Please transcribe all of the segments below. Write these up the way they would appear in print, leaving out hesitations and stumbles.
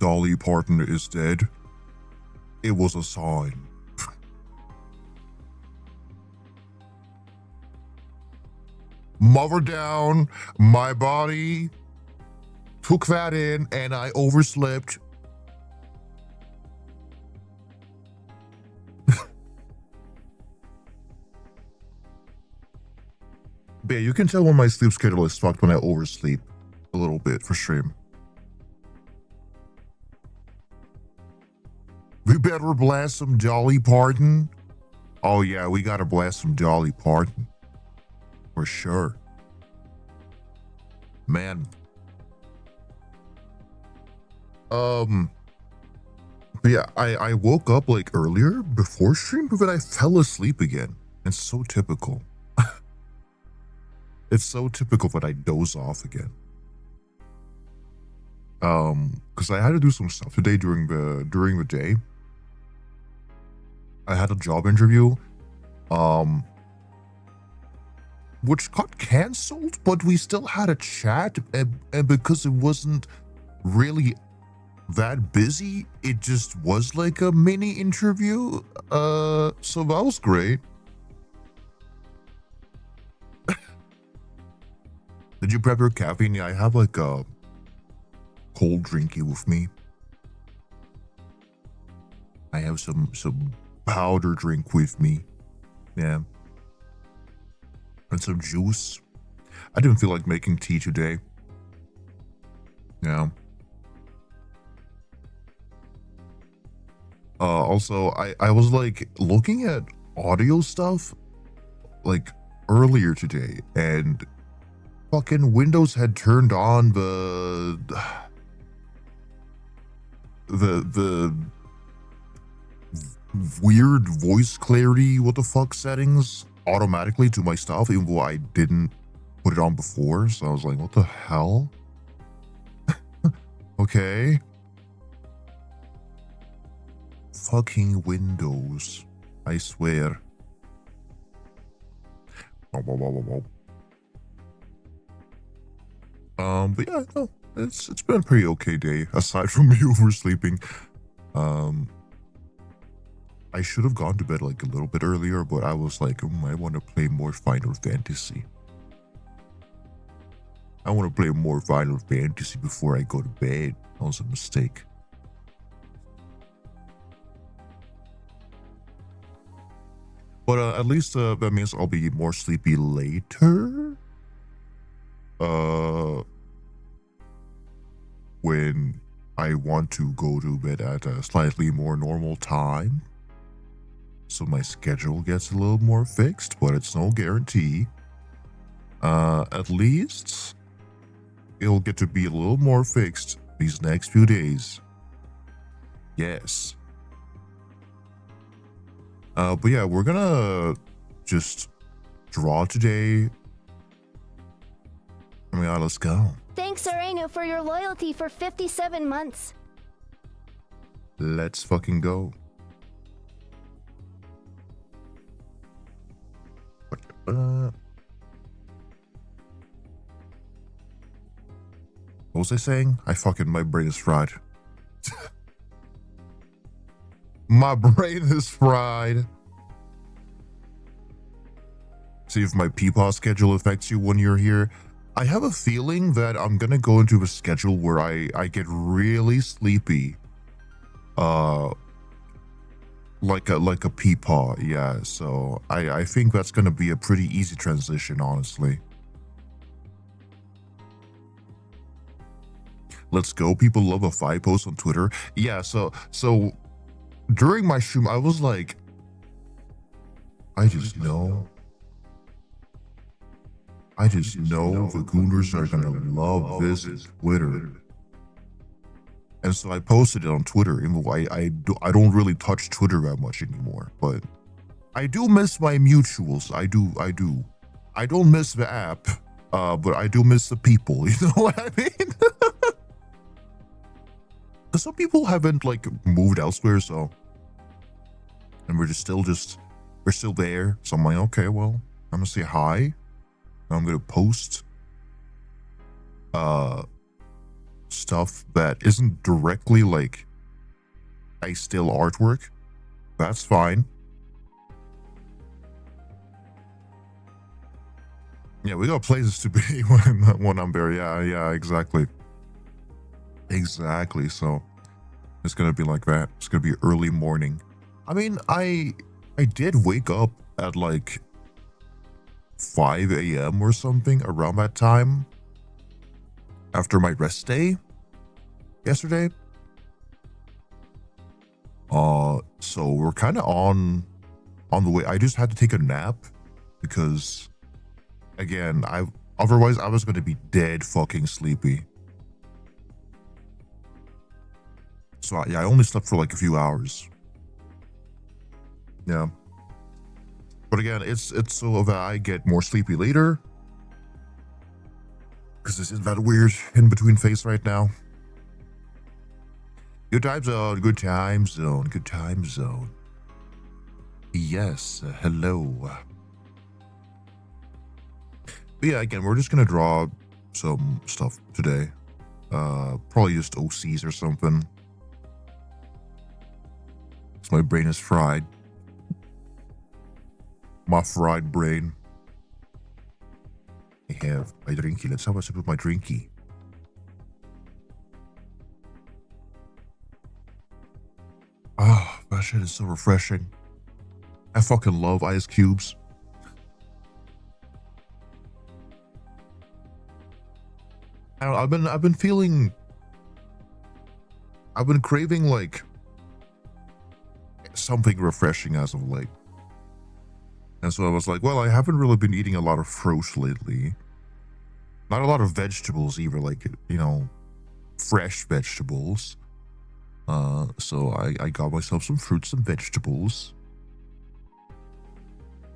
Dolly Parton is dead. It was a sign. Mother down, my body took that in and I overslept. But yeah, you can tell when my sleep schedule is fucked when I oversleep a little bit for stream. We better blast some Dolly Parton. Oh yeah, we gotta blast some Dolly Parton. For sure. Man. But yeah, I woke up like earlier before stream, but then I fell asleep again. It's so typical. It's so typical that I doze off again. Because I had to do some stuff today during the day. I had a job interview, which got cancelled, but we still had a chat, and because it wasn't really that busy, it just was like a mini interview. So that was great. Did you prep your caffeine? Yeah, I have like a cold drinky with me. I have some powder drink with me. Yeah. And some juice. I didn't feel like making tea today. Yeah. Also, I was like looking at audio stuff like earlier today, and fucking Windows had turned on the weird voice clarity, what the fuck, settings automatically to my stuff, even though I didn't put it on before. So I was like, what the hell? Okay. Fucking Windows. I swear. But yeah, no, it's been a pretty okay day, aside from me oversleeping. I should have gone to bed like a little bit earlier, but I was like, I want to play more Final Fantasy. I want to play more Final Fantasy before I go to bed. That was a mistake. But at least that means I'll be more sleepy later. When I want to go to bed at a slightly more normal time. So my schedule gets a little more fixed, but it's no guarantee. At least it'll get to be a little more fixed these next few days. Yes. But yeah, we're gonna just draw today. Oh my god, let's go. Thanks, Areno, for your loyalty for 57 months. Let's fucking go. What was I saying? My brain is fried. My brain is fried. See if my peepaw schedule affects you when you're here. I have a feeling that I'm gonna go into a schedule where I get really sleepy. Like a peepaw, yeah. So I think that's gonna be a pretty easy transition, honestly. Let's go. People love a 5 post on Twitter. Yeah, so during my stream, I was like, I just know the Gooners are gonna love this Twitter. And so I posted it on Twitter. Even though I don't really touch Twitter that much anymore, but I do miss my mutuals. I do. I don't miss the app, but I do miss the people. You know what I mean? Because some people haven't like moved elsewhere, so, and we're still there. So I'm like, okay, well, I'm gonna say hi. I'm gonna post stuff that isn't directly like a still artwork, that's fine. Yeah, we got places to be when I'm there. Yeah, exactly. Exactly. So it's gonna be like that. It's gonna be early morning. I mean, I did wake up at like 5 a.m. or something around that time after my rest day yesterday. So we're kind of on the way. I just had to take a nap because, again, otherwise I was going to be dead fucking sleepy. So yeah, I only slept for like a few hours. Yeah. But again, it's so that I get more sleepy later. Because this is that weird in-between phase right now. Good time zone, good time zone, good time zone. Yes, hello. But yeah, again, we're just gonna draw some stuff today. Probably just OCs or something. So my brain is fried. My fried brain. I have my drinky. Let's have a sip of my drinky. Ah, that shit is so refreshing. I fucking love ice cubes. I don't know, I've been feeling, I've been craving like something refreshing as of late. And so I was like, well, I haven't really been eating a lot of fruit lately. Not a lot of vegetables either, like, you know, fresh vegetables. So I got myself some fruits and vegetables.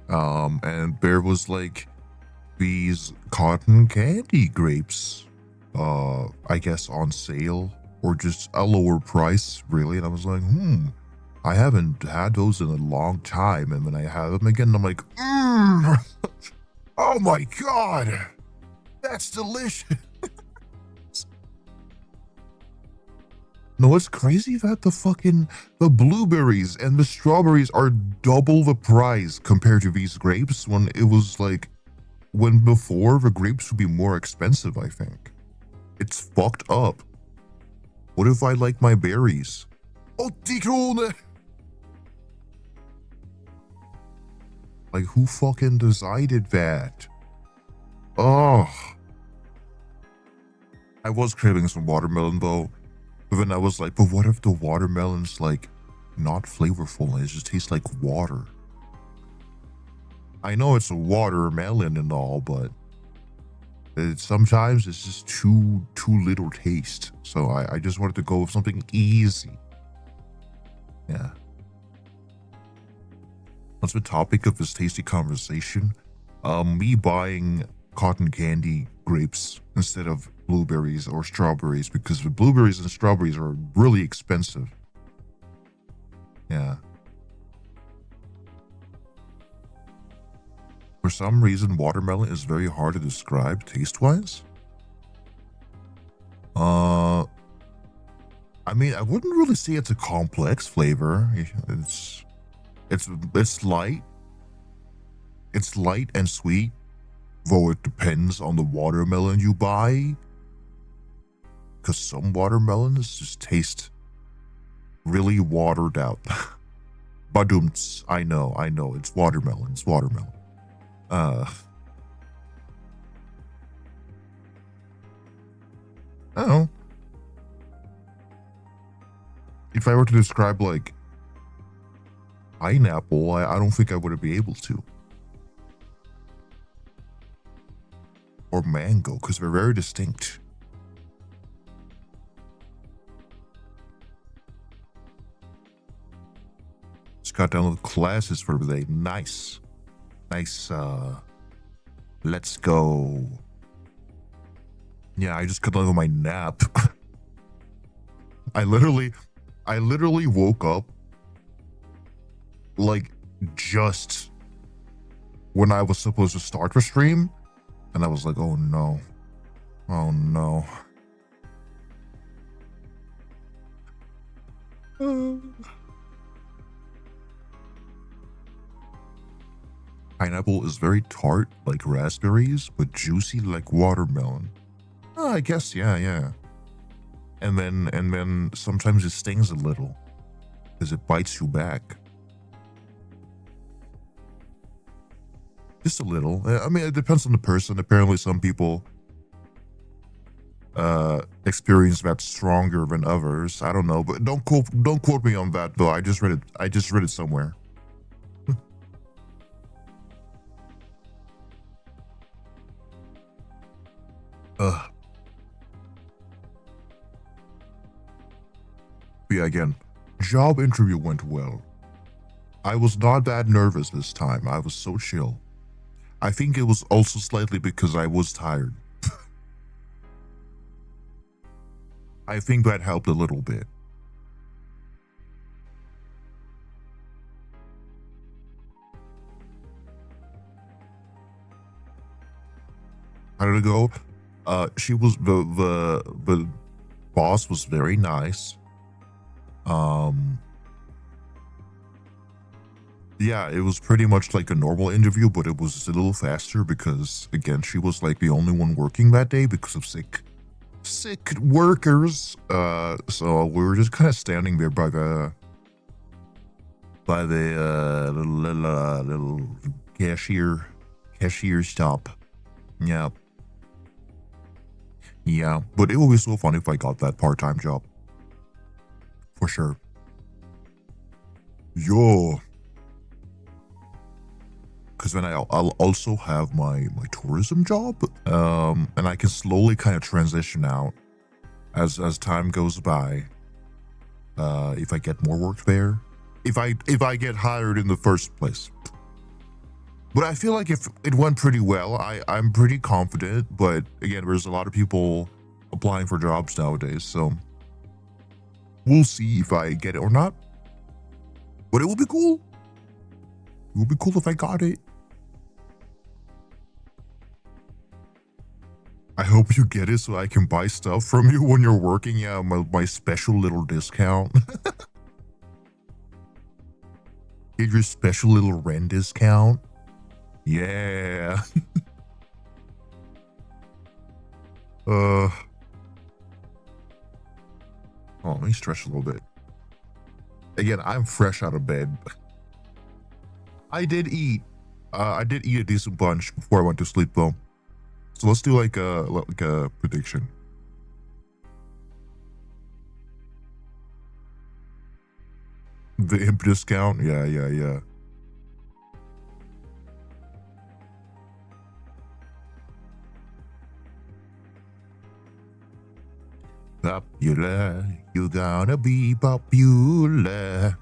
And there was like these cotton candy grapes, I guess on sale or just a lower price, really. And I was like, I haven't had those in a long time. And when I have them again, I'm like, oh my God, that's delicious. No, it's crazy that the blueberries and the strawberries are double the price compared to these grapes when it was like, when before the grapes would be more expensive, I think. It's fucked up. What if I like my berries? 80 kronor! Like, who fucking decided that? Oh. I was craving some watermelon though. But then I was like, but what if the watermelon's like not flavorful and it just tastes like water? I know it's a watermelon and all, but sometimes it's just too little taste. So I just wanted to go with something easy. Yeah. What's the topic of this tasty conversation? Me buying cotton candy grapes instead of blueberries or strawberries because the blueberries and strawberries are really expensive. Yeah. For some reason, watermelon is very hard to describe taste-wise. I mean, I wouldn't really say it's a complex flavor. It's light. It's light and sweet, though it depends on the watermelon you buy. Because some watermelons just taste really watered out. Badumts. I know. It's watermelon. It's watermelon. I don't know. If I were to describe like pineapple, I don't think I would be able to. Or mango, because they're very distinct. Just got done with classes for the day. Nice. Let's go. Yeah, I just got done with my nap. I literally woke up like just when I was supposed to start the stream, and I was like, oh no. Pineapple is very tart like raspberries, but juicy like watermelon. Oh, I guess, yeah. And then sometimes it stings a little because it bites you back. Just a little. I mean, it depends on the person. Apparently, some people experience that stronger than others. I don't know, but don't quote me on that though. I just read it somewhere. But yeah, again, job interview went well. I was not that nervous this time. I was so chill. I think it was also slightly because I was tired. I think that helped a little bit. How did it go? She was the boss was very nice. Yeah, it was pretty much like a normal interview, but it was a little faster because, again, she was like the only one working that day because of sick workers. So we were just kind of standing there by the little cashier stop. Yeah. Yeah, but it would be so fun if I got that part-time job. For sure. Yo. Because then I'll also have my tourism job, and I can slowly kind of transition out as time goes by. If I get more work there, if I get hired in the first place. But I feel like if it went pretty well, I'm pretty confident. But again, there's a lot of people applying for jobs nowadays, so we'll see if I get it or not. But it will be cool. It would be cool if I got it. I hope you get it so I can buy stuff from you when you're working. Yeah, my special little discount. Get your special little rent discount. Yeah. Oh, let me stretch a little bit. Again, I'm fresh out of bed. I did eat. I did eat a decent bunch before I went to sleep though. So let's do like a prediction. The imp discount? Yeah. Popular, you gotta be popular.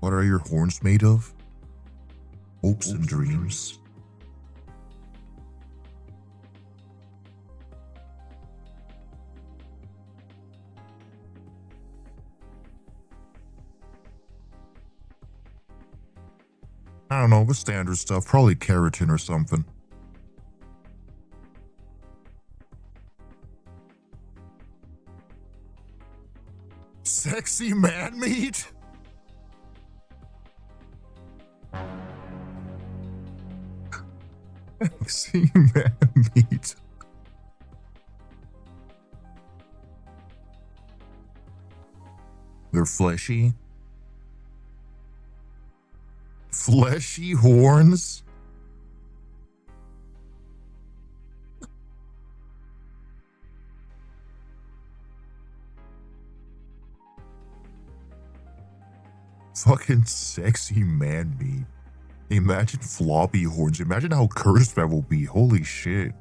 What are your horns made of? Hopes and dreams. I don't know, the standard stuff, probably keratin or something. Sexy man meat? Sexy man meat. They're fleshy. Fleshy horns? Fucking sexy man meat. Imagine floppy horns. Imagine how cursed that will be. Holy shit.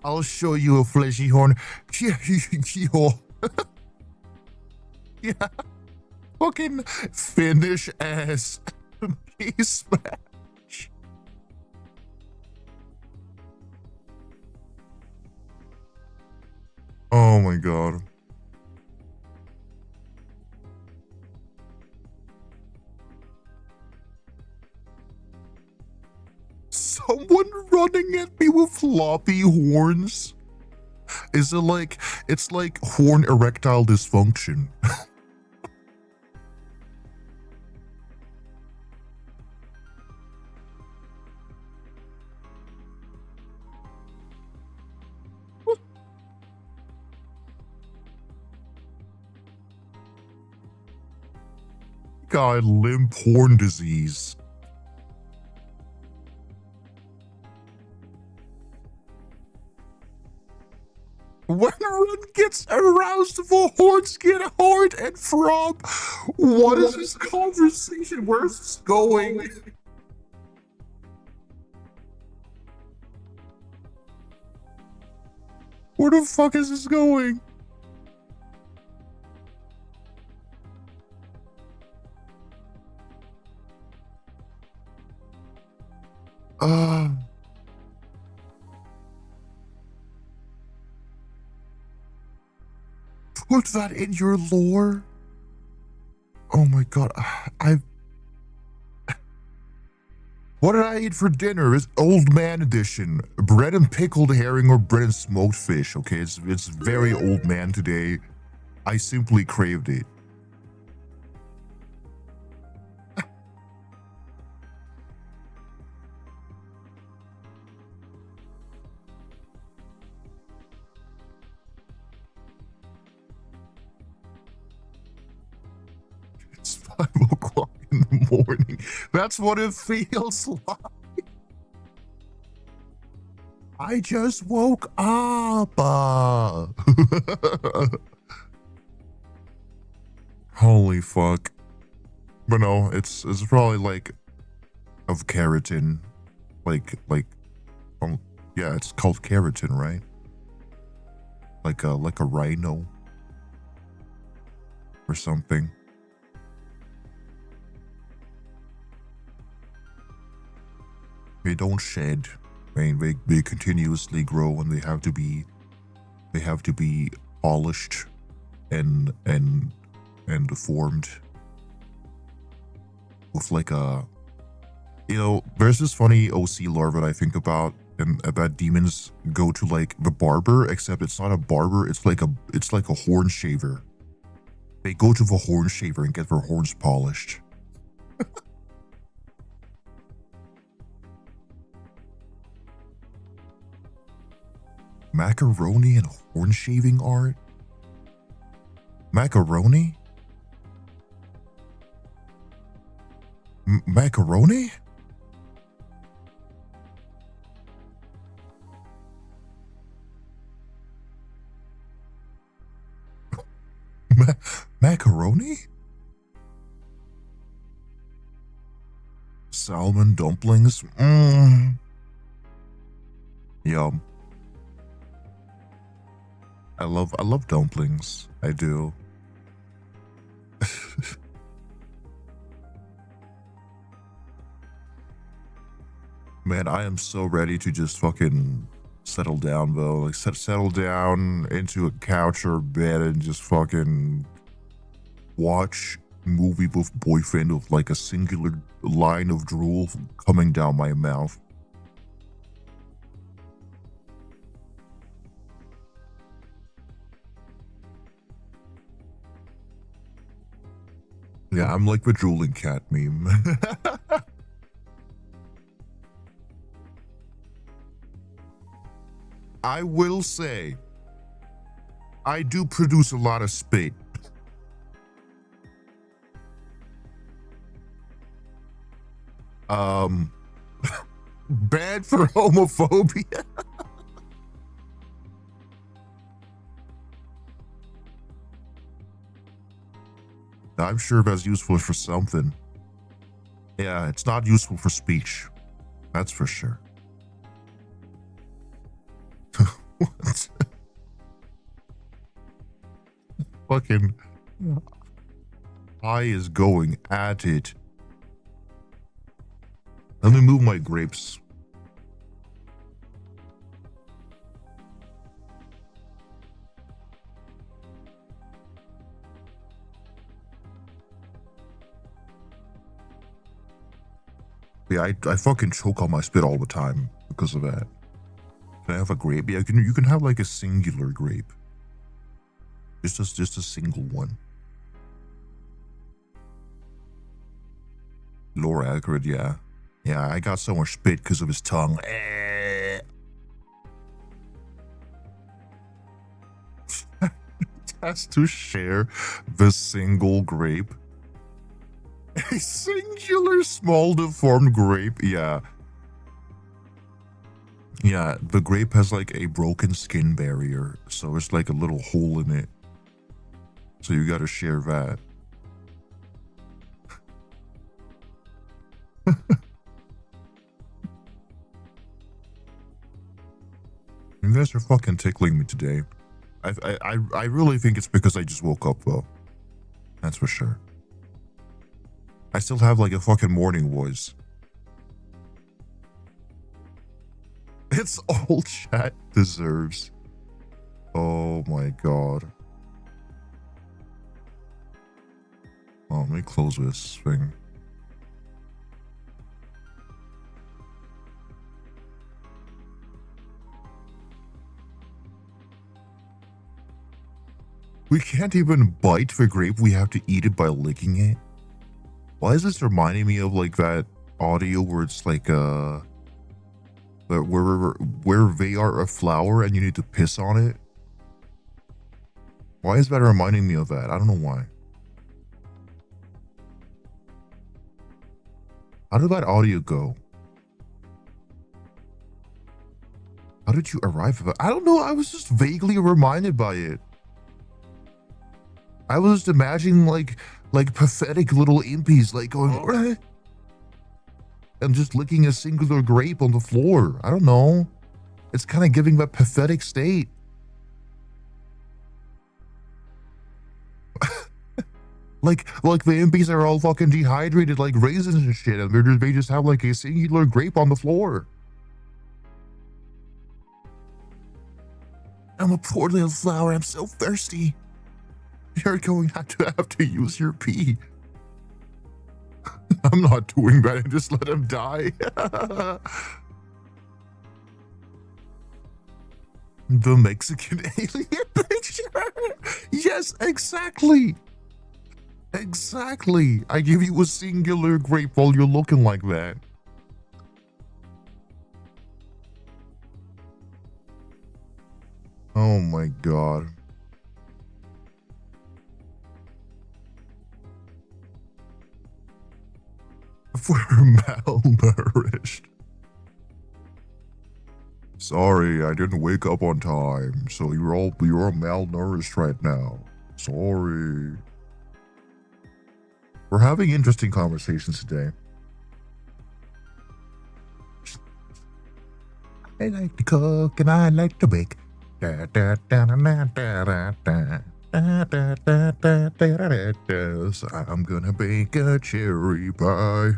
I'll show you a fleshy horn. Yeah. Yeah. Fucking finish ass. Smash. Oh my god. Someone running at me with floppy horns? Is it like, it's like horn erectile dysfunction. God, limp horn disease. When a run gets aroused, the horns get hard and throb. What is this conversation? Where's this going? Where the fuck is this going? Put that in your lore? Oh my god, what did I eat for dinner? It's old man edition. Bread and pickled herring or bread and smoked fish, okay? It's very old man today. I simply craved it. It's 5 o'clock in the morning. That's what it feels like. I just woke up. Holy fuck. But no, it's probably like of keratin. Like yeah, it's called keratin, right? Like a rhino or something. They don't shed. I mean, they continuously grow, and they have to be polished and formed with like a, you know, there's this funny OC lore that I think about, and that demons go to like the barber, except it's not a barber, it's like a horn shaver. They go to the horn shaver and get their horns polished. Macaroni and horn shaving art? Macaroni? Macaroni? Macaroni? Salmon dumplings? Yum. I love dumplings. I do. Man, I am so ready to just fucking settle down, though. Like, settle down into a couch or a bed and just fucking watch movie with boyfriend with like a singular line of drool coming down my mouth. Yeah, I'm like the drooling cat meme. I will say, I do produce a lot of spit. Bad for homophobia. I'm sure that's useful for something. Yeah, it's not useful for speech. That's for sure. What? Fucking I is going at it. Let me move my grapes. Yeah, I fucking choke on my spit all the time because of that. Can I have a grape? Yeah, you can have like a singular grape. Just a single one. Lore accurate, yeah. Yeah, I got so much spit because of his tongue. Has to share the single grape. A singular small deformed grape, yeah. Yeah, the grape has like a broken skin barrier, so it's like a little hole in it. So you gotta share that. You guys are fucking tickling me today. I really think it's because I just woke up though. That's for sure. I still have like a fucking morning voice. It's all chat deserves. Oh my god. Oh, let me close this thing. We can't even bite the grape, we have to eat it by licking it. Why is this reminding me of like that audio where it's like where they are a flower and you need to piss on it? Why is that reminding me of that? I don't know why. How did that audio go? How did you arrive at that? I don't know, I was just vaguely reminded by it. I was just imagining like pathetic little impies like going and just licking a singular grape on the floor. I don't know. It's kind of giving that pathetic state. like the impies are all fucking dehydrated like raisins and shit, and they just have like a singular grape on the floor. I'm a poor little flower. I'm so thirsty. You're going to have to use your pee. I'm not doing that and just let him die. The Mexican alien picture. Yes, exactly. Exactly. I give you a singular grape while you're looking like that. Oh my god. We're malnourished. Sorry, I didn't wake up on time, so you're malnourished right now. Sorry. We're having interesting conversations today. I like to cook and I like to bake. I'm gonna bake a cherry pie.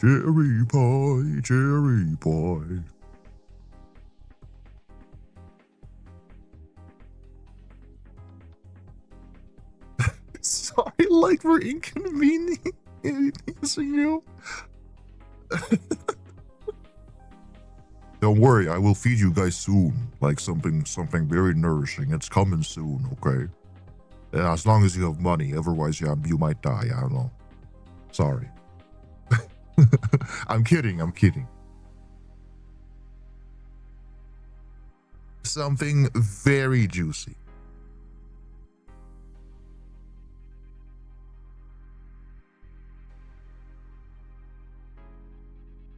Cherry pie, cherry pie. Sorry, like we're inconveniencing you. Don't worry, I will feed you guys soon. Like something very nourishing. It's coming soon, okay? Yeah, as long as you have money, otherwise you might die. I don't know. Sorry. I'm kidding. Something very juicy.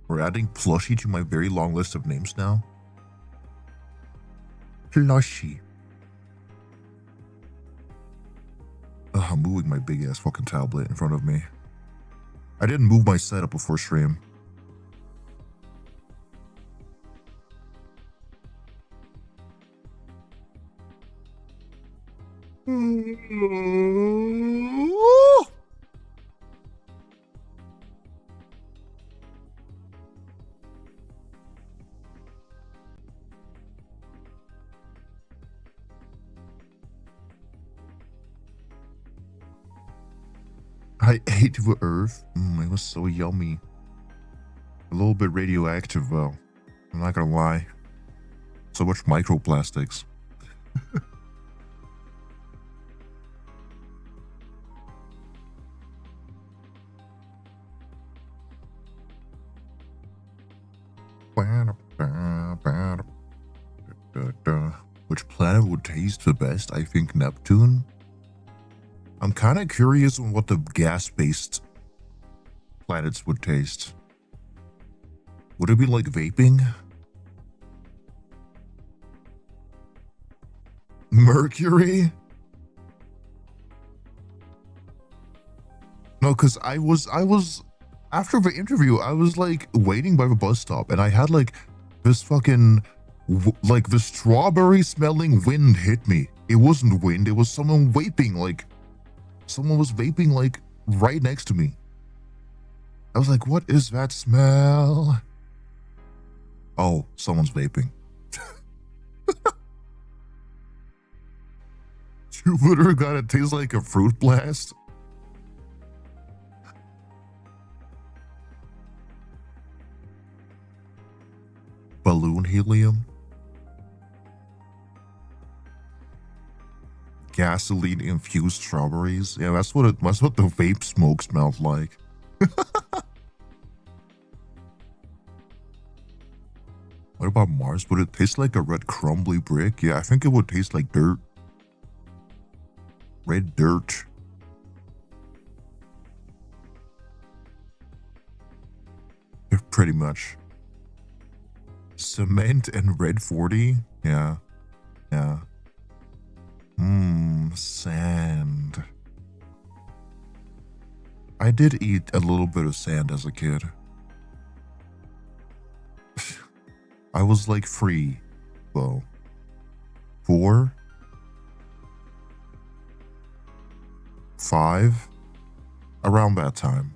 We're adding plushie to my very long list of names now. Plushie. I'm moving my big ass fucking tablet in front of me. I didn't move my setup before stream. I ate the earth. It was so yummy. A little bit radioactive though. I'm not gonna lie. So much microplastics. Which planet would taste the best? I think Neptune. I'm kind of curious on what the gas-based planets would taste. Would it be like vaping? Mercury? No, because I was after the interview, I was like waiting by the bus stop, and I had like this fucking like the strawberry smelling wind hit me. It wasn't wind, it was someone vaping, like someone was vaping like right next to me. I was like, what is that smell? Oh, someone's vaping. Jupiter gotta taste like a fruit blast. Balloon helium. Gasoline infused strawberries. Yeah, that's what the vape smoke smelled like. What about Mars? Would it taste like a red crumbly brick? Yeah, I think it would taste like dirt. Red dirt. Yeah, pretty much. Cement and red 40? Yeah. Yeah. Sand. I did eat a little bit of sand as a kid. I was like 3, though. 4? 5? Around that time.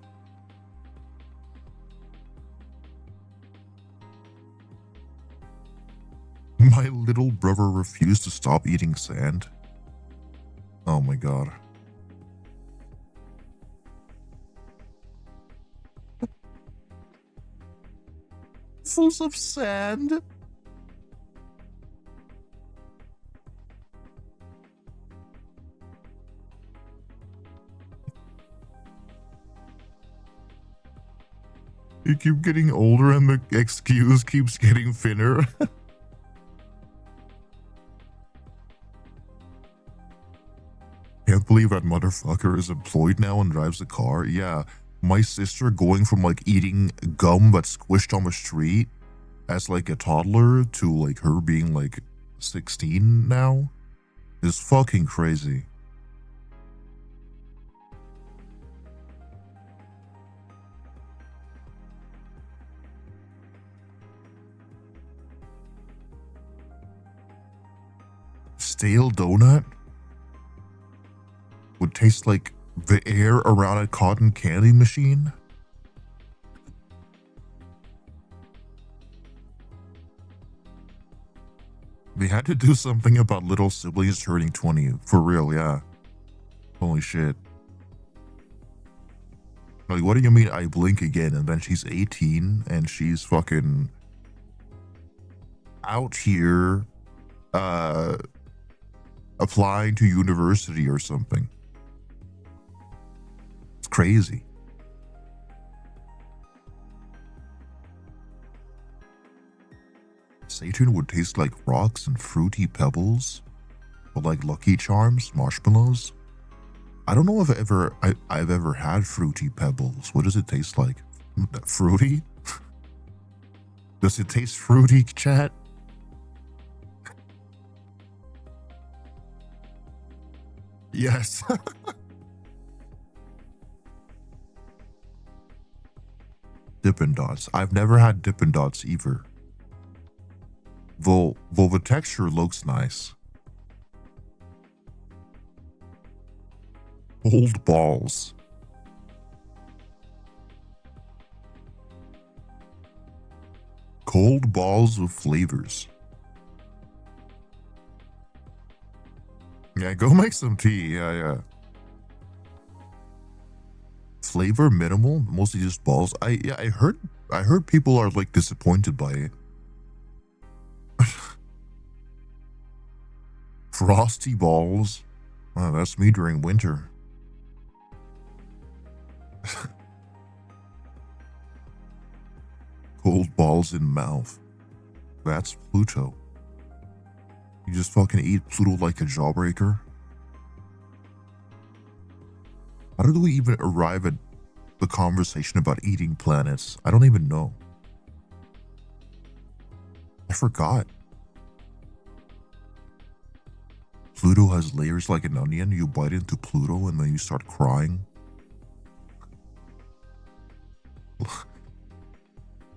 My little brother refused to stop eating sand. Oh my god. Full of sand. You keep getting older and the excuse keeps getting thinner. Can't believe that motherfucker is employed now and drives a car. Yeah, my sister going from like eating gum that's squished on the street as like a toddler to like her being like 16 now is fucking crazy. Stale donut would taste like the air around a cotton candy machine. They had to do something about little siblings turning 20. For real, yeah. Holy shit. Like, what do you mean I blink again and then she's 18 and she's fucking out here applying to university or something? It's crazy. Saturn would taste like rocks and fruity pebbles, or like Lucky Charms, marshmallows. I don't know if I've ever had fruity pebbles. What does it taste like? Fruity? Does it taste fruity, chat? Yes. Dippin' Dots. I've never had Dippin' Dots either. Though the texture looks nice. Cold balls. Cold balls with flavors. Yeah, go make some tea. Yeah. Flavor minimal, mostly just balls. I heard people are like disappointed by it. Frosty balls. Oh, that's me during winter. Cold balls in mouth. That's Pluto. You just fucking eat Pluto like a jawbreaker? How did we even arrive at the conversation about eating planets? I don't even know. I forgot. Pluto has layers like an onion. You bite into Pluto and then you start crying.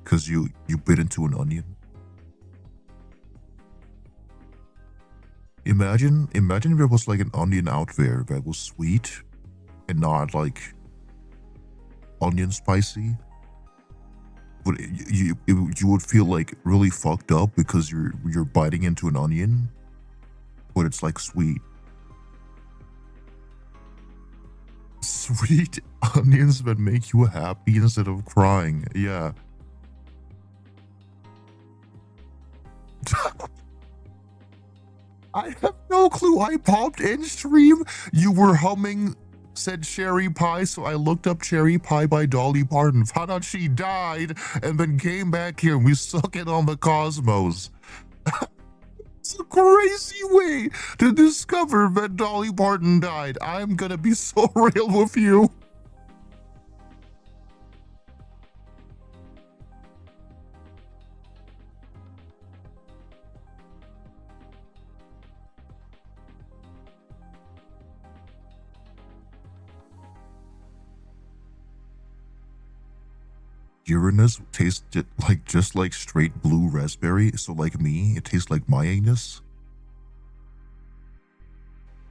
Because you bit into an onion. Imagine if there was like an onion out there that was sweet and not like onion spicy. But you would feel like really fucked up because you're biting into an onion, but it's like sweet. Sweet onions that make you happy instead of crying. Yeah. I have no clue. I popped in stream. You were humming said Cherry Pie, so I looked up Cherry Pie by Dolly Parton, found out she died, and then came back here and we suck it on the cosmos. It's a crazy way to discover that Dolly Parton died. I'm gonna be so real with you. Uranus tastes just like straight blue raspberry, so like me, it tastes like my anus.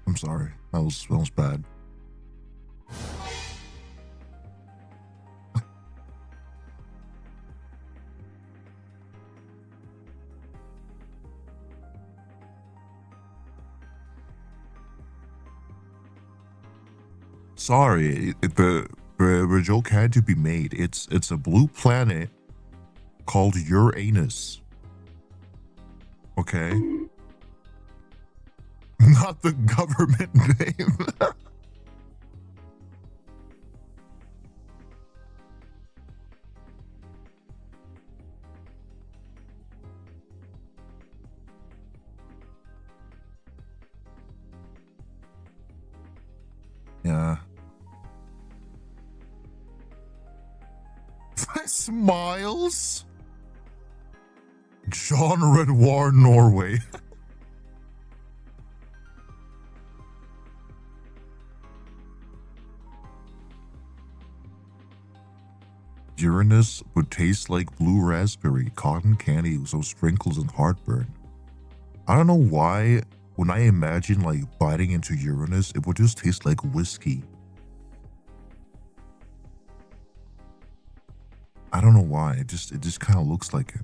I'm sorry, that was bad. Sorry, the joke had to be made. It's a blue planet called Uranus. Okay? Not the government name. Yeah. Smiles? John Renoir, Norway. Uranus would taste like blue raspberry, cotton candy with some sprinkles and heartburn. I don't know why, when I imagine like biting into Uranus, it would just taste like whiskey. I don't know why, it just kind of looks like it.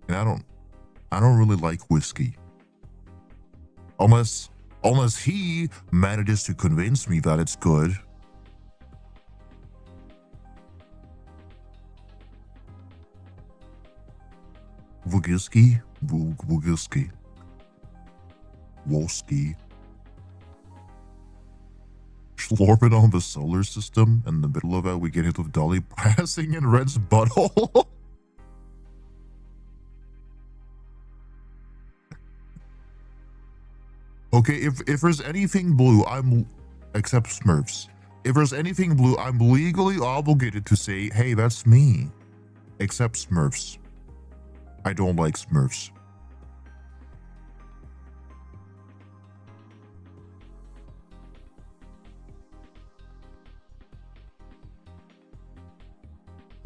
And I don't really like whiskey. Unless he manages to convince me that it's good. Vugiski? Vugiski. Wolski. Slorping on the solar system, and in the middle of it, we get hit with Dolly passing in Red's butthole. Okay, if there's anything blue, except Smurfs. If there's anything blue, I'm legally obligated to say, hey, that's me. Except Smurfs. I don't like Smurfs.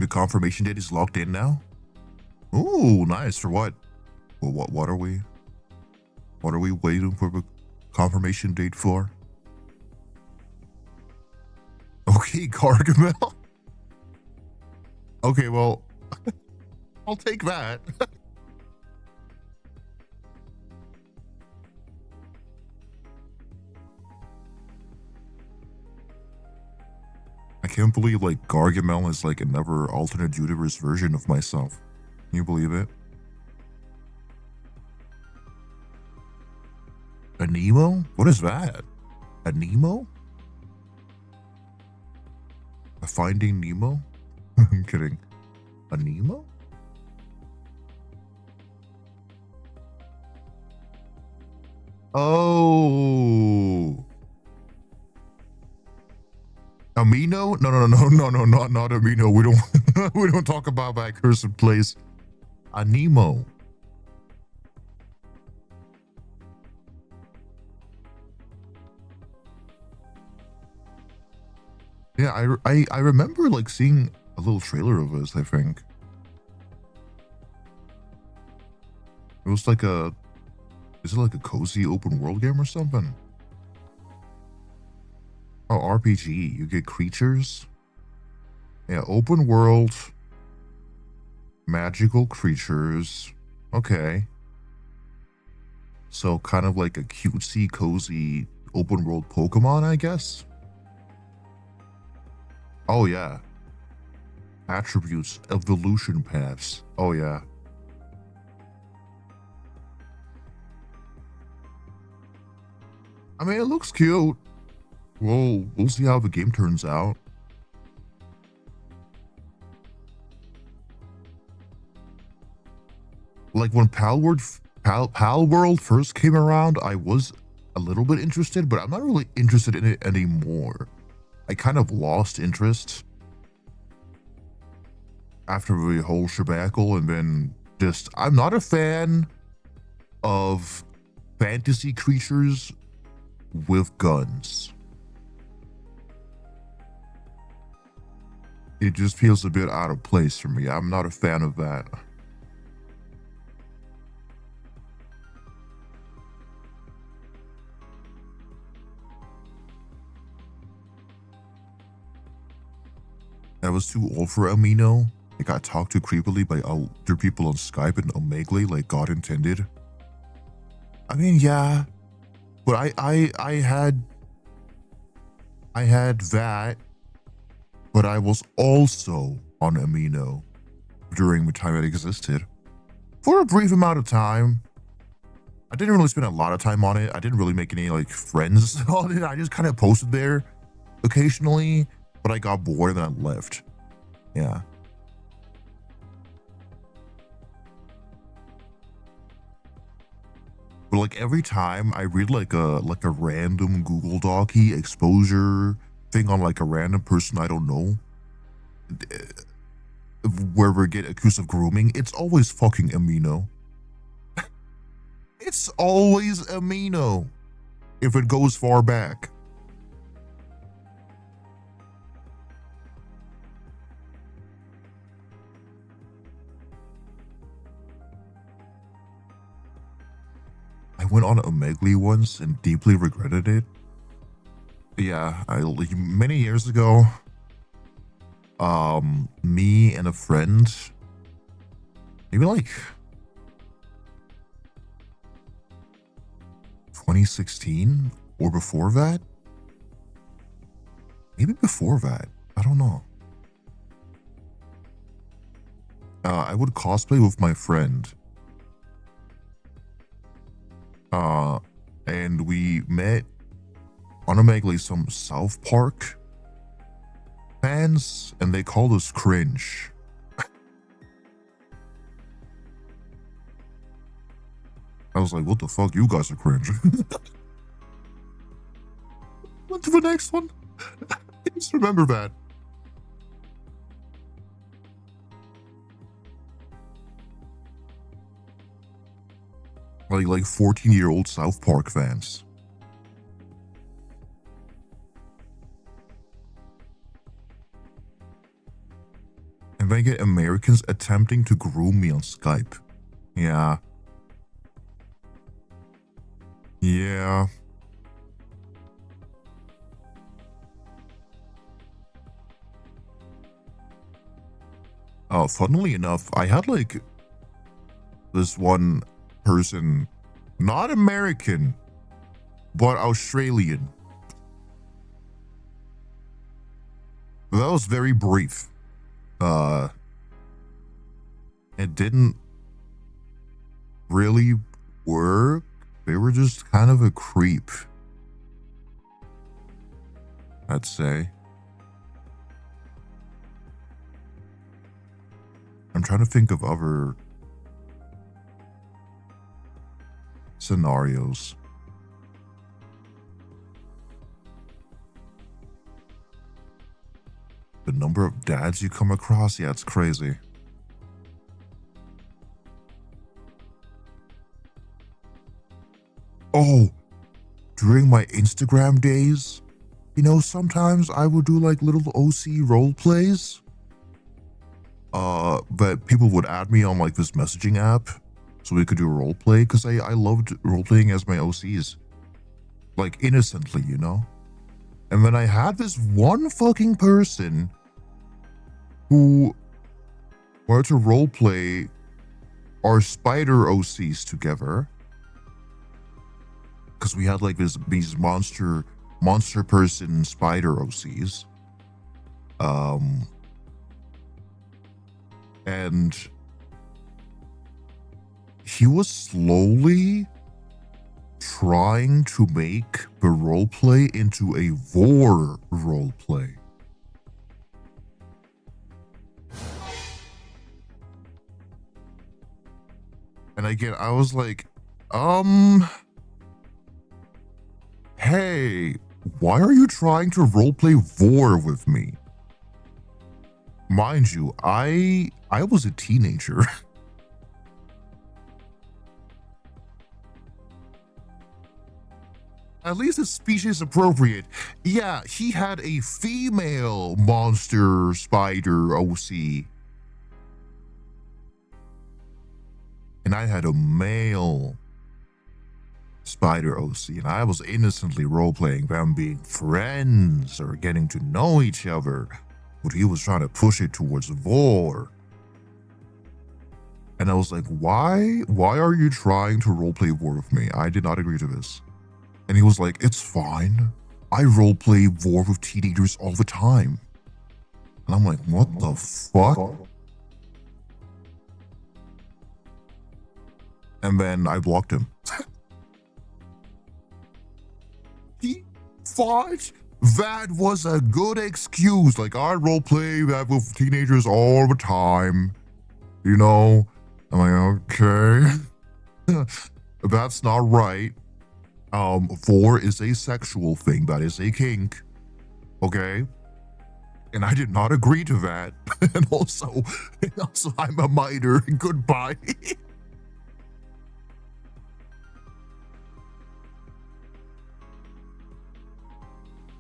The confirmation date is locked in now? Ooh, nice. For what? Well, what are we? What are we waiting for the confirmation date for? Okay, Gargamel. Okay, well, I'll take that. I can't believe like Gargamel is like another alternate universe version of myself. Can you believe it? A Nemo? What is that? A Nemo? A Finding Nemo? I'm kidding. A Nemo? Oh. Amino? No, not Amino. We don't we don't talk about that cursed place. A Nemo. Yeah, I remember like seeing a little trailer of this, I think. It was like is it like a cozy open world game or something? Oh, RPG. You get creatures. Yeah, open world. Magical creatures. Okay. So kind of like a cutesy, cozy open world Pokemon, I guess. Oh yeah. Attributes, evolution paths. Oh yeah. I mean, it looks cute. Well, we'll see how the game turns out. Like when Pal World first came around, I was a little bit interested, but I'm not really interested in it anymore. I kind of lost interest after the whole shebackle, and then just, I'm not a fan of fantasy creatures with guns. It just feels a bit out of place for me. I'm not a fan of that. I was too old for Amino. I got talked to creepily by other people on Skype and Omegle like God intended. I mean, yeah, but I had that, but I was also on Amino during the time it existed for a brief amount of time. I didn't really spend a lot of time on it. I didn't really make any like friends on it. I just kind of posted there occasionally, but I got bored and I left. Yeah. But like every time I read like a random Google Docy exposure thing on like a random person I don't know, where we get accused of grooming, it's always fucking Amino. It's always Amino if it goes far back. I went on Omegle once and deeply regretted it. Yeah, many years ago, me and a friend, maybe like 2016 or before that, maybe before that, I don't know. I would cosplay with my friend. And we met on Omegle some South Park fans, and they called us cringe. I was like, what the fuck? You guys are cringe. On to the next one. Just remember that. Like 14-year-old South Park fans. And then I get Americans attempting to groom me on Skype. Yeah. Yeah. Funnily enough, I had like this one person, not American, but Australian. That was very brief. It didn't really work. They were just kind of a creep, I'd say. I'm trying to think of other scenarios. The number of dads you come across, yeah, it's crazy. Oh, during my Instagram days, you know, sometimes I would do like little OC role plays. But people would add me on like this messaging app so we could do role play because I loved role playing as my OCs. Like innocently, you know? And then I had this one fucking person who wanted to role play our spider OCs together. Because we had like these monster person spider OCs. And he was slowly trying to make the roleplay into a vor roleplay. And again, I was like, hey, why are you trying to roleplay vor with me? Mind you, I was a teenager. At least it's species appropriate. Yeah, he had a female monster spider OC. And I had a male spider OC, and I was innocently roleplaying them being friends or getting to know each other. But he was trying to push it towards vor. And I was like, why are you trying to roleplay vor with me? I did not agree to this. And he was like, it's fine. I roleplay vor with teenagers all the time. And I'm like, what the fuck? And then I blocked him. He thought that was a good excuse. Like, I roleplay that with teenagers all the time. You know? I'm like, okay. That's not right. Vor is a sexual thing. That is a kink. Okay? And I did not agree to that. And also, I'm a minor. Goodbye.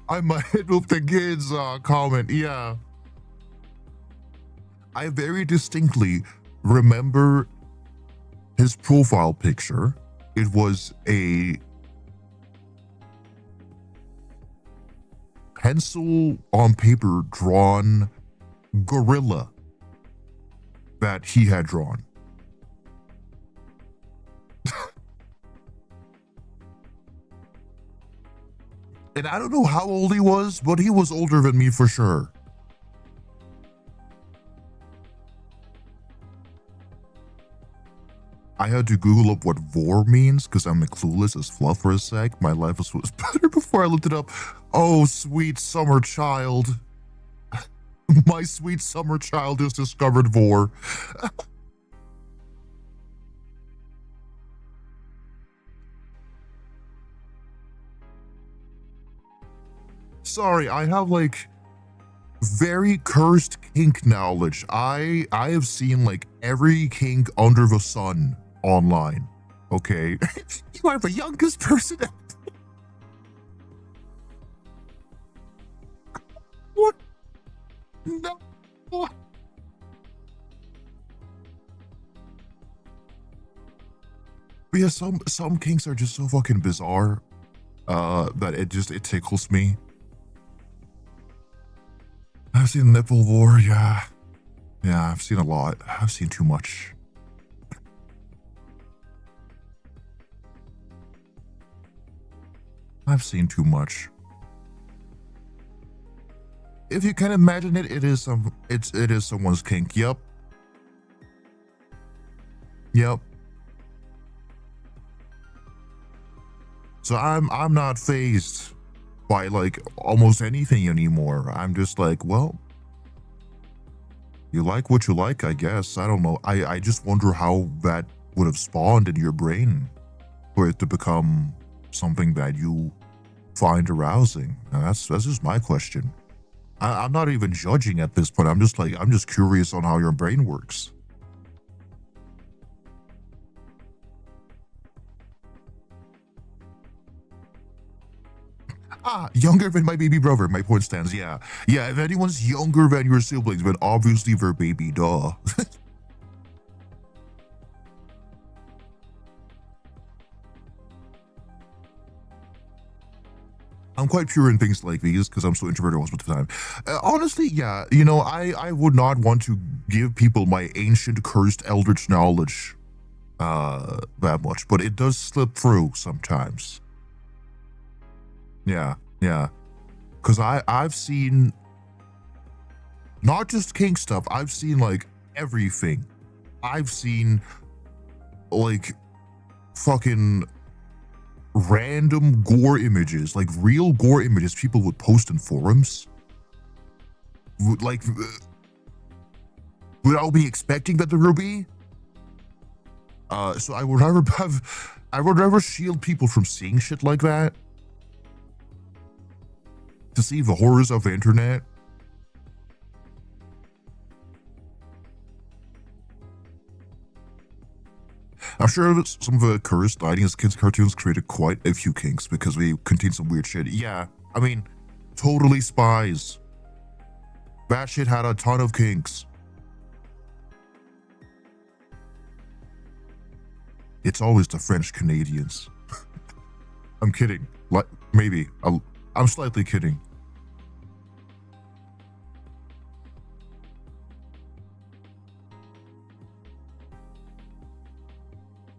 I might with the kids comment. Yeah. I very distinctly remember his profile picture. It was a pencil on paper drawn gorilla that he had drawn. And I don't know how old he was, but he was older than me for sure. I had to Google up what vor means because I'm clueless as fluff for a sec. My life was better before I looked it up. Oh, sweet summer child. My sweet summer child has discovered vor. Sorry, I have like very cursed kink knowledge. I have seen like every kink under the sun online. Okay. You are the youngest person. What? No. But yeah, some kinks are just so fucking bizarre that it tickles me. I've seen nipple war, yeah. Yeah, I've seen a lot. I've seen too much. I've seen too much. If you can imagine it, it is someone's kink. Yep. Yep. So I'm not fazed by like almost anything anymore. I'm just like, well, you like what you like, I guess. I don't know. I just wonder how that would have spawned in your brain for it to become something that you find arousing. And that's just my question. I'm not even judging at this point. I'm just curious on how your brain works. Younger than my baby brother, my point stands, yeah. Yeah, if anyone's younger than your siblings, then obviously they're baby, duh. I'm quite pure in things like these because I'm so introverted most of the time. Honestly, yeah, you know, I would not want to give people my ancient cursed eldritch knowledge that much, but it does slip through sometimes. Yeah, yeah. Because I've seen not just kink stuff, I've seen like everything. I've seen like fucking random gore images, like real gore images people would post in forums. Like, without me expecting that there will be. So I would rather shield people from seeing shit like that. To see the horrors of the internet. I'm sure that some of the cursed lighting as kids' cartoons created quite a few kinks because we contain some weird shit. Yeah, I mean, totally spies. That shit had a ton of kinks. It's always the French Canadians. I'm kidding. Like, maybe. I'm slightly kidding.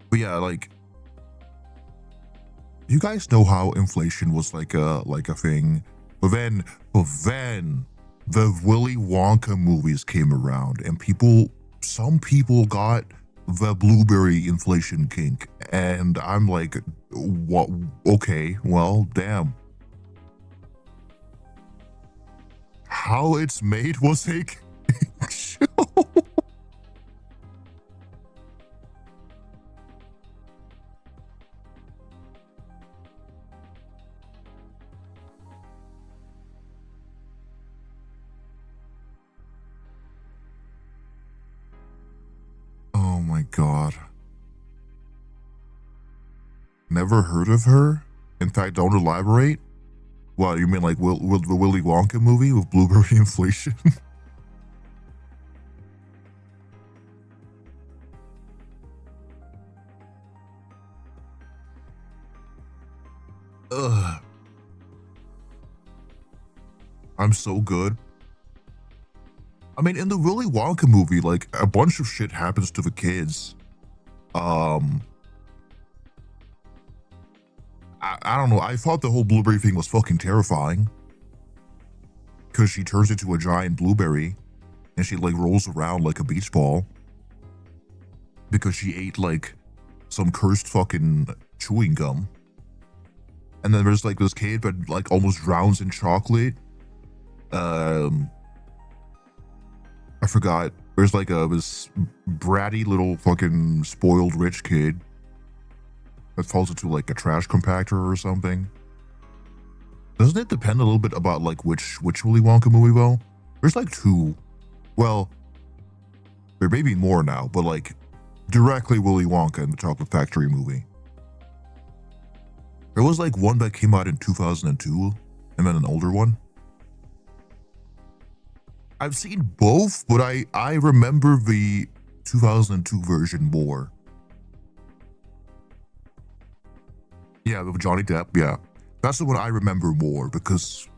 But yeah, like, you guys know how inflation was like a thing, but then the Willy Wonka movies came around, and some people got the blueberry inflation kink, and I'm like, what? Okay, well, damn. How it's made was a show. Oh my god. Never heard of her? In fact, don't elaborate? What, you mean like the Willy Wonka movie with blueberry inflation? Ugh. I'm so good. I mean, in the Willy Wonka movie, like, a bunch of shit happens to the kids. I don't know. I thought the whole blueberry thing was fucking terrifying. Because she turns into a giant blueberry and she, like, rolls around like a beach ball. Because she ate, like, some cursed fucking chewing gum. And then there's, like, this kid that, like, almost drowns in chocolate. I forgot. There's like this bratty little fucking spoiled rich kid that falls into like a trash compactor or something. Doesn't it depend a little bit about like which Willy Wonka movie though? There's like two. Well, there may be more now, but like directly Willy Wonka and the Chocolate Factory movie. There was like one that came out in 2002 and then an older one. I've seen both, but I remember the 2002 version more. Yeah, with Johnny Depp, yeah. That's the one I remember more because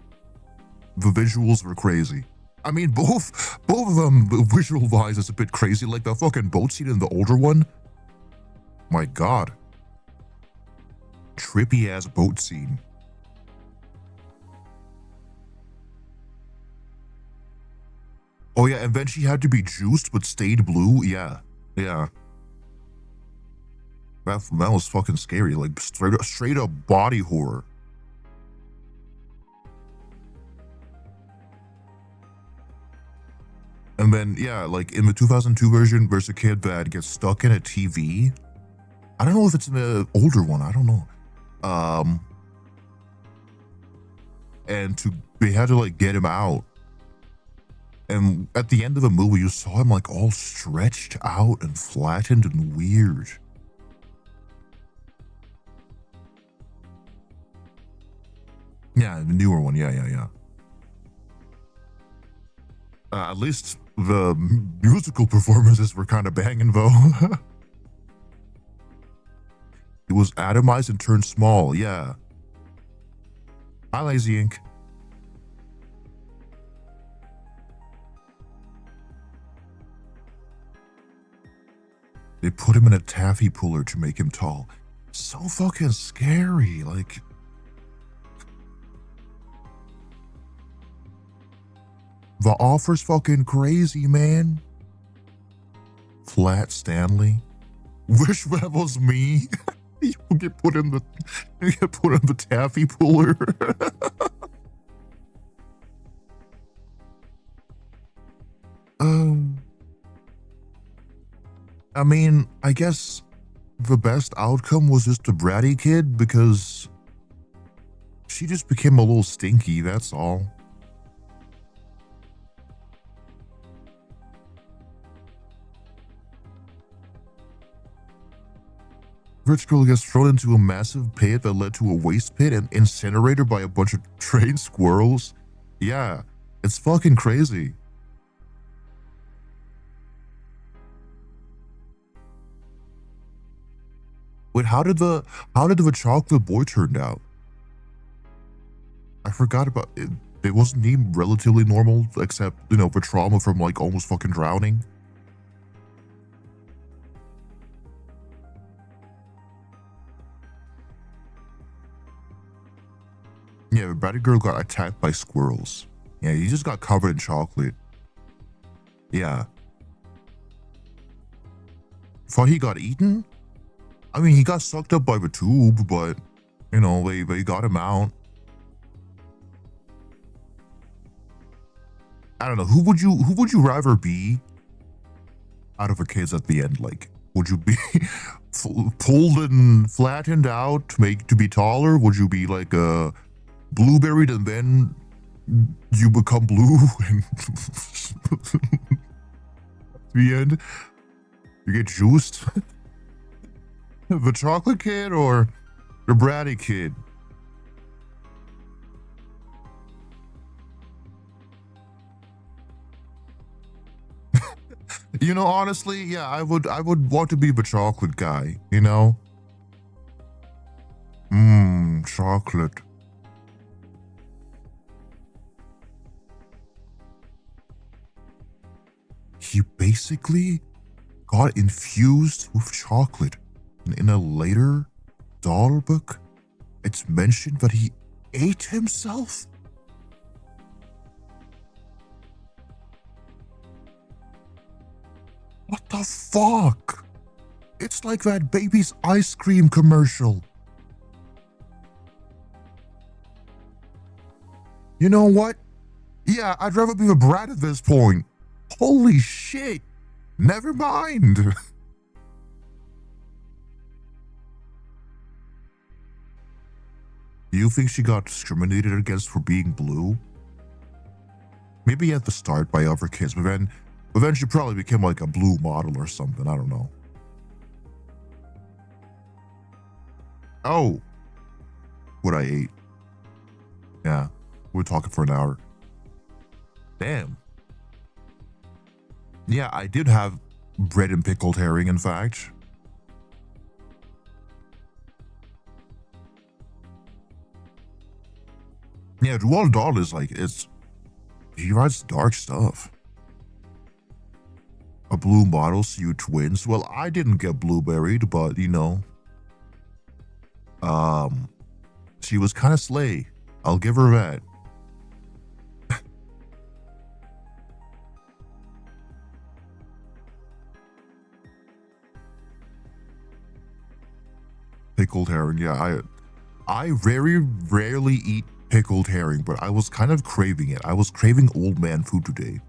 the visuals were crazy. I mean, both of them visual-wise is a bit crazy. Like the fucking boat scene in the older one. My God. Trippy-ass boat scene. Oh yeah, and then she had to be juiced but stayed blue. Yeah, yeah. That was fucking scary. Like straight up body horror. And then, yeah, like in the 2002 version, there's a kid that gets stuck in a TV. I don't know if it's in the older one. I don't know. And they had to like get him out. And at the end of the movie, you saw him like all stretched out and flattened and weird. Yeah, the newer one. Yeah. At least the musical performances were kind of banging, though. It was atomized and turned small, yeah. Hi, Lazy Ink. They put him in a taffy puller to make him tall. So fucking scary, like... The offer's fucking crazy, man. Flat Stanley. Wish that was me. You get put in the taffy puller. I mean, I guess the best outcome was just a bratty kid because she just became a little stinky, that's all. Rich girl gets thrown into a massive pit that led to a waste pit and incinerated by a bunch of trained squirrels. Yeah, it's fucking crazy. Wait, how did the chocolate boy turn out? I forgot about it. It wasn't he relatively normal, except, you know, for trauma from like almost fucking drowning. Yeah, the bratty girl got attacked by squirrels. Yeah, he just got covered in chocolate. Yeah. Thought he got eaten? I mean, he got sucked up by the tube, but, you know, they got him out. I don't know, who would you rather be out of the kids at the end? Like, would you be pulled and flattened out to be taller? Would you be like a blueberried and then you become blue and at the end you get juiced? The chocolate kid or the bratty kid? You know, honestly, yeah, I would want to be the chocolate guy, you know? Chocolate. He basically got infused with chocolate. And in a later doll book, it's mentioned that he ate himself? What the fuck? It's like that baby's ice cream commercial. You know what? Yeah, I'd rather be a brat at this point. Holy shit. Never mind. Do you think she got discriminated against for being blue? Maybe at the start by other kids, but then she probably became like a blue model or something. I don't know. Oh. What I ate. Yeah. We're talking for an hour. Damn. Yeah, I did have bread and pickled herring, in fact. Yeah, Roald Dahl is like, he writes dark stuff. A blue model see twins. Well, I didn't get blueberried, but you know, she was kind of slay. I'll give her that. Pickled herring, yeah, I very rarely eat pickled herring, but I was kind of craving it. I was craving old man food today.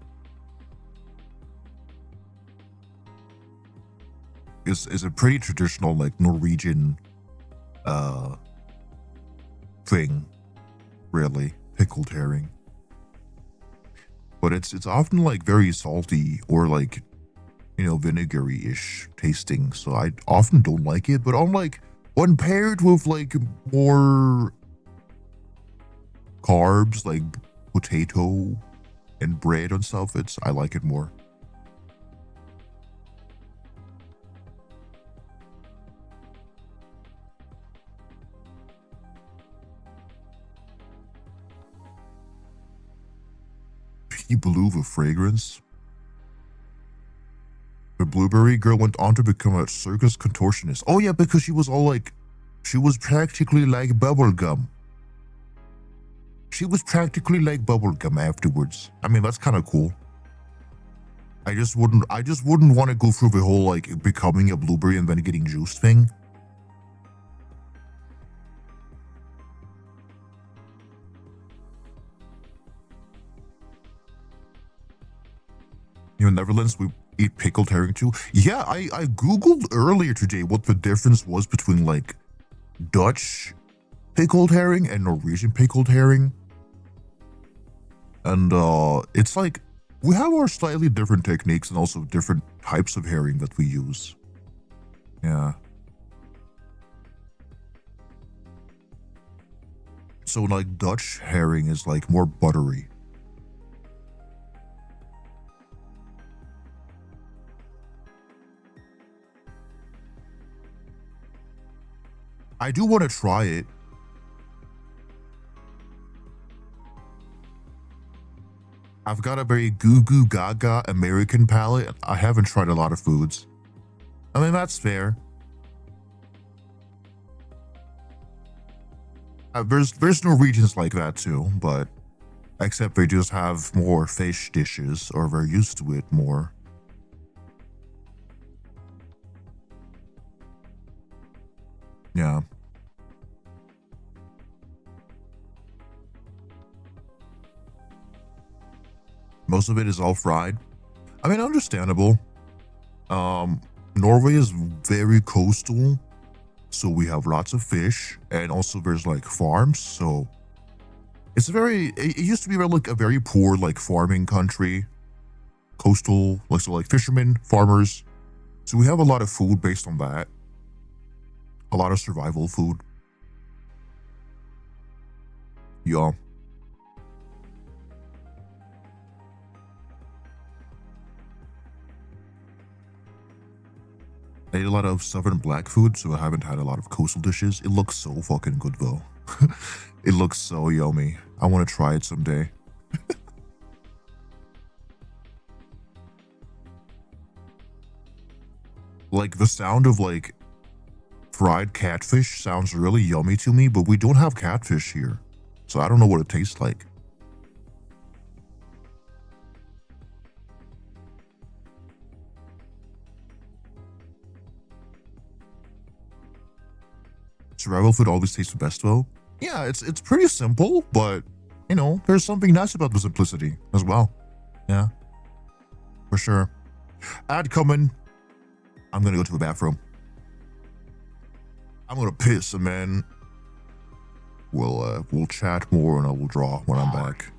It's a pretty traditional like Norwegian thing, really, pickled herring. But it's often like very salty or like, you know, vinegary-ish tasting. So I often don't like it, but I'm like, when paired with like more carbs like potato and bread and stuff, I like it more. Pea blue with fragrance. The blueberry girl went on to become a circus contortionist. Oh yeah, because she was all like, she was practically like bubblegum. She was practically like bubblegum afterwards. I mean, that's kind of cool. I just wouldn't want to go through the whole like becoming a blueberry and then getting juice thing. You know, Netherlands, we eat pickled herring too. Yeah, I googled earlier today what the difference was between like Dutch pickled herring and Norwegian pickled herring. And it's like, we have our slightly different techniques and also different types of herring that we use. Yeah. So like Dutch herring is like more buttery. I do want to try it. I've got a very goo goo gaga American palate. I haven't tried a lot of foods. I mean, that's fair. There's Norwegians like that too, but except they just have more fish dishes or they're used to it more. Yeah. Most of it is all fried. I mean, understandable. Norway is very coastal, so we have lots of fish, and also there's like farms, so it used to be like a very poor like farming country, coastal, like so like fishermen, farmers. So we have a lot of food based on that. A lot of survival food. Yeah. I ate a lot of southern black food, so I haven't had a lot of coastal dishes. It looks so fucking good though. It looks so yummy. I want to try it someday. Like the sound of like fried catfish sounds really yummy to me, but we don't have catfish here. So I don't know what it tastes like. Survival food always tastes the best though. Yeah, it's pretty simple, but you know, there's something nice about the simplicity as well. Yeah, for sure. Ad coming. I'm gonna go to the bathroom. I'm gonna piss, and then we'll chat more, and I will draw when I'm back.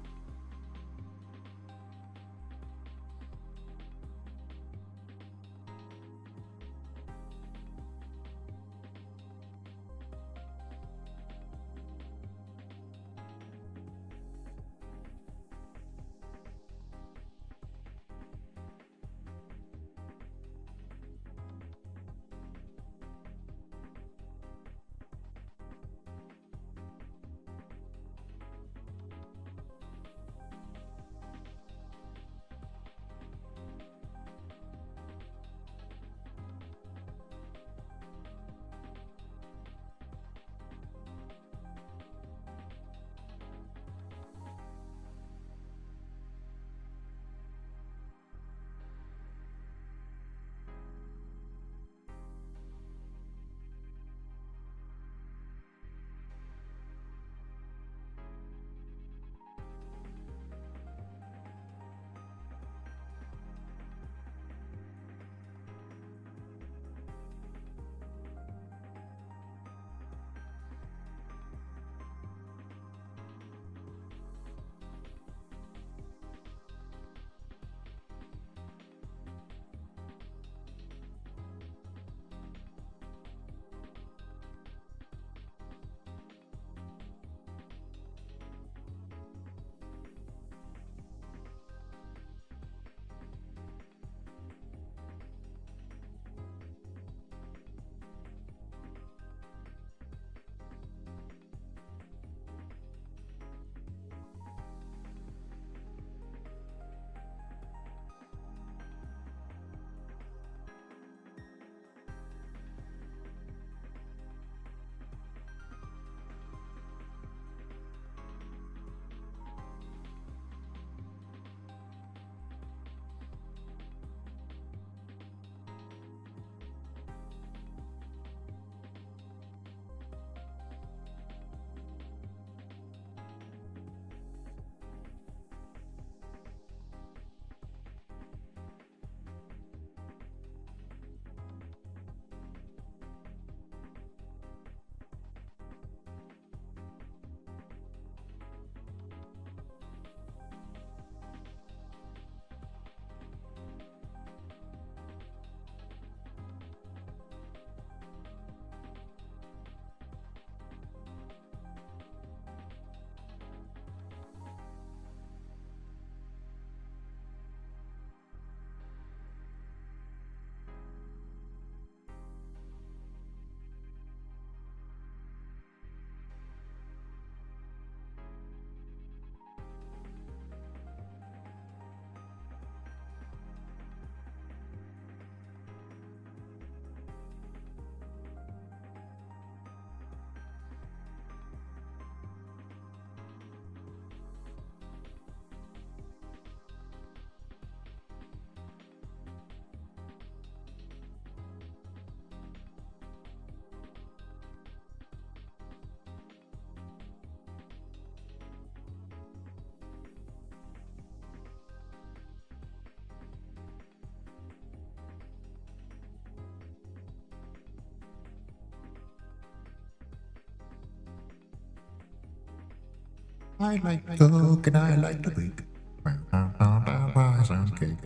I like to cook and I like to bake. Rice and cake.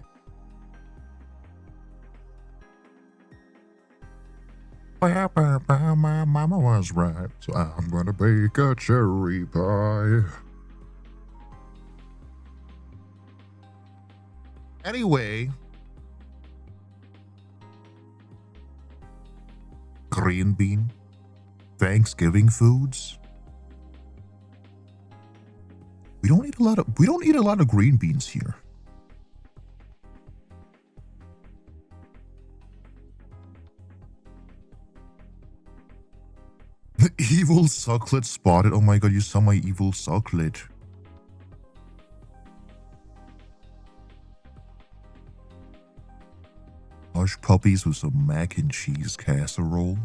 My mama was right, so I'm gonna bake a cherry pie. Anyway, green bean, Thanksgiving foods. We don't eat a lot of green beans here. The evil sucklet spotted. Oh my god, you saw my evil sucklet. Hush puppies with some mac and cheese casserole.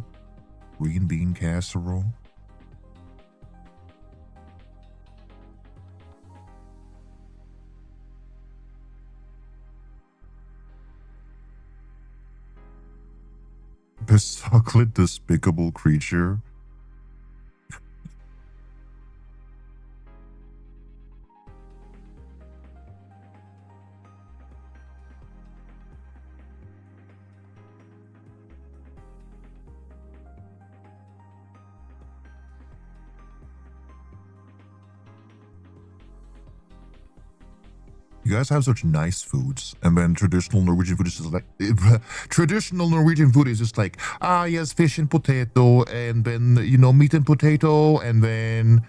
Green bean casserole. The sucklet despicable creature. You guys have such nice foods, and then traditional Norwegian food is just like traditional Norwegian food is just like yes, fish and potato, and then meat and potato, and then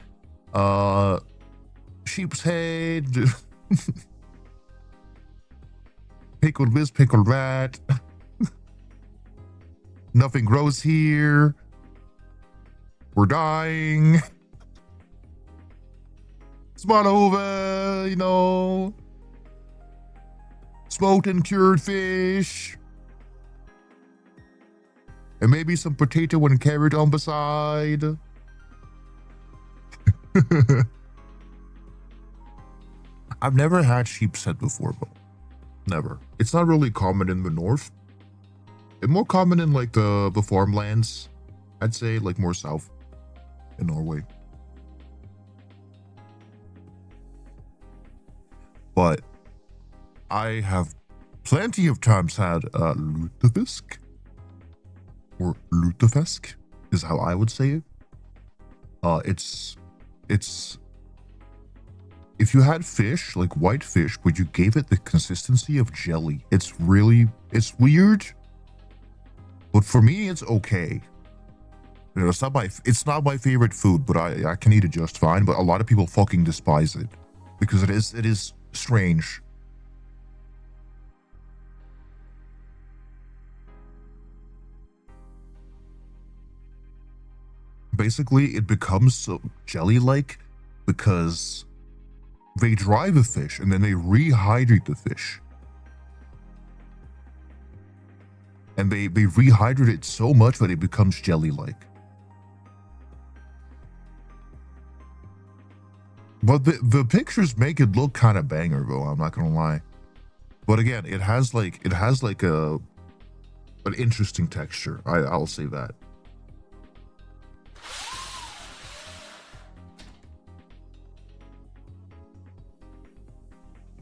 sheep's head, pickled this, pickled that. Nothing grows here. We're dying. It's not over, Smoked and cured fish. And maybe some potato and carrot on the side. I've never had sheep's head before, but never. It's not really common in the north. It's more common in like the farmlands. I'd say like more south in Norway. But I have plenty of times had lutefisk, or lutefisk is how I would say it. It's if you had fish, like white fish, but you gave it the consistency of jelly. It's weird, but for me, it's okay. It's not my favorite food, but I can eat it just fine. But a lot of people fucking despise it because it is strange. Basically, it becomes so jelly-like because they dry the fish and then they rehydrate the fish. And they rehydrate it so much that it becomes jelly-like. But the pictures make it look kind of banger, though. I'm not gonna lie. But again, it has like an interesting texture. I'll say that.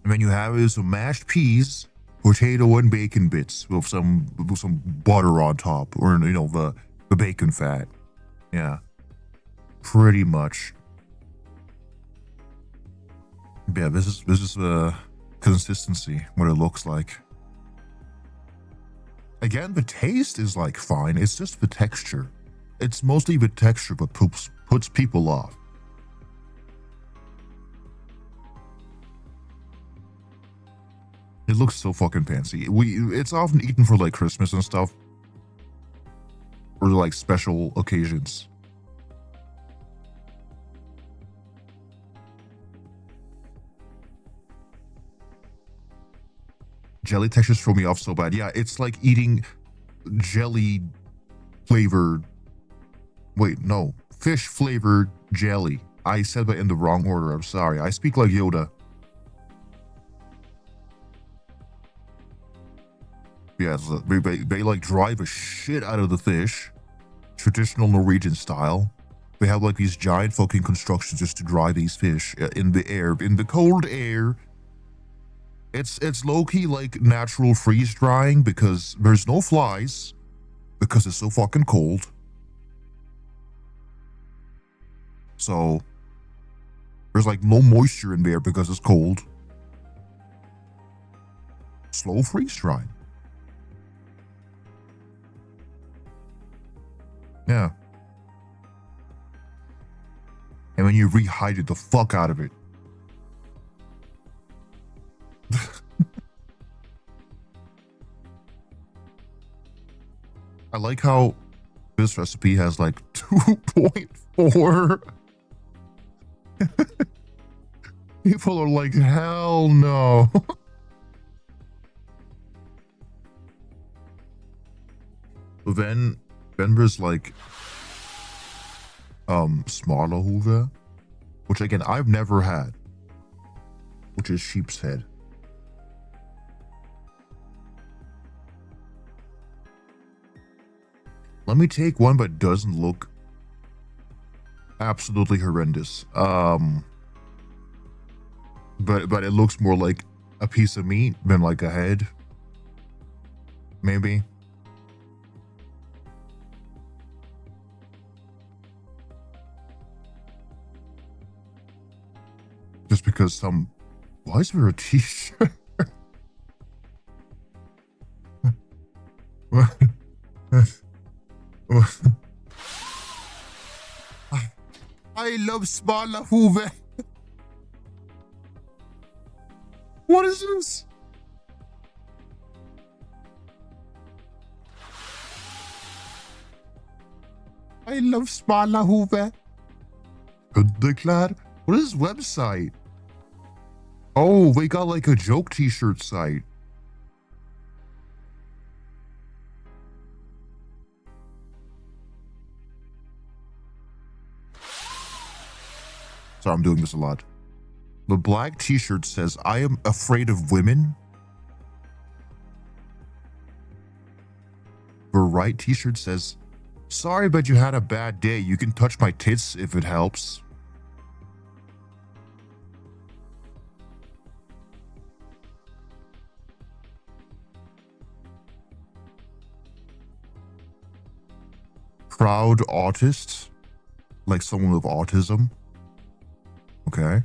And then you have some mashed peas, potato, and bacon bits with some butter on top, or the bacon fat. Yeah, pretty much. Yeah, this is the consistency, what it looks like. Again, the taste is like fine. It's just the texture. It's mostly the texture that puts people off. It looks so fucking fancy. It's often eaten for like Christmas and stuff, or like special occasions. Jelly textures throw me off so bad. Yeah, it's like eating jelly flavored. Wait, no, fish flavored jelly. I said that in the wrong order. I'm sorry. I speak like Yoda. Yeah, they like dry the shit out of the fish, traditional Norwegian style, They have like these giant fucking constructions just to dry these fish in the air, in the cold air. It's low-key like natural freeze drying because there's no flies because it's so fucking cold. So there's like no moisture in there because it's cold. Slow freeze drying. Yeah. And when you rehydrate the fuck out of it. I like how this recipe has like 2.4. People are like, hell no. Then there's like smalerhoeven, which again I've never had, which is sheep's head. Let me take one that doesn't look absolutely horrendous. But it looks more like a piece of meat than like a head. Maybe. Just because why is there a t-shirt? I love smalerhoeven. What is this? I love smalerhoeven. Underkläder? What is this website? Oh, they got like a joke t-shirt site. Sorry, I'm doing this a lot. The black t-shirt says, I am afraid of women. The right t-shirt says, sorry, but you had a bad day. You can touch my tits if it helps. Proud autist, like someone with autism. Okay.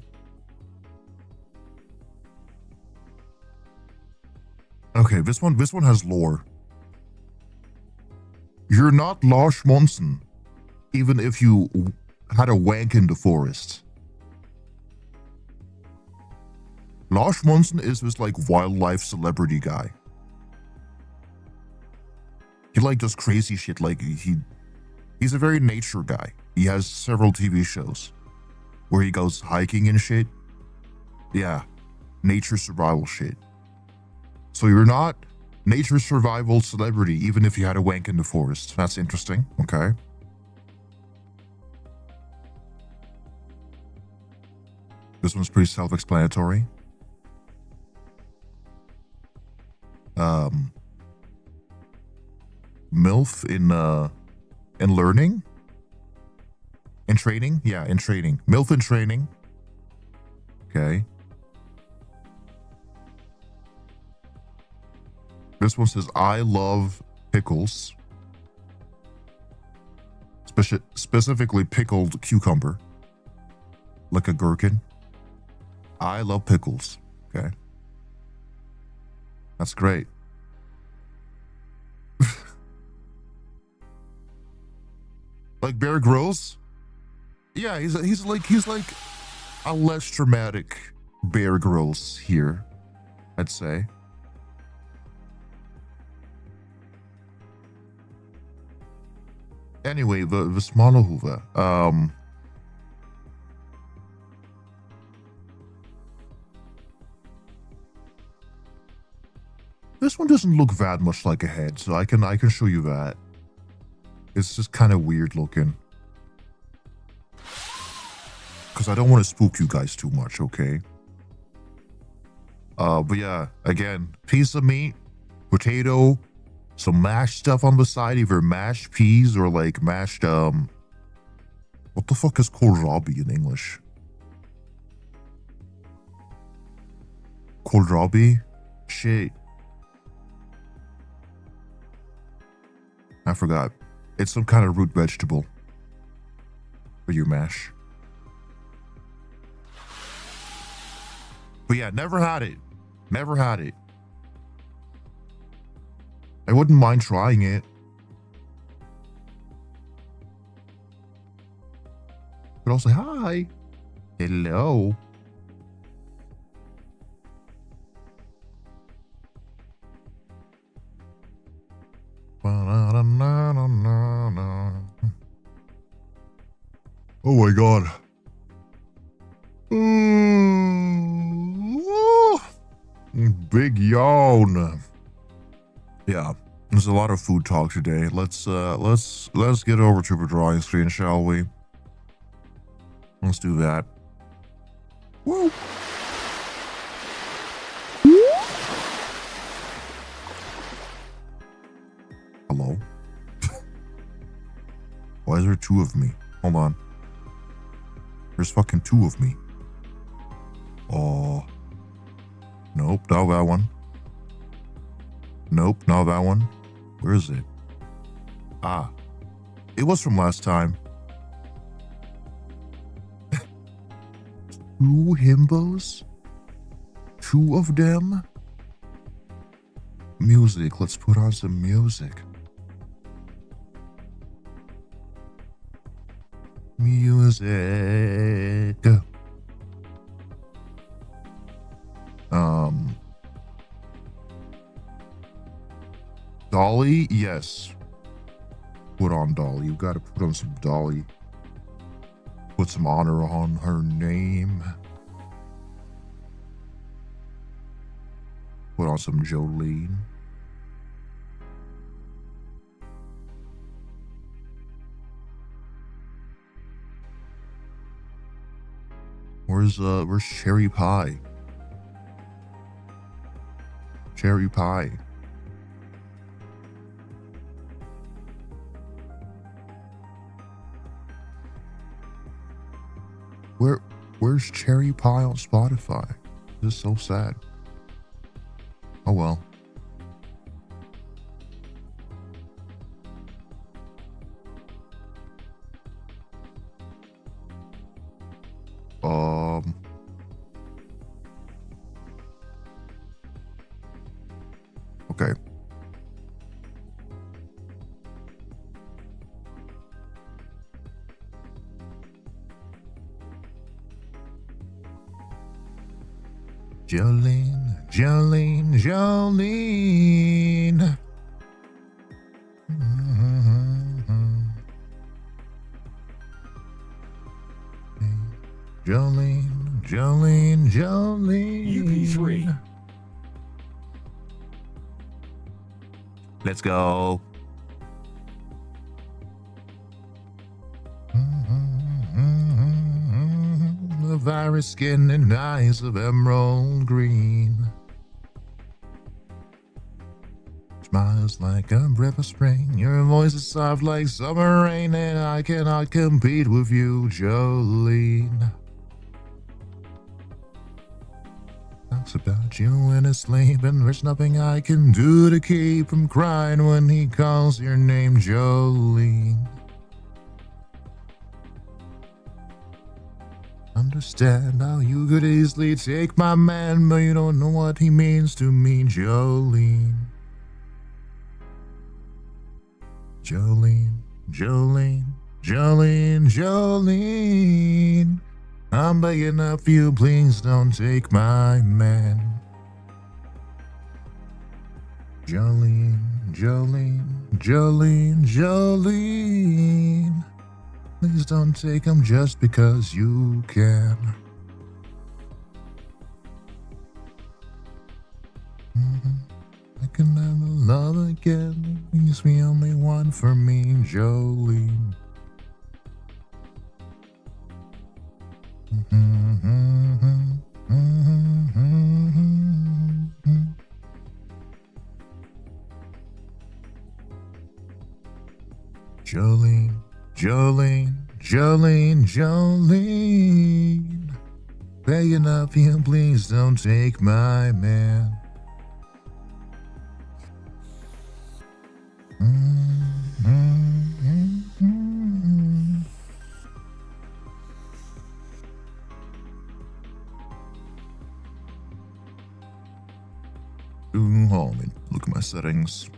Okay, this one has lore. You're not Lars Monsen, even if you had a wank in the forest. Lars Monsen is this like wildlife celebrity guy. He like does crazy shit, like he's a very nature guy. He has several TV shows where he goes hiking and shit. Yeah, nature survival shit. So you're not nature survival celebrity, even if you had a wank in the forest. That's interesting. Okay. This one's pretty self-explanatory. MILF in learning? In training? Yeah, in training. MILF in training. Okay. This one says, I love pickles. Specifically pickled cucumber. Like a gherkin. I love pickles. Okay. That's great. Like Bear Grylls? Yeah, he's like a less dramatic Bear Grylls here, I'd say. Anyway, the smalerhoeven. This one doesn't look that much like a head, so I can show you that. It's just kind of weird looking. Because I don't want to spook you guys too much, okay? But yeah, again, piece of meat, potato, some mashed stuff on the side, either mashed peas or like mashed What the fuck is kohlrabi in English? Kohlrabi? Shit. I forgot. It's some kind of root vegetable. For you mash. But yeah, never had it. Never had it. I wouldn't mind trying it. But also, hi. Hello. Oh my god. Big yawn. Yeah, there's a lot of food talk today. Let's get over to the drawing screen, shall we? Let's do that. Woo! Hello? Why is there two of me? Hold on. There's fucking two of me. Oh. Nope, not that one. Nope, not that one. Where is it? Ah. It was from last time. Two himbos? Two of them? Music. Let's put on some music. Music. Dolly? Yes. Put on Dolly. You gotta put on some Dolly. Put some honor on her name. Put on some Jolene. Where's Cherry Pie? Cherry Pie. Where's Cherry Pie on Spotify? This is so sad. Oh well. Okay. Jolene, Jolene, Jolene. Jolene, Jolene, Jolene. UP3. Let's go. The virus skin and eyes of emerald green. Smiles like a breath of spring. Your voice is soft like summer rain, and I cannot compete with you, Jolene. Talks about you in his sleep, and there's nothing I can do to keep from crying when he calls your name, Jolene. Understand how you could easily take my man, but you don't know what he means to me, Jolene. Jolene, Jolene, Jolene, Jolene. I'm begging of you, please don't take my man. Jolene, Jolene, Jolene, Jolene. Please don't take him just because you can. I can never love again. It leaves me only one for me, Jolene. Jolene, Jolene, Jolene, Jolene, begging of you, please don't take my man. Ooh, hold on, look at my settings.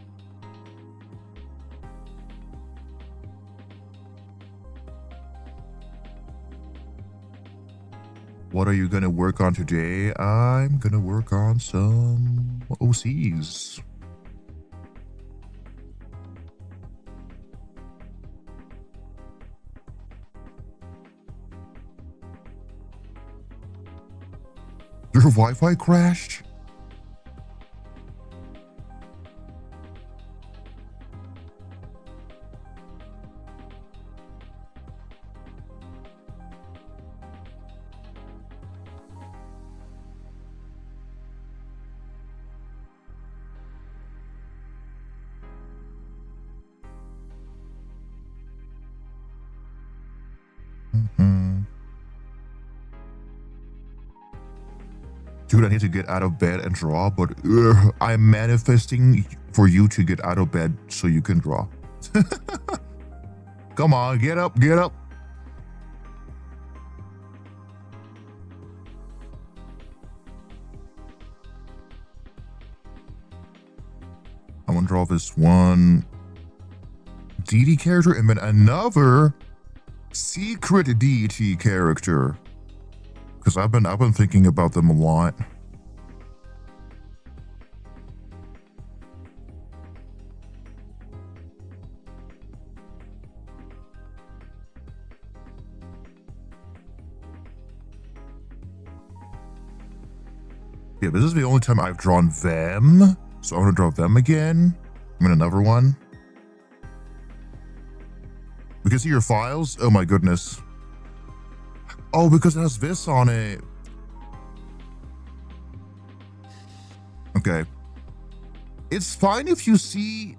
What are you gonna work on today? I'm gonna work on some OCs. Your Wi-Fi crashed? Dude, I need to get out of bed and draw, but I'm manifesting for you to get out of bed so you can draw. Come on, get up, get up. I want to draw this one deity character and then another secret deity character. Because I've been thinking about them a lot. Yeah, this is the only time I've drawn them. So I want to draw them again. I'm in another one. We can see your files? Oh my goodness. Oh, because it has this on it. Okay. It's fine if you see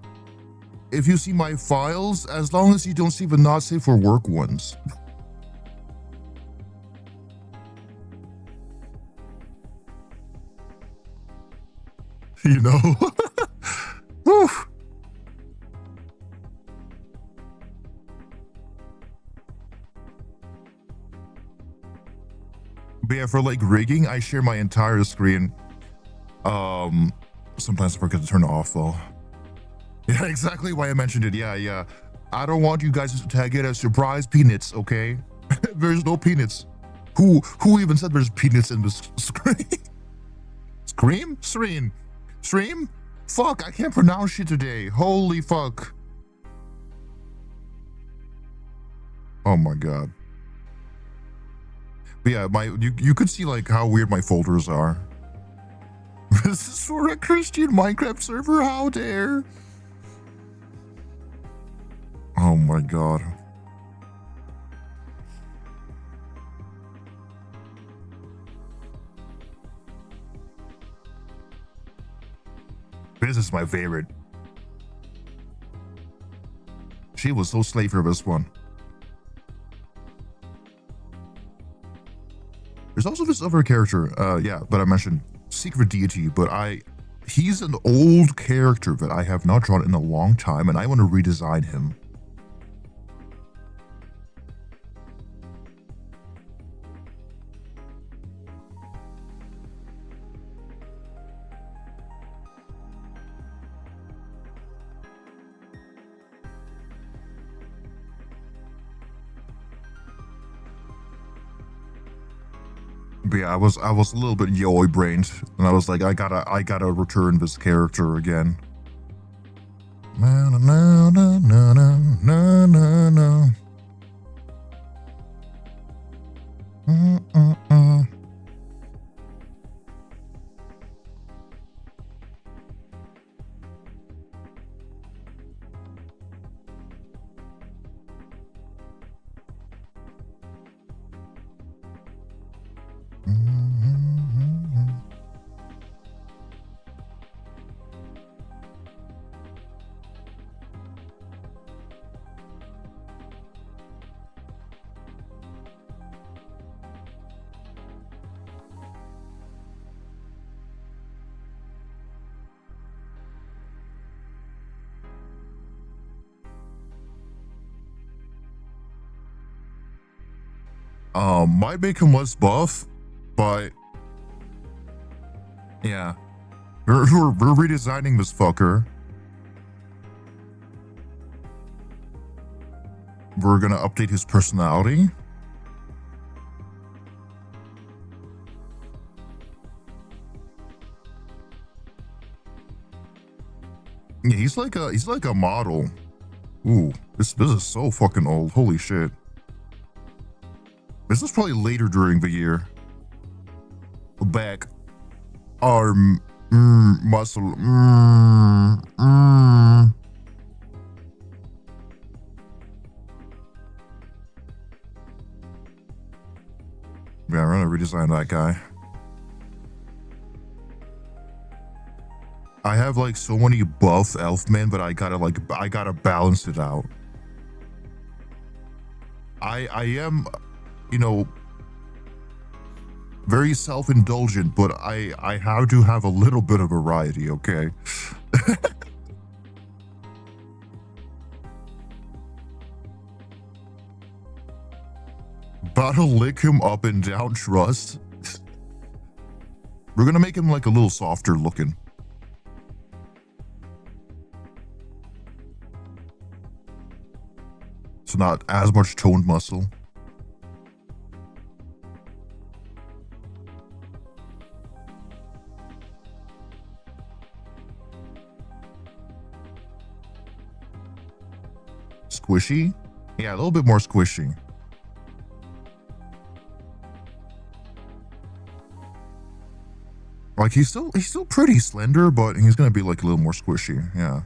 my files, as long as you don't see the not safe for work ones. You know? Whew. But yeah, for like rigging, I share my entire screen. Sometimes I forget to turn it off though. Yeah, exactly why I mentioned it. Yeah. I don't want you guys to tag it as surprise peanuts, okay? There's no peanuts. Who even said there's peanuts in this screen? Stream? Fuck, I can't pronounce shit today. Holy fuck. Oh my god. But yeah, you could see like how weird my folders are. This is for a Christian Minecraft server, how dare? Oh my god. This is my favorite. She was so slave for this one. There's also this other character, that I mentioned, Secret Deity, but he's an old character that I have not drawn in a long time, and I want to redesign him. But yeah, I was a little bit yo-yo brained, and I was like, I gotta return this character again. Na na na na na na na na. Might make him less buff, but yeah, we're redesigning this fucker. We're gonna update his personality. Yeah, he's like a model. Ooh, this is so fucking old. Holy shit. This is probably later during the year. Back, arm, muscle, Yeah, I'm gonna redesign that guy. I have like so many buff elfmen, but I gotta balance it out. I am, you know, very self-indulgent, but I have to have a little bit of variety, okay? About to lick him up and down, trust. We're gonna make him like a little softer looking. So not as much toned muscle. Squishy? Yeah, a little bit more squishy. Like he's still pretty slender, but he's gonna be like a little more squishy, yeah.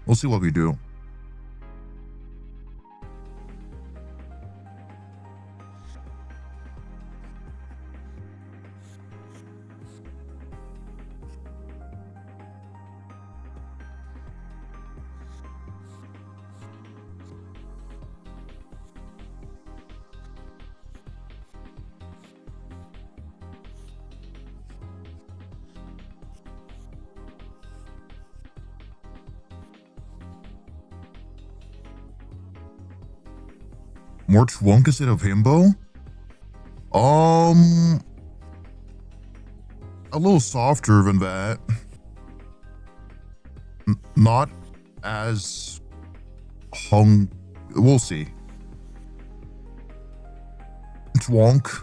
We'll see what we do. More twunk instead of himbo? A little softer than that. Not as hung. We'll see. Twonk.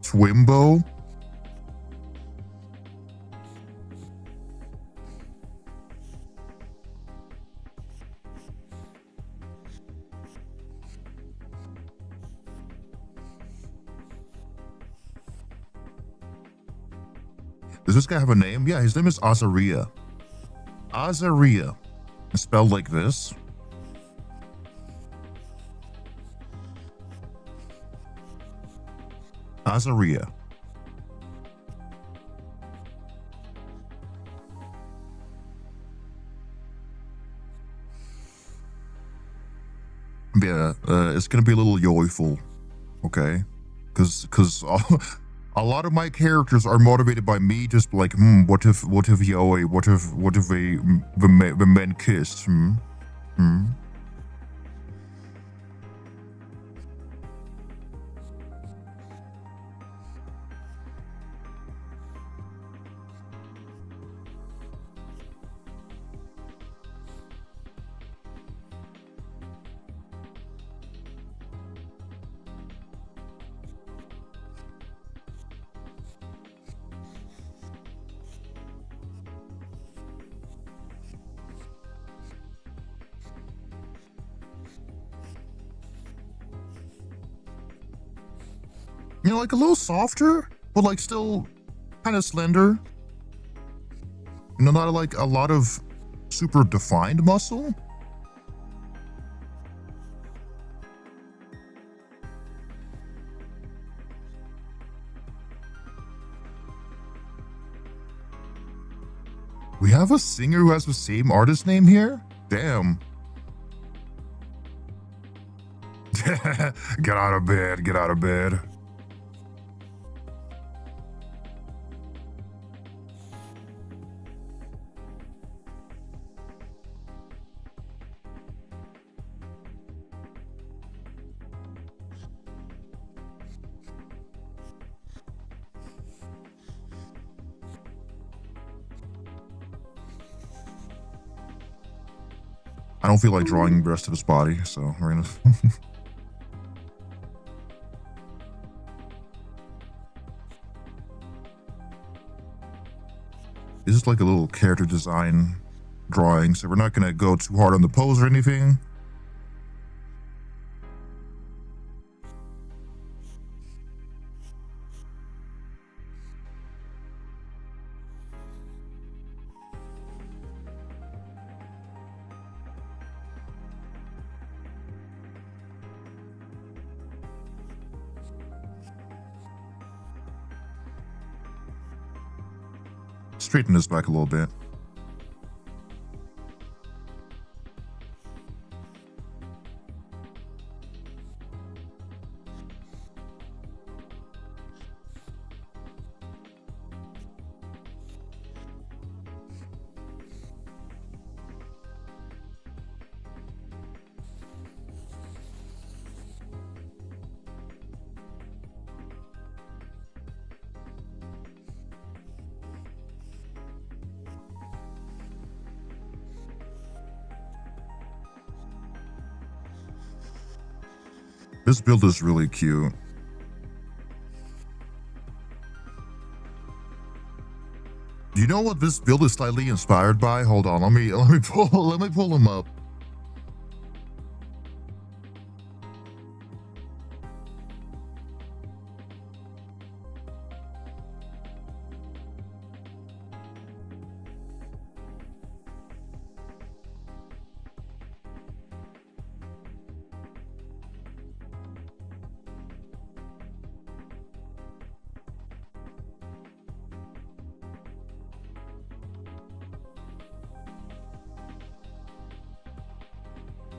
Twimbo. Does this guy have a name? Yeah, his name is Azaria. Azaria. It's spelled like this. Azaria. Yeah, it's gonna be a little joyful, okay? Because a lot of my characters are motivated by me, just like, what if Yoey, what if the men kissed, You know, like a little softer, but like still kind of slender. You know, not like a lot of super defined muscle. have a singer who has the same artist name here? Damn. Get out of bed, get out of bed. I don't feel like drawing the rest of his body, so we're gonna... This is like a little character design drawing, so we're not gonna go too hard on the pose or anything. Straighten this back a little bit. This build is really cute. Do you know what this build is slightly inspired by? Hold on, let me pull him up.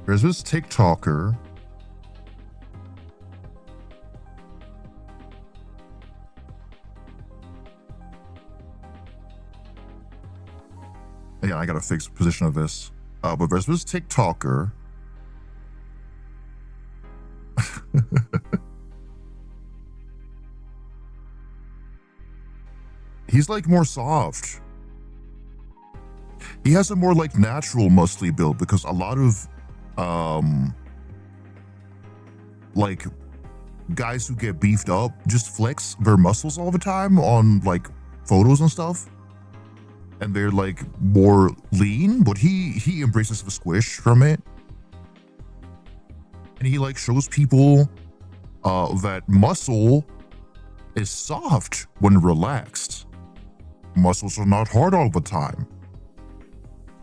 There's this TikToker. Yeah, I gotta fix the position of this. But there's this TikToker. He's like more soft. He has a more like natural muscly build because a lot of like guys who get beefed up just flex their muscles all the time on like photos and stuff, and they're like more lean, but he embraces the squish from it, and he like shows people that muscle is soft when relaxed. Muscles are not hard all the time.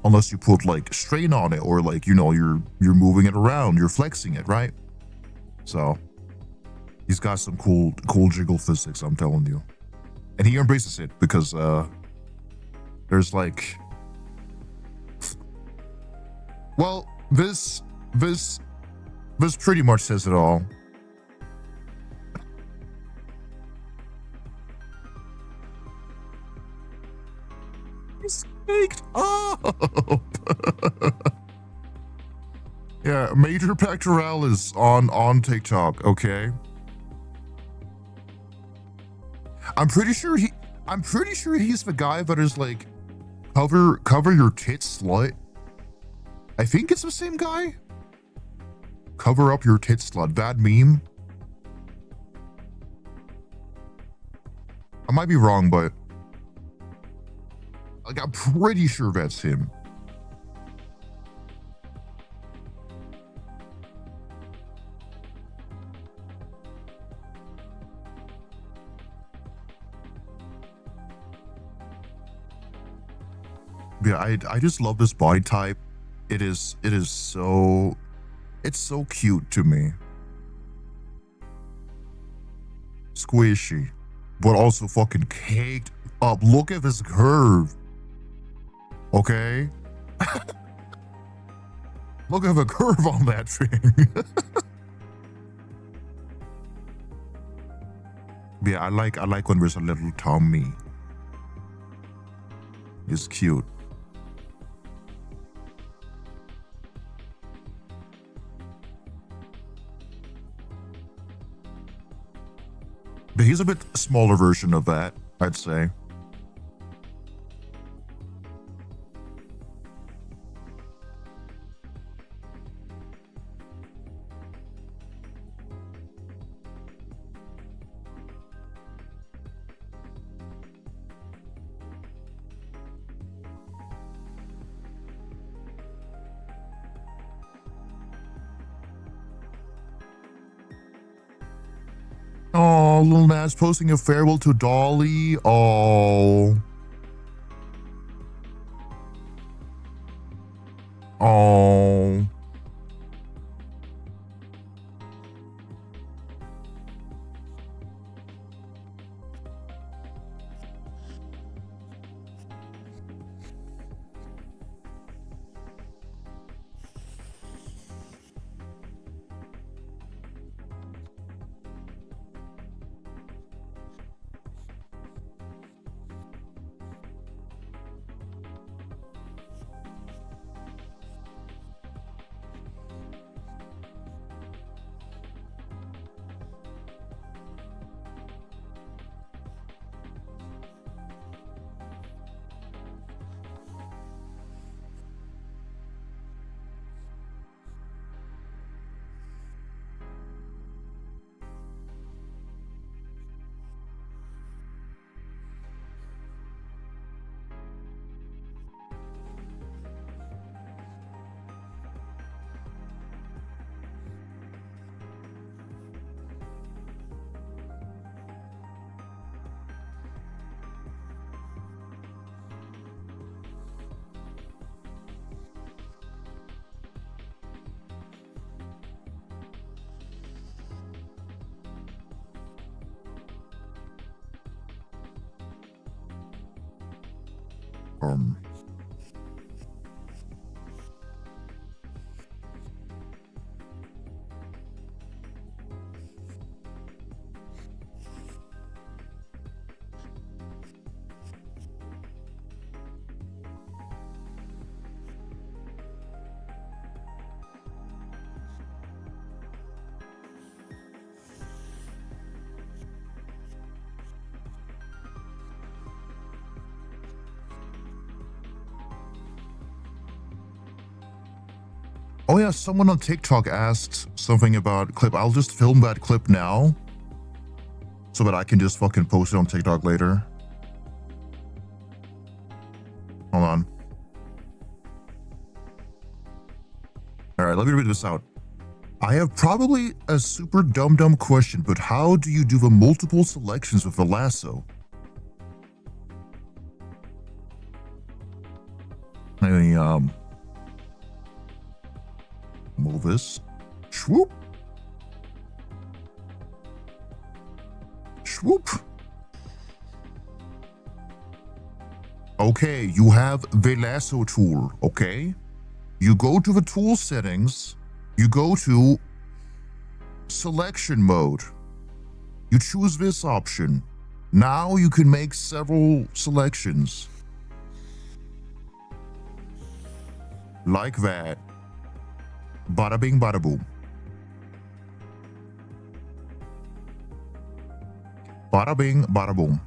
Unless you put like strain on it, or like, you know, you're moving it around, you're flexing it, right? So he's got some cool jiggle physics, I'm telling you. And he embraces it because there's like, well, this pretty much says it all. It's faked up. Yeah, Major Pectoral is on TikTok, okay? I'm pretty sure he's the guy that is like cover your tits slut. I think it's the same guy. Cover up your tits slut, that meme. I might be wrong, but like, I'm pretty sure that's him. Yeah, I just love this body type. It's so cute to me. Squishy, but also fucking caked up. Look at this curve. Okay? Look at the curve on that thing. Yeah, I like when there's a little tummy. It's cute. But he's a bit smaller version of that, I'd say. Oh, Lil Nas posting a farewell to Dolly. Oh. Oh. Um. Oh yeah, someone on TikTok asked something about clip. I'll just film that clip now so that I can just fucking post it on TikTok later. Hold on. All right, let me read this out. I have probably a super dumb question, but how do you do the multiple selections with the lasso? Let me move this. Swoop. Swoop. Okay, you have the lasso tool, okay? You go to the tool settings, you go to selection mode. You choose this option. Now you can make several selections. Like that. Bada bing, bada boom. Bada bing, bada boom.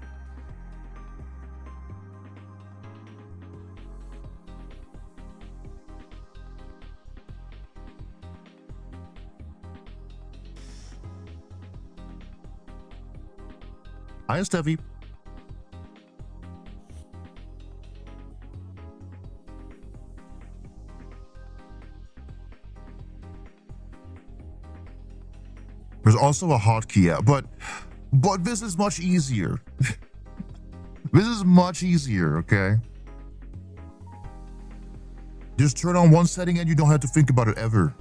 Hi, Steffi. There's also a hotkey, yeah, but this is much easier. This is much easier, okay? Just turn on one setting and you don't have to think about it ever.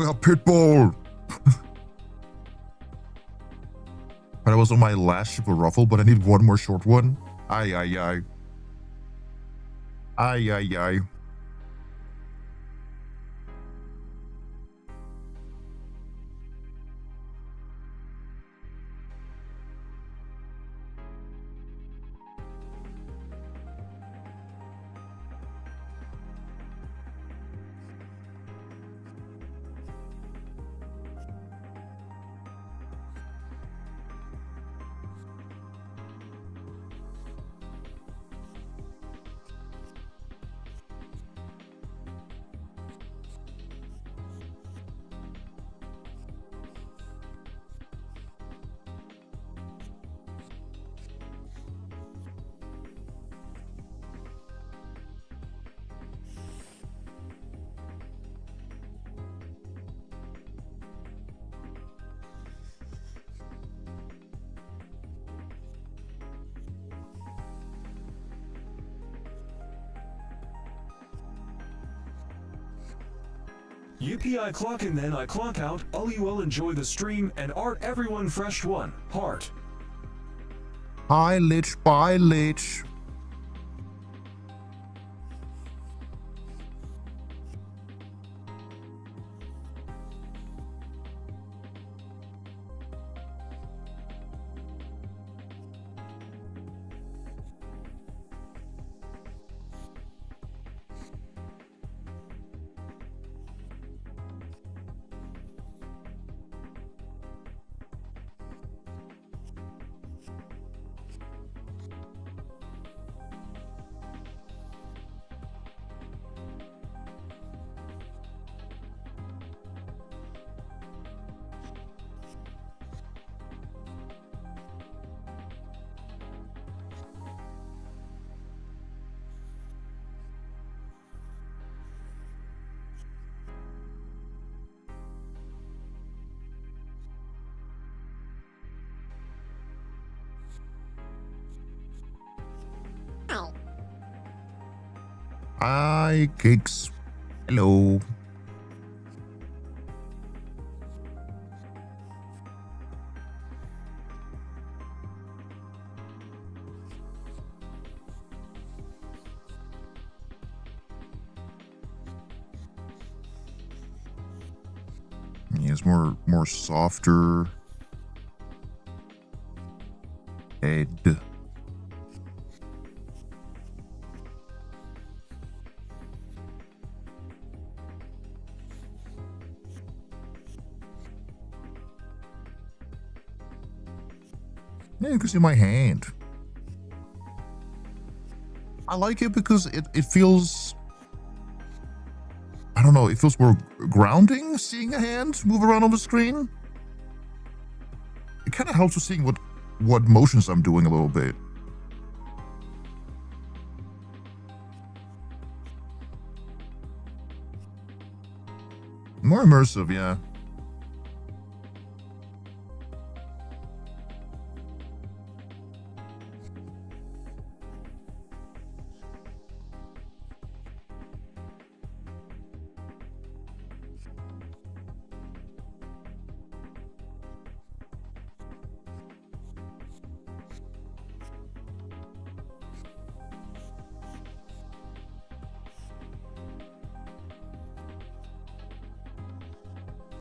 Well, Pitbull! That was on my last super ruffle, but I need one more short one. Ay, ay, ay. Ay, ay, ay. UPI clock in then I clock out. All you will enjoy the stream and art everyone fresh one. Heart. Hi, Lich. Bye, Lich. Hi, Cakes. Hello. It's more softer head. Yeah, you can see my hand. I like it because it feels, I don't know, it feels more grounding seeing a hand move around on the screen. It kind of helps with seeing what motions I'm doing a little bit. More immersive, yeah.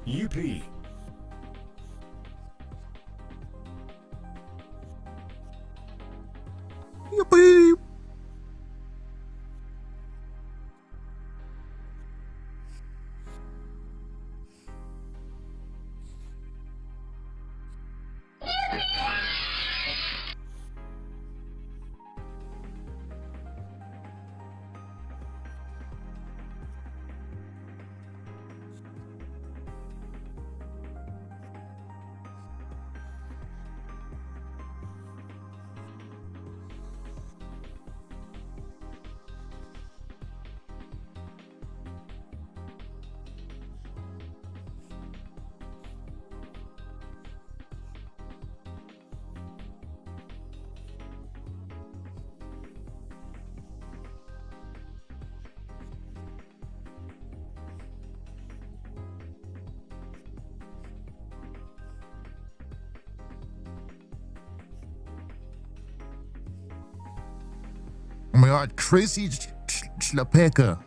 UP. Yippee! god, crazy Schlapeka.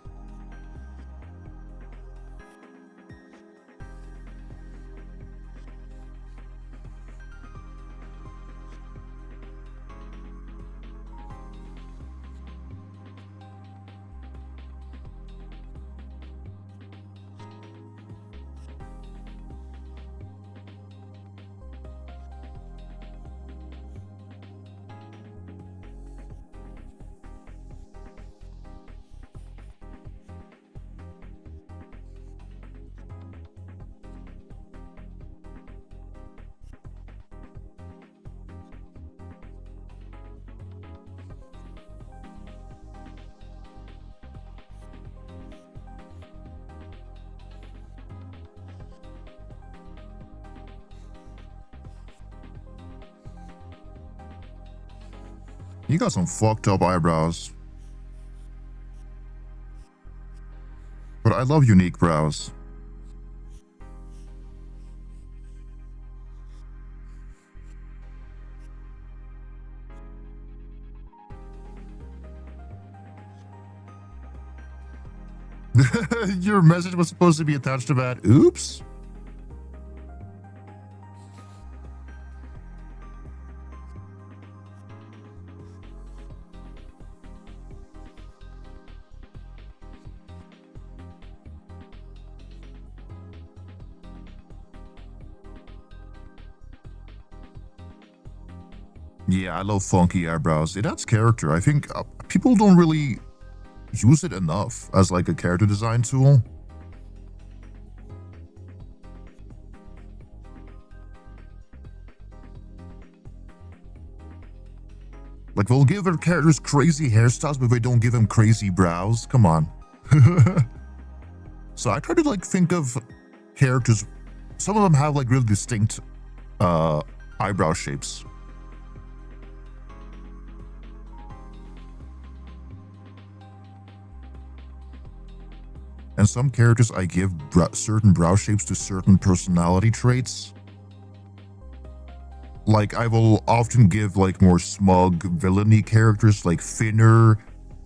You got some fucked up eyebrows. But I love unique brows. Your message was supposed to be attached to that. Oops. Yeah, I love funky eyebrows. It adds character. I think people don't really use it enough as like a character design tool. Like, they'll give their characters crazy hairstyles, but they don't give them crazy brows. Come on. So I try to like think of characters. Some of them have like really distinct eyebrow shapes. And some characters I give certain brow shapes to certain personality traits. Like, I will often give like more smug villainy characters like thinner,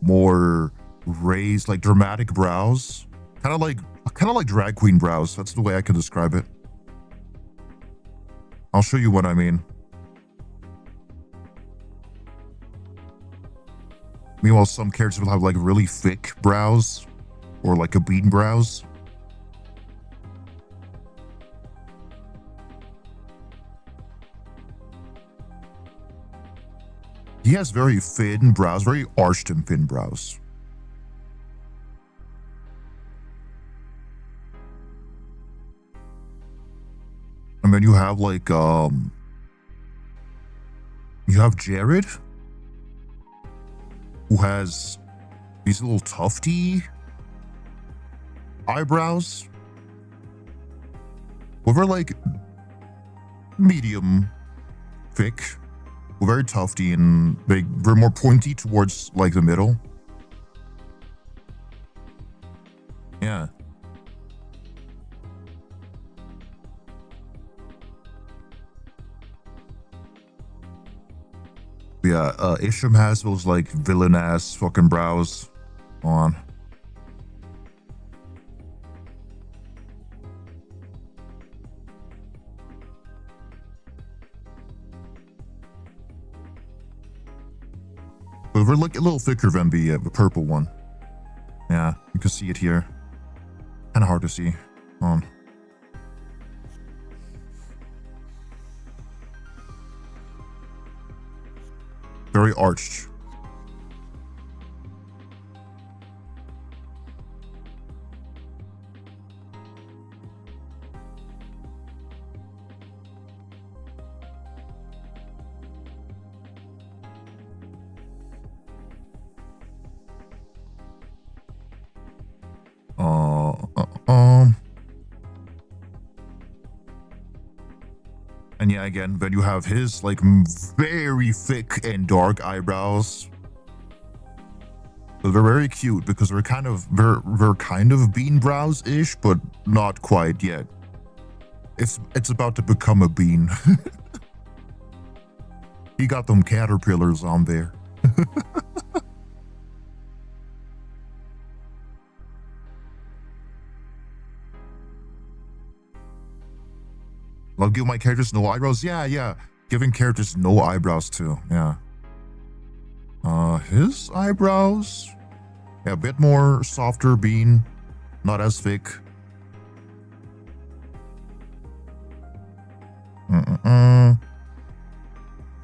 more raised, like dramatic brows. Kind of like drag queen brows. That's the way I can describe it. I'll show you what I mean. Meanwhile, some characters will have like really thick brows. Or like a bean brows. He has very thin brows, very arched and thin brows. And then you have like, you have Jared, who has these little tufty eyebrows. Well, they're like medium thick, very tufty, and they're more pointy towards like the middle. Yeah. Yeah, Isham has those like villain-ass fucking brows on. But we're like a little thicker than the purple one. Yeah, you can see it here. Kind of hard to see. Very arched. And yeah, again, then you have his like very thick and dark eyebrows. But they're very cute because they're kind of bean brows-ish, but not quite yet. It's about to become a bean. He got them caterpillars on there. I'll give my characters no eyebrows. Yeah. Giving characters no eyebrows too. Yeah. His eyebrows. Yeah, a bit more softer bean. Not as thick.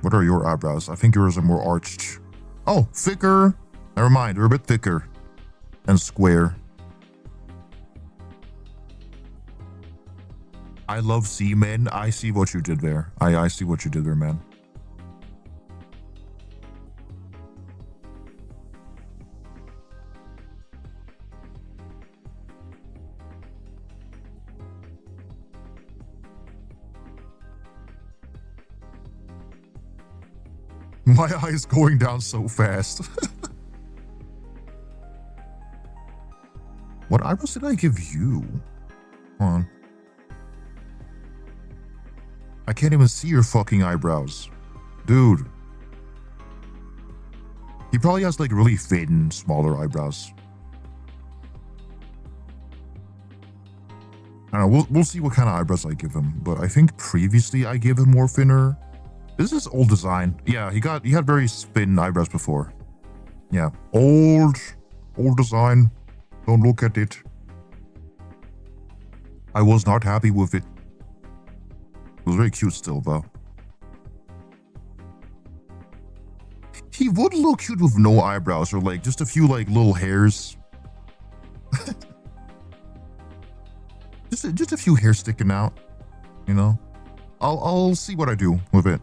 What are your eyebrows? I think yours are more arched. Oh, thicker. Never mind, they're a bit thicker. And square. I love seamen. I see what you did there. I see what you did there, man. My eye's going down so fast. What eyebrows did I give you? Hold on. I can't even see your fucking eyebrows. Dude. He probably has like really thin, smaller eyebrows. I don't know, we'll see what kind of eyebrows I give him, but I think previously I gave him more thinner. This is old design. Yeah, he had very thin eyebrows before. Yeah, old design. Don't look at it. I was not happy with it. It was very cute still, though. He would look cute with no eyebrows or like just a few like little hairs. just a few hairs sticking out, you know. I'll see what I do with it.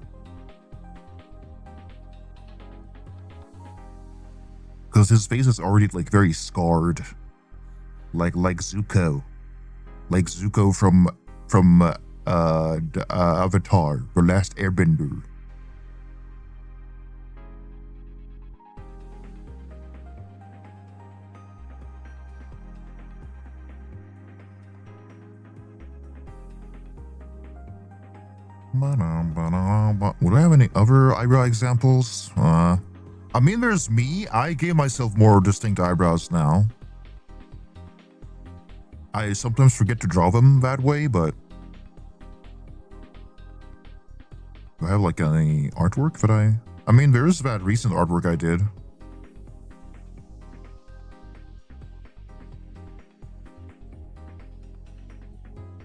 Because his face is already like very scarred. Like Zuko. Like Zuko from Avatar, The Last Airbender. Would I have any other eyebrow examples? I mean, there's me. I gave myself more distinct eyebrows now. I sometimes forget to draw them that way, but do I have like any artwork that I mean, there's that recent artwork I did.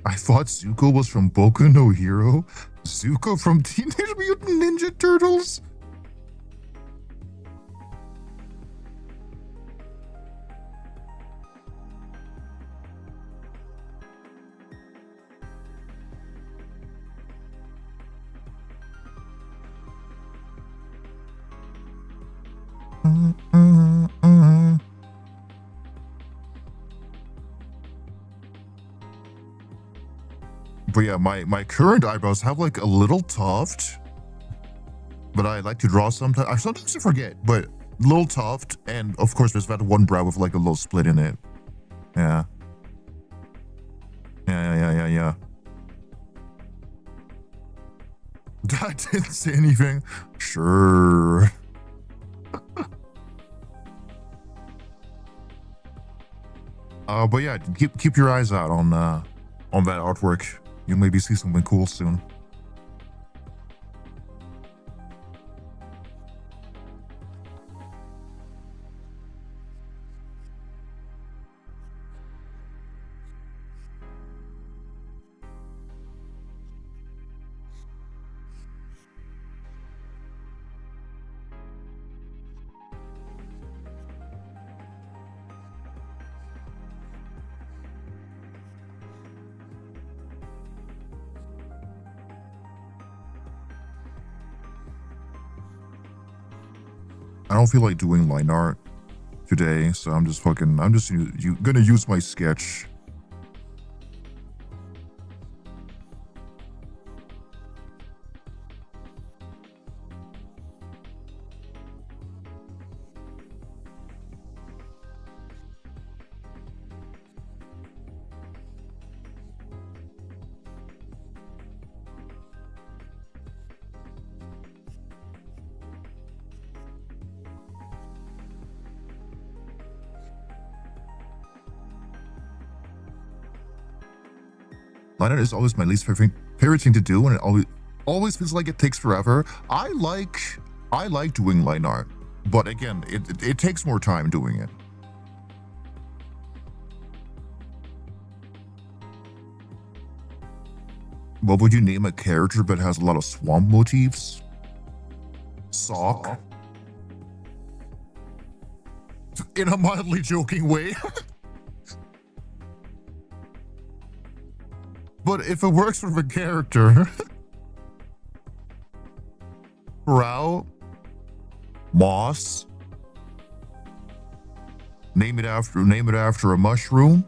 I thought Zuko was from Boku no Hero. Zuko from Teenage Mutant Ninja Turtles. But yeah, my current eyebrows have like a little tuft, but I like to draw sometimes. I sometimes forget, but little tuft, and of course there's that one brow with like a little split in it. Yeah. Yeah. I didn't say anything. Sure. But yeah, keep your eyes out on that artwork. You'll maybe see something cool soon. I don't feel like doing line art today, so I'm just gonna use my sketch. Line art is always my least favorite irritating to do, and it always feels like it takes forever. I like doing line art, but again, it takes more time doing it. What would you name a character that has a lot of swamp motifs? Sock. In a mildly joking way. But if it works for the character, Brow, Moss, name it after a mushroom.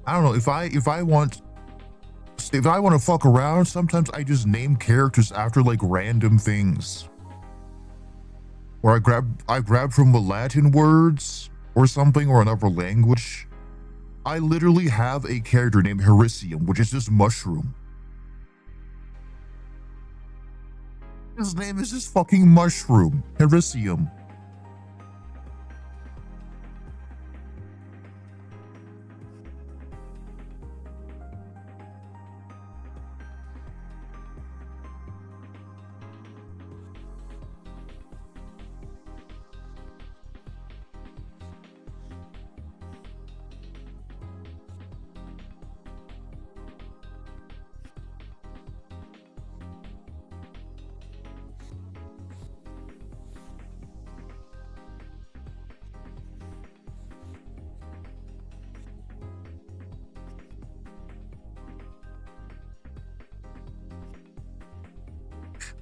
I don't know, if I want to fuck around, sometimes I just name characters after like random things. Or I grab from the Latin words or something, or another language. I literally have a character named Hericium, which is just mushroom. His name is just fucking mushroom. Hericium.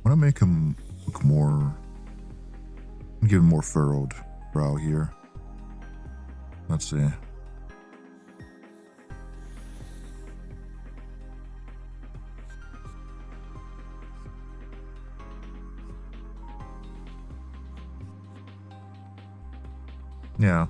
I want to make him look more, give him more furrowed brow here. Let's see. Yeah.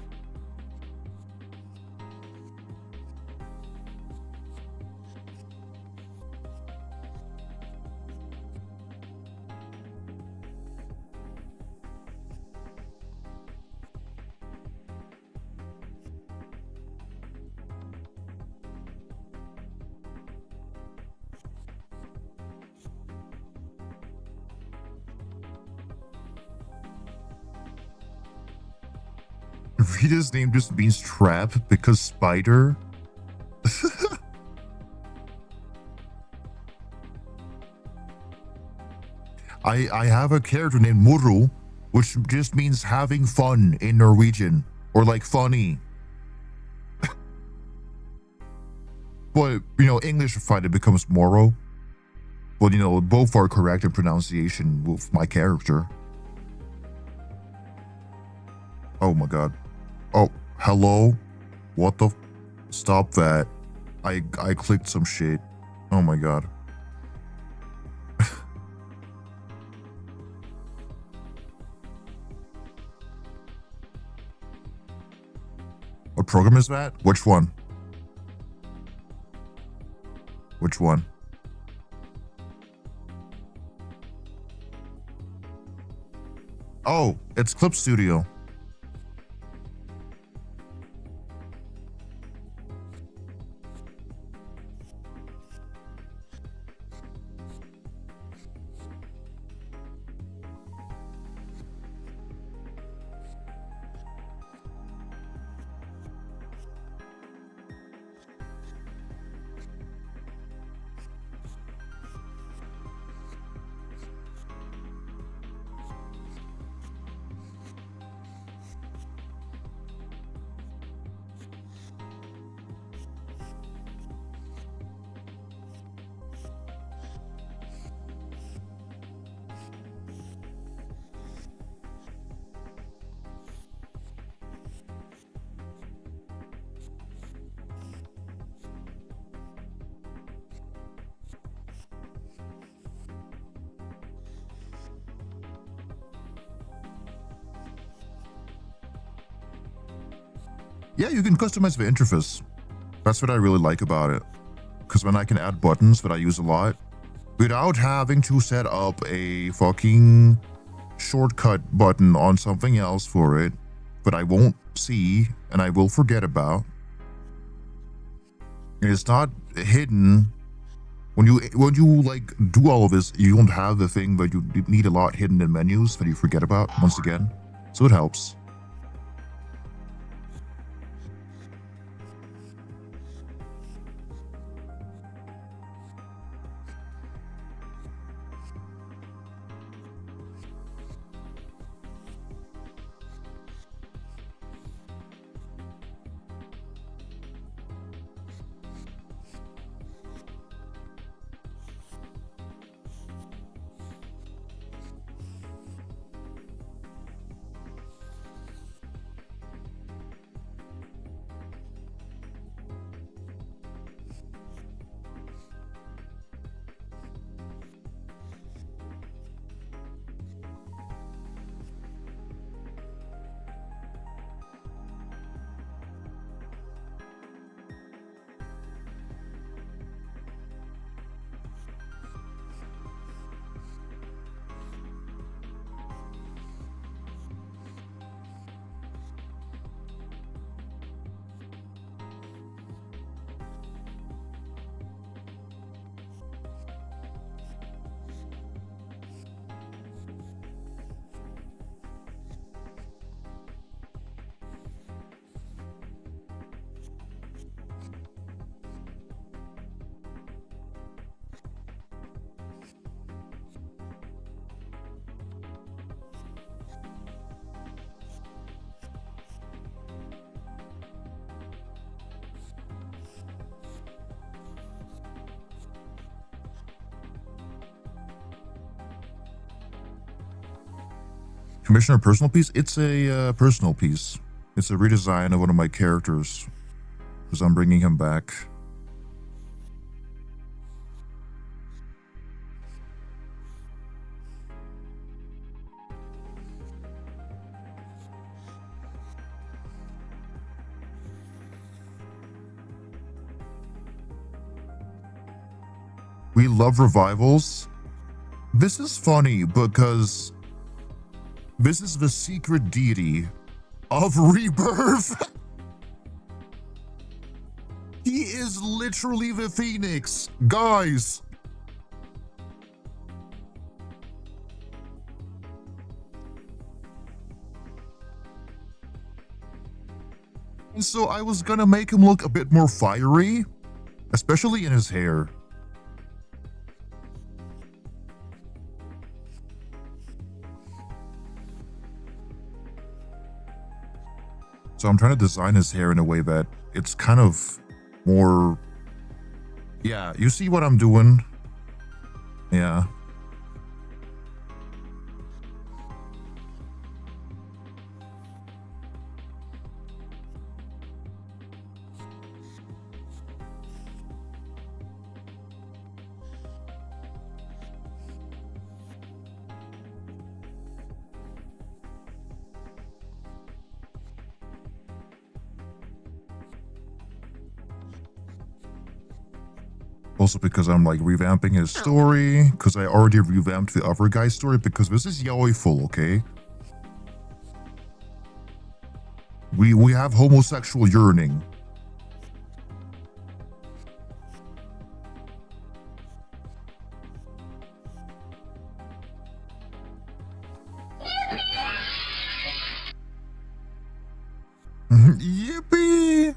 Rita's name just means trap because spider. I have a character named Muru, which just means having fun in Norwegian, or like funny. But, you know, English find it becomes Moro. But, you know, both are correct in pronunciation with my character. Oh my god. Oh, hello? What the? Stop that. I clicked some shit. Oh my god. What program is that? Which one? Which one? Oh, it's Clip Studio. Yeah, you can customize the interface. That's what I really like about it. Because when I can add buttons that I use a lot, without having to set up a fucking shortcut button on something else for it, that I won't see and I will forget about. And it's not hidden. When you like do all of this, you don't have the thing, but you need a lot hidden in menus that you forget about once again. So it helps. Commissioner personal piece? It's a personal piece. It's a redesign of one of my characters, because I'm bringing him back. We love revivals. This is funny because this is the secret deity of rebirth. He is literally the Phoenix, guys. And so I was gonna make him look a bit more fiery, especially in his hair. So I'm trying to design his hair in a way that it's kind of more, yeah, you see what I'm doing? Yeah. Also because I'm like revamping his story, because I already revamped the other guy's story, because this is yaoi-full, okay? We have homosexual yearning. Yippee!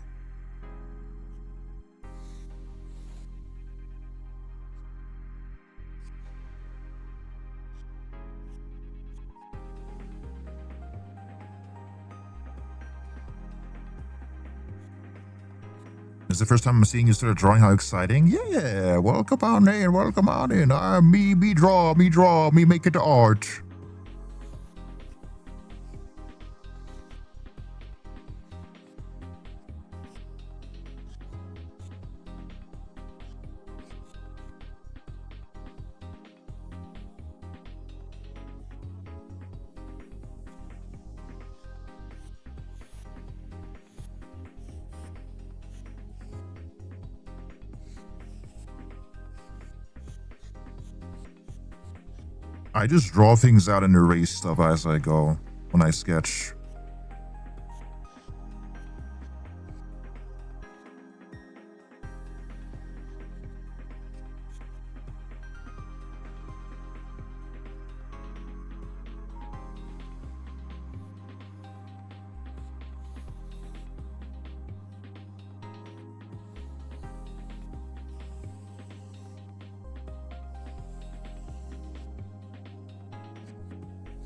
It's the first time I'm seeing you start drawing. How exciting. Yeah, welcome on in, welcome on in. Me draw, me make it to art. I just draw things out and erase stuff as I go when I sketch.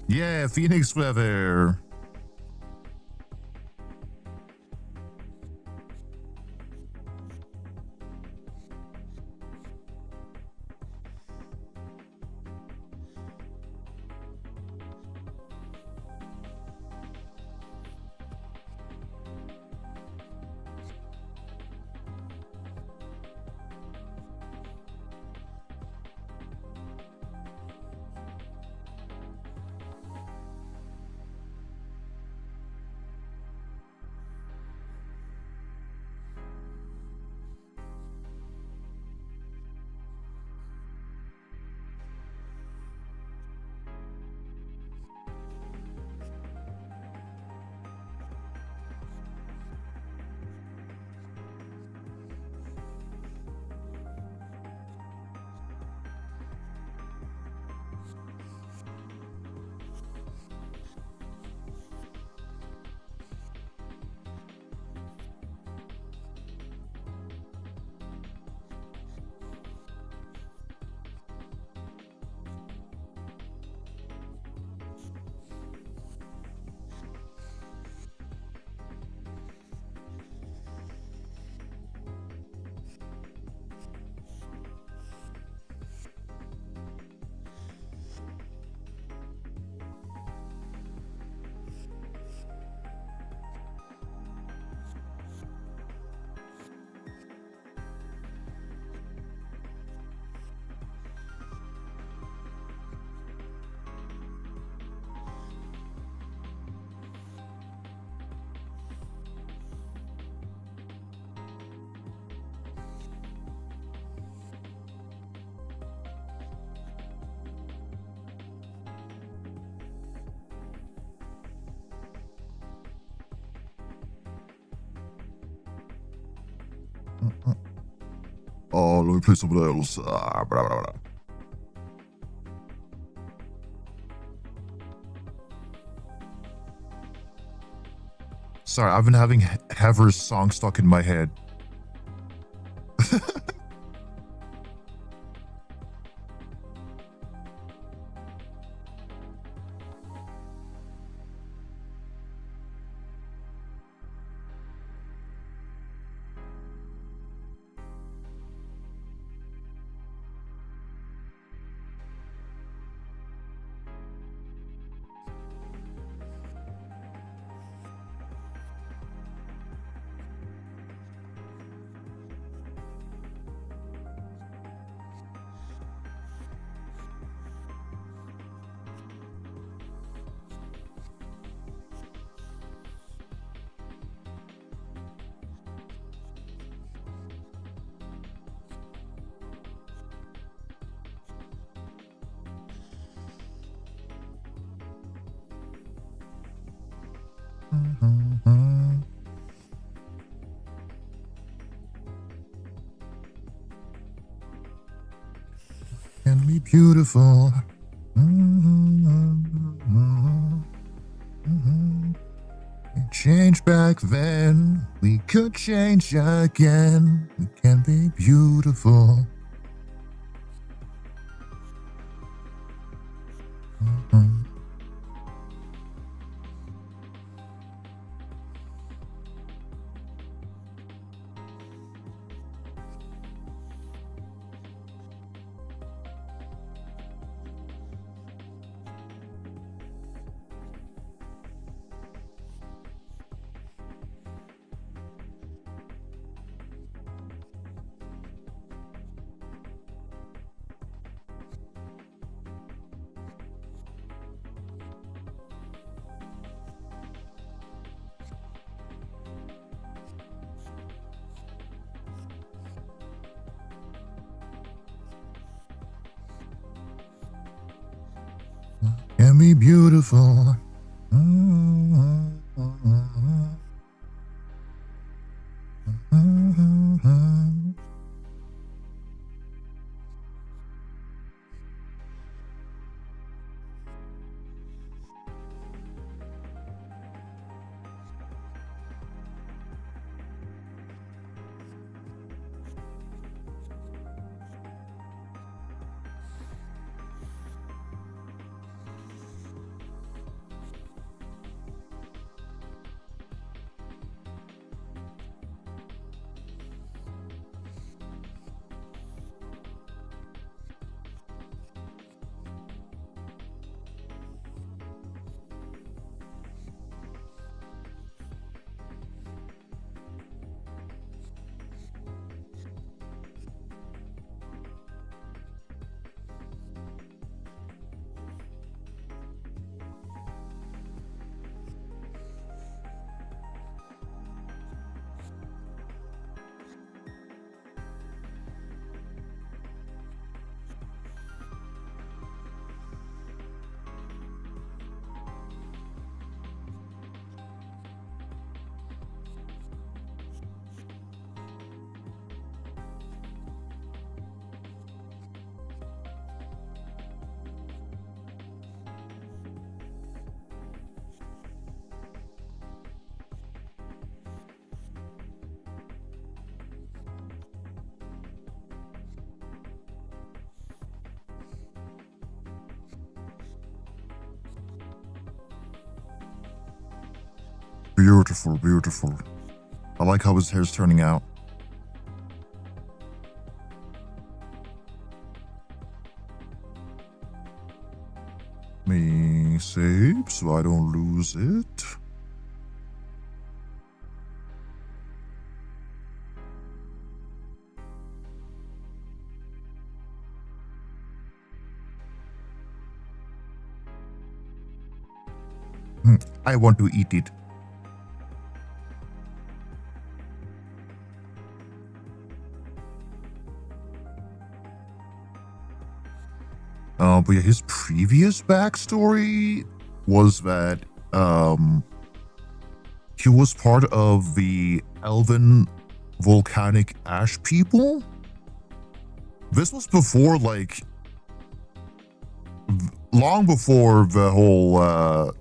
Yeah, Phoenix weather. Oh, let me play something else. Blah, blah, blah. Sorry, I've been having Heather's song stuck in my head. Can be beautiful. We changed back then. We could change again. We can be beautiful. Can be beautiful. Beautiful, beautiful. I like how his hair's turning out. Let me save so I don't lose it. I want to eat it. But yeah, his previous backstory was that he was part of the Elven volcanic ash people. This was before, like, long before the whole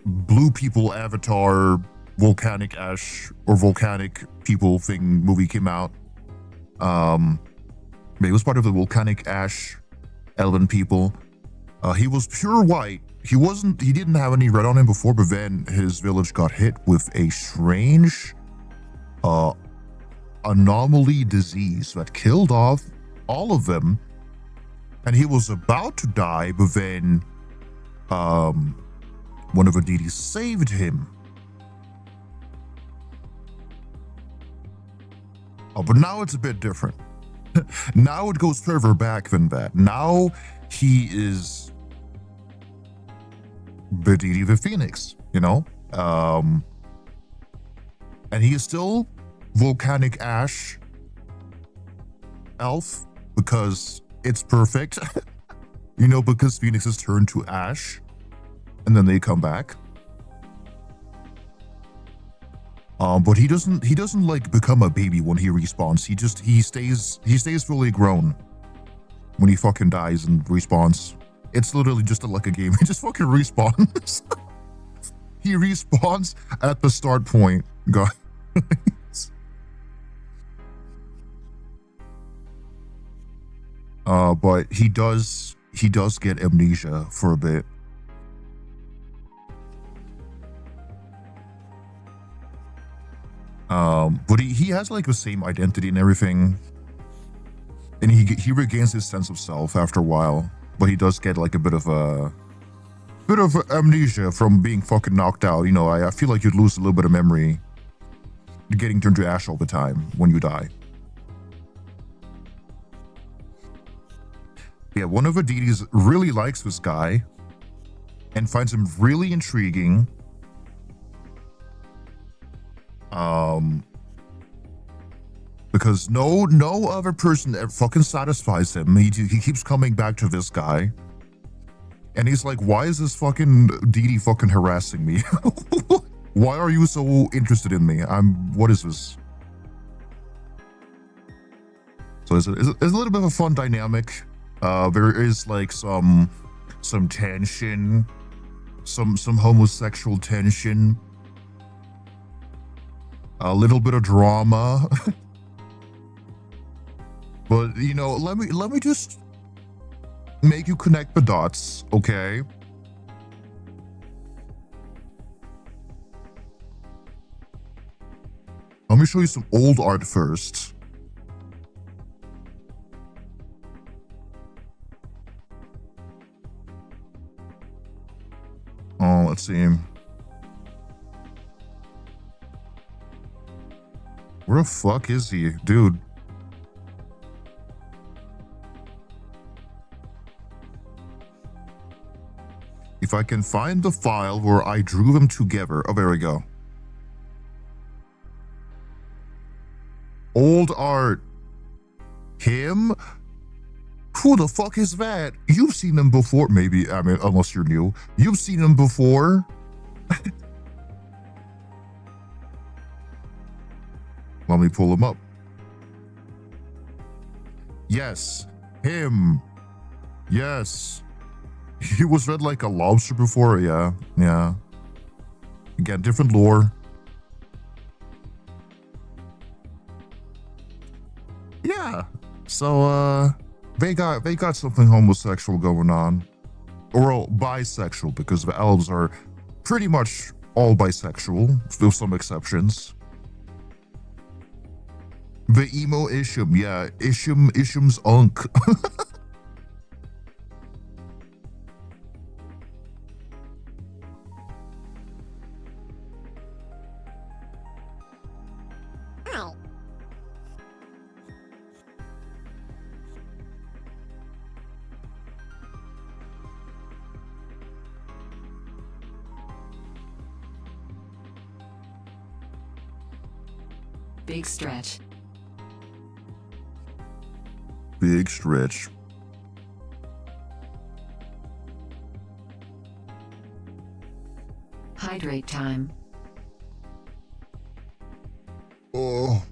blue people avatar volcanic ash or volcanic people thing movie came out. He was part of the volcanic ash Elven people. He was pure white. He didn't have any red on him before, but then his village got hit with a strange anomaly disease that killed off all of them. And he was about to die, but then one of the deities saved him. But now it's a bit different. Now it goes further back than that. Now he is the deity of the Phoenix, you know? And he is still volcanic ash elf because it's perfect. You know, because phoenixes turn to ash and then they come back. But he doesn't like become a baby when he respawns. He stays fully grown when he fucking dies and respawns. It's literally just like a game. He just fucking respawns. He respawns at the start point, guys. But he does get amnesia for a bit. But he has like the same identity and everything, and he regains his sense of self after a while. But he does get like a bit of amnesia from being fucking knocked out. You know, I feel like you'd lose a little bit of memory getting turned to ash all the time when you die. Yeah, one of the deities really likes this guy and finds him really intriguing. Because no other person ever fucking satisfies him. He keeps coming back to this guy. And he's like, why is this fucking deity fucking harassing me? Why are you so interested in me? What is this? So it's a little bit of a fun dynamic. There is like some tension, some homosexual tension, a little bit of drama. But you know, let me just make you connect the dots, okay? Let me show you some old art first. Oh, let's see. Where the fuck is he, dude? If I can find the file where I drew them together. Oh, there we go. Old art. Him? Who the fuck is that? You've seen him before. Maybe, I mean, unless you're new. You've seen him before. Let me pull him up. Yes, him. Yes. He was read like a lobster before. Yeah. Again, different lore. Yeah. So, they got something homosexual going on. Or bisexual, because the elves are pretty much all bisexual, with some exceptions. The emo Isham, yeah, Isham's unk. Big stretch. Big stretch. Hydrate time. Oh.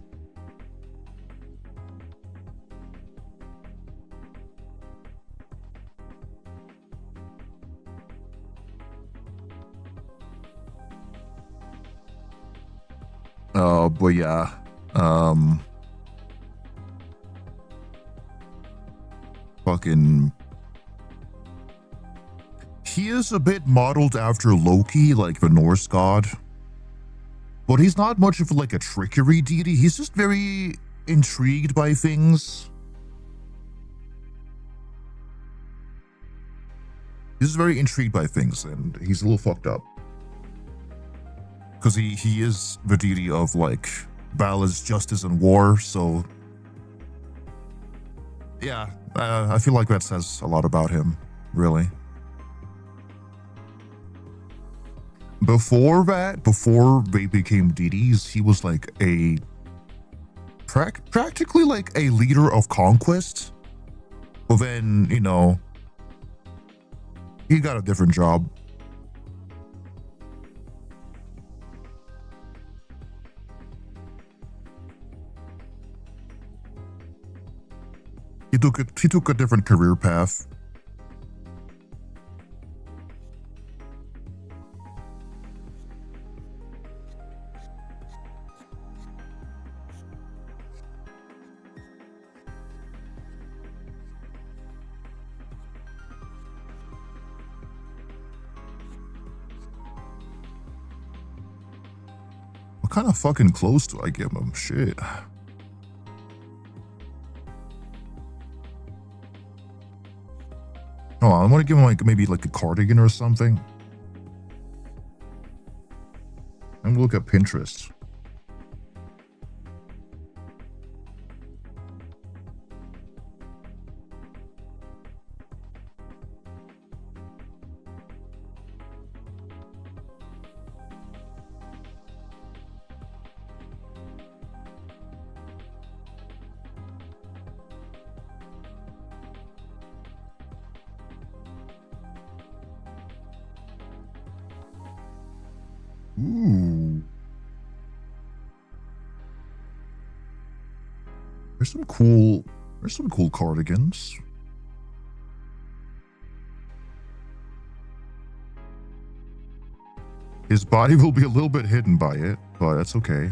But yeah, fucking, he is a bit modeled after Loki, like the Norse god, but he's not much of like a trickery deity. He's just very intrigued by things. He's very intrigued by things, and he's a little fucked up. Because he is the deity of, like, balance, justice, and war, so... Yeah, I feel like that says a lot about him, really. Before they became deities, he was like a... practically like a leader of conquest. But then, you know... he got a different job. He took a different career path. What kind of fucking clothes do I give him? Shit. Oh, I want to give him like maybe like a cardigan or something. I'm gonna look at Pinterest. Ooh. There's some cool cardigans. His body will be a little bit hidden by it, but that's okay.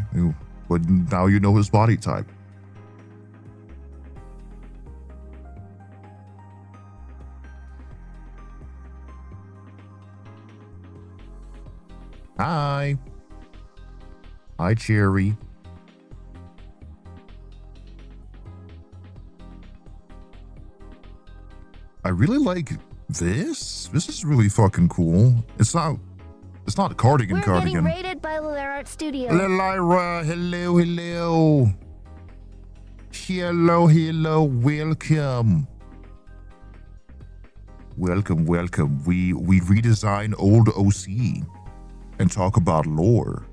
But now you know his body type. Hi. Hi, Cherry. I really like this. This is really fucking cool. It's not a cardigan. We're getting rated by Lyra Art Studio. Lyra, hello. Hello, welcome. Welcome. We redesign old OC and talk about lore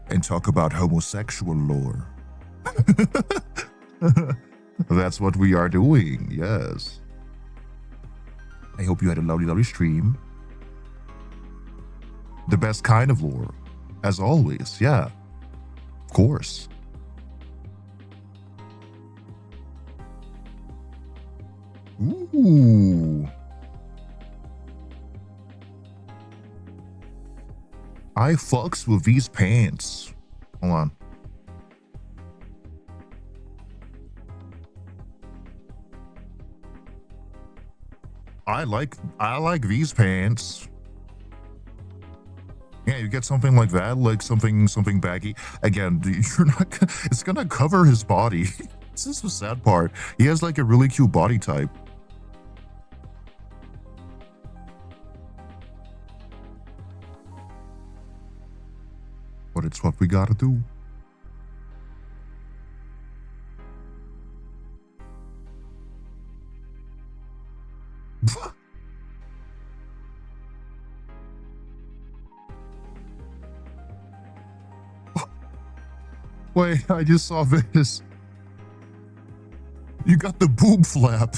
and talk about homosexual lore. That's what we are doing, yes. I hope you had a lovely stream. The best kind of lore, as always, yeah. Of course. Ooh. I fucks with these pants. Hold on. I like these pants. Yeah, you get something like that, like something baggy. Again, you're not gonna, it's gonna cover his body. This is the sad part. He has like a really cute body type. But it's what we gotta do. Wait, I just saw this. You got the boob flap.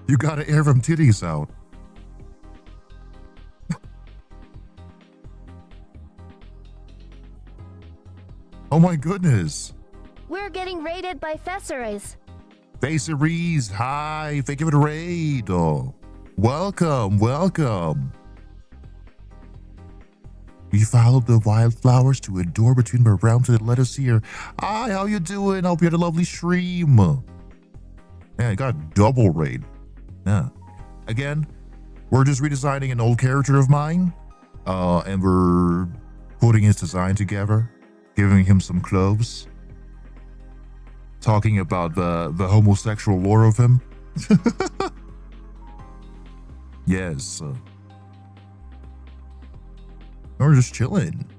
You gotta air them titties out. Oh my goodness. We're getting raided by Fesseries. Faceries, hi, thank you for the raid. Oh, welcome, welcome. We followed the wildflowers to a door between the realms that led us here. Hi, how you doing? Hope you had a lovely stream. Yeah, I got a double raid. Yeah. Again, we're just redesigning an old character of mine. And we're putting his design together, giving him some clothes. Talking about the homosexual lore of him. Yes. We're just chilling.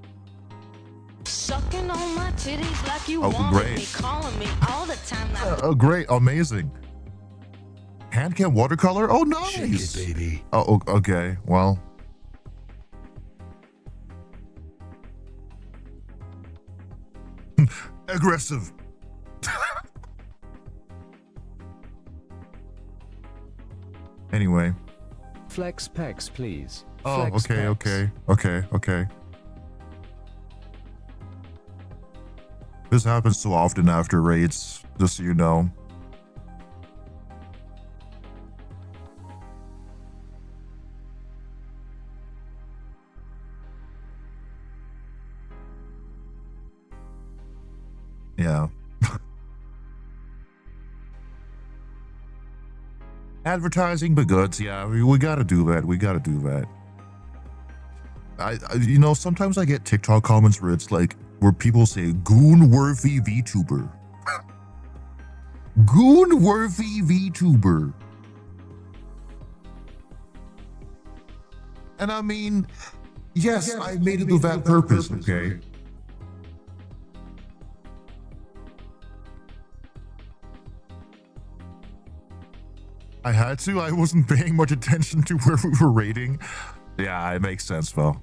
Sucking on my titties like you Oh, wanted great. me, calling me all the time. Like Oh, great, amazing. Hand cam watercolor? Oh, nice. Shake it, baby. Oh, okay. Well. Aggressive. Anyway. Flex pecs, please. Oh, Flex okay, pecs. okay. This happens so often after raids, just so you know. Yeah. Advertising but goods, yeah, we gotta do that. We gotta do that. I you know, sometimes I get TikTok comments where it's like, where people say, goon-worthy VTuber. Goon-worthy VTuber. And I mean, yes, I made it with that purpose, okay? I had to. I wasn't paying much attention to where we were rating. Yeah, it makes sense, though.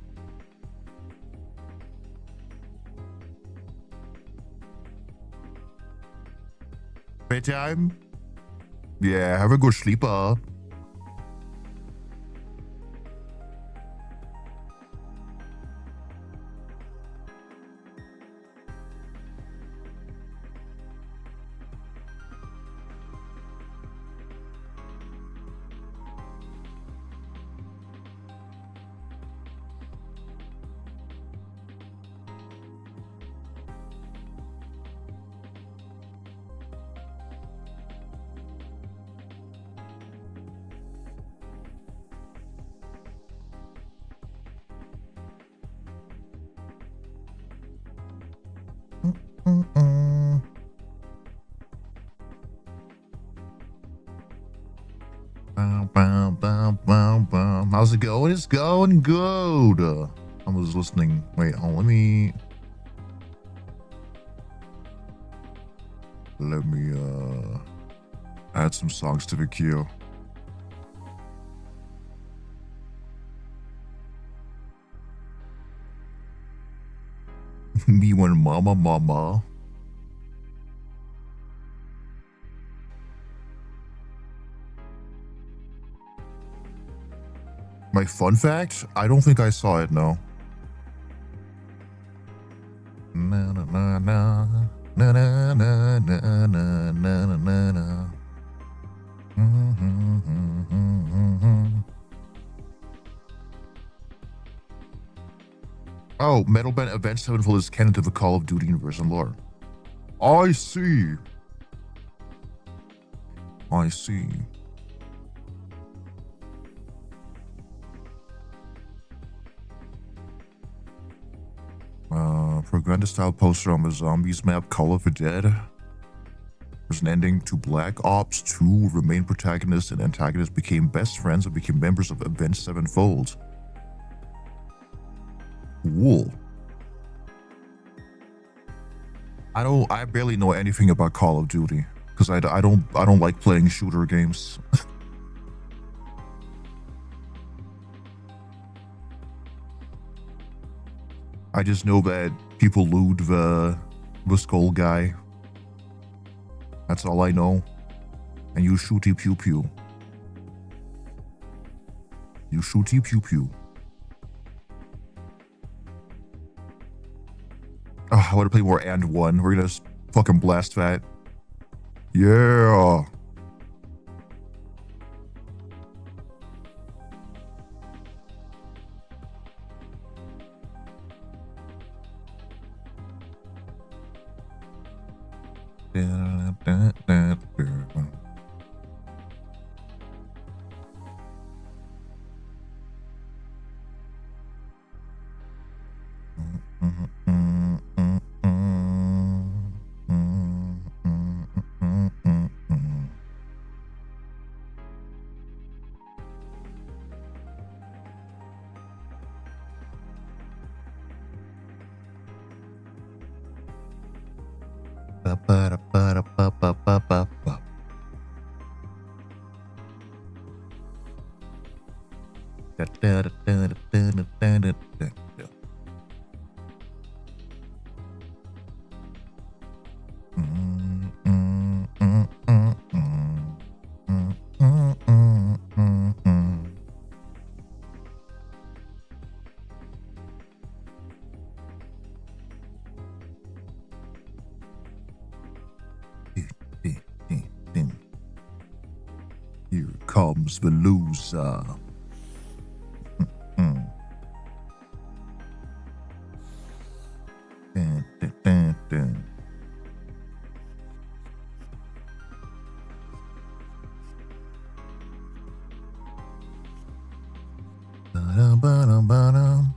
Bedtime? Yeah, have a good sleeper. How's it going? It's going good. I was listening. Wait, let me add some songs to the queue. Me when mama. My fun fact? I don't think I saw it, no. Na na na na na na na na na na na na. Oh, Metal Band Avenged Sevenfold is canon to the Call of Duty universe and lore. I see. Propaganda style poster on the zombies map Call of the Dead. There's an ending to Black Ops 2, where the main protagonist and antagonist became best friends and became members of Avenged Sevenfold. Cool. I barely know anything about Call of Duty because I don't like playing shooter games. I just know that people loot the skull guy. That's all I know. And you shooty pew pew. You shooty pew pew. Oh, I want to play more and one. We're gonna fucking blast that. Yeah. Here comes the loser. Dun, dun, dun, dun. Ba-dum.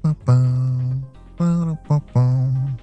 Ba-bum, ba-da-ba-bum.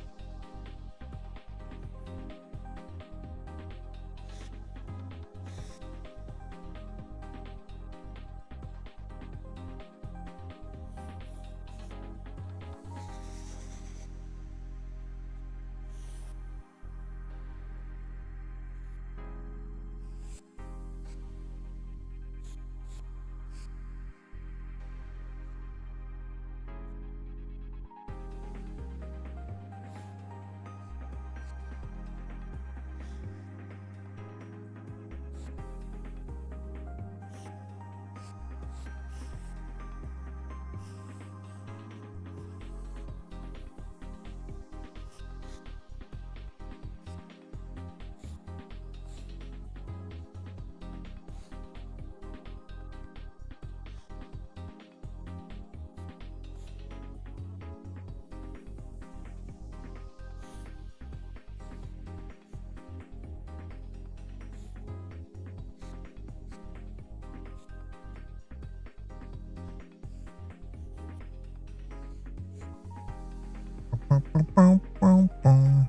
Ba-bum.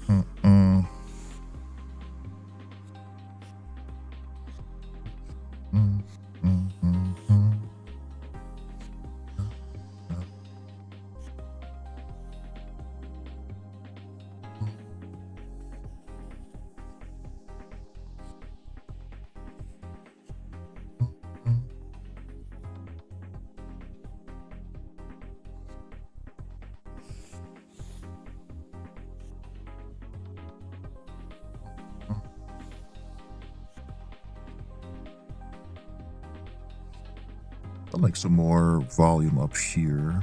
Mm-mm. Mm-mm. I'd like some more volume up here.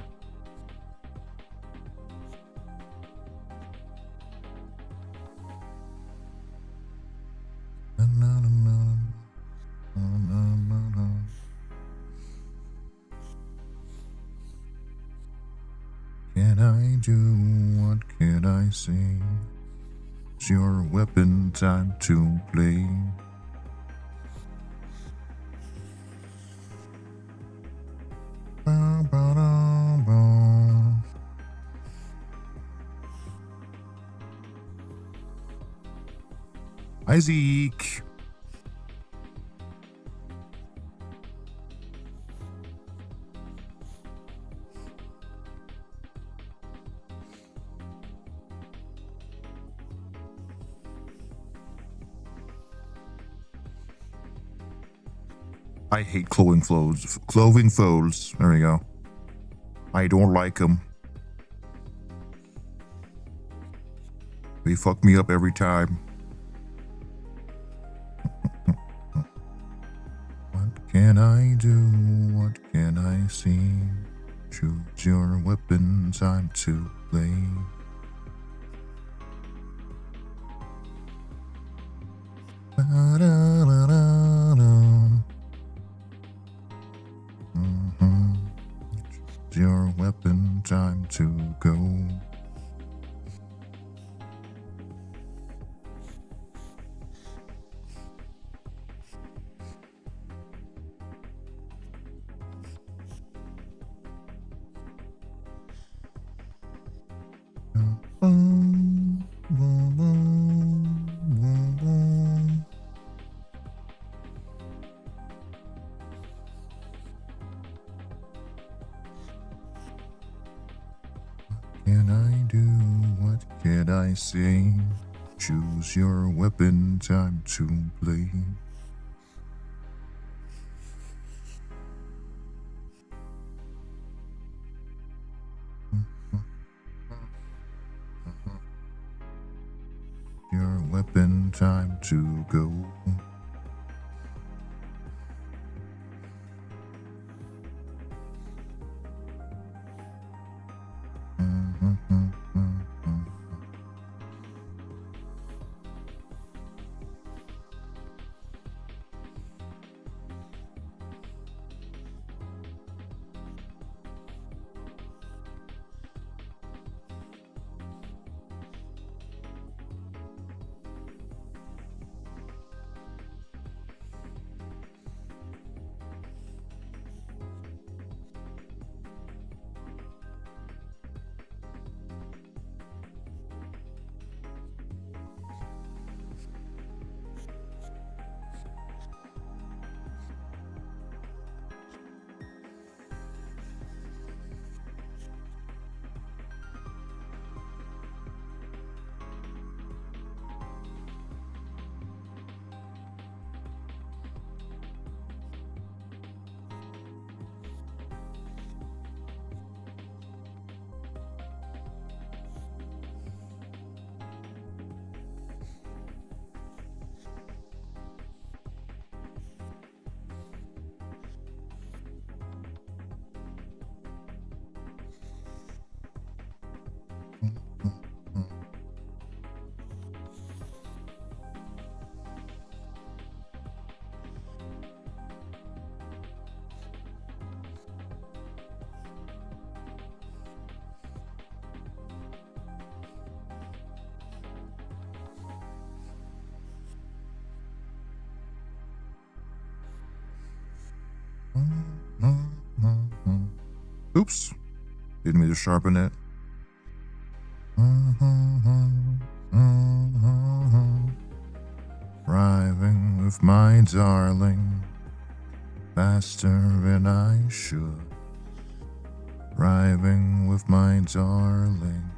Can I do? What can I say? It's your weapon, time to play. Hi, Zeke. I hate clothing folds. Clothing folds. There we go. I don't like them. They fuck me up every time. What can I do? What can I see? Choose your weapon, time to play. Choose your weapon, time to go. Can I do? What can I say? Choose your weapon, time to play. Your weapon, time to go. Oops. Didn't mean to sharpen it. Driving with my darling faster than I should. Driving with my darling.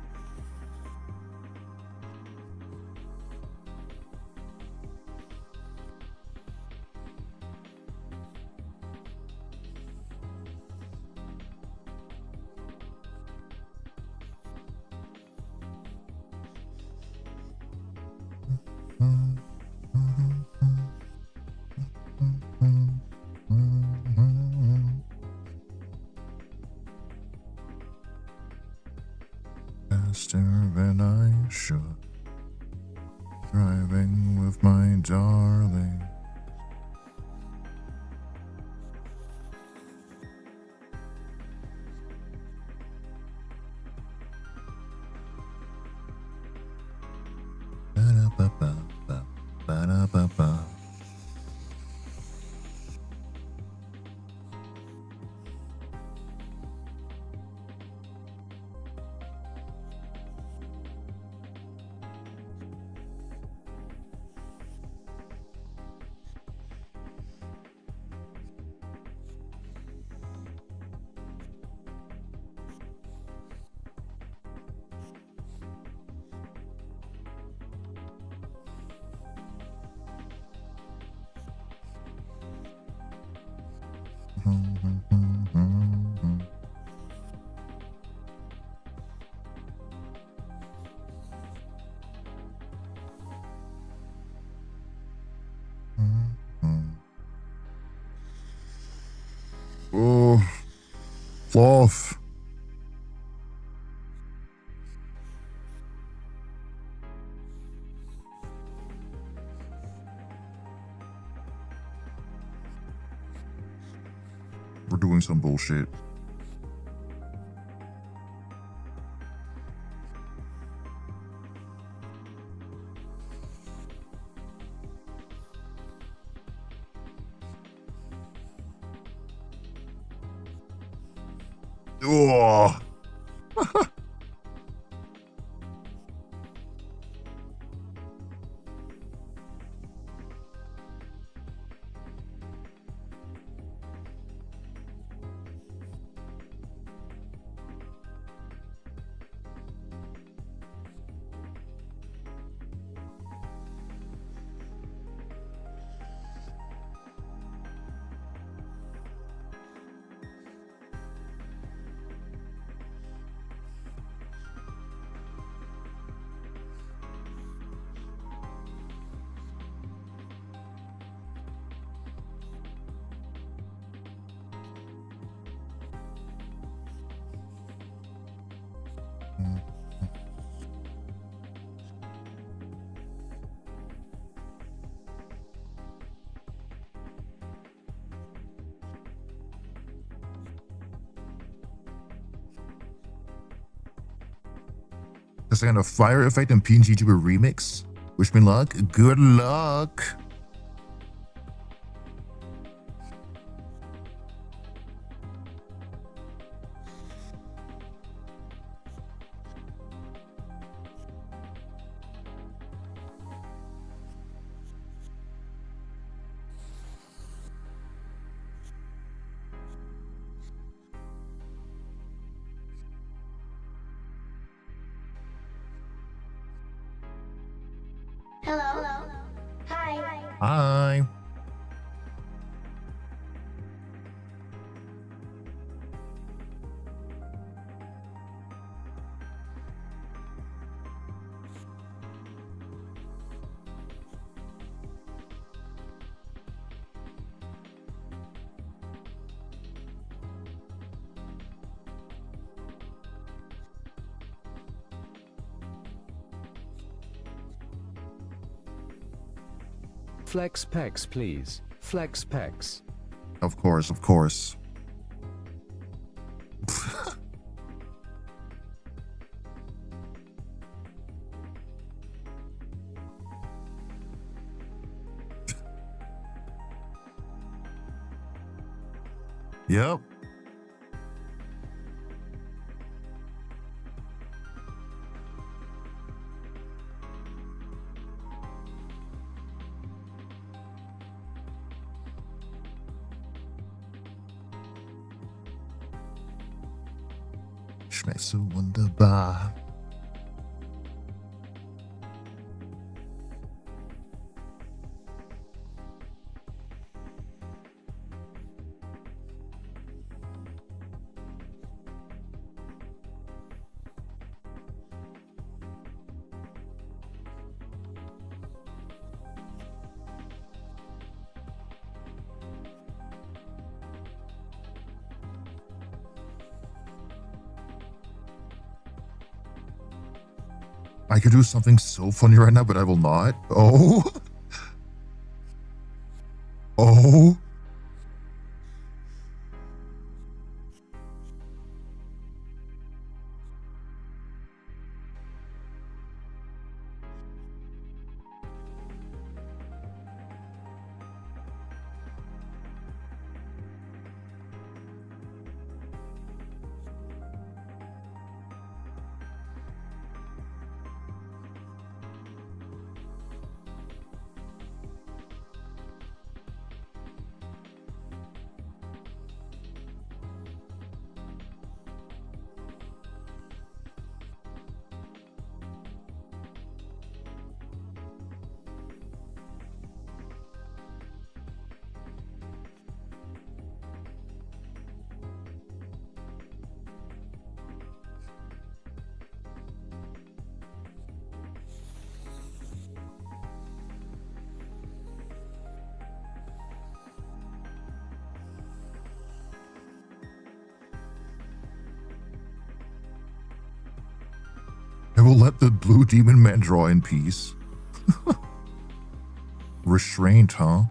faster than I should. Driving with my darling. Ba-da-ba-ba-ba, ba-da-ba-ba. Oh, cloth. We're doing some bullshit. Oh. This kind of fire effect and PNG tuber remix. Wish me luck. Good luck. Hello. Hi. Hi. Flex pecs, please. Flex pecs. Of course, of course. Yep. Schmeckt so wunderbar. I could do something so funny right now, but I will not. Oh. Oh. I will let the blue demon man draw in peace. Restraint, huh?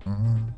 Mm.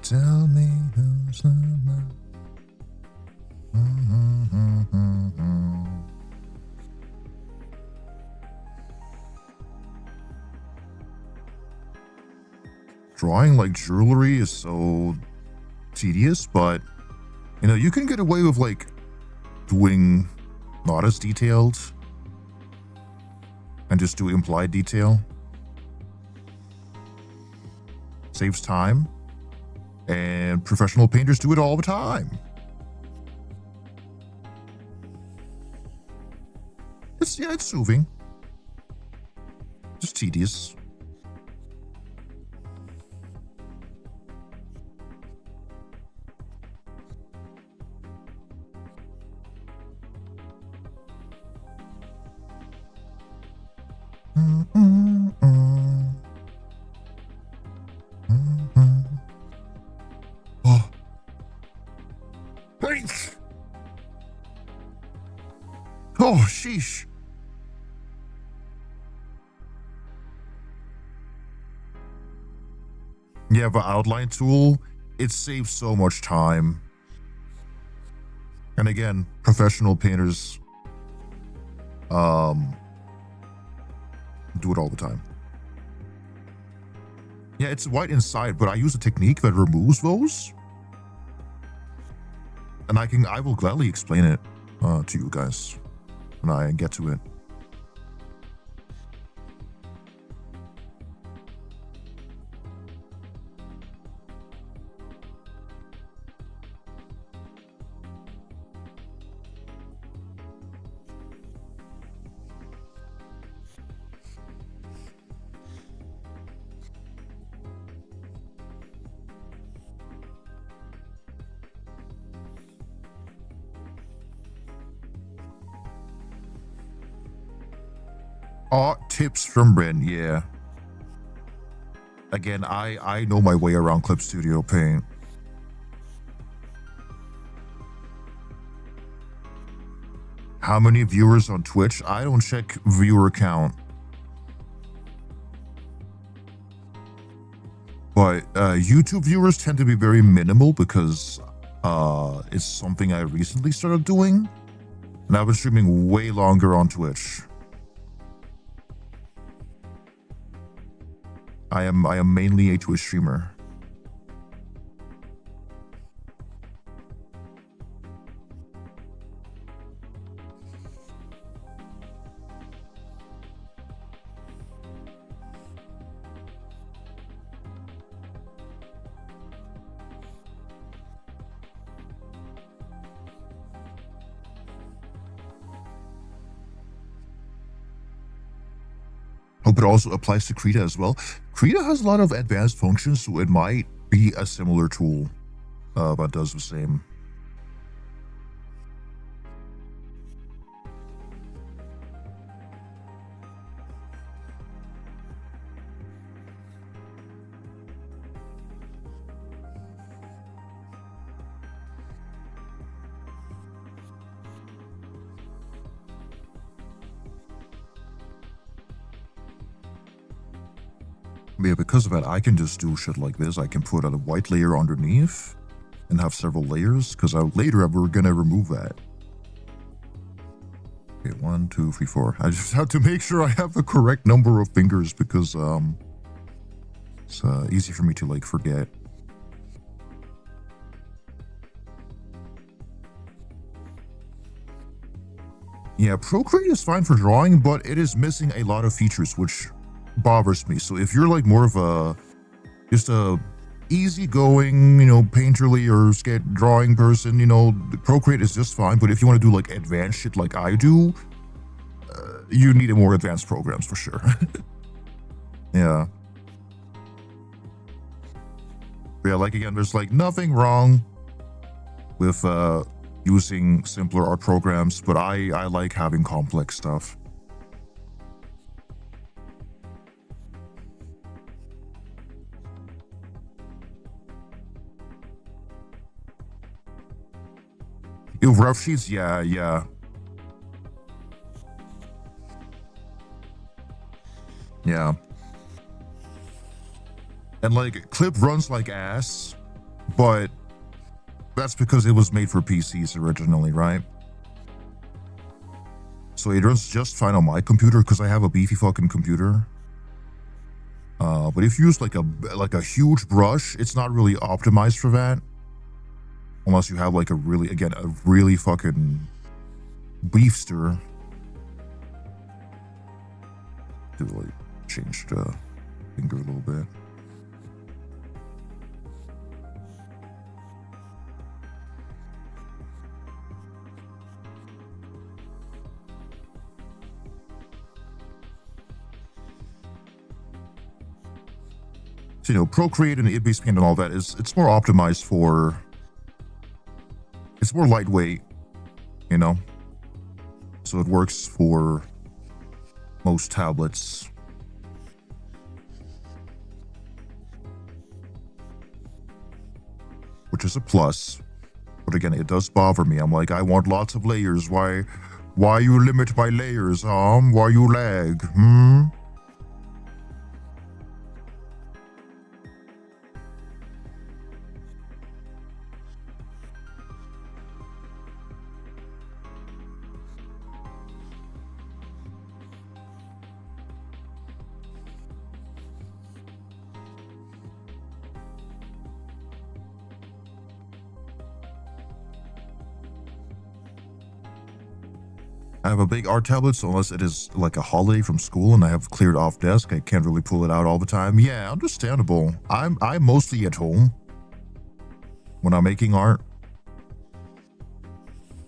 Tell me who's the man. Drawing like jewelry is so tedious, but you know, you can get away with like doing not as detailed and just do implied detail. Saves time. And professional painters do it all the time. It's soothing. Just tedious. Oh. Hey. Oh, sheesh. Yeah, the outline tool, it saves so much time. And again, professional painters do it all the time. Yeah, it's white inside, but I use a technique that removes those. And I will gladly explain it to you guys when I get to it. Tips from Bryn, yeah. Again, I know my way around Clip Studio Paint. How many viewers on Twitch? I don't check viewer count. But YouTube viewers tend to be very minimal because it's something I recently started doing. And I've been streaming way longer on Twitch. I am mainly a Twitch streamer. Hope it also applies to Krita as well. Krita has a lot of advanced functions, so it might be a similar tool that does the same. Yeah, because of that, I can just do shit like this. I can put a white layer underneath and have several layers, because later we're gonna remove that. Okay, 1, 2, 3, 4. I just have to make sure I have the correct number of fingers because it's easy for me to like forget. Yeah, Procreate is fine for drawing, but it is missing a lot of features, which bothers me. So if you're like more of just a easygoing, painterly or sketch drawing person, Procreate is just fine. But if you want to do like advanced shit like I do, you need more advanced programs for sure. Yeah. But yeah, like again, there's like nothing wrong with using simpler art programs, but I like having complex stuff. Rough sheets, yeah. And like Clip runs like ass, but that's because it was made for PCs originally, right? So it runs just fine on my computer because I have a beefy fucking computer. But if you use like a huge brush, it's not really optimized for that. Unless you have like a really fucking beefster. To like change the finger a little bit. So, Procreate and id-based paint and all that it's more optimized for. It's more lightweight, so it works for most tablets. Which is a plus. But again, it does bother me. I'm like, I want lots of layers. Why you limit my layers, Why you lag, I have a big art tablet, so unless it is like a holiday from school and I have cleared off desk, I can't really pull it out all the time. Yeah, understandable. I'm mostly at home when I'm making art.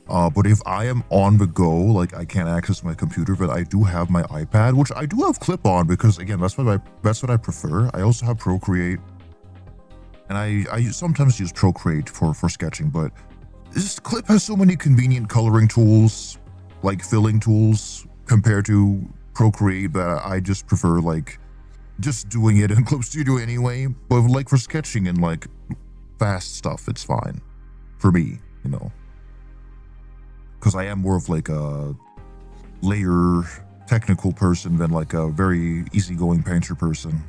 But if I am on the go, like I can't access my computer, but I do have my iPad, which I do have Clip on because again, that's what I prefer. I also have Procreate, and I sometimes use Procreate for sketching, but this Clip has so many convenient coloring tools, like filling tools, compared to Procreate, but I just prefer like just doing it in Clip Studio anyway. But like for sketching and like fast stuff, it's fine for me, you know, because I am more of like a layer technical person than like a very easygoing painter person.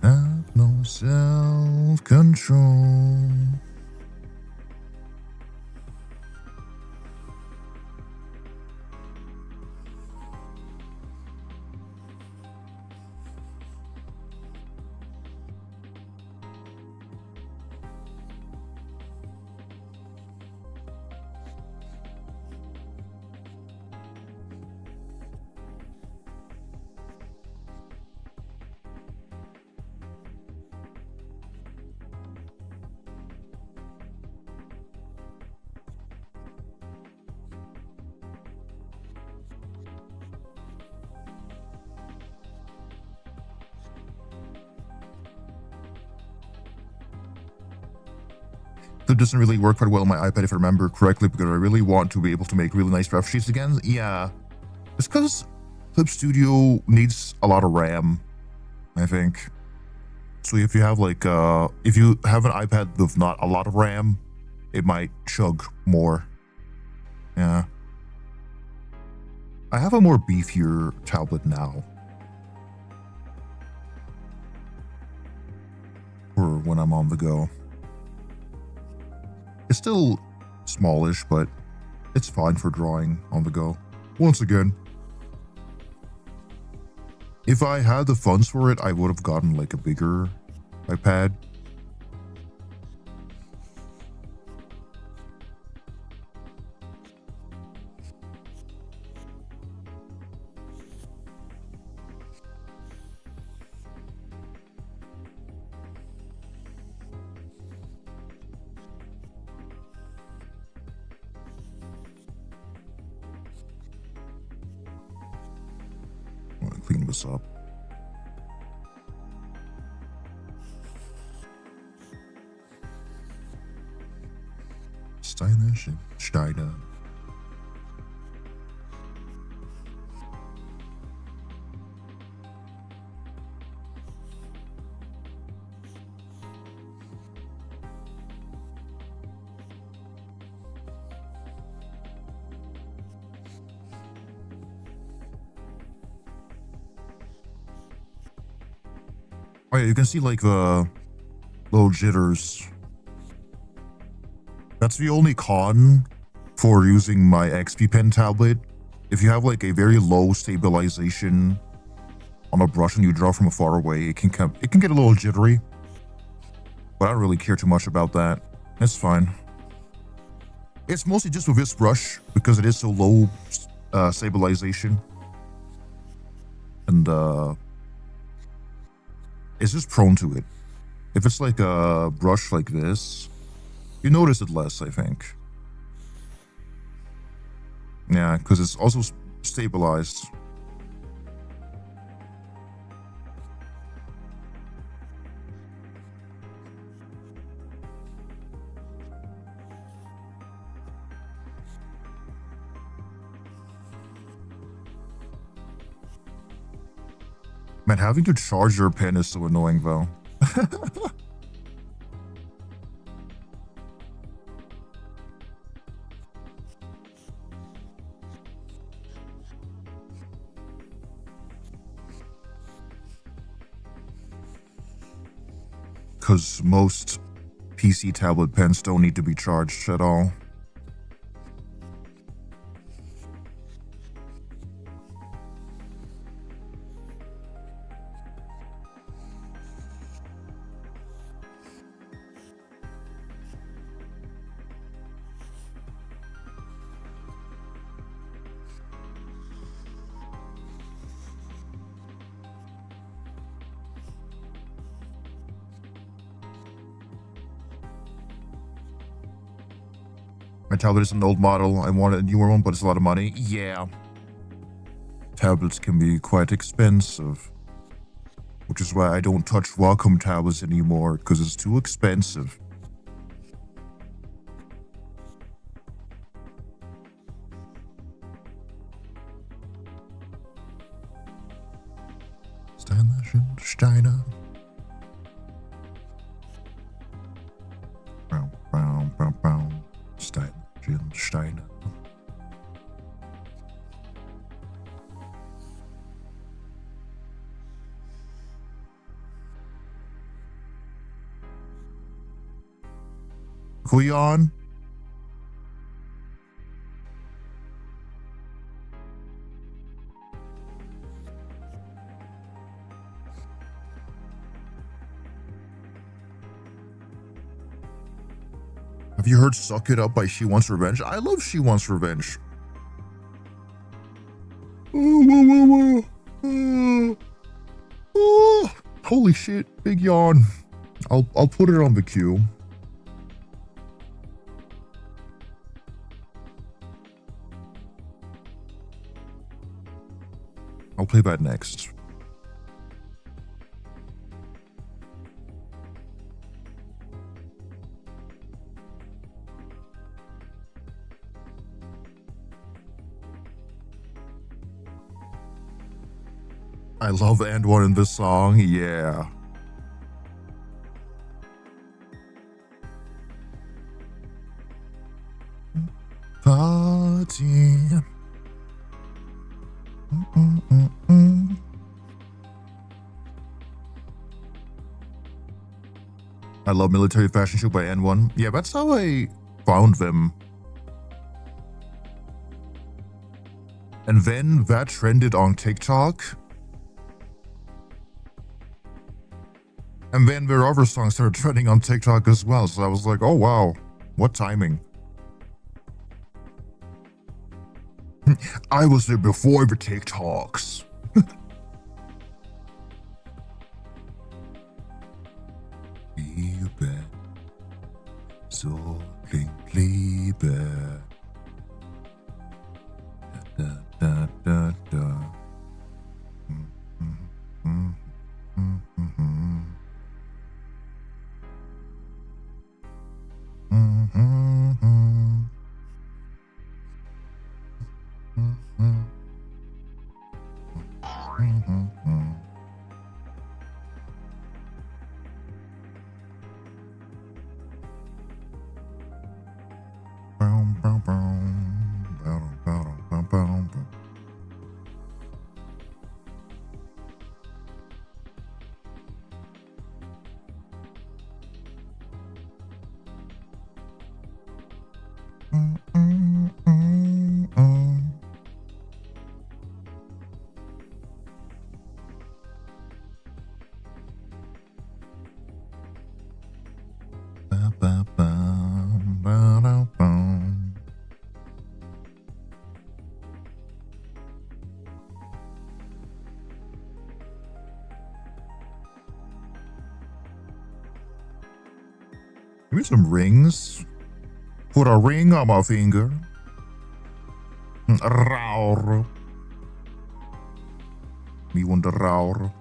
Have no self-control. That doesn't really work quite well on my iPad if I remember correctly, because I really want to be able to make really nice rough sheets again. Yeah, it's because Clip Studio needs a lot of RAM, I think. So if you have like if you have an iPad with not a lot of RAM, it might chug more. Yeah. I have a more beefier tablet now. For when I'm on the go. It's still smallish, but it's fine for drawing on the go. Once again, if I had the funds for it, I would have gotten like a bigger iPad. Clean this up. Stylish and Steiner. Oh yeah, you can see like the little jitters. That's the only con for using my XP Pen tablet. If you have like a very low stabilization on a brush and you draw from far away, it can get a little jittery. But I don't really care too much about that. It's fine. It's mostly just with this brush because it is so low stabilization. And it's just prone to it. If it's like a brush like this, you notice it less, I think. Yeah, because it's also stabilized. Man, having to charge your pen is so annoying, though. Because most PC tablet pens don't need to be charged at all. My tablet is an old model. I want a newer one, but it's a lot of money. Yeah. Tablets can be quite expensive. Which is why I don't touch Wacom tablets anymore, because it's too expensive. Steiner. Steiner. Cleon? Have you heard Suck It Up by She Wants Revenge? I love She Wants Revenge. Holy shit, big yawn. I'll put it on the queue. I'll play that next. I love and one in this song, yeah. Party. I love Military Fashion Show by N1. Yeah, that's how I found them. And then that trended on TikTok. And then their other songs started trending on TikTok as well. So I was like, oh wow, what timing. I was there before the TikToks. Liebe, so klingt Liebe. Da, da, da, da. Give me some rings. Put a ring on my finger. Raur. Me want the raur.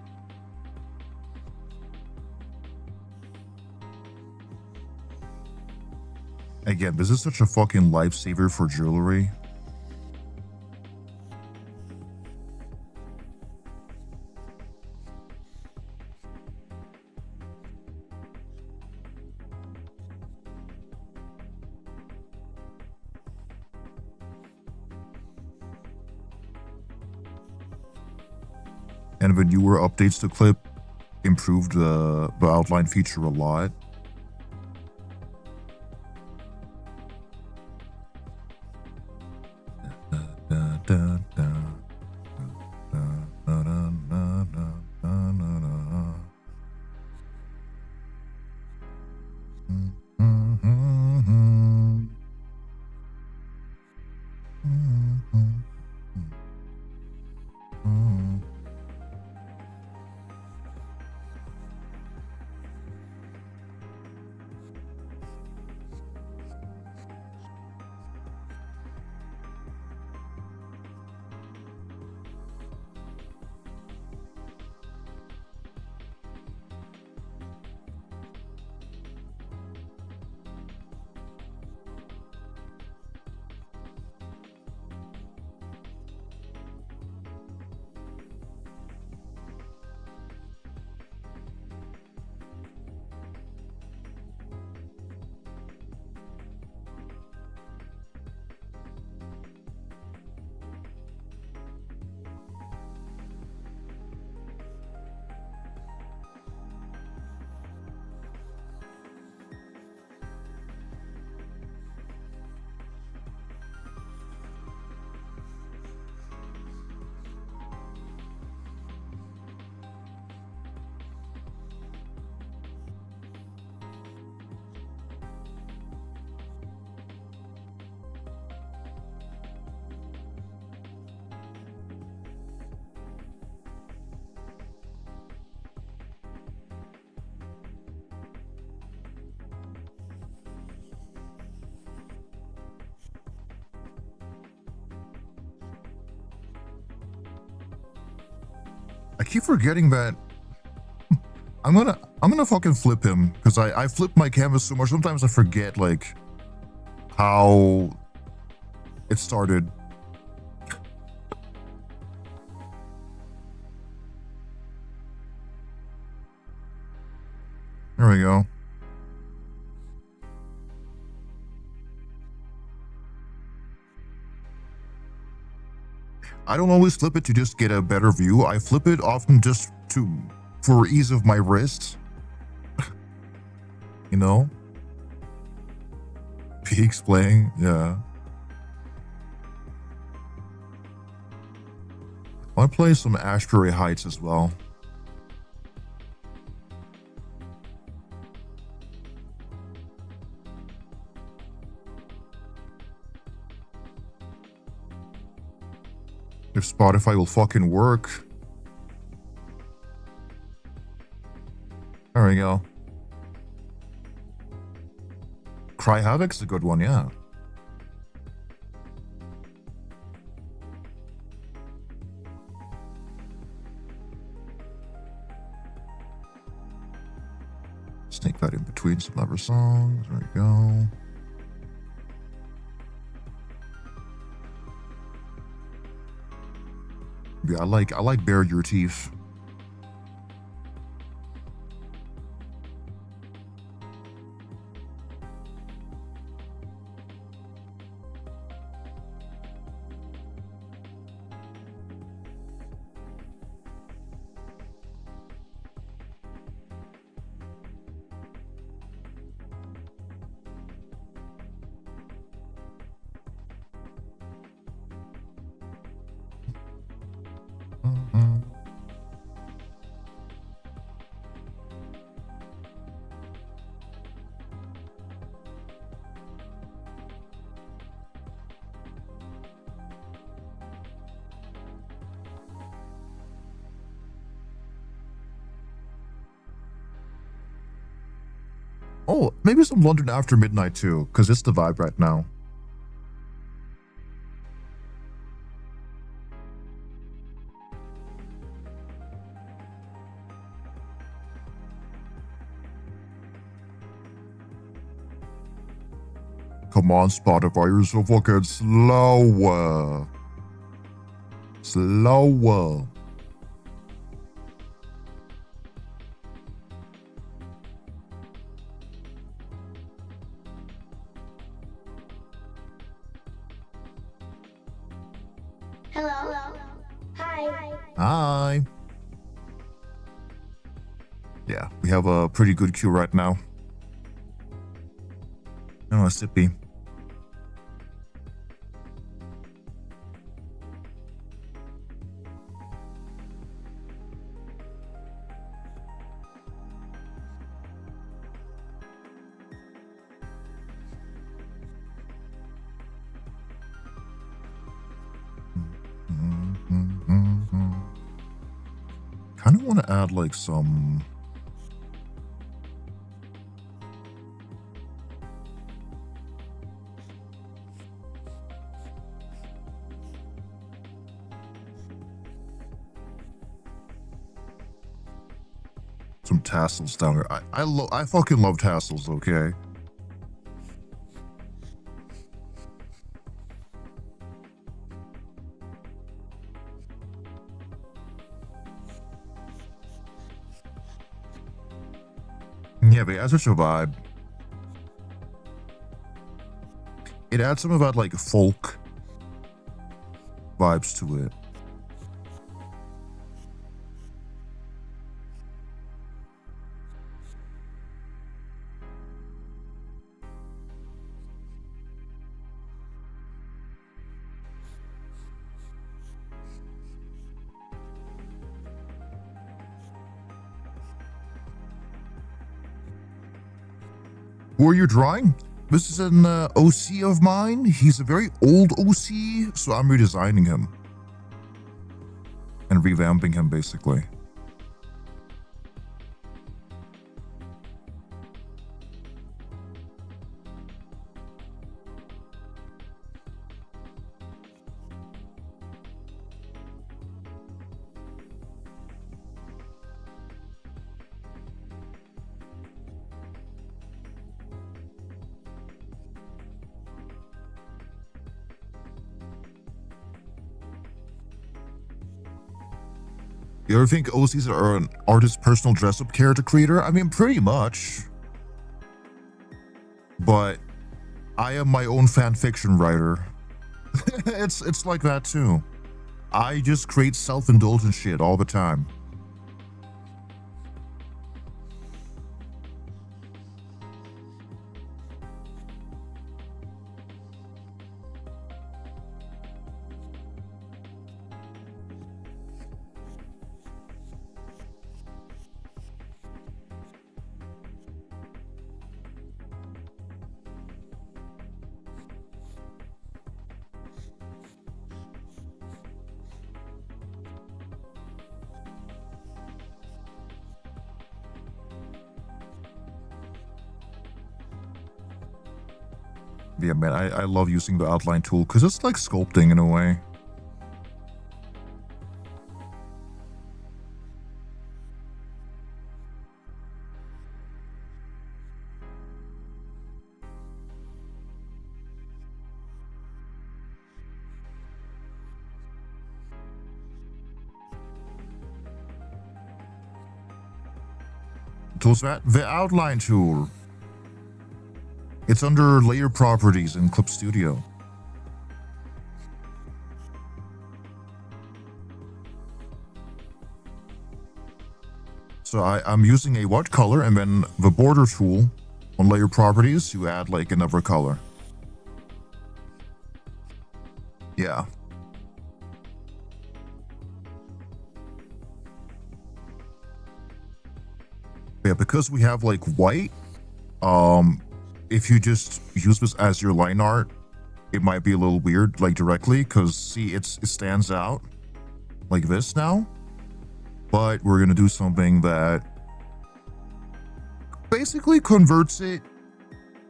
Again, this is such a fucking lifesaver for jewelry. And the newer updates to Clip improved the outline feature a lot. keep forgetting that I'm gonna fucking flip him because I flip my canvas so much. Sometimes I forget like how it started. There we go. I don't always flip it to just get a better view. I flip it often just for ease of my wrist. You know? Peaks playing, yeah. I want to play some Ashbury Heights as well. If Spotify will fucking work. There we go. Cry Havoc's a good one, yeah. Sneak that in between some other songs. There we go. Yeah, I like bare your teeth. Oh, maybe some London After Midnight too, because it's the vibe right now. Come on, Spotify, you're so fucking slow. Slow. Hello. Hi. Hi. Yeah, we have a pretty good queue right now. Oh, sippy. Kind of want to add like some tassels down here. I fucking love tassels, okay? Yeah, but it has such a vibe. It adds some of that like folk vibes to it. Who are you drawing? This is an OC of mine. He's a very old OC, so I'm redesigning him. And revamping him, basically. You ever think OCs are an artist's personal dress-up character creator? I mean, pretty much. But I am my own fan fiction writer. It's like that too. I just create self-indulgent shit all the time. Yeah, man, I love using the outline tool because it's like sculpting in a way. Tools that? The outline tool. It's under layer properties in Clip Studio. So I'm using a white color, and then the border tool on layer properties, you add like another color. Yeah. Yeah, because we have like white, if you just use this as your line art, it might be a little weird, like directly, because see, it stands out like this now. But we're gonna do something that basically converts it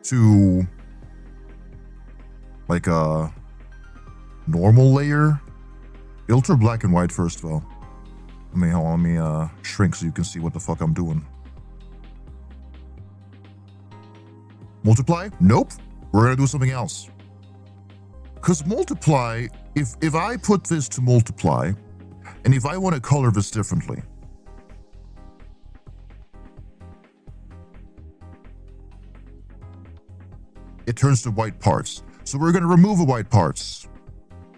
to like a normal layer. Filter black and white first, though. Hold on, let me shrink so you can see what the fuck I'm doing. Multiply? Nope. We're gonna do something else. Because multiply, if I put this to multiply, and if I want to color this differently, it turns to white parts. So we're gonna remove the white parts.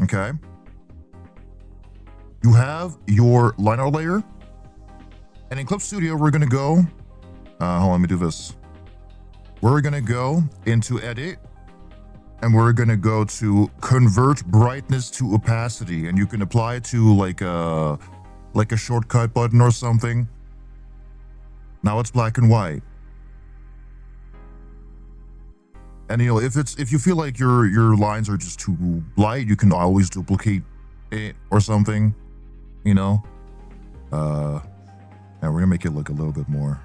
Okay? You have your line art layer, and in Clip Studio, we're gonna go, hold on, let me do this. We're gonna go into edit, and we're gonna go to convert brightness to opacity, and you can apply it to like a shortcut button or something. Now it's black and white. And you know, if you feel like your lines are just too light, you can always duplicate it or something, you know. And we're gonna make it look a little bit more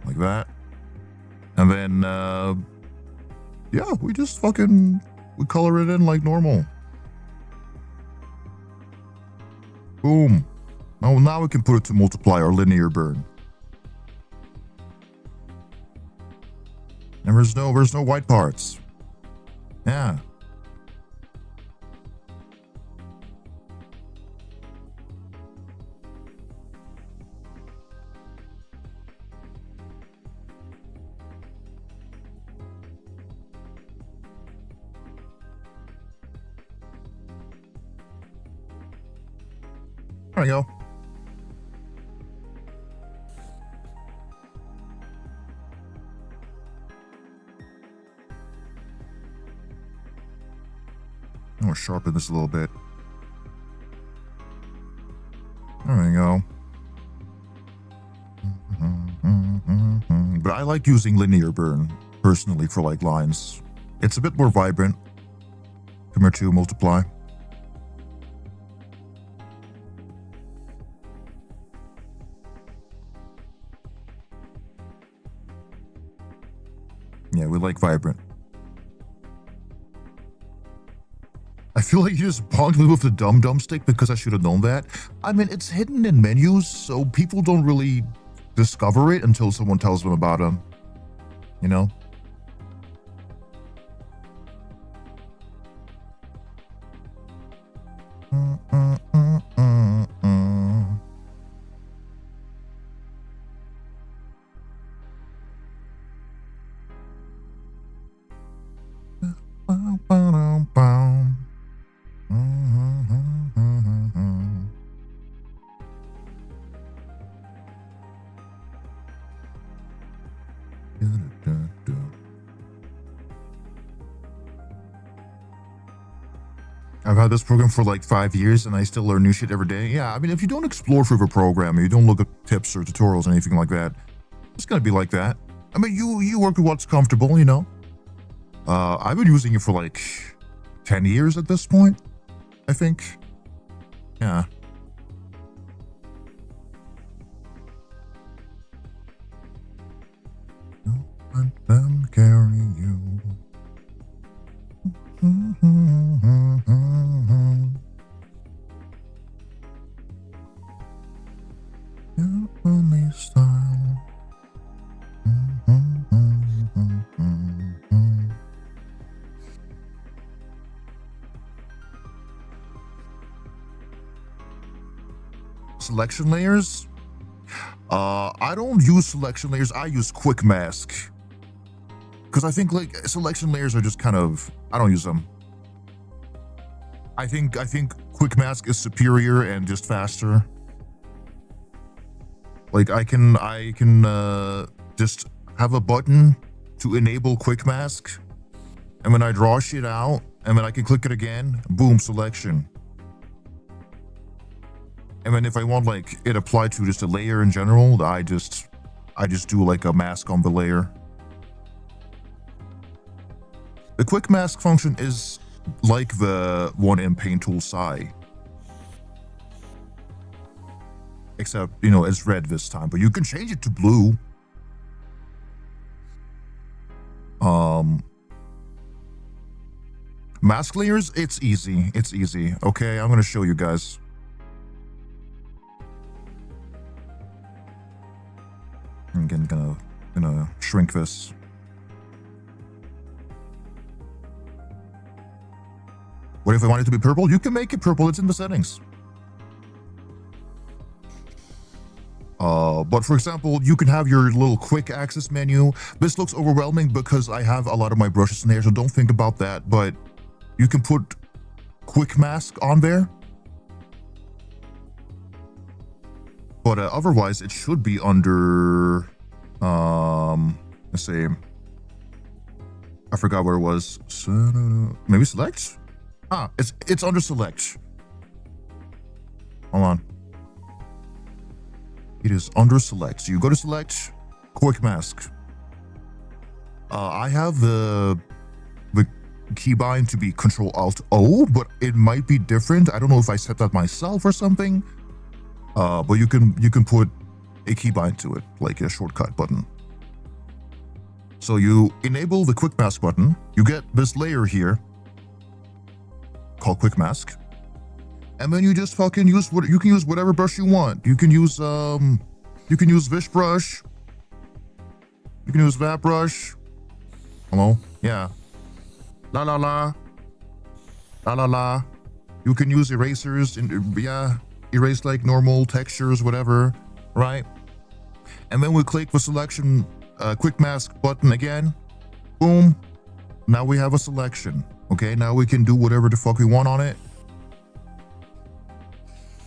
like that. And then, yeah, we just we color it in like normal. Boom. Now we can put it to multiply or linear burn. And there's no white parts. Yeah. There we go. I'm gonna sharpen this a little bit. There we go. But I like using linear burn personally for like lines. It's a bit more vibrant compared to multiply. Yeah, we like vibrant. I feel like you just bonked me with the dum-dum stick because I should have known that. I mean, it's hidden in menus, so people don't really discover it until someone tells them about them. You know? I've had this program for like 5 years and I still learn new shit every day. Yeah, I mean, if you don't explore through the program, you don't look at tips or tutorials or anything like that, it's gonna be like that. I mean, you work with what's comfortable, you know. I've been using it for like 10 years at this point, I think. Yeah. Let them carry you. Your only style. Selection layers? I don't use selection layers. I use quick mask. Because I think like selection layers are just kind of, I don't use them. I think quick mask is superior and just faster. Like I can just have a button to enable quick mask, and when I draw shit out, and then I can click it again, boom, selection. And then if I want like it applied to just a layer in general, I just do like a mask on the layer. The quick mask function is like the one in Paint Tool Psi. Except, you know, it's red this time, but you can change it to blue. Mask layers, it's easy. It's easy. Okay, I'm gonna show you guys. I'm again gonna shrink this. What if I want it to be purple? You can make it purple, it's in the settings. But for example, you can have your little quick access menu. This looks overwhelming because I have a lot of my brushes in there, so don't think about that. But you can put quick mask on there. But otherwise, it should be under, let's see. I forgot where it was. Maybe select? Ah, it's under select. Hold on. It is under select. So you go to select, quick mask. I have the keybind to be Control-Alt-O, but it might be different. I don't know if I set that myself or something. But you can put a keybind to it, like a shortcut button. So you enable the quick mask button. You get this layer here called quick mask. And then you just fucking use you can use whatever brush you want. You can use this brush. You can use that brush. Hello? Yeah. La la la. La la la. You can use erasers and yeah, erase like normal textures, whatever, right? And then we click the selection quick mask button again. Boom. Now we have a selection. Okay, now we can do whatever the fuck we want on it.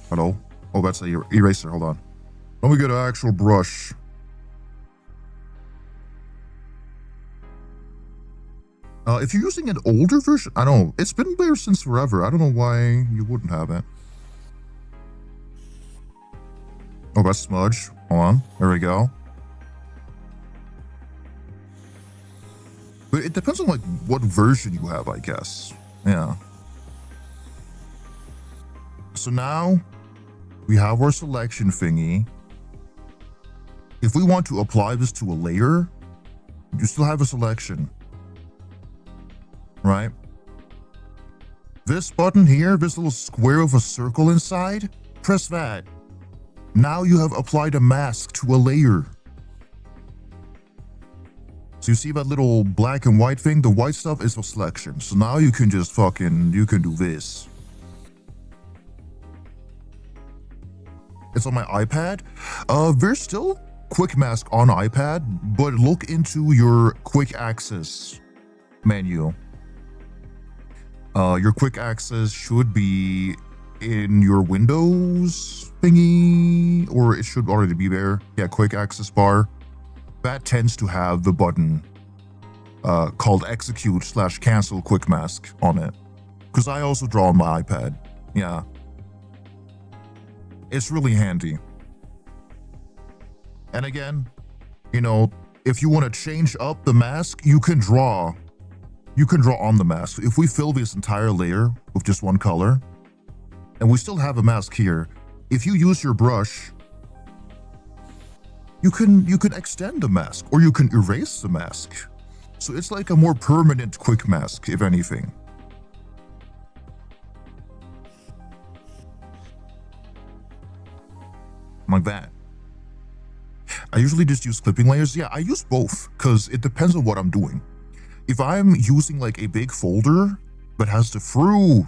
Hello? Oh, that's the eraser. Hold on. Let me get an actual brush. If you're using an older version, I don't know. It's been there since forever. I don't know why you wouldn't have it. Oh, that's smudge. Hold on. There we go. But it depends on like what version you have, I guess. Yeah. So now we have our selection thingy. If we want to apply this to a layer, you still have a selection, right? This button here, this little square with a circle inside, press that. Now you have applied a mask to a layer. So you see that little black and white thing? The white stuff is for selection. So now you can just you can do this. It's on my iPad. There's still quick mask on iPad, but look into your quick access menu. Your quick access should be in your Windows thingy, or it should already be there. Yeah, quick access bar. that tends to have the button called execute/cancel quick mask on it. Because I also draw on my iPad. Yeah. It's really handy. And again, you know, if you want to change up the mask, you can draw on the mask. If we fill this entire layer with just one color, and we still have a mask here, if you use your brush, you can extend the mask, or you can erase the mask. So it's like a more permanent quick mask, if anything. Like that. I usually just use clipping layers. Yeah, I use both because it depends on what I'm doing. If I'm using like a big folder that has the through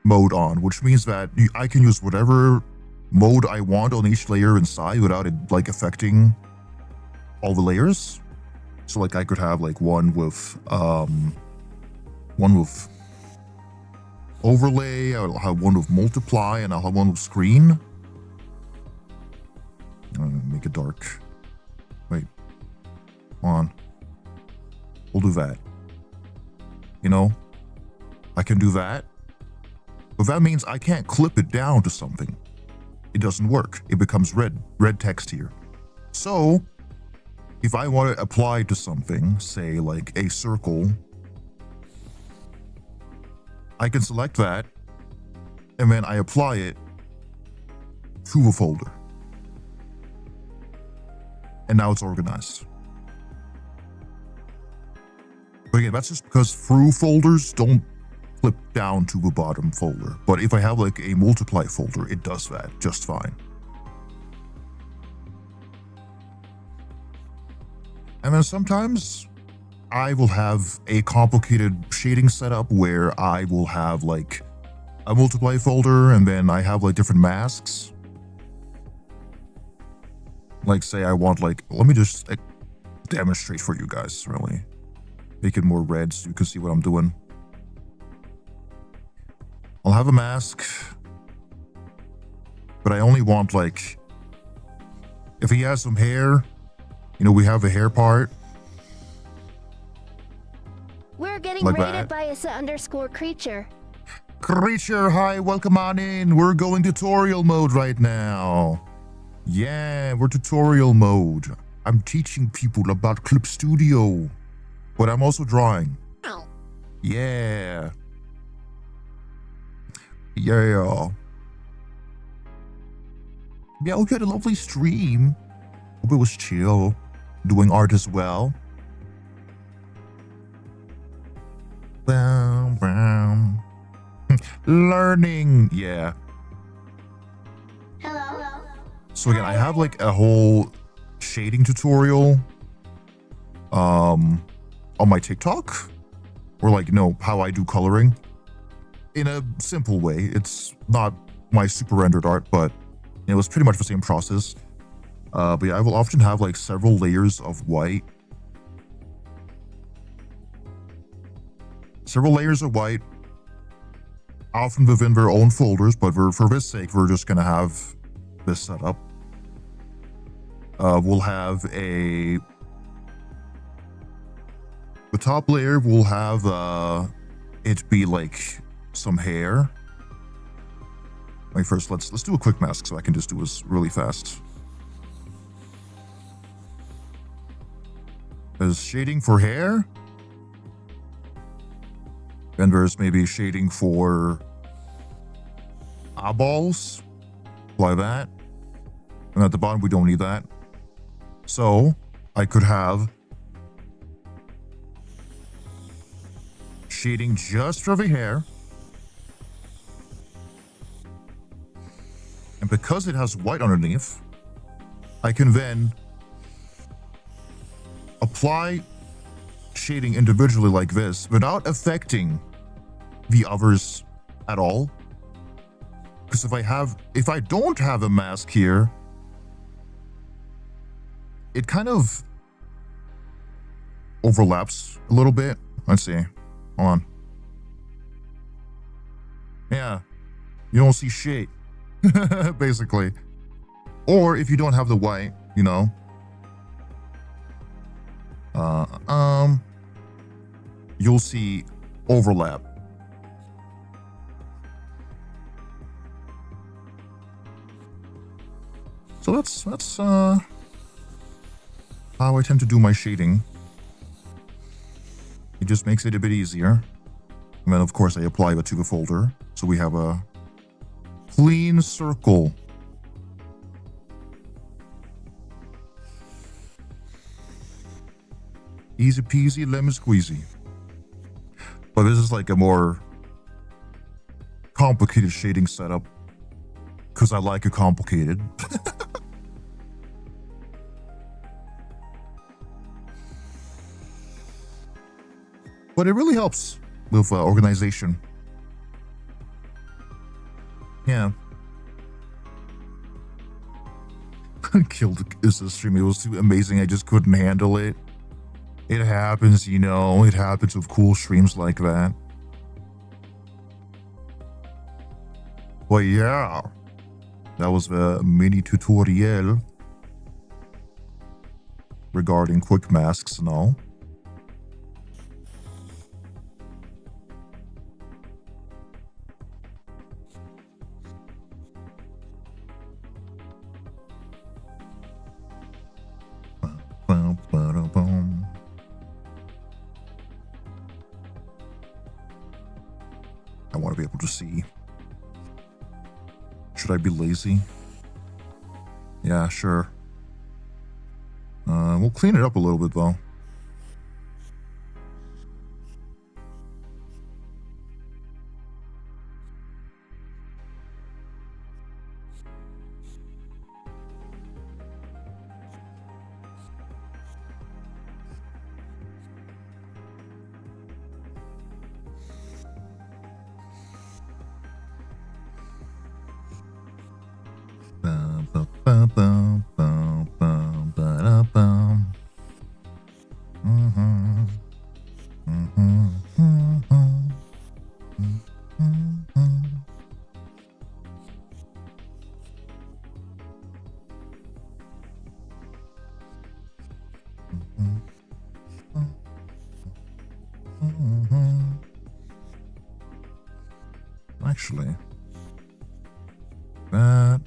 mode on, which means that I can use whatever mode I want on each layer inside without it like affecting all the layers. So like I could have like one with overlay, I'll have one with multiply, and I'll have one with screen. Make it dark. Wait. Hold on. We'll do that. You know? I can do that. But that means I can't clip it down to something. It doesn't work. It becomes red text here. So, if I want to apply to something, say like a circle, I can select that, and then I apply it to a folder. And now it's organized. But again, that's just because through folders don't flip down to the bottom folder. But if I have like a multiply folder, it does that just fine. And then sometimes I will have a complicated shading setup where I will have like a multiply folder, and then I have like different masks. Like say I want like, let me just like, demonstrate for you guys, really. Make it more red so you can see what I'm doing. I'll have a mask, but I only want like, if he has some hair, you know, we have a hair part. We're getting Like rated that. by asa_creature. Creature, hi, welcome on in. We're going tutorial mode right now. Yeah, we're tutorial mode. I'm teaching people about Clip Studio, but I'm also drawing. Yeah. Yeah. Yeah, we had a lovely stream. Hope it was chill. Doing art as well. Bam, bam. Learning. Yeah. Hello. So again, I have like a whole shading tutorial on my TikTok, or like, you know, how I do coloring in a simple way. It's not my super rendered art, but it was pretty much the same process. But yeah, I will often have like several layers of white. Several layers of white, often within their own folders, but for this sake, we're just gonna have this setup. We'll have the top layer will have it be like some hair. Wait, first let's do a quick mask so I can just do this really fast. There's shading for hair. Then there's maybe shading for eyeballs. Apply that. And at the bottom, we don't need that. So I could have shading just for the hair. And because it has white underneath, I can then apply shading individually like this without affecting the others at all. Because if I don't have a mask here, it kind of overlaps a little bit. Let's see. Hold on. Yeah. You don't see shit. Basically. Or if you don't have the white, you know, you'll see overlap. So that's how I tend to do my shading. It just makes it a bit easier. And then of course I apply the to the folder, so we have a clean circle. Easy peasy lemon squeezy. But this is like a more complicated shading setup because I like it complicated. But it really helps with organization. Yeah. Killed the stream. It was too amazing. I just couldn't handle it. It happens, you know. It happens with cool streams like that. But yeah, that was the mini tutorial regarding quick masks and all. I want to be able to see. Should I be lazy? Yeah, sure. We'll clean it up a little bit though. Actually, that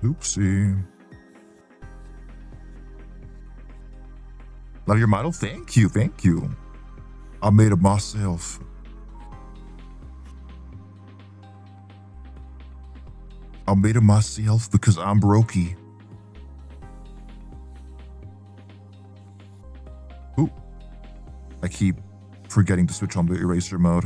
oopsie. Love your model. Thank you, thank you. I made it myself. I made it myself because I'm brokey. Ooh. I keep forgetting to switch on the eraser mode.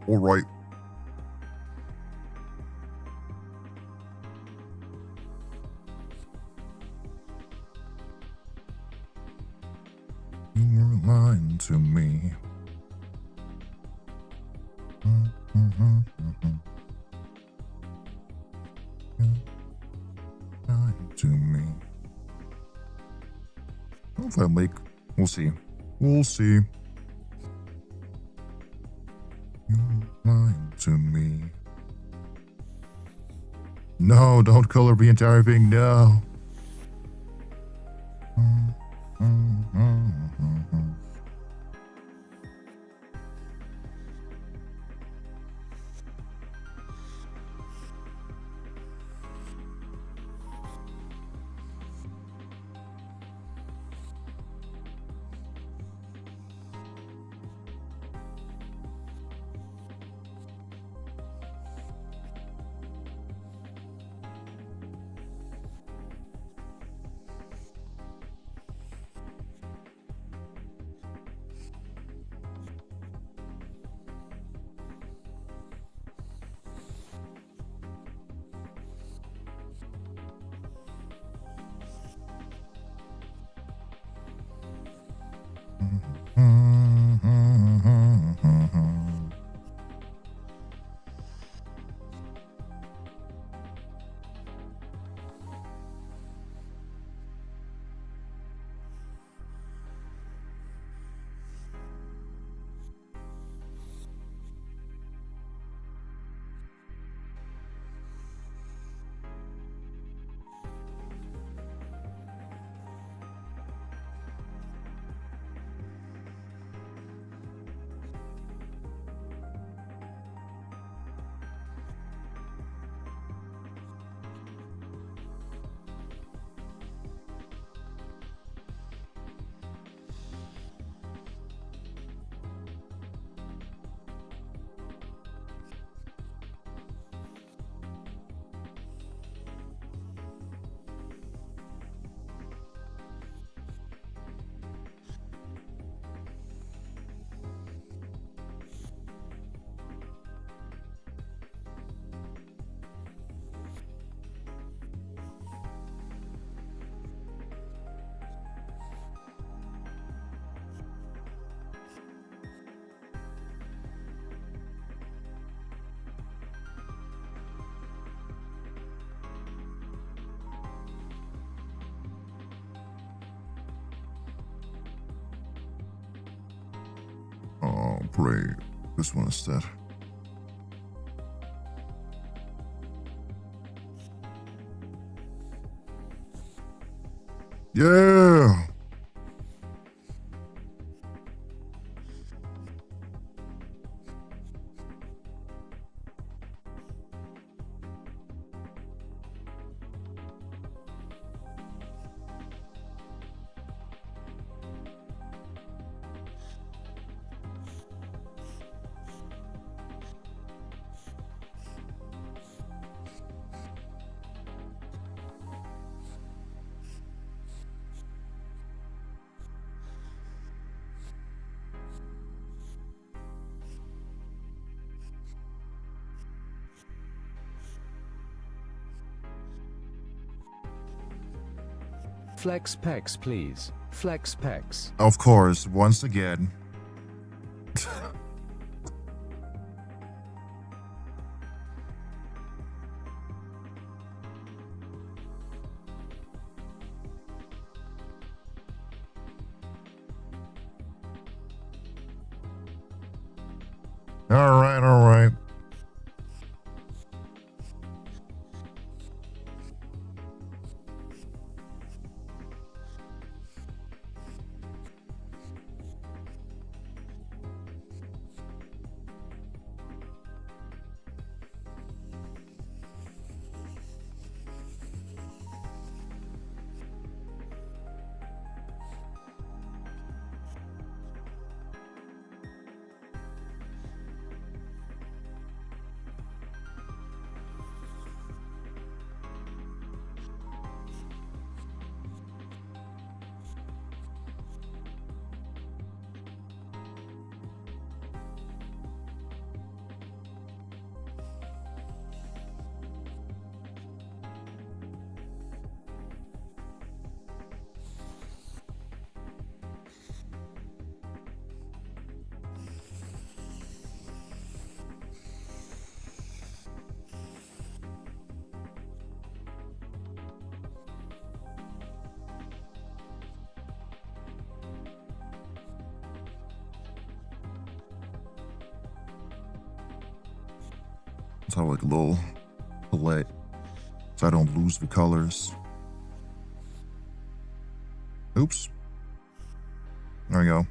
All right. You were lying to me. Lying to me. If I make, we'll see. We'll see. You lying to me. No, don't color the entire thing, no. Oh, play this one instead. Yeah. Flex pecs, please. Flex pecs. Of course, once again. All right, all right. So like a little palette so I don't lose the colors. Oops. There we go.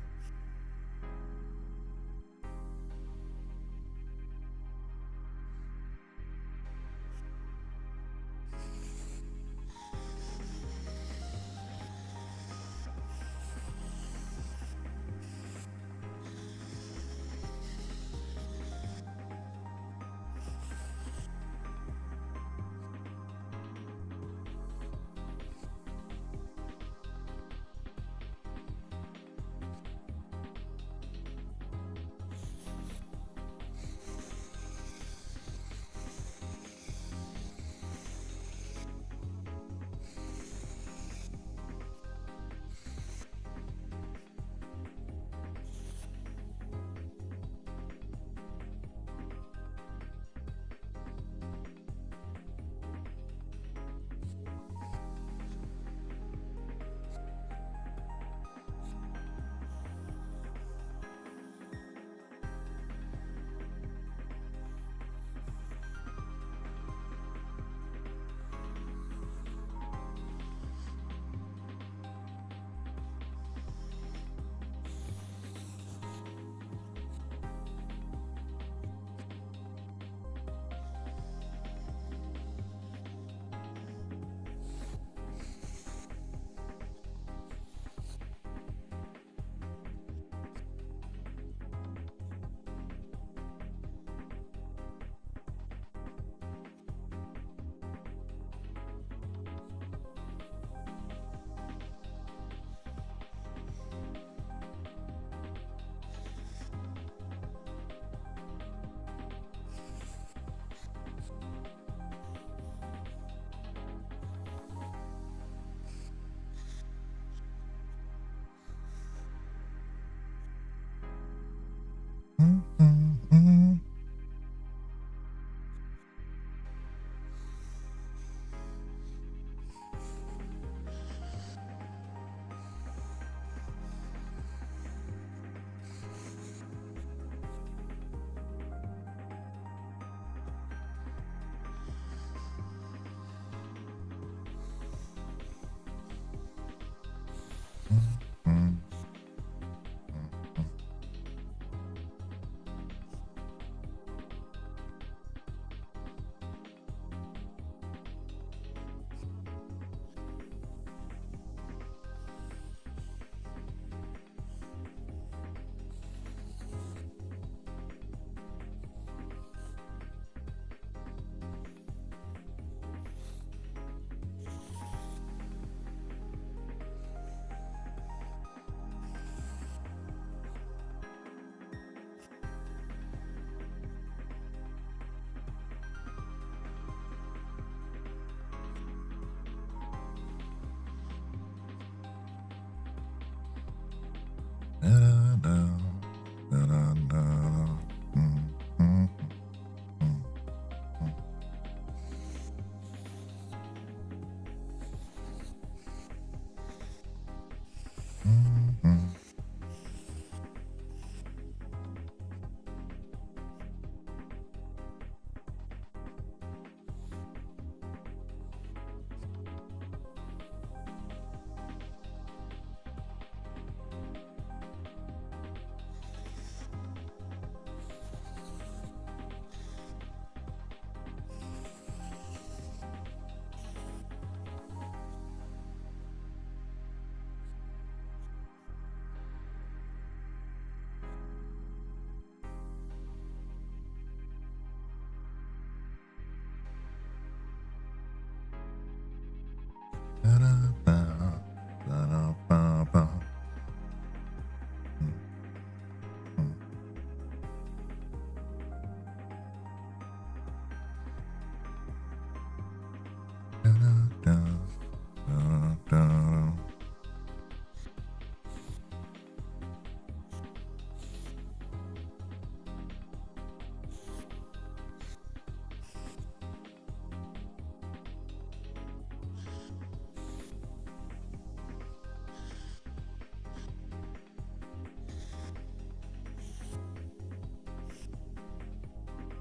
Da-da.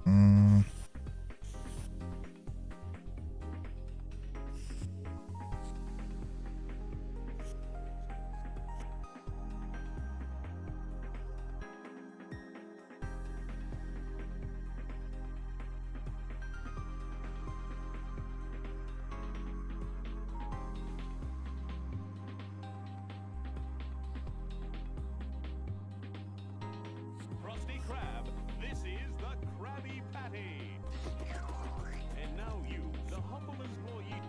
Mm. Krusty Krab, this is the Krabby Patty. And now you, the humble employee.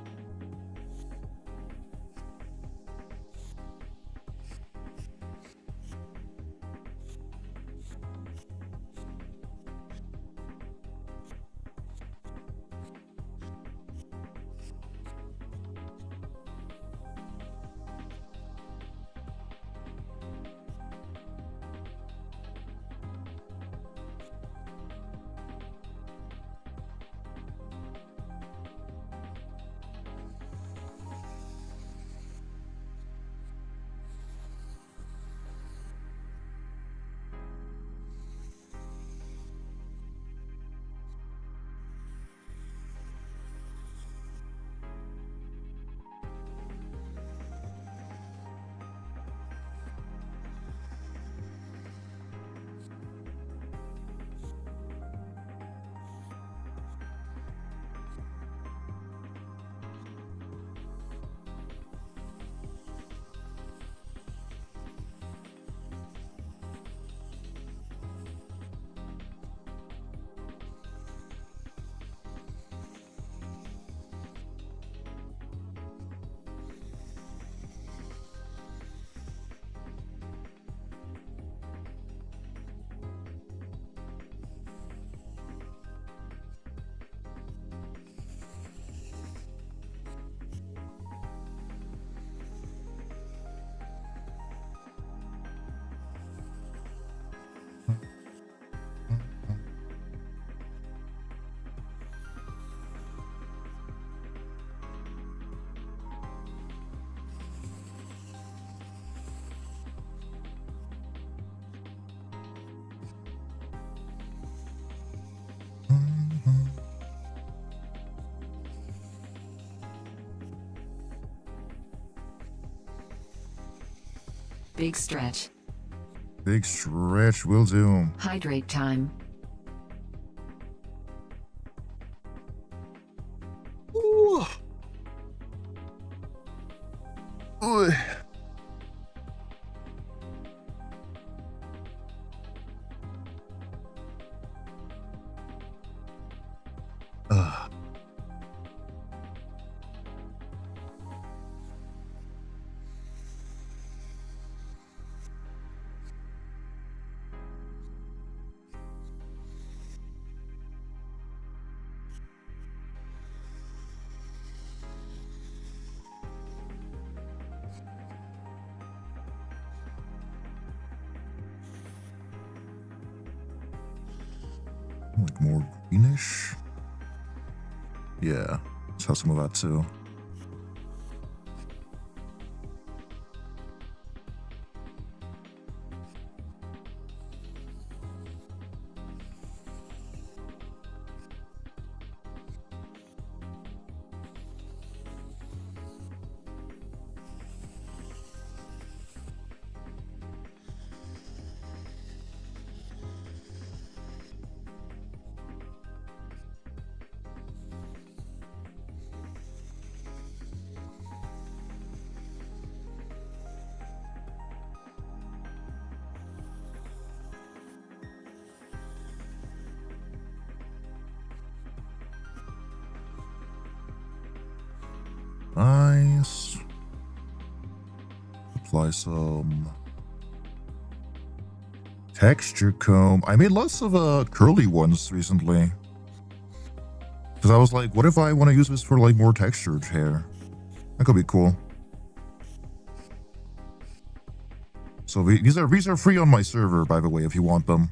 Big stretch. Big stretch will do. Hydrate time. Ooh. Ooh. Ugh. Like more greenish. Yeah, let's have some of that too. Nice. Apply some texture comb. I made lots of curly ones recently. Because I was like, what if I want to use this for like more textured hair? That could be cool. So these are free on my server, by the way, if you want them.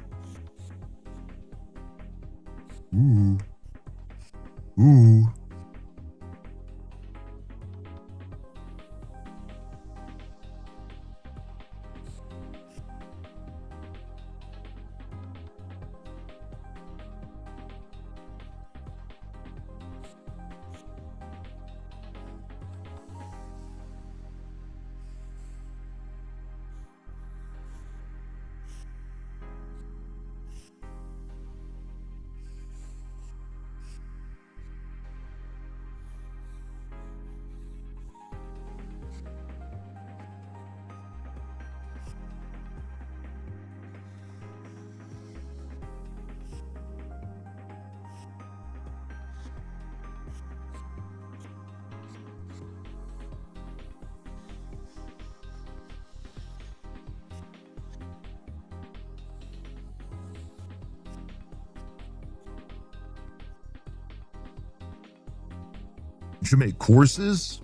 Ooh. Ooh. You should make courses.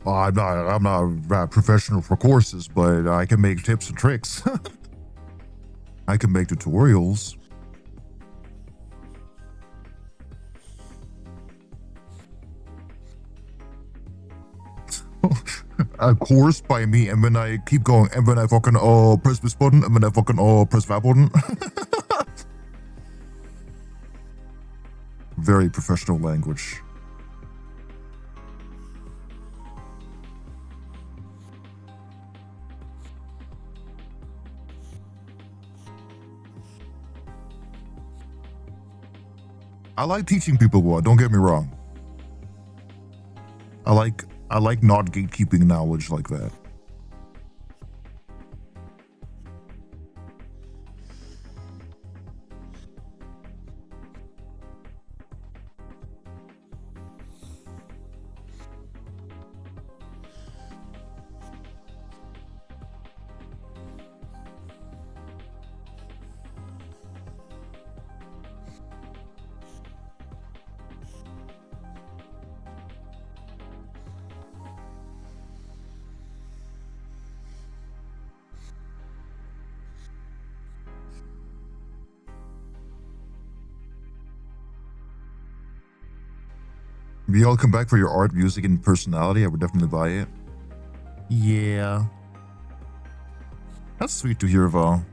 I'm not a professional for courses, but I can make tips and tricks. I can make tutorials. A course by me, and then I keep going, and then I fucking press this button, and then I fucking press that button. Very professional language. I like teaching people what, don't get me wrong. I like not gatekeeping knowledge like that. If y'all come back for your art, music, and personality, I would definitely buy it. Yeah. That's sweet to hear, Val.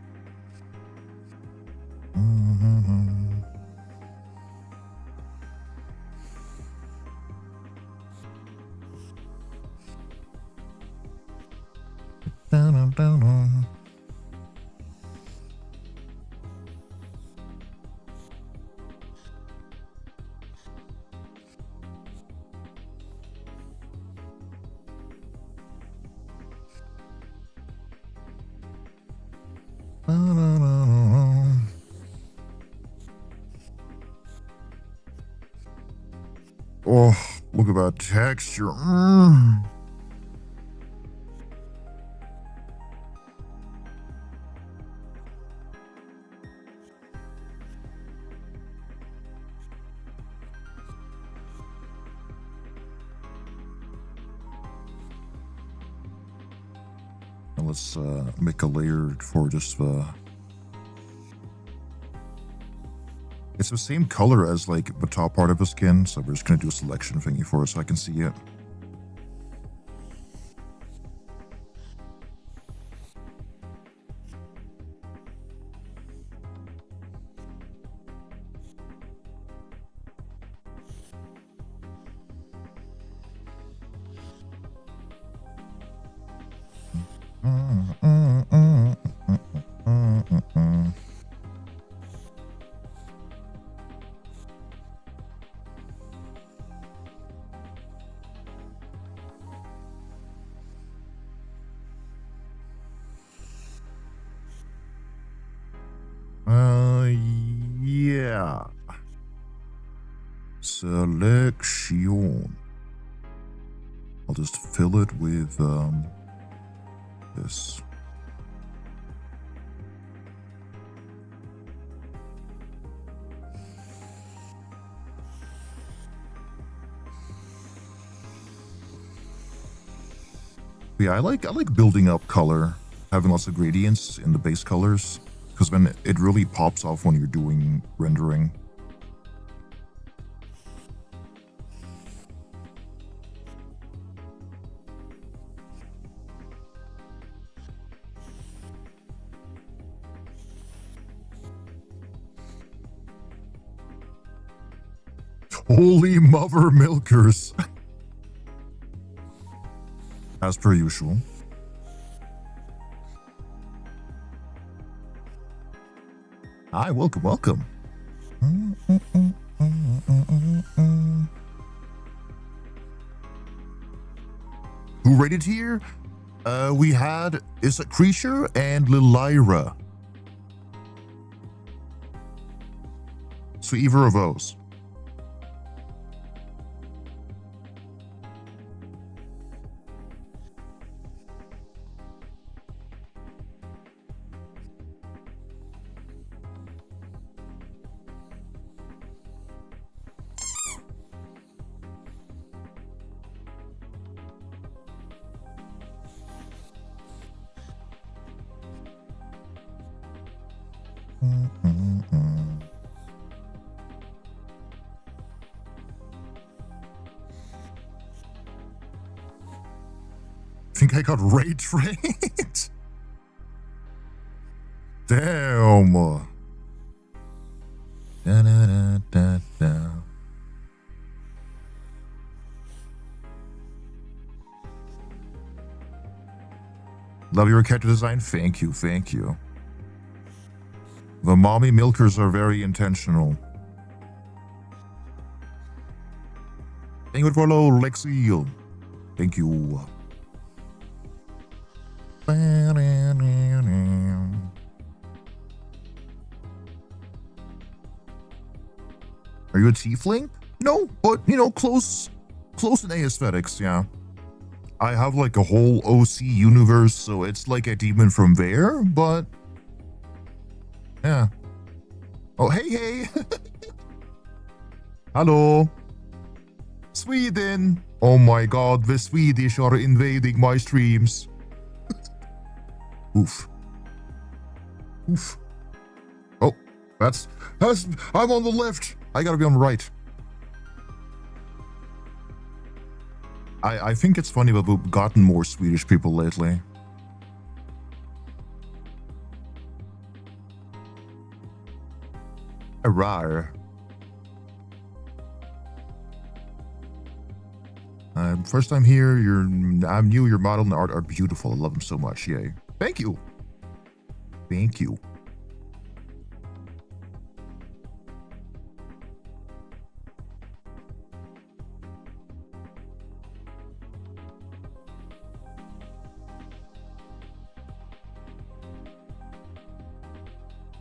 Oh, look at that texture. Now let's make a layer for just it's the same color as like the top part of the skin, so we're just gonna do a selection thingy for it so I can see it. Yeah. Selection. I'll just fill it with this. Yeah, I like building up color, having lots of gradients in the base colors, because then it really pops off when you're doing rendering. Holy mother milkers. As per usual. Hi, welcome, welcome. Who rated here? We had Is a Creature and Lilira. So either of those. I think I got rage trained. Damn. Da, da, da, da, da. Love your character design. Thank you, thank you. The mommy milkers are very intentional. Thank you for follow, Lexi. Thank you. Are you a tiefling? No, but you know, close in aesthetics, yeah. I have like a whole OC universe, so it's like a demon from there, but yeah. Oh, hey. Hello. Sweden. Oh my god, the Swedish are invading my streams. Oof. Oh, that's I'm on the left. I gotta be on the right. I think it's funny that we've gotten more Swedish people lately. Rar. First time here. I'm new. Your model and art are beautiful. I love them so much. Yay! Thank you. Thank you.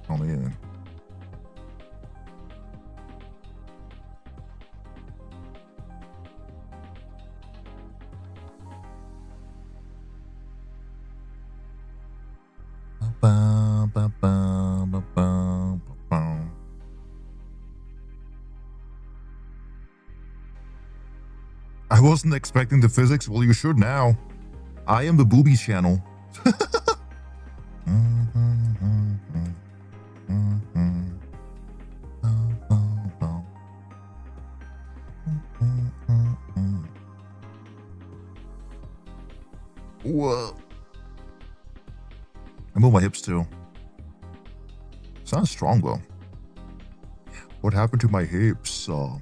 Oh yeah. I wasn't expecting the physics. Well, you should now. I am the boobies channel. Whoa. I move my hips too. Sounds strong though. What happened to my hips? Ah.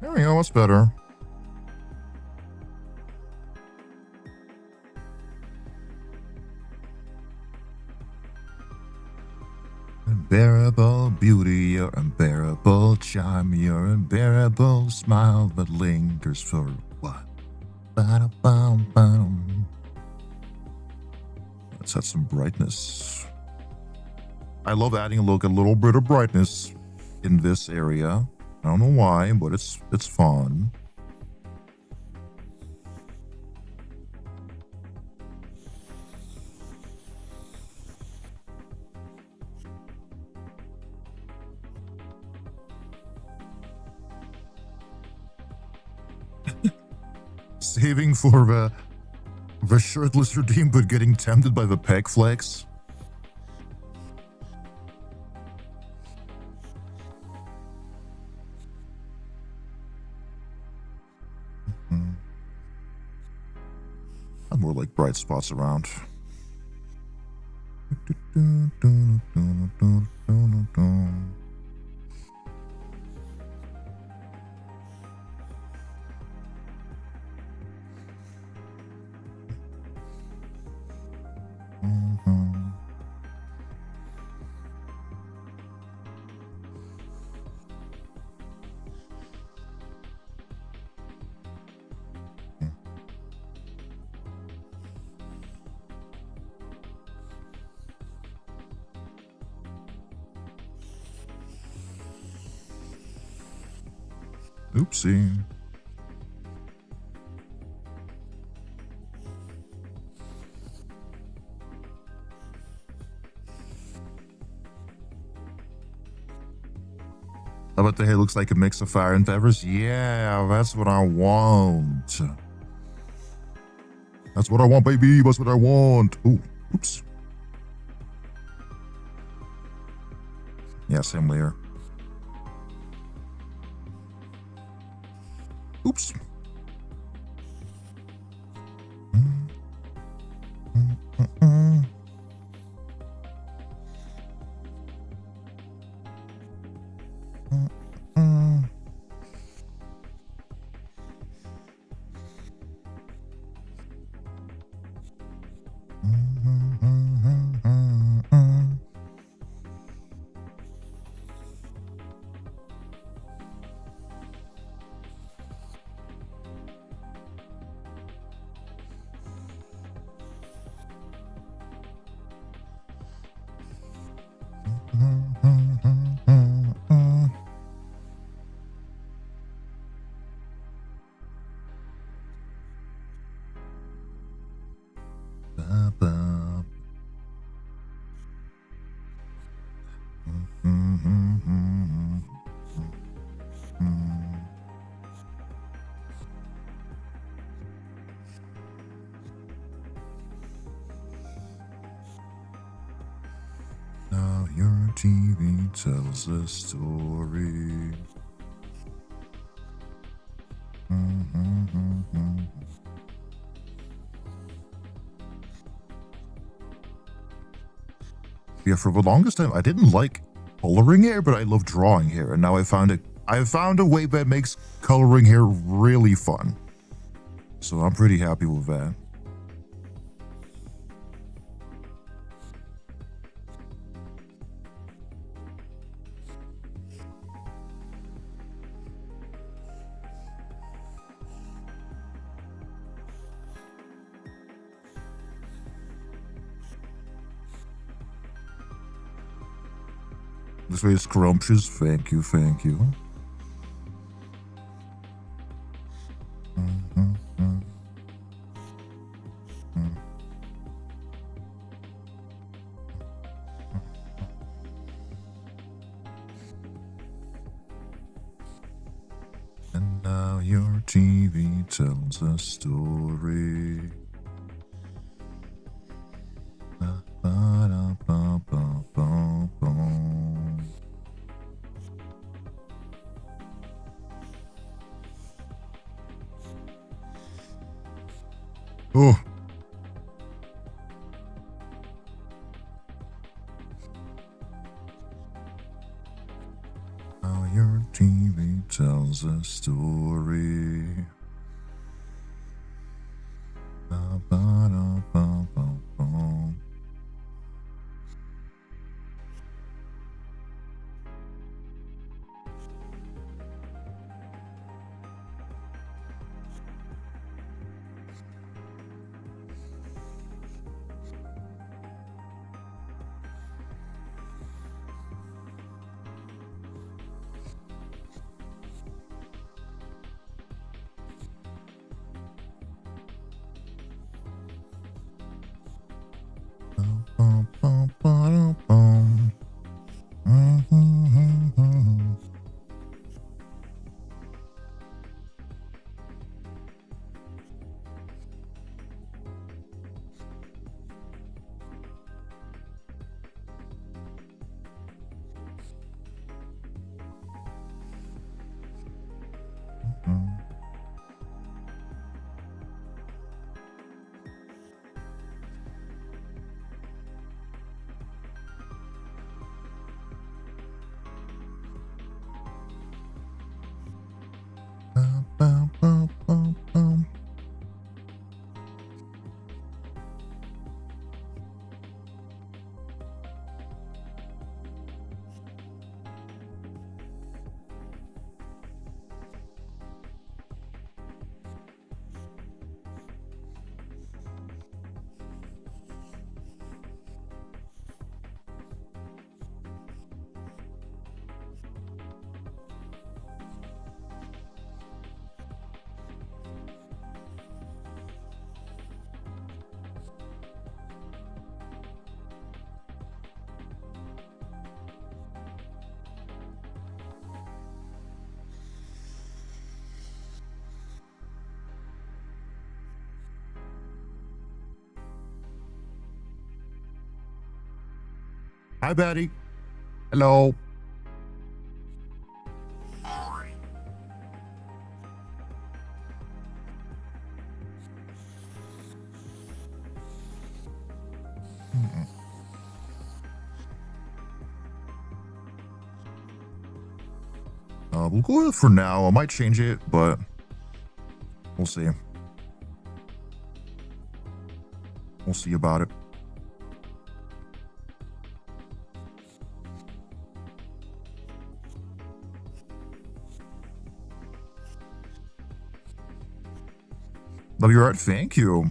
There we go, what's better? Unbearable beauty, your unbearable charm, your unbearable smile that lingers for what? Ba-da-bum-bum. Let's add some brightness. I love adding a little bit of brightness in this area. I don't know why, but it's fun. saving for the shirtless redeem, but getting tempted by the pec flex. I'm more like bright spots around. Oopsie. How about the hair looks like a mix of fire and feathers? Yeah, that's what I want. That's what I want, baby. That's what I want. Ooh, oops. Yeah, same layer. Oops. Now your TV tells a story. Yeah, for the longest time, I didn't like coloring hair, but I love drawing hair, and now I found a way that makes coloring hair really fun. So I'm pretty happy with that. This way is scrumptious. Thank you, thank you. And now your TV tells a story. Oh. Now your TV tells a story. Bum, bum, bum, bum. Hi, Betty. Hello. We'll go with it for now. I might change it, but we'll see. We'll see about it. Love your art. Thank you.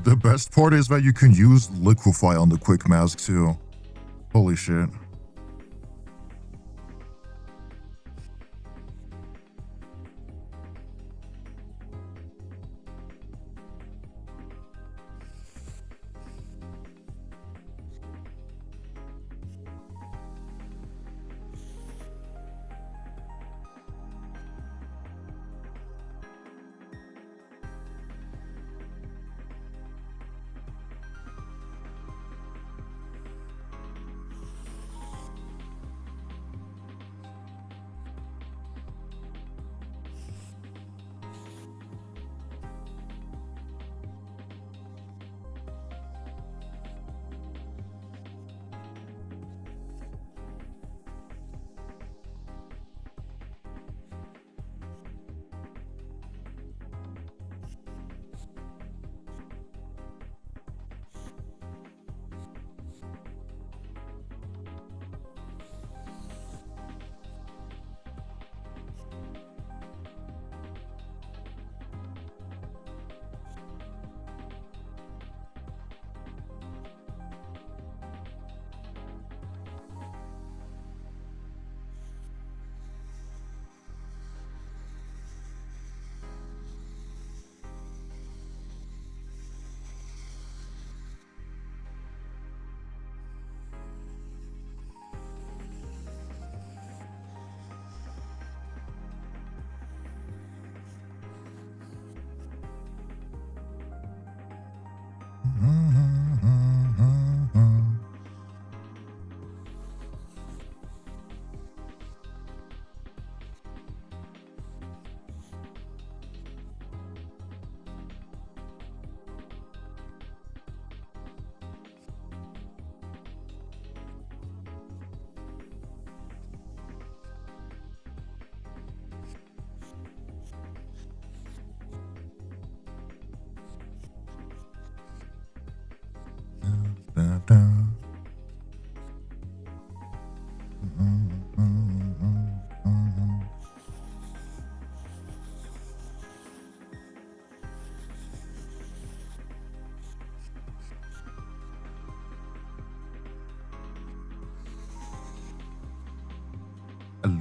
The best part is that you can use liquefy on the quick mask too. Holy shit.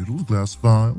little glass vial.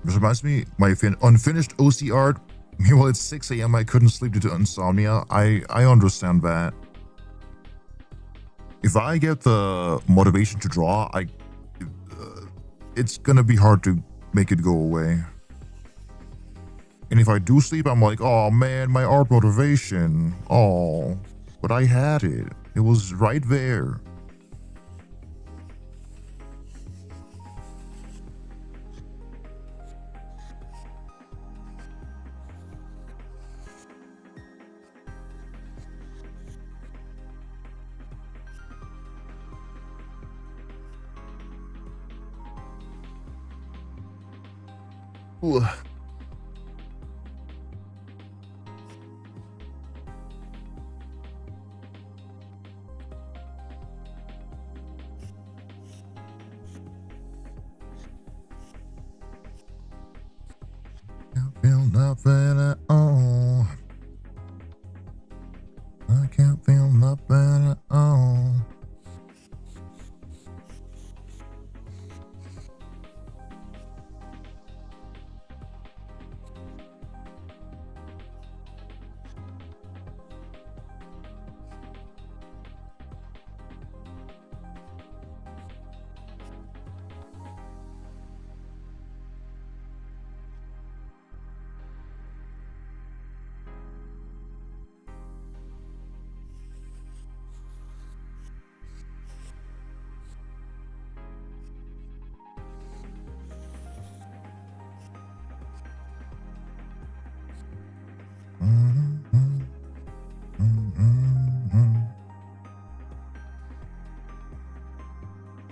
This reminds me, my unfinished OC art. Meanwhile, it's 6 a.m. I couldn't sleep due to insomnia. I understand that. If I get the motivation to draw, it's gonna be hard to make it go away. And if I do sleep, I'm like, oh man, my art motivation. Oh, but I had it. It was right there. Ooh. Can't feel nothing at all. I can't feel nothing at all.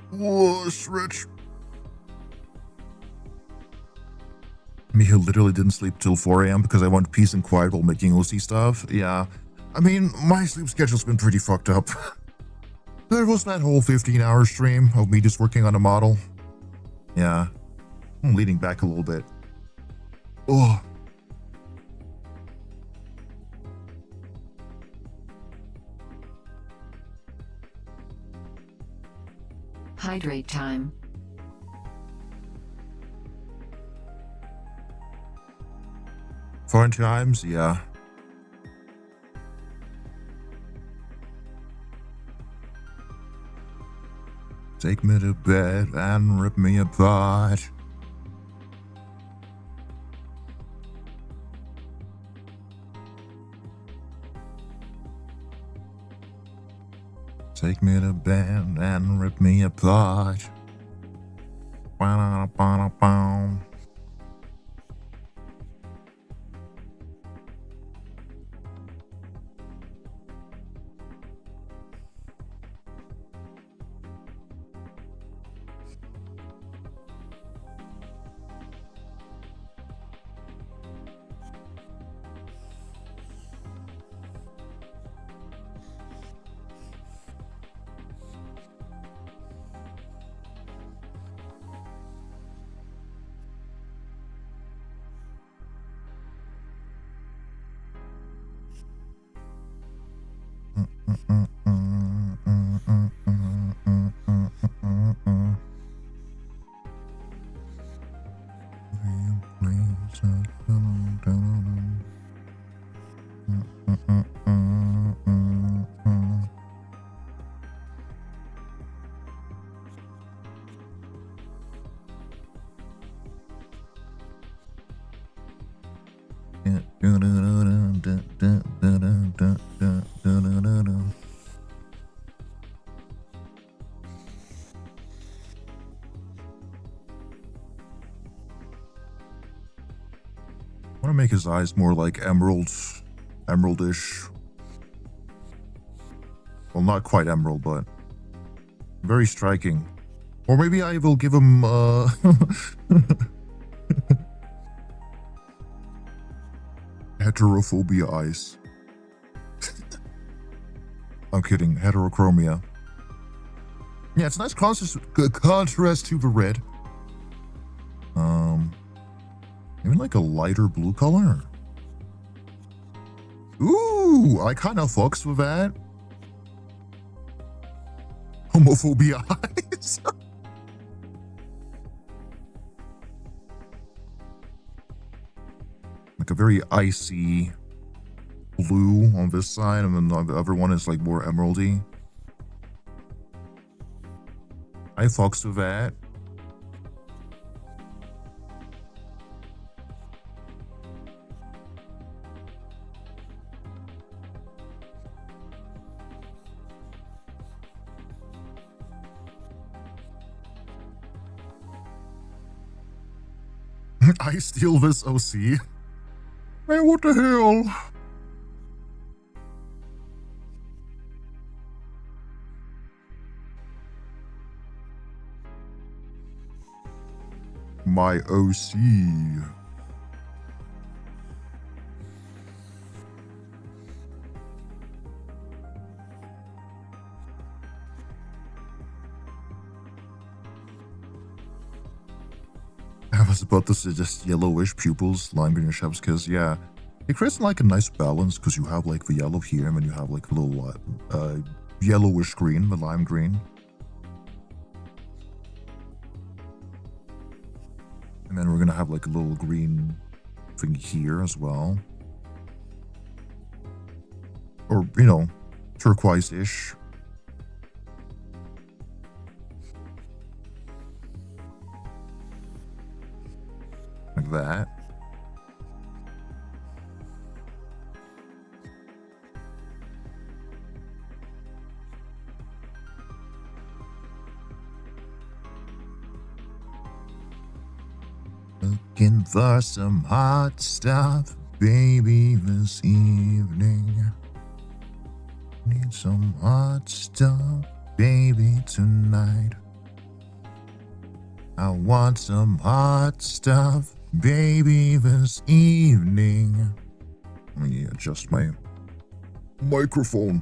Whoa, stretch. Me who literally didn't sleep till 4 a.m. because I want peace and quiet while making OC stuff. Yeah. I mean, my sleep schedule's been pretty fucked up. There was that whole 15-hour stream of me just working on a model. Yeah. I'm leaning back a little bit. Oh. Hydrate time. Fun times, yeah. Take me to bed and rip me apart. Take me to bed and rip me apart. Ba-da-ba-da-bum. I want to make his eyes more like emeraldish. Well, not quite emerald, but very striking. Or maybe I will give him heterophobia eyes. I'm kidding. Heterochromia. Yeah, it's a nice contrast to the red. Even like a lighter blue color. Ooh, I kind of fucks with that. Homophobia eyes. Like a very icy blue on this side, and then the other one is like more emeraldy. I fucks with that. I steal this OC. Man, what the hell? My OC. I was about to suggest yellowish pupils, lime green shadows, because yeah, it creates like a nice balance because you have like the yellow here and then you have like a little yellowish green, the lime green. And then we're gonna have like a little green thing here as well. Or, you know, turquoise-ish. Like that. Looking for some hot stuff, baby, this evening. Need some hot stuff, baby, tonight. I want some hot stuff, baby, this evening. Let me adjust my microphone.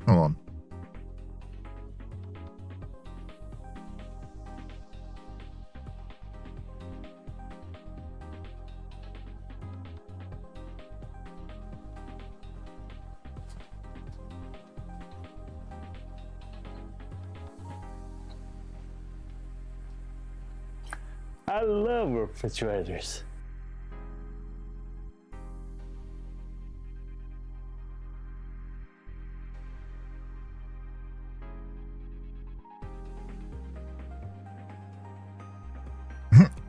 Hold on. I love refrigerators.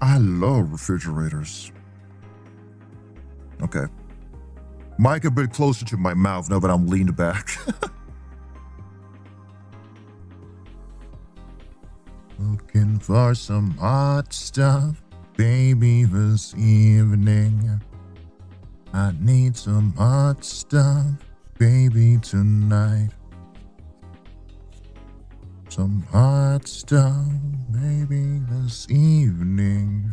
I love refrigerators. Okay. Mic a bit closer to my mouth now that I'm leaned back. Looking for some hot stuff, baby, this evening. I need some hot stuff, baby, tonight. Some hot stuff, baby, this evening.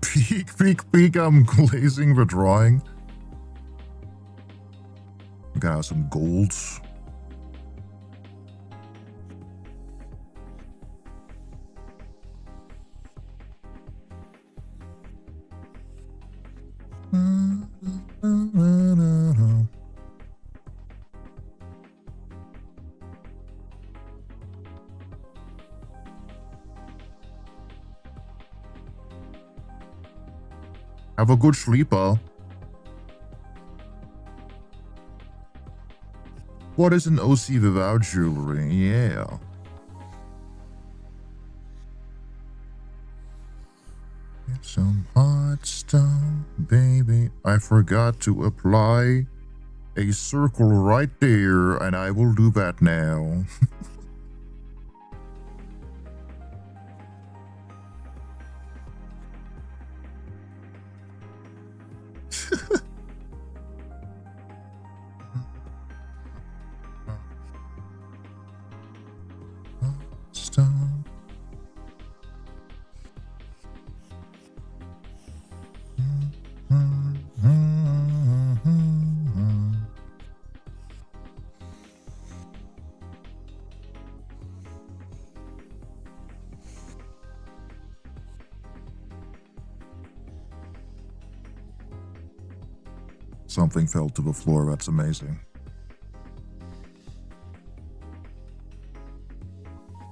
Peek, I'm glazing the drawing. Got some golds. Have a good sleeper. What is an OC without jewelry? Yeah. Get some hot stuff, baby. I forgot to apply a circle right there, and I will do that now. Stop. Something fell to the floor. That's amazing.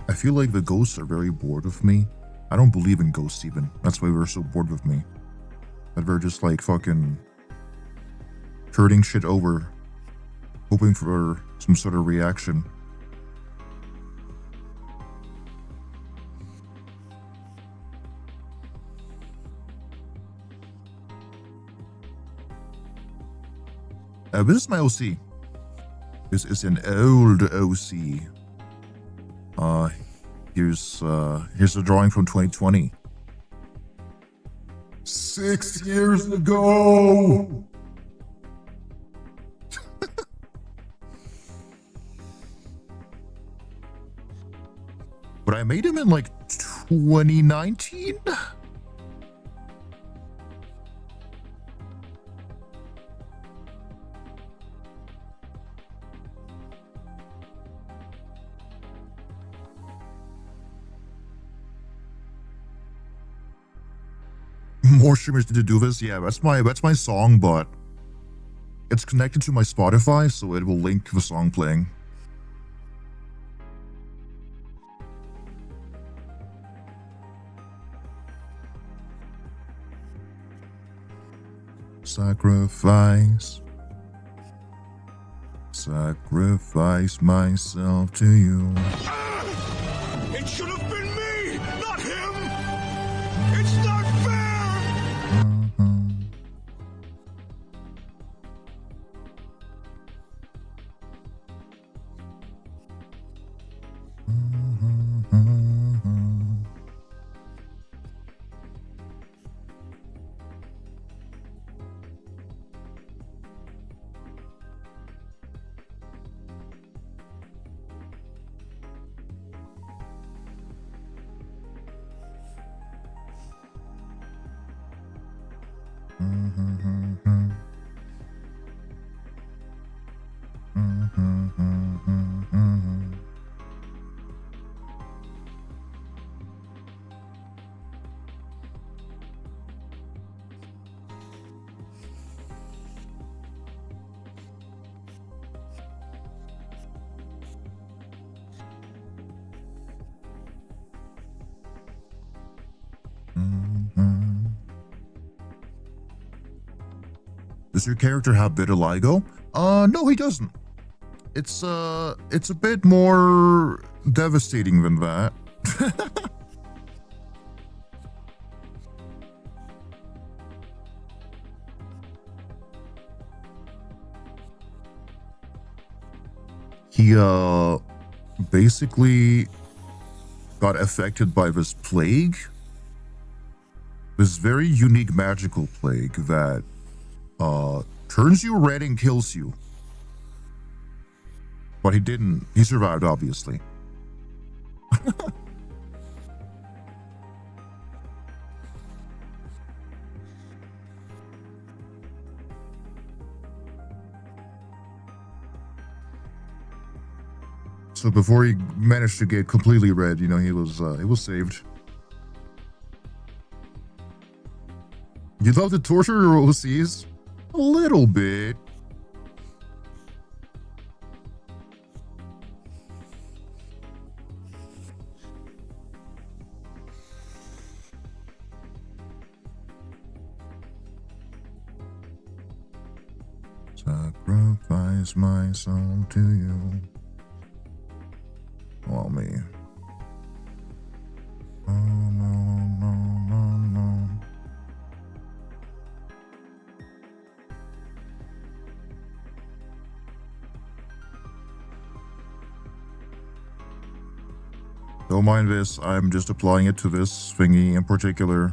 I feel like the ghosts are very bored of me. I don't believe in ghosts even. That's why they're so bored with me. That they're just like fucking turning shit over, hoping for some sort of reaction. This is my OC. This is an old OC. Here's a drawing from 2020. 6 years ago. But I made him in like 2019. More streamers need to do this. Yeah, that's my song, but it's connected to my Spotify, so it will link the song playing. Sacrifice myself to you. It should have been me, not him! It's not fair! Does your character have vitiligo? No, he doesn't. It's a bit more devastating than that. He basically got affected by this plague. This very unique magical plague that turns you red and kills you. But he didn't. He survived, obviously. So before he managed to get completely red, you know, he was saved. You love to torture your OCs? A little bit. Sacrifice my soul to you. Oh, me. Oh, no, no, no, no. Don't mind this, I'm just applying it to this thingy in particular.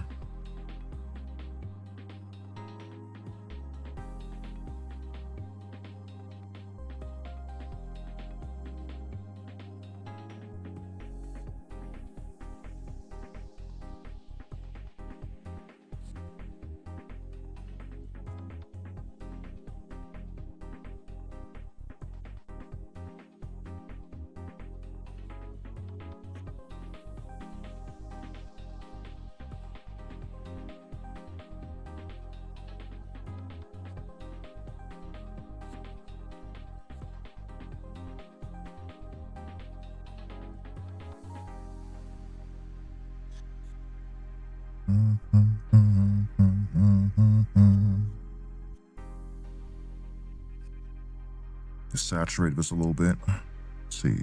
Just saturate this a little bit. Let's see.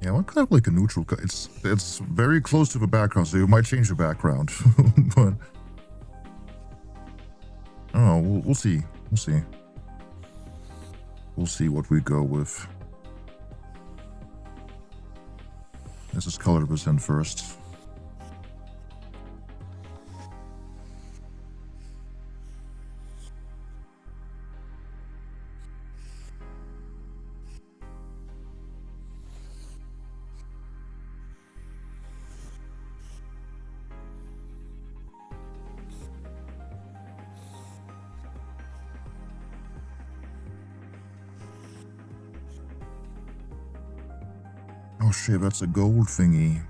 Yeah, I want kind of like a neutral. It's very close to the background, so you might change the background, but I don't know. We'll see. We'll see. We'll see what we go with. Let's just color this in first. Oh shit, that's a gold thingy.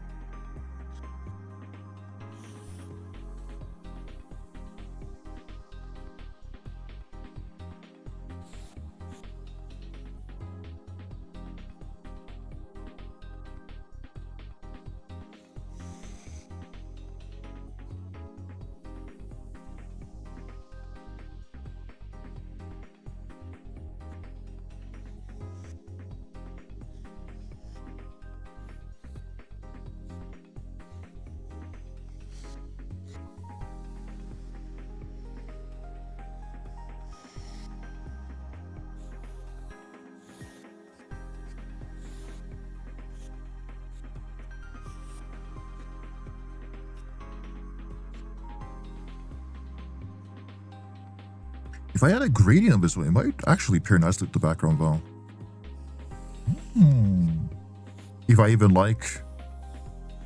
If I had a gradient of this one, it might actually appear nice with the background though. If I even like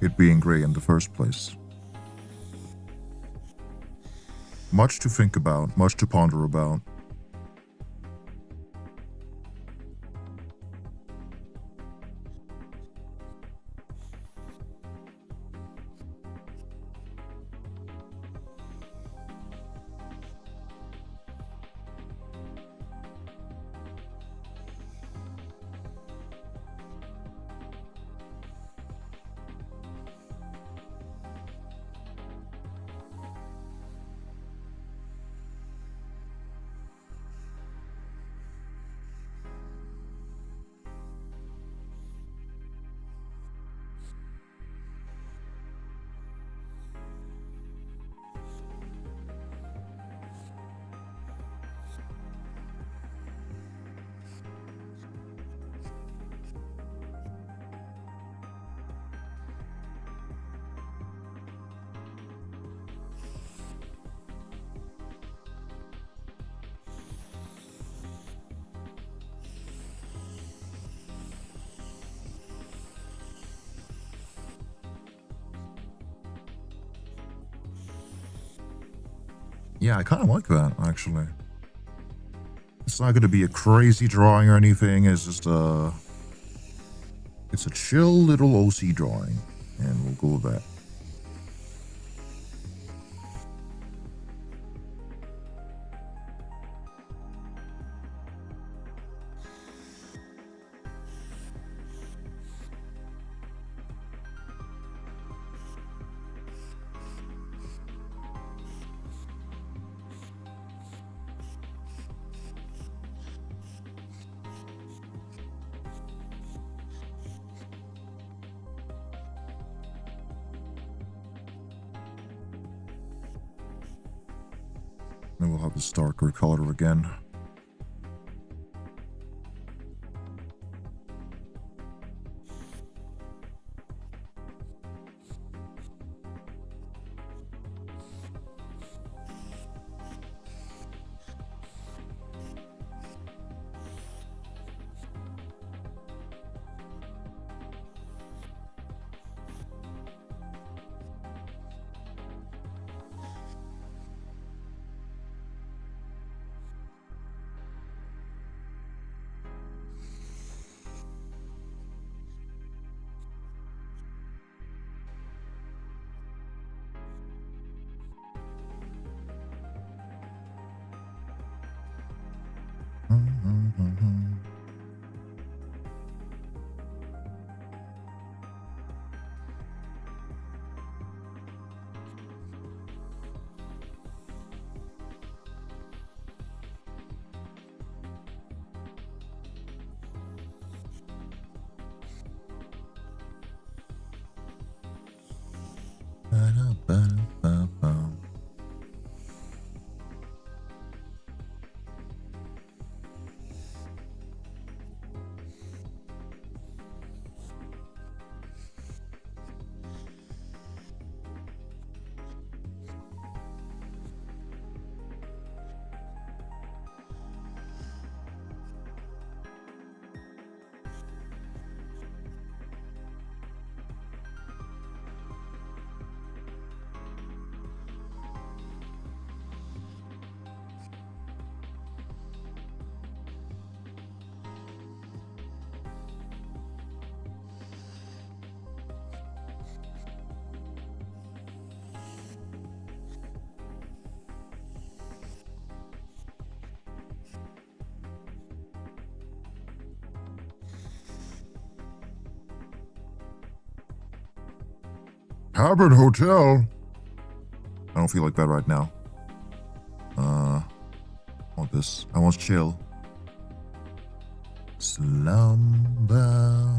it being gray in the first place. Much to think about, much to ponder about. Yeah, I kind of like that, actually. It's not going to be a crazy drawing or anything. It's just it's a chill little OC drawing, and we'll go with that. Then we'll have this darker color again. Harbor Hotel. I don't feel like that right now. I want this. I want chill. Slumber.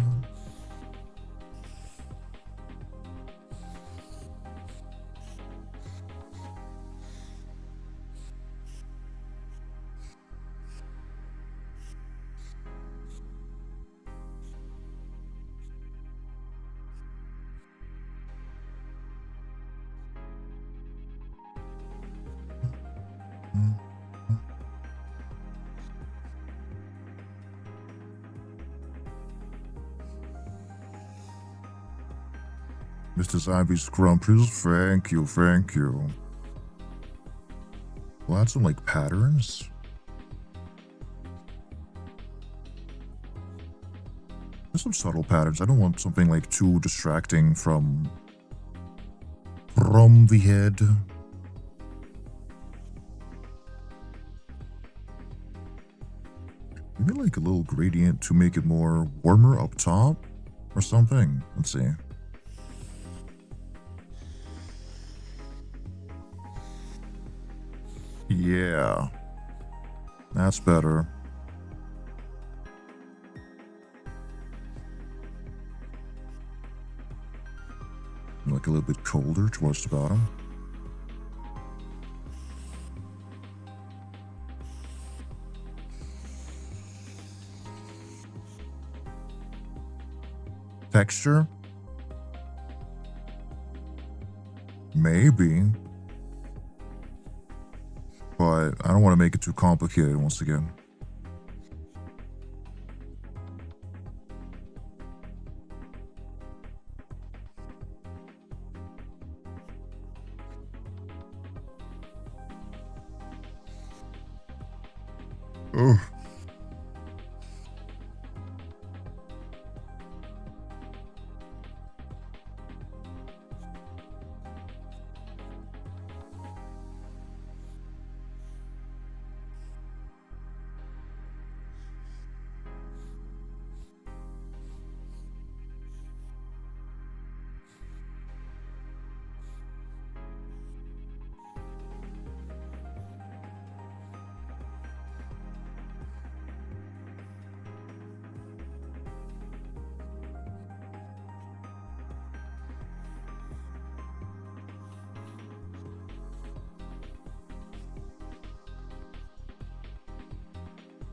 Mr. Zombie Scrumptious, thank you, thank you. We'll add some like patterns. There's some subtle patterns. I don't want something like too distracting from the head. Maybe like a little gradient to make it more warmer up top or something. Let's see. Yeah, that's better. Like a little bit colder towards the bottom. Texture? Maybe. But I don't want to make it too complicated once again. Ugh.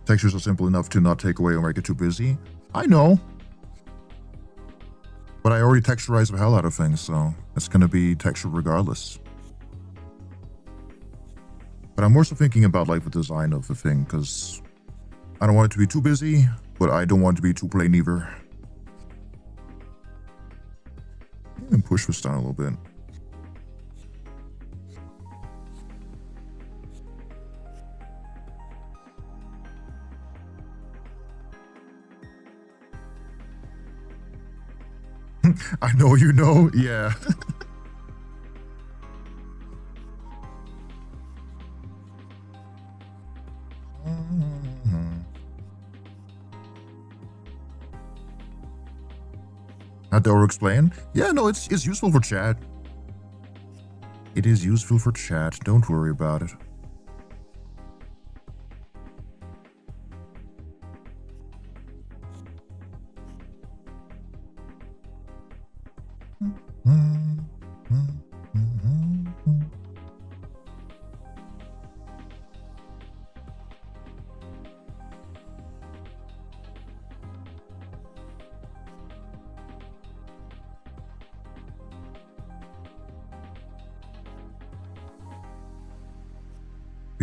Textures are simple enough to not take away or make it too busy. I know. But I already texturized the hell out of things, so it's going to be texture regardless. But I'm more so thinking about like the design of the thing, because I don't want it to be too busy, but I don't want it to be too plain either. And push this down a little bit. I know you know, yeah. Had to over-explain? Yeah, no, it's useful for chat. It is useful for chat, don't worry about it.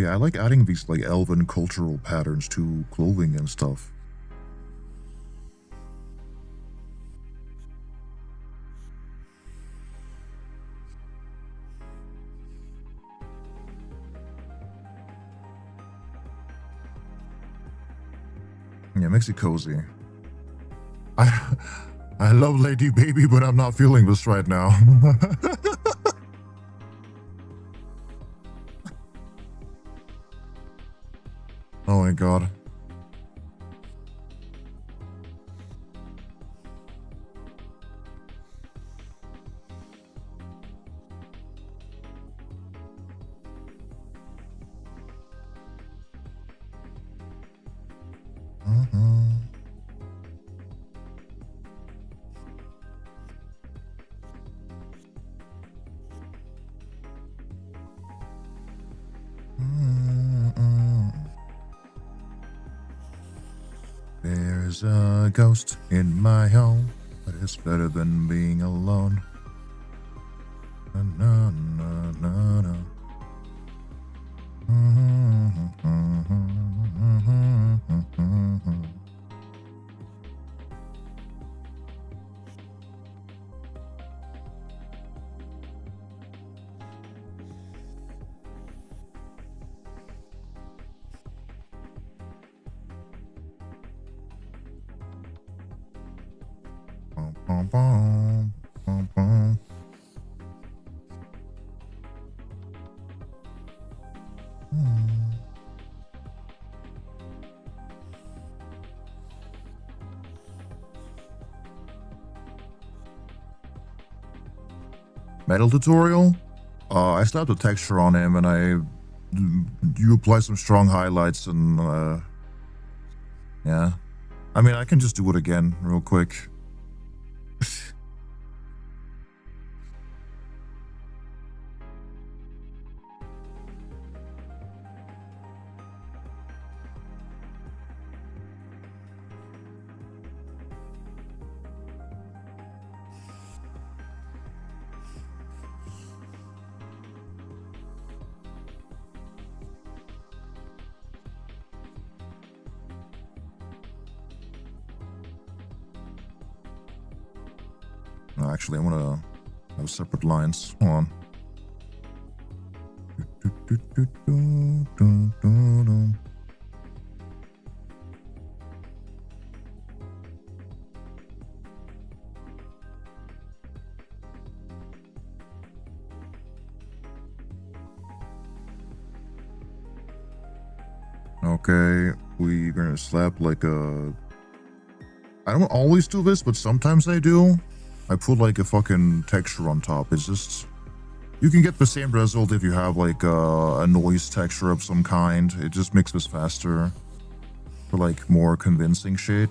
Yeah, I like adding these like elven cultural patterns to clothing and stuff. Yeah, makes it cozy. I love Lady Baby, but I'm not feeling this right now. Oh my god. There's a ghost in my home, but it's better than being alone. Na, na, na, na, na. Bum, bum, bum, bum. Metal tutorial? I slapped a texture on him and you apply some strong highlights and yeah. I mean, I can just do it again real quick. No, actually, I want to have separate lines. Hold on. Okay, we're gonna slap like a... I don't always do this, but sometimes I do. I put like a fucking texture on top. It's just... You can get the same result if you have like a noise texture of some kind. It just makes this faster for like more convincing shit.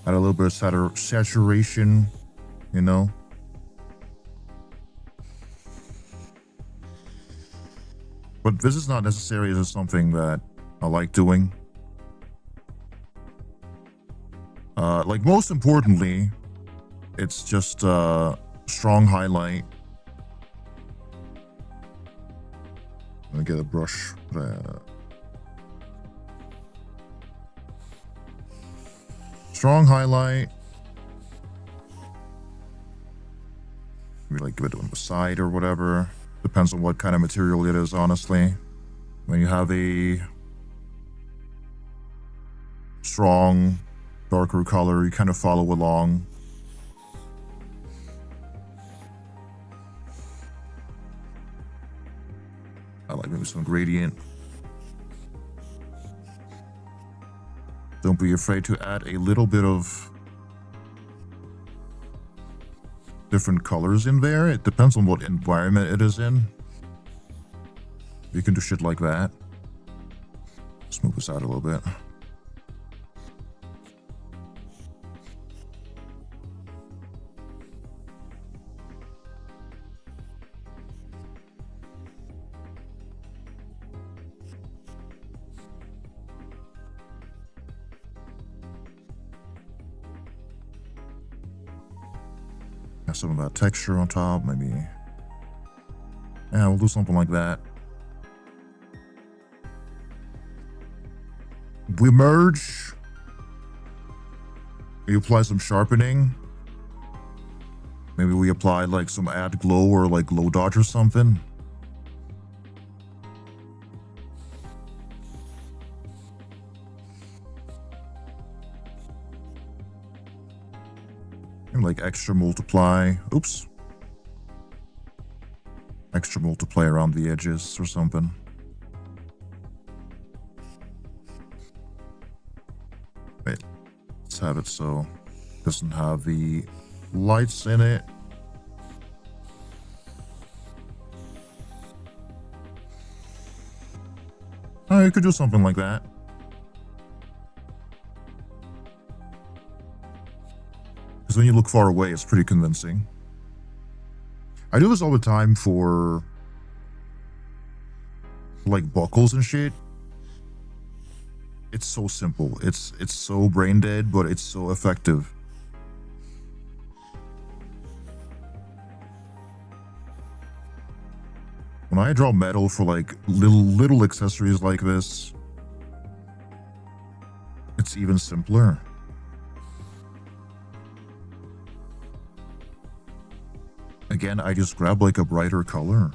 Add a little bit of saturation, you know? But this is not necessarily just something that I like doing. Like most importantly, it's just strong highlight. Let me get a brush. Strong highlight. Maybe like give it on the side or whatever. Depends on what kind of material it is, honestly. When you have a strong, darker color, you kind of follow along. I like maybe some gradient. Don't be afraid to add a little bit of different colors in there. It depends on what environment it is in. You can do shit like that. Let's move this out a little bit. some of that texture on top, maybe. Yeah, we'll do something like that. We merge. We apply some sharpening. Maybe we apply like some add glow or like glow dodge or something. And like extra multiply. Oops. Extra multiply around the edges or something. Wait, let's have it so it doesn't have the lights in it. Oh, you could do something like that. Because when you look far away, it's pretty convincing. I do this all the time for like buckles and shit. It's so simple. It's so brain dead, but it's so effective. When I draw metal for like little accessories like this, it's even simpler. Again, I just grab like a brighter color.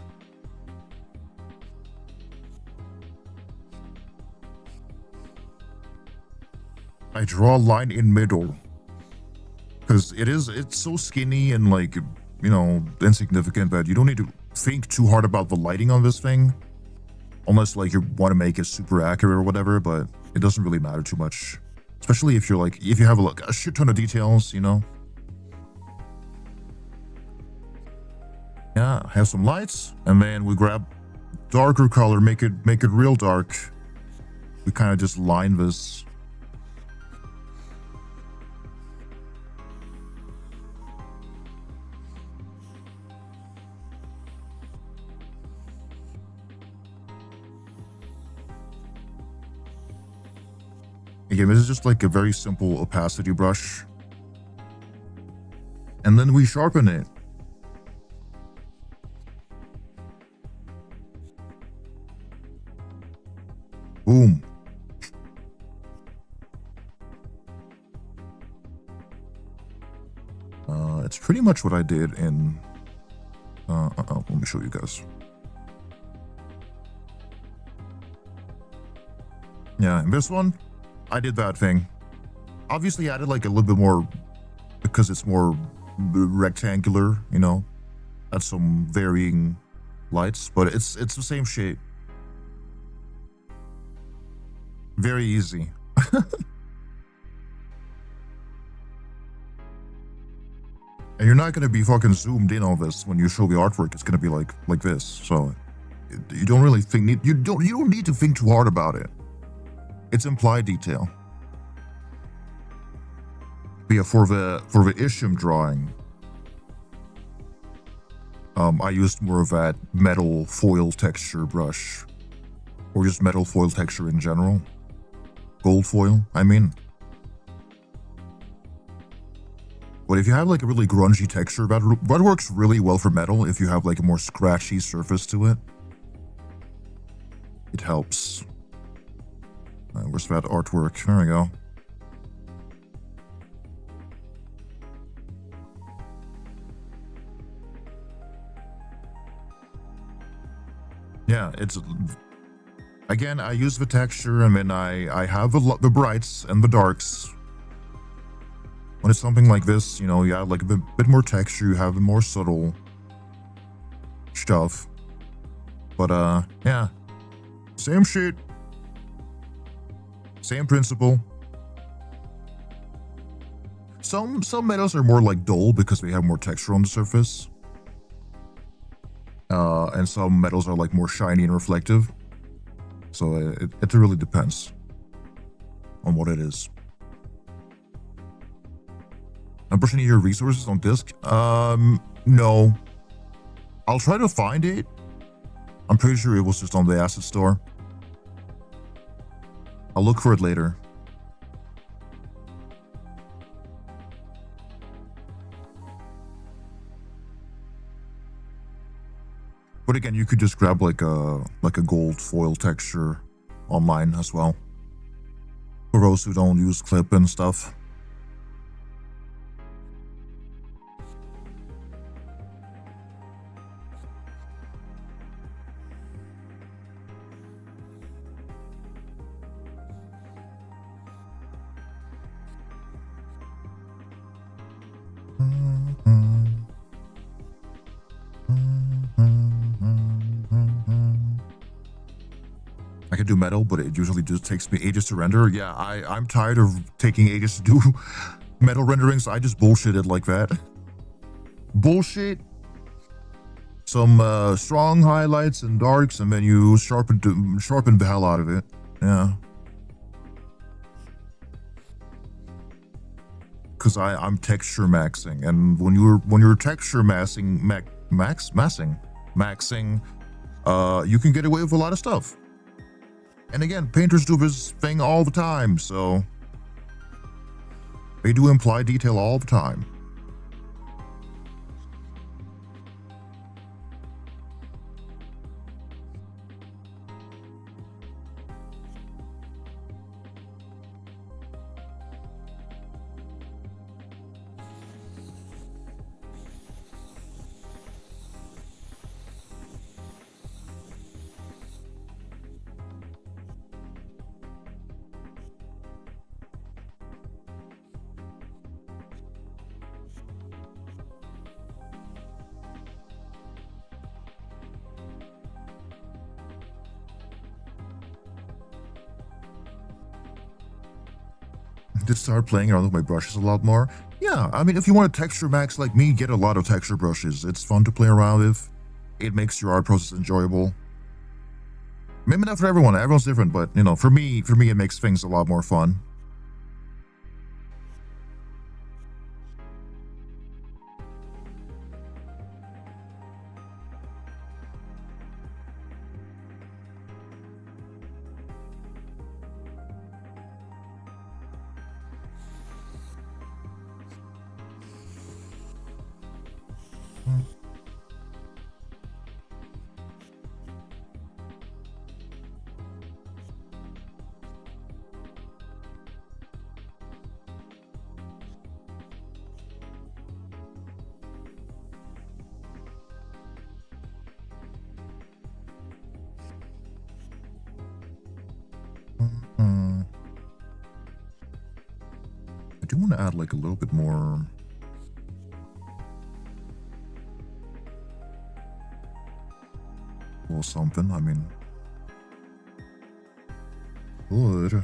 I draw a line in middle because it's so skinny and like, you know, insignificant that you don't need to think too hard about the lighting on this thing, unless like you want to make it super accurate or whatever, but it doesn't really matter too much, especially if you're like, if you have a shit ton of details, you know. Yeah, have some lights, and then we grab darker color, make it real dark. We kind of just line this. Again, this is just like a very simple opacity brush. And then we sharpen it. Boom. It's pretty much what I did in... let me show you guys. Yeah, in this one, I did that thing. Obviously, I added like a little bit more because it's more rectangular, you know. Add some varying lights, but it's the same shape. Very easy. And you're not going to be fucking zoomed in on this when you show the artwork. It's going to be like this. So you don't really think you don't need to think too hard about it. It's implied detail. But yeah, for the Isham drawing, I used more of that metal foil texture brush, or just metal foil texture in general. Gold foil, I mean. But if you have like a really grungy texture, that works really well for metal. If you have like a more scratchy surface to it, it helps. Where's that artwork? There we go. Yeah, it's... Again, I use the texture, and then I have the brights and the darks. When it's something like this, you know, you add like a bit more texture, you have more subtle stuff. But yeah, same shit, same principle. Some metals are more like dull because they have more texture on the surface. And some metals are like more shiny and reflective. So it really depends on what it is. I'm pushing your resources on disk. No. I'll try to find it. I'm pretty sure it was just on the asset store. I'll look for it later. But again, you could just grab like a gold foil texture online as well. For those who don't use clip and stuff. I can do metal, but it usually just takes me ages to render. Yeah, I'm tired of taking ages to do metal renderings. I just bullshit it like that. Bullshit. Some strong highlights and darks, and then you sharpen the hell out of it. Yeah. Because I'm texture maxing, and when you're texture maxing, you can get away with a lot of stuff. And again, painters do this thing all the time, so they do imply detail all the time. Just start playing around with my brushes a lot more. Yeah, I mean, if you want to texture max like me, get a lot of texture brushes. It's fun to play around with. It makes your art process enjoyable. Maybe not for everyone. Everyone's different, but you know, for me, it makes things a lot more fun. I do want to add like a little bit more. Or something, I mean. Good.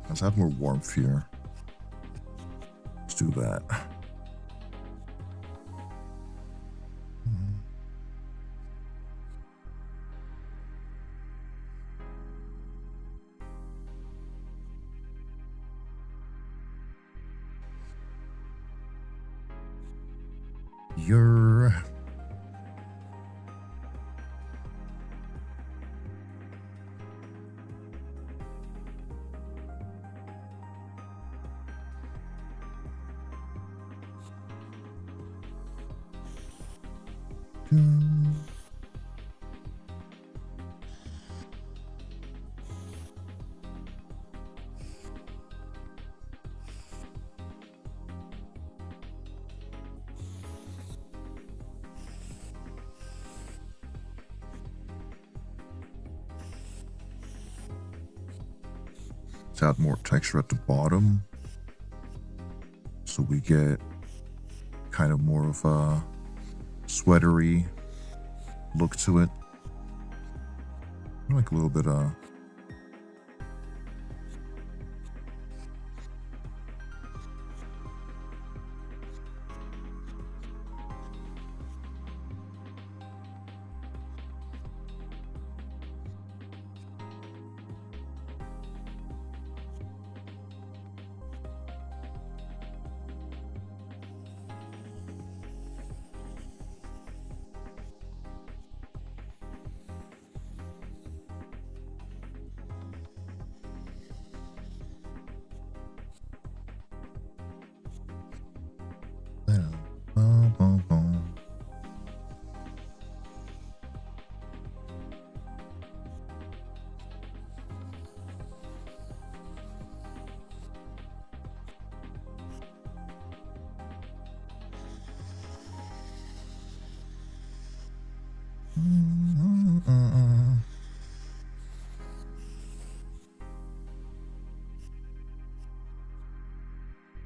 Let's add more warmth here. Let's do that. You're... Let's add more texture at the bottom, so we get kind of more of a sweatery look to it. like a little bit,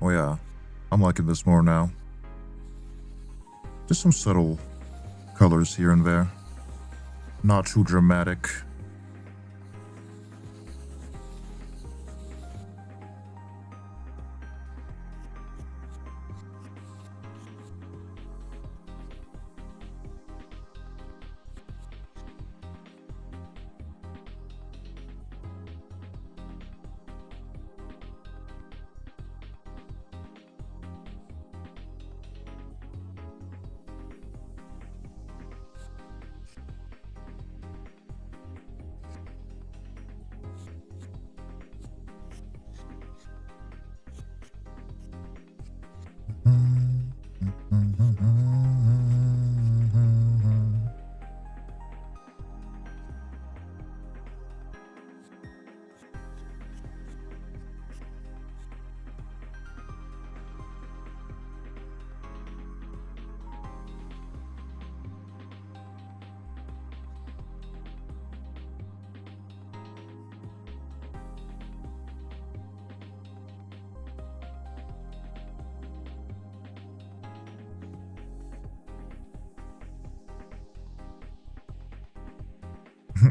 oh yeah, I'm liking this more now. Just some subtle colors here and there. Not too dramatic.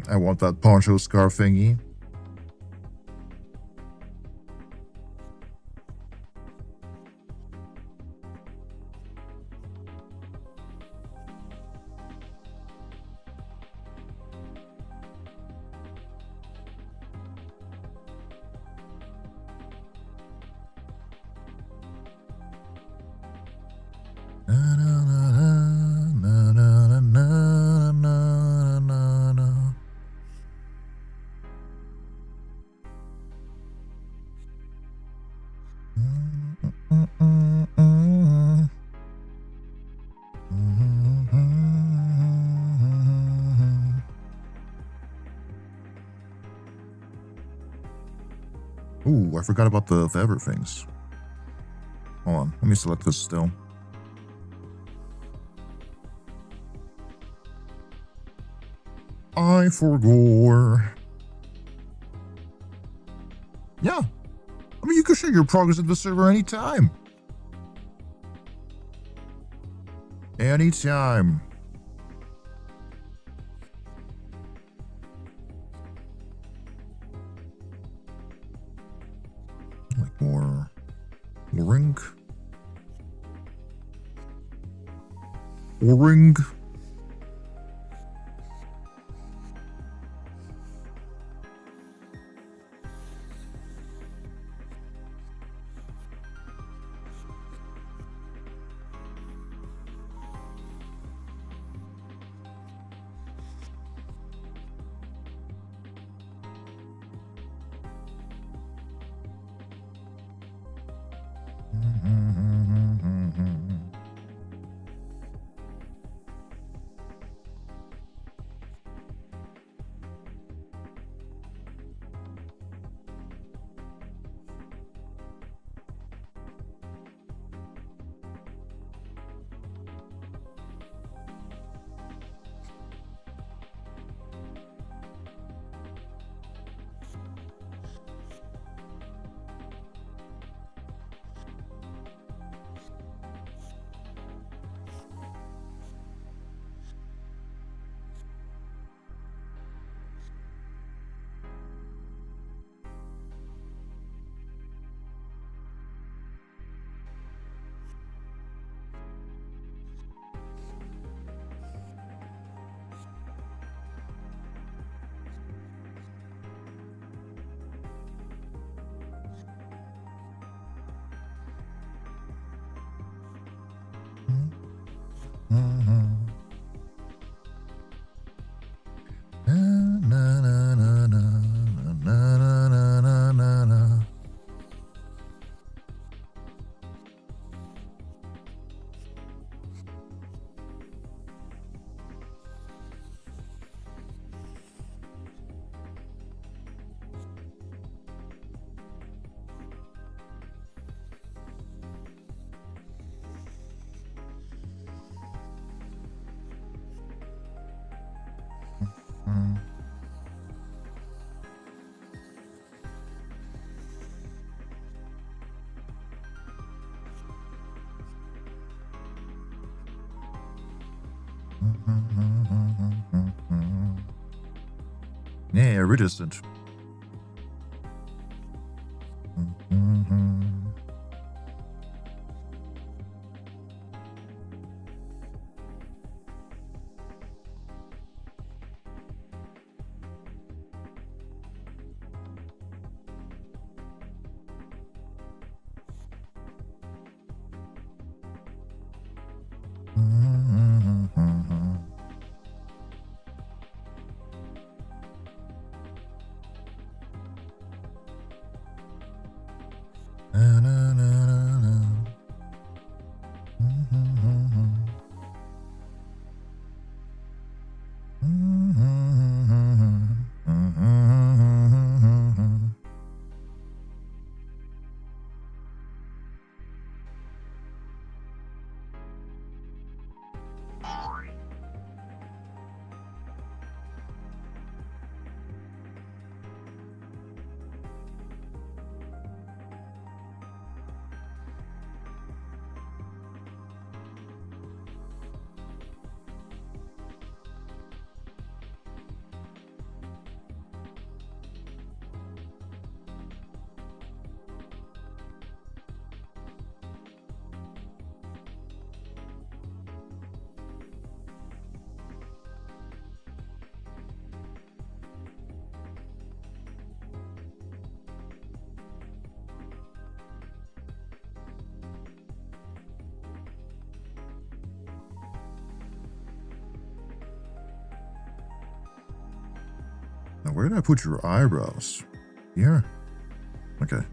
I want that poncho scarf thingy. Ooh, I forgot about the ever things. Hold on, let me select this still. I forgot. Yeah. I mean, you can share your progress at the server anytime. Anytime. Like more ring. Ring. Yeah, resistant. Now, where did I put your eyebrows? Here? Okay.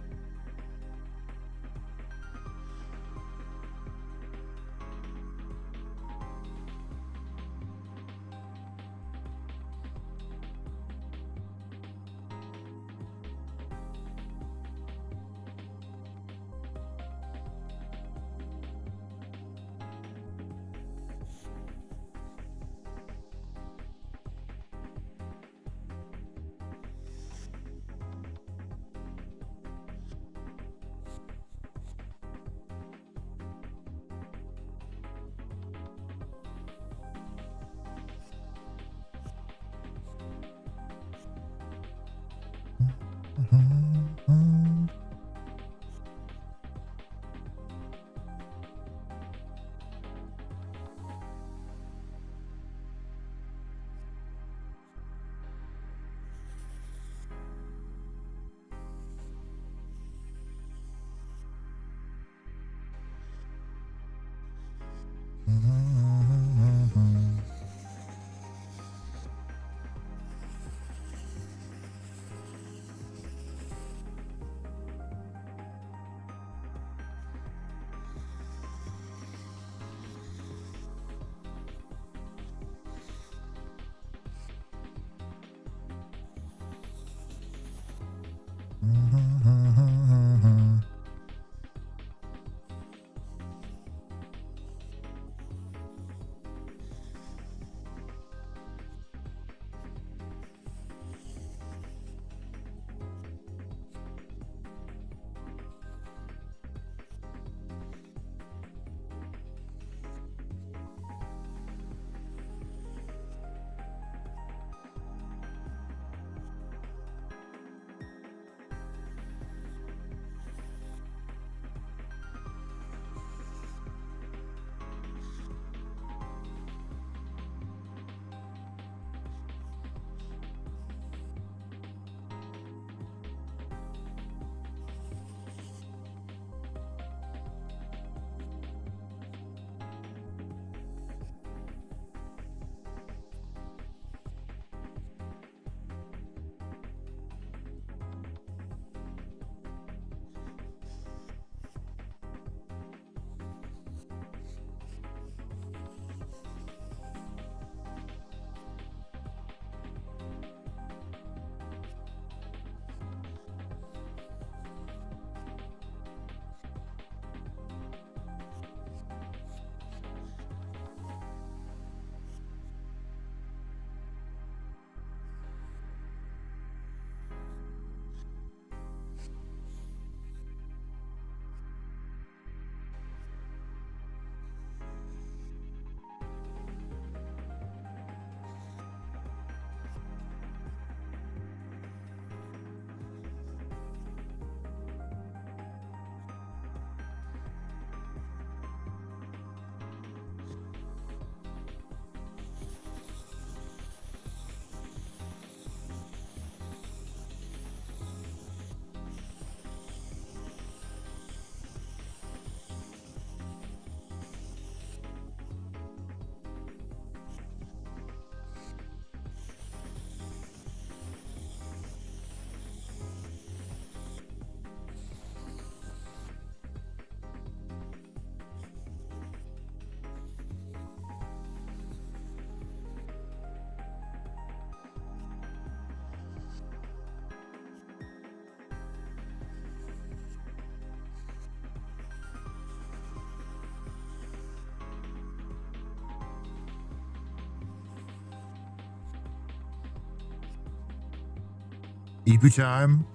EP time.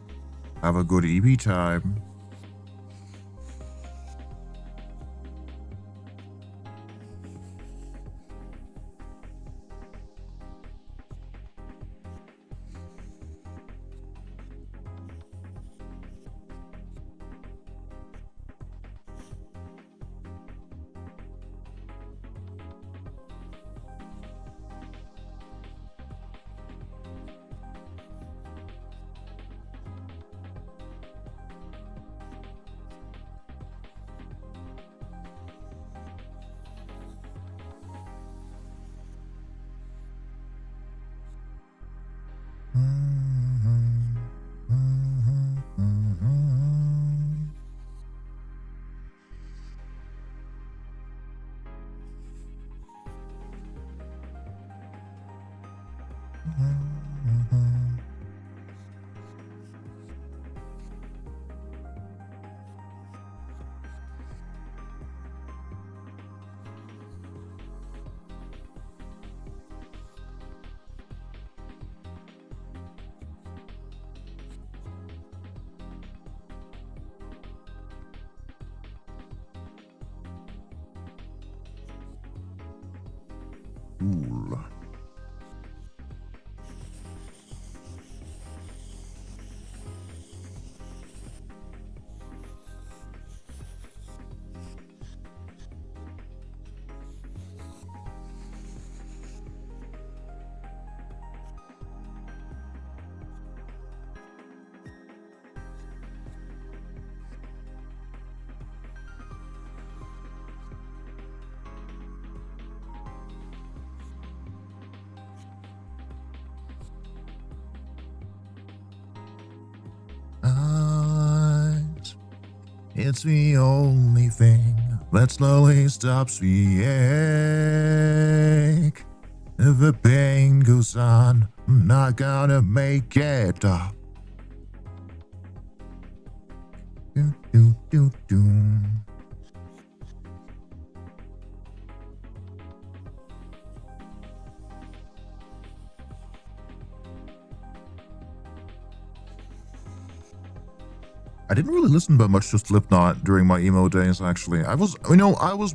Have a good EP time. Cool. It's the only thing that slowly stops the ache. If the pain goes on, I'm not gonna make it. Do, do, do, do. I didn't really listen that much to Slipknot during my emo days, actually. I was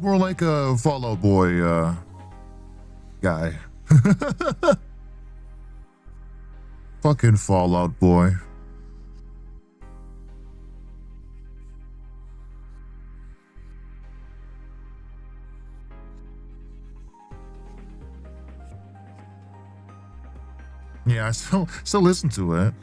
more like a Fall Out Boy guy. Fucking Fall Out Boy. Yeah, I still listen to it.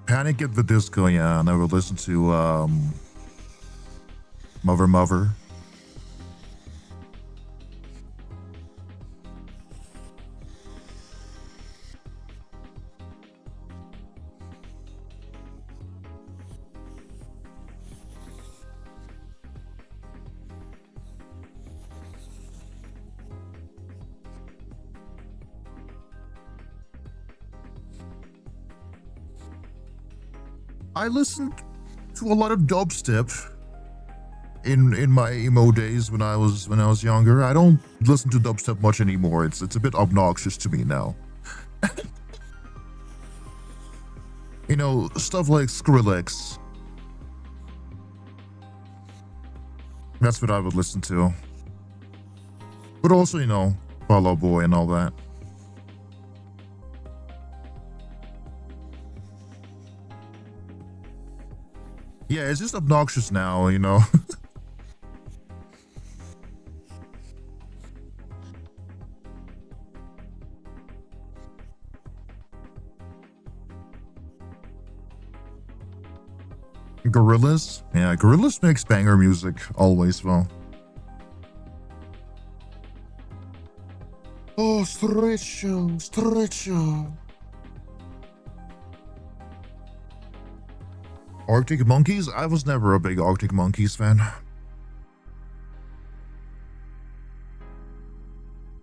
Panic at the Disco, yeah, and I would listen to Mother. I listened to a lot of dubstep in my emo days when I was younger. I don't listen to dubstep much anymore. It's a bit obnoxious to me now. You know, stuff like Skrillex. That's what I would listen to. But also, you know, Fall Out Boy and all that. Yeah, it's just obnoxious now, you know. Gorillaz? Yeah, Gorillaz makes banger music, always, well. Oh, stretcho. Arctic Monkeys? I was never a big Arctic Monkeys fan.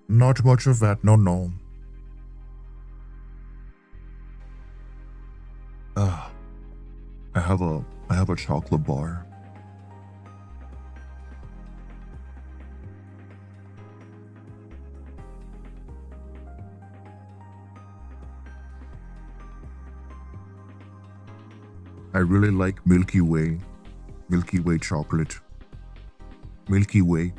Not much of that, no. I have a chocolate bar. really like Milky Way. Milky Way chocolate. Milky Way.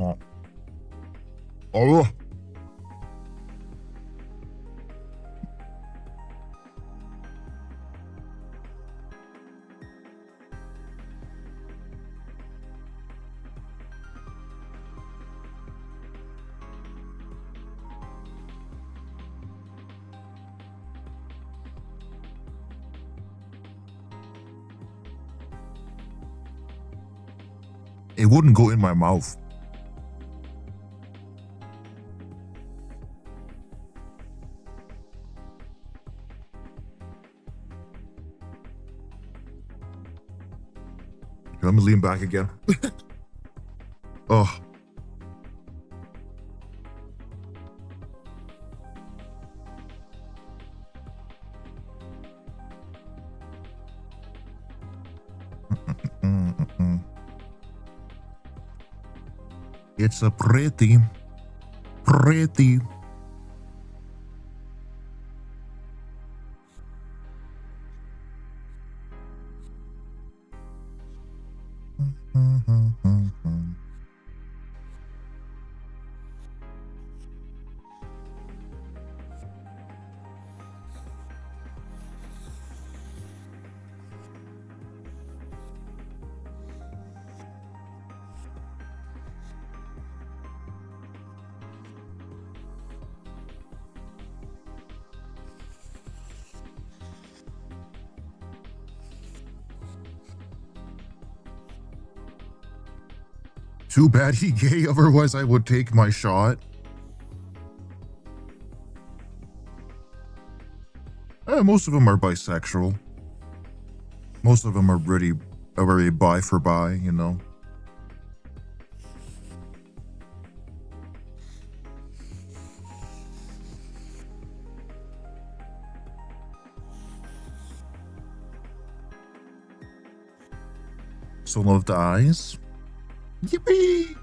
Oh. Oh. It wouldn't go in my mouth. Let me lean back again. Oh. It's a pretty. Too bad he gay, otherwise I would take my shot. Most of them are bisexual. Most of them are very bi for bi, you know. So love the eyes. Yippee!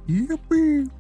Yippee!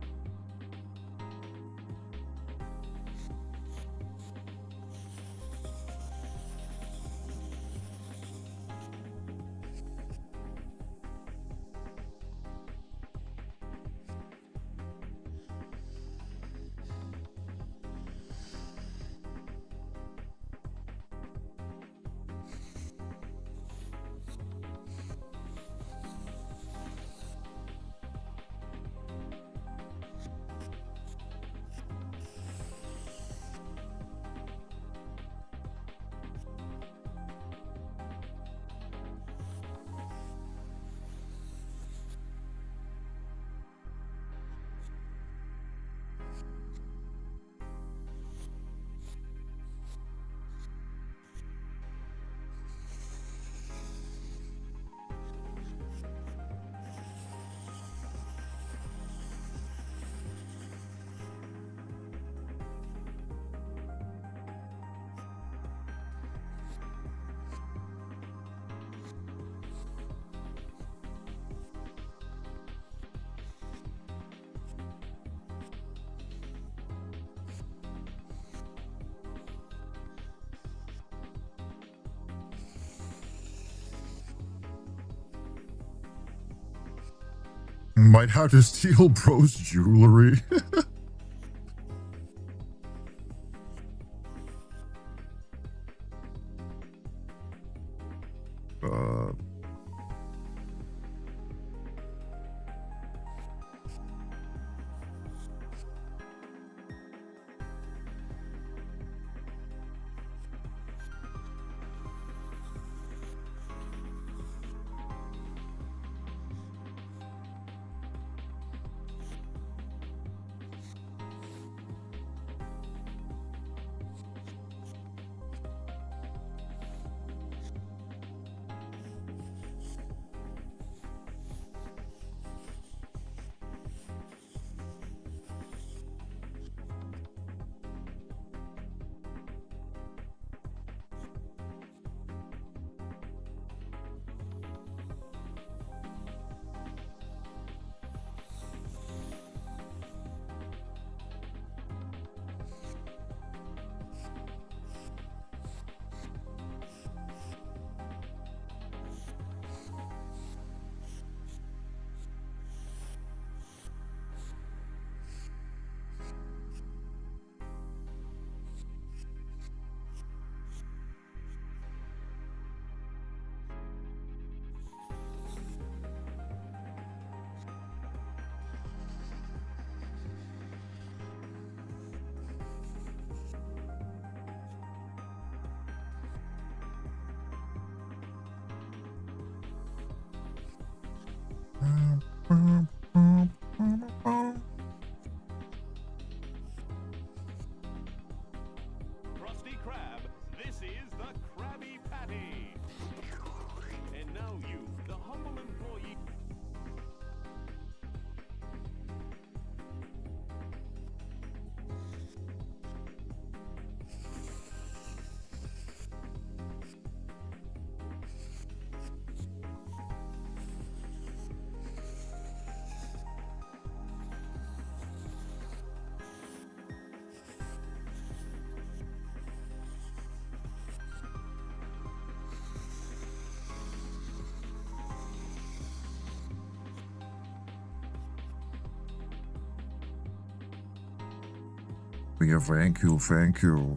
Might have to steal bro's jewelry. Krusty Krab, this is the Krabby Patty. And now you, the humble employee. Yeah, thank you, thank you.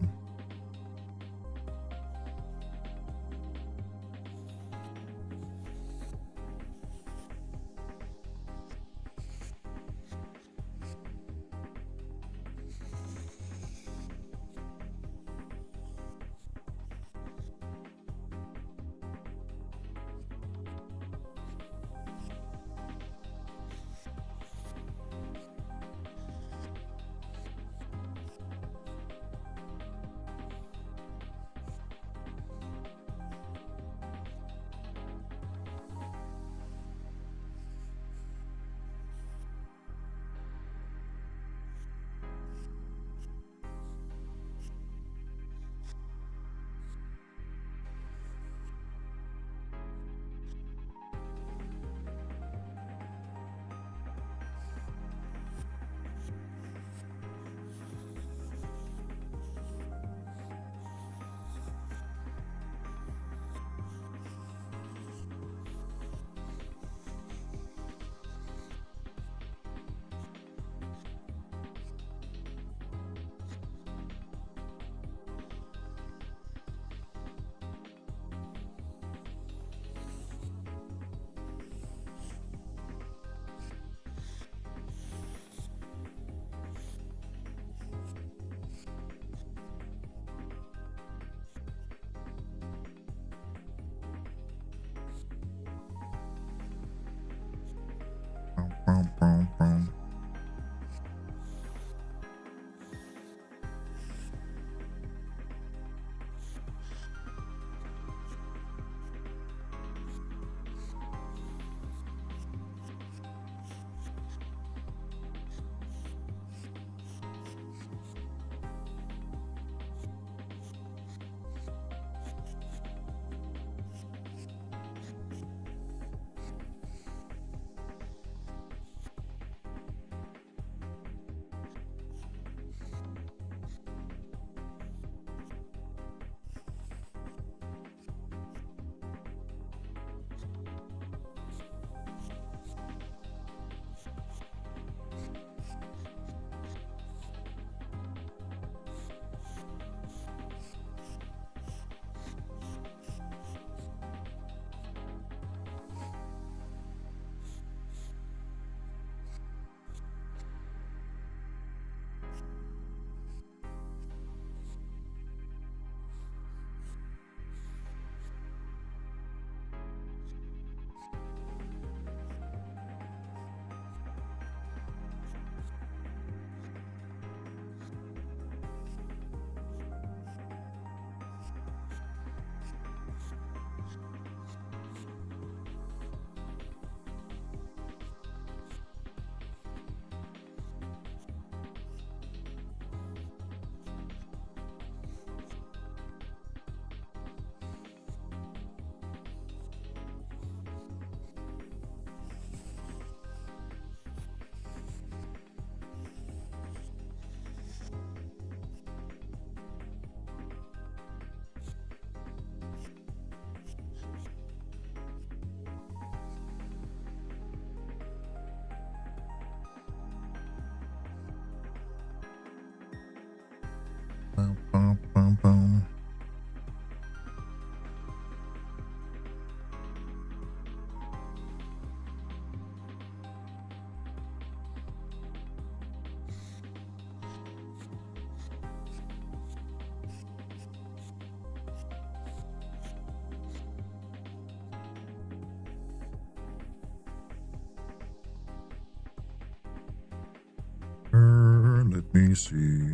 Let me see.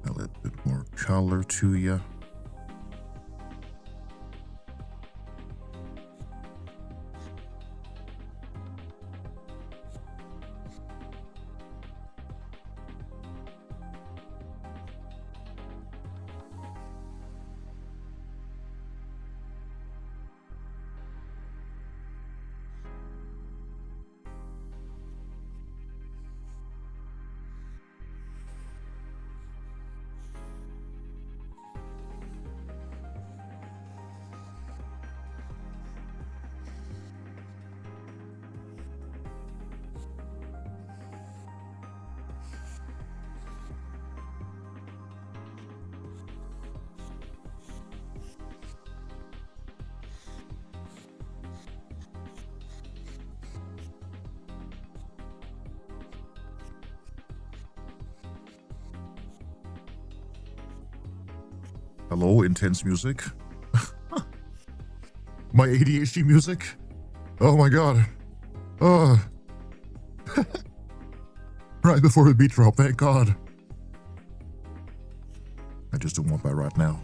A little bit more color to you. Hello, intense music. My ADHD music. Oh my god. Right before the beat drop, thank god. I just don't want that right now.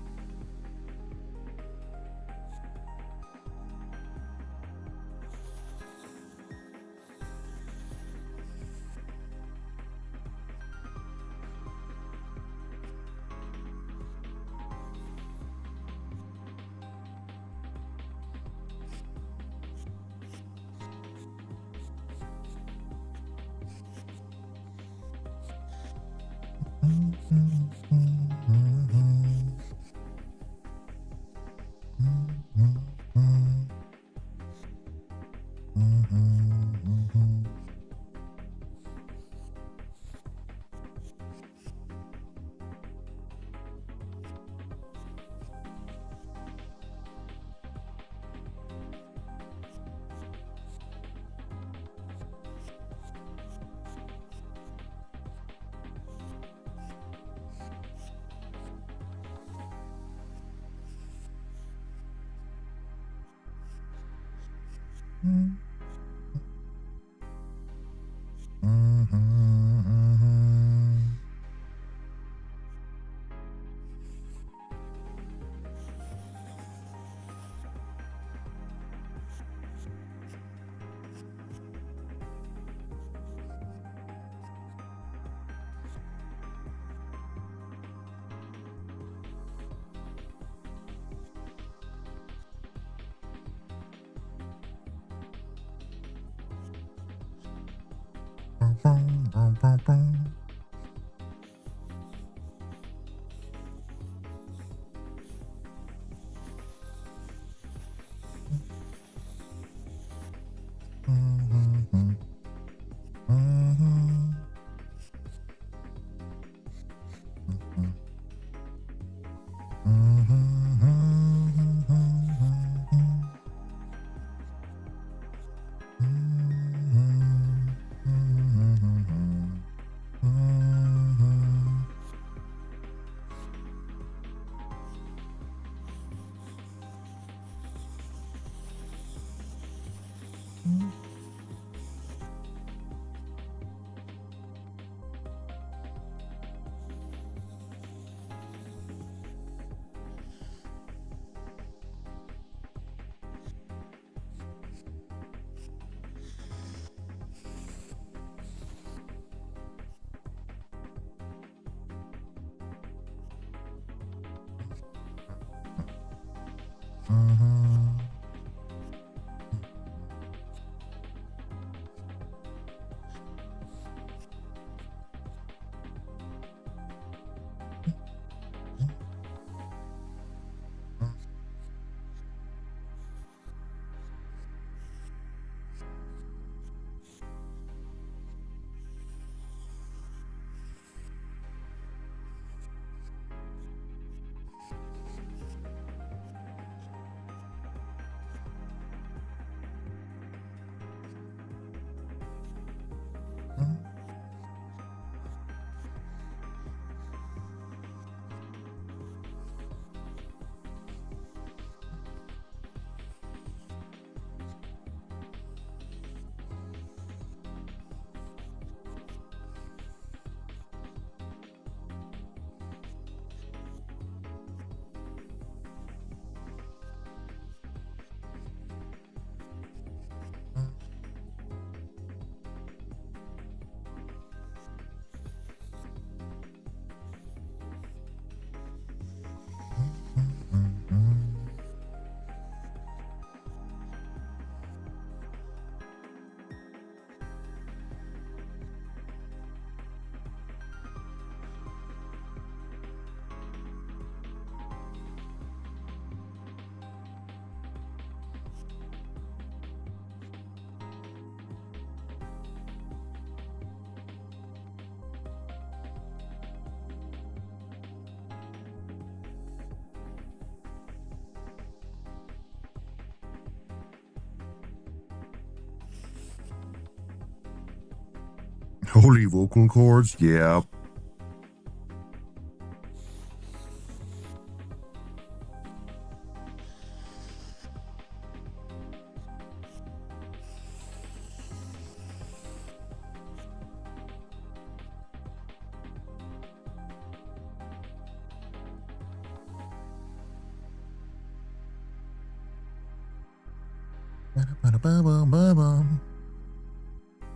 Holy vocal cords? Yeah.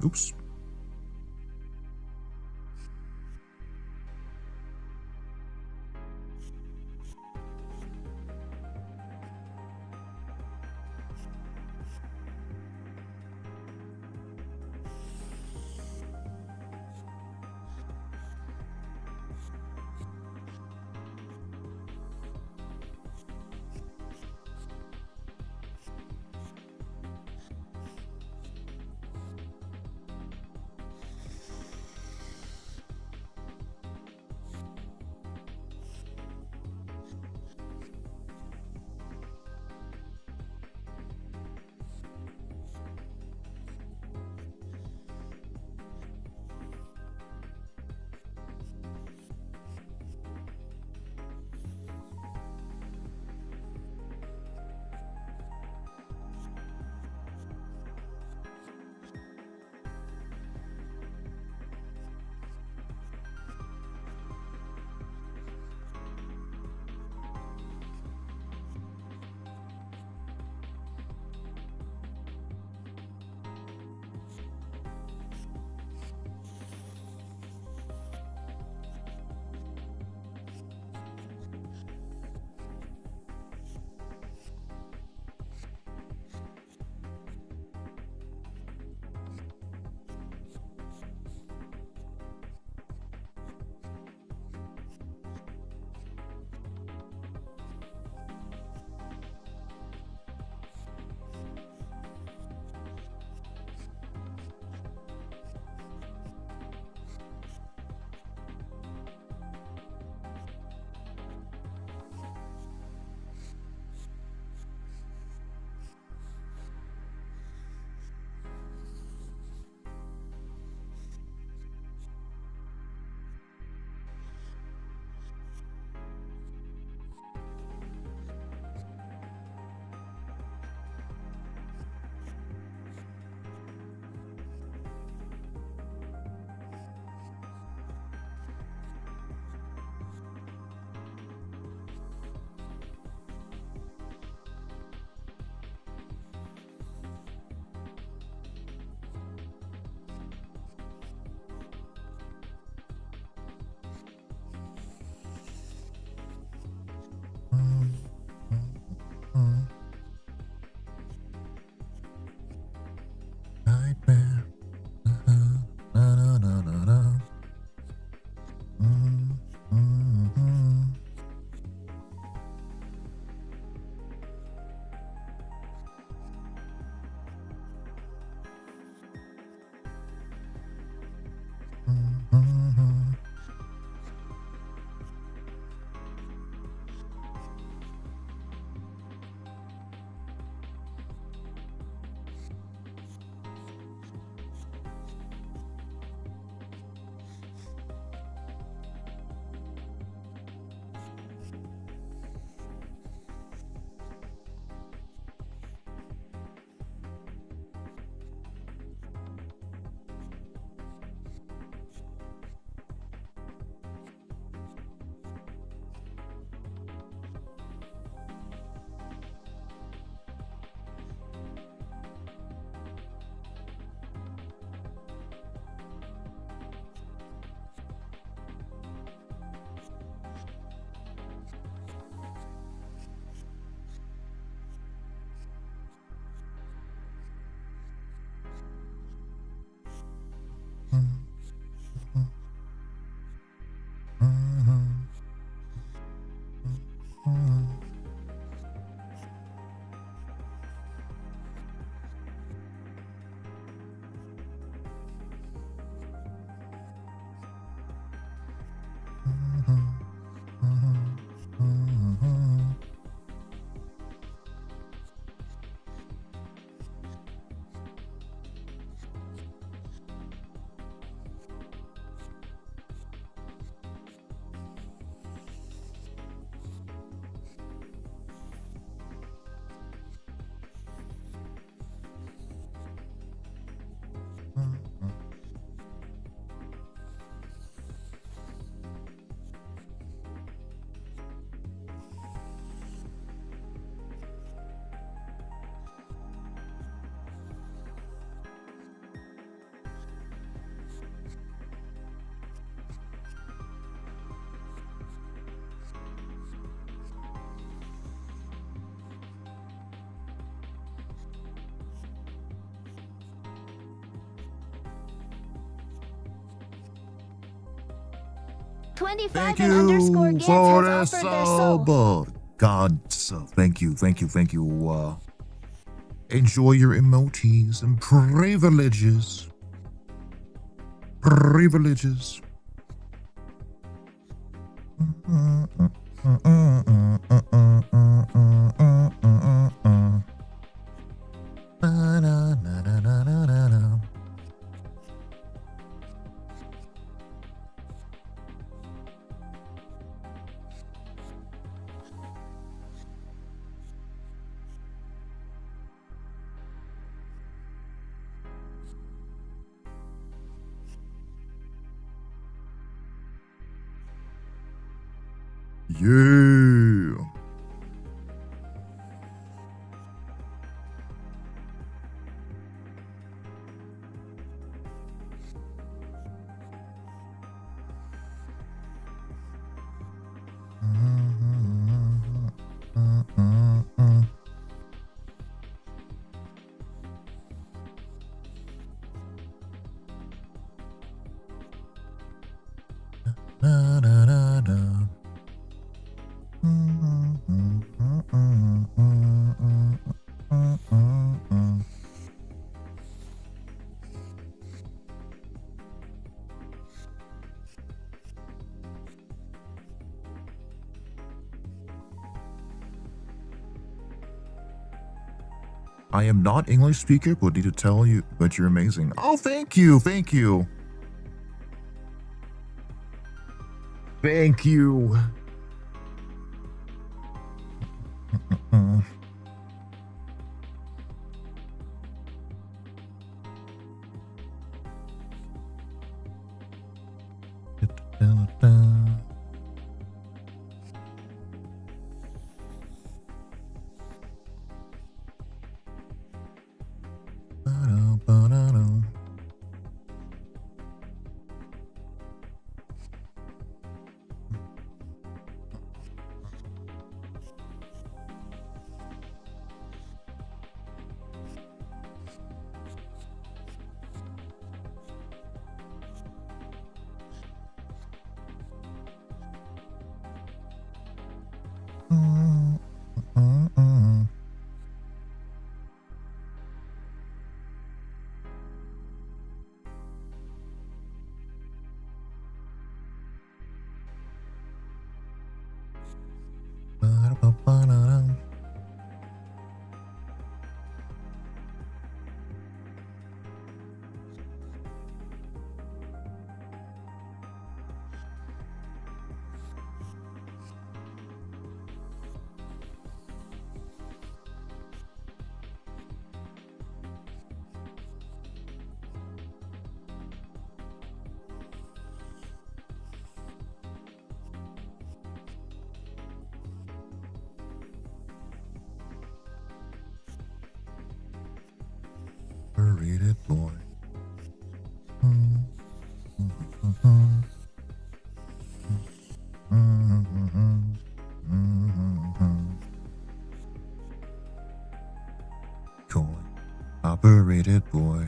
Oops. 25 Thank and underscore you Gantz for the has offered their soul. sub. God, sub. Thank you. Enjoy your emotes and privileges. Privileges. Yeah. I am not English speaker, but need to tell you, but you're amazing. Oh, thank you. Thank you. Thank you. Overrated boy. Coin. Operated boy.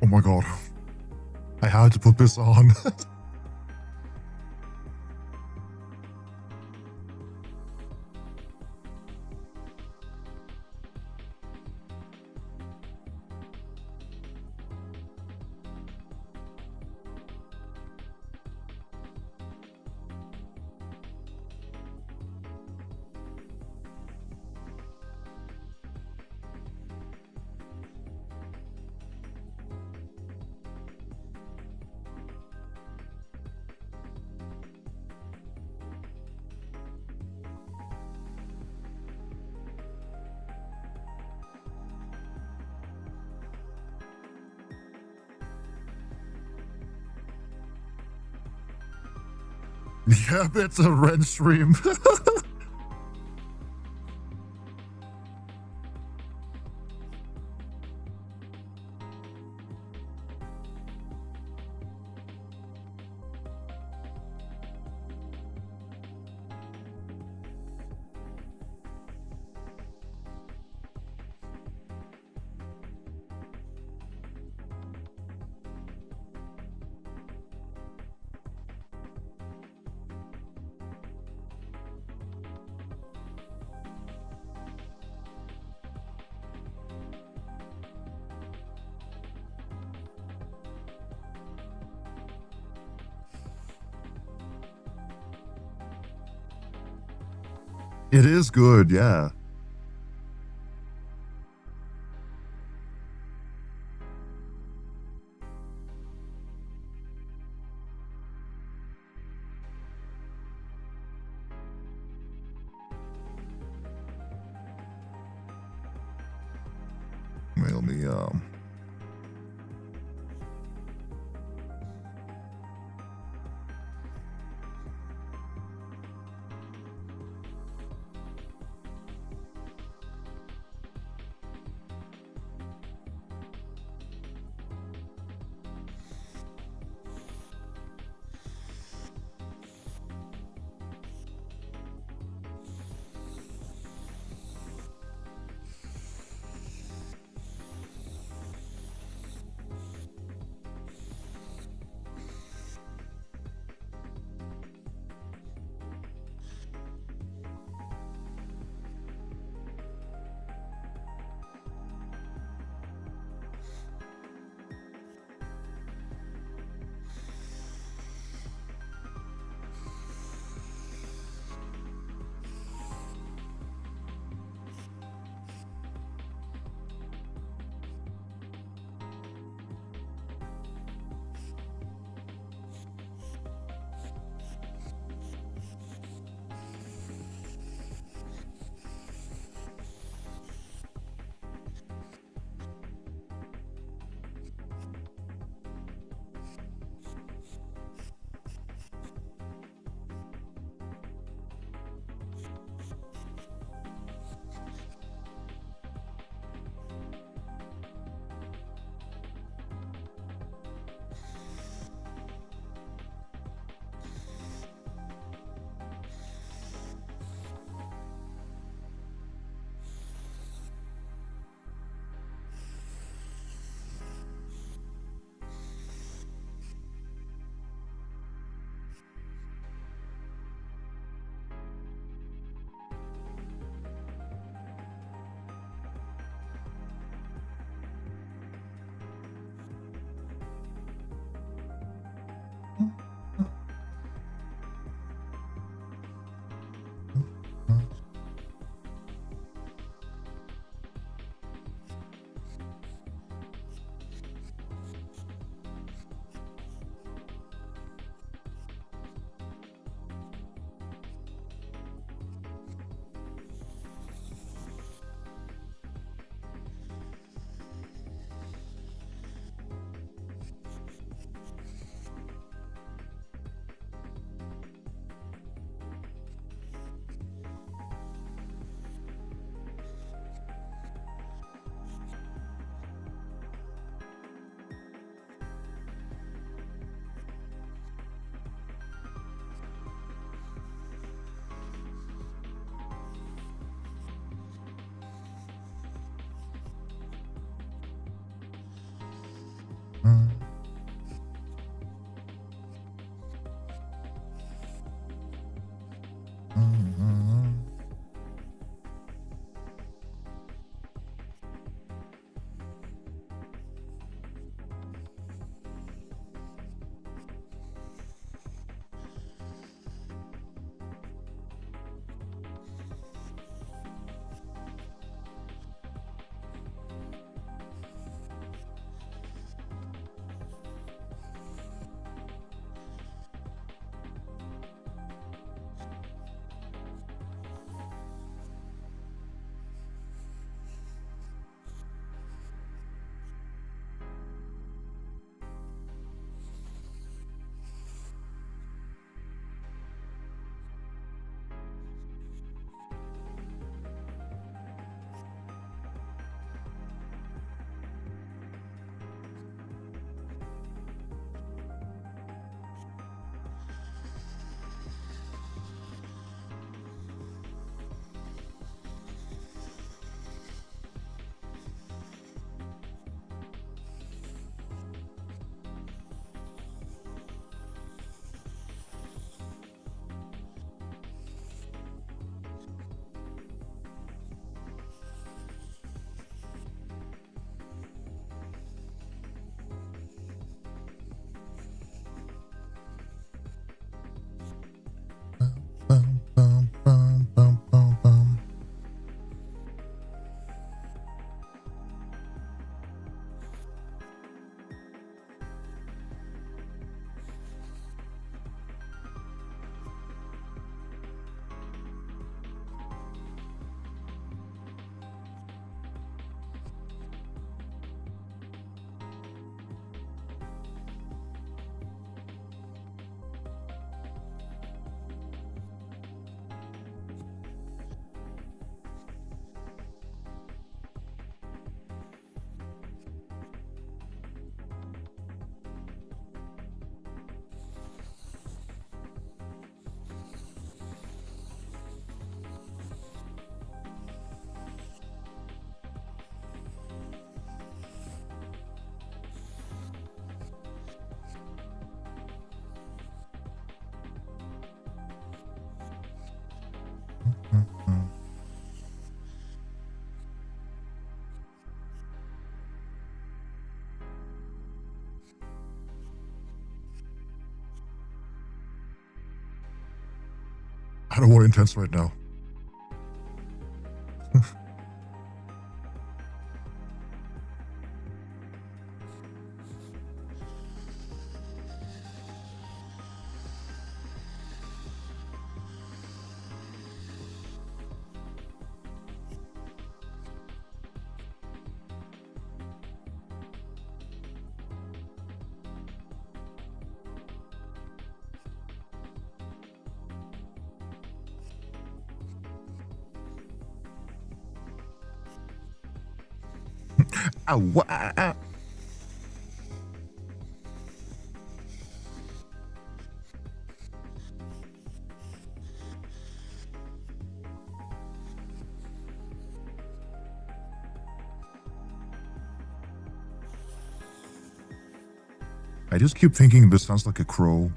Oh my god. I had to put this on. Yeah, it's a Ren stream. It is good, yeah. Let me I don't want intense right now. I just keep thinking this sounds like a crow.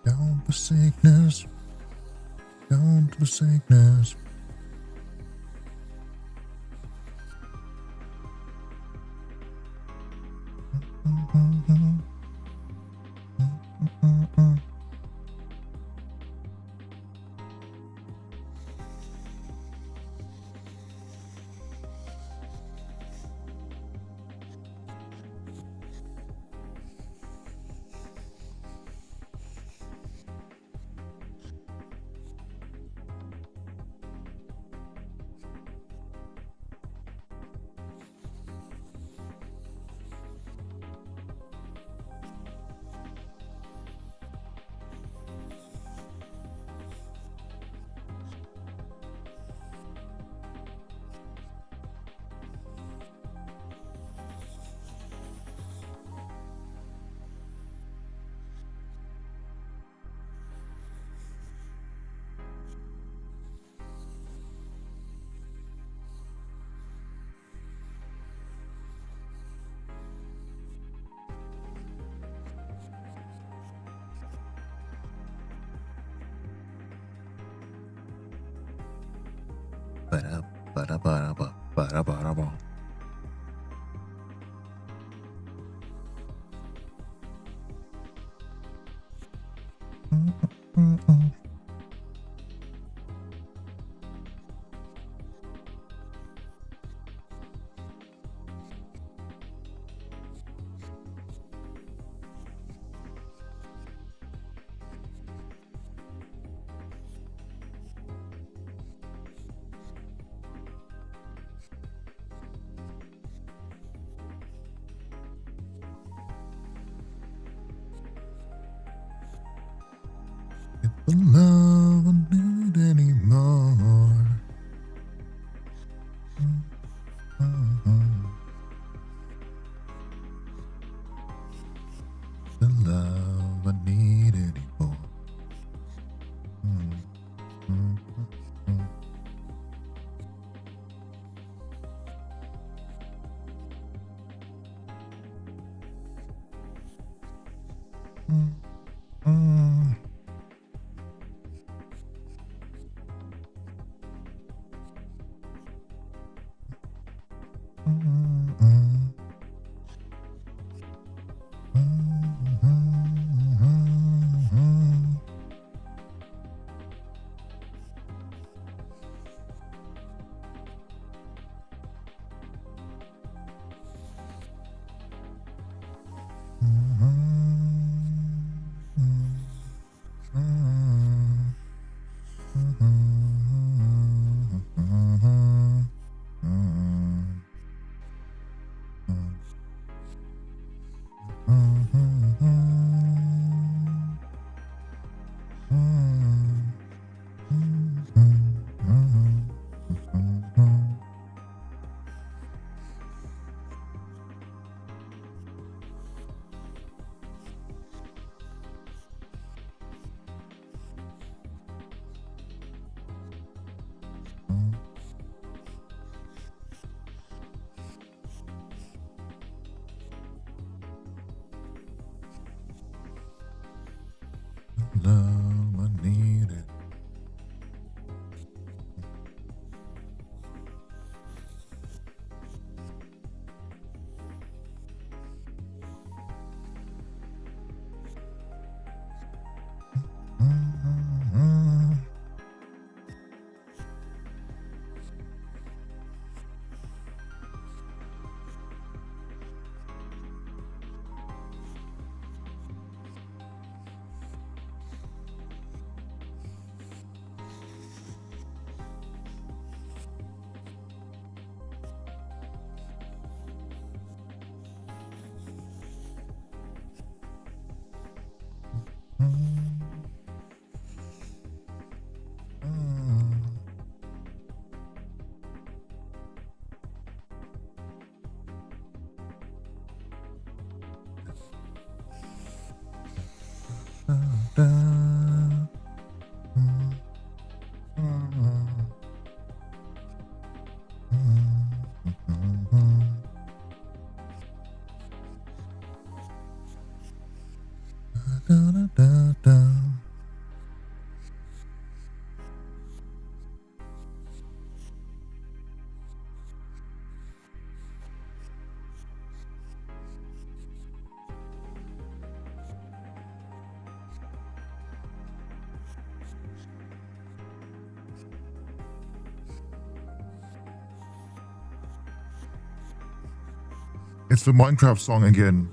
Down the sickness, down to the sickness. Ba-da-ba-da-ba. Get the love I need anymore. Love, I need it. It's the Minecraft song again.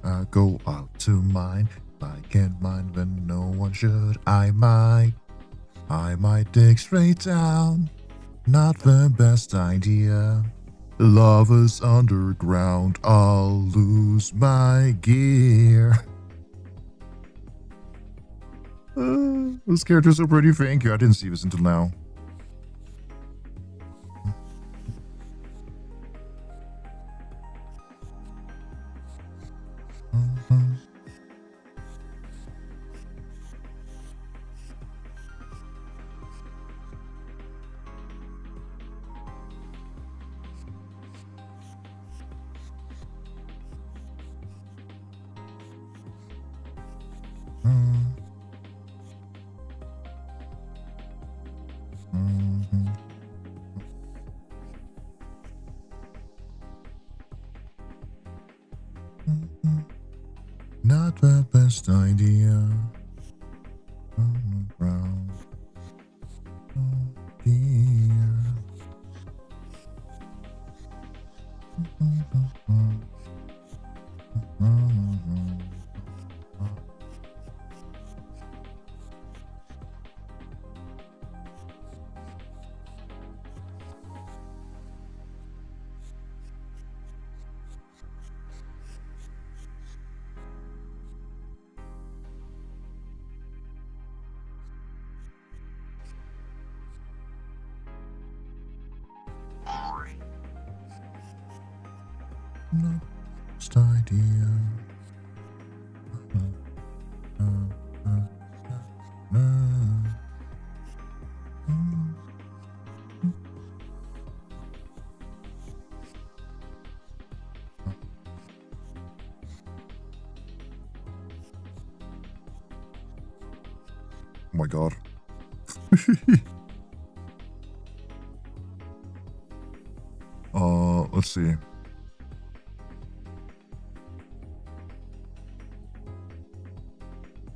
I go out to mine. I can't mine when no one should. I might dig straight down. Not the best idea. Lava's underground. I'll lose my gear. Those characters are pretty. Thank you. I didn't see this until now. Not the best idea. Underground. Oh dear. Not best idea. my god. Let's see.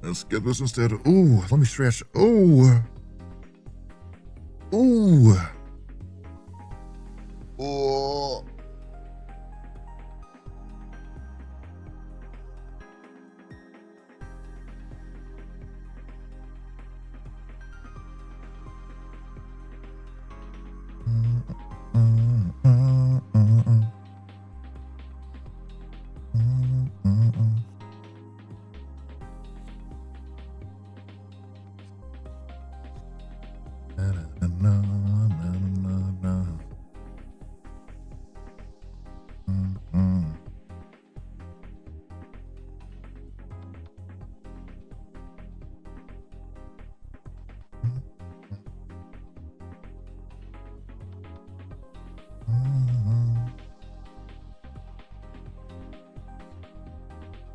Let's get this instead. Ooh, let me stretch. Ooh. Ooh. Oh.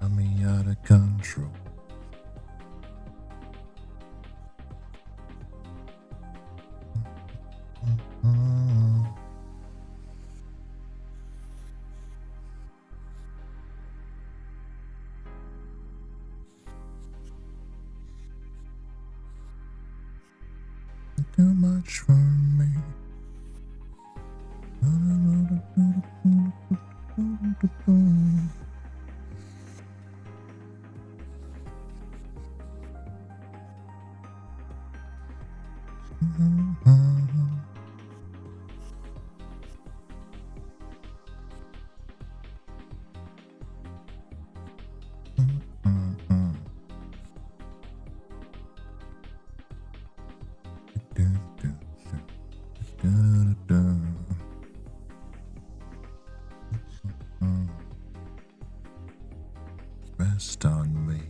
Got me out of control. Too much for me. Rest on me.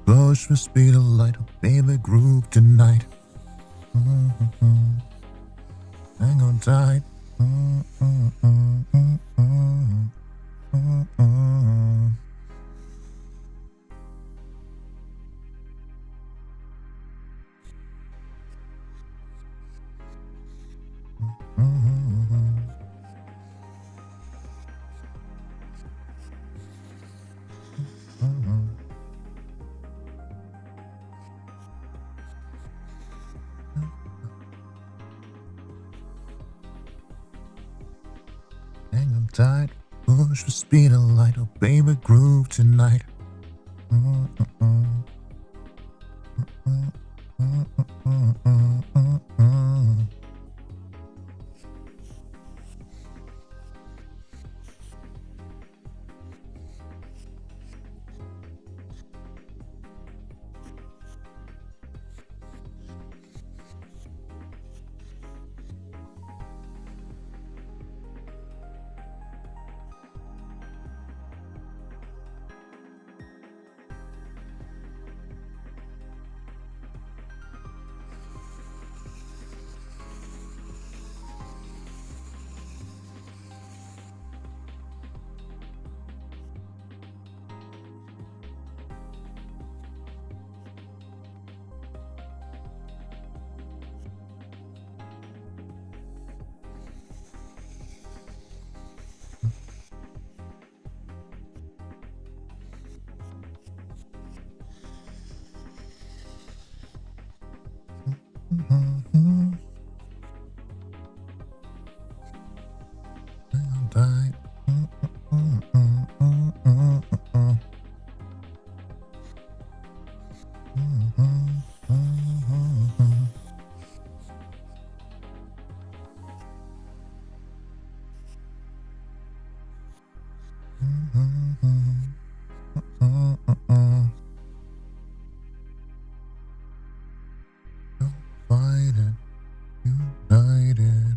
Bush will speed a light, a baby group tonight. Hang on tight. Hang on tight, push for speed and light, oh baby groove tonight. Divided, united.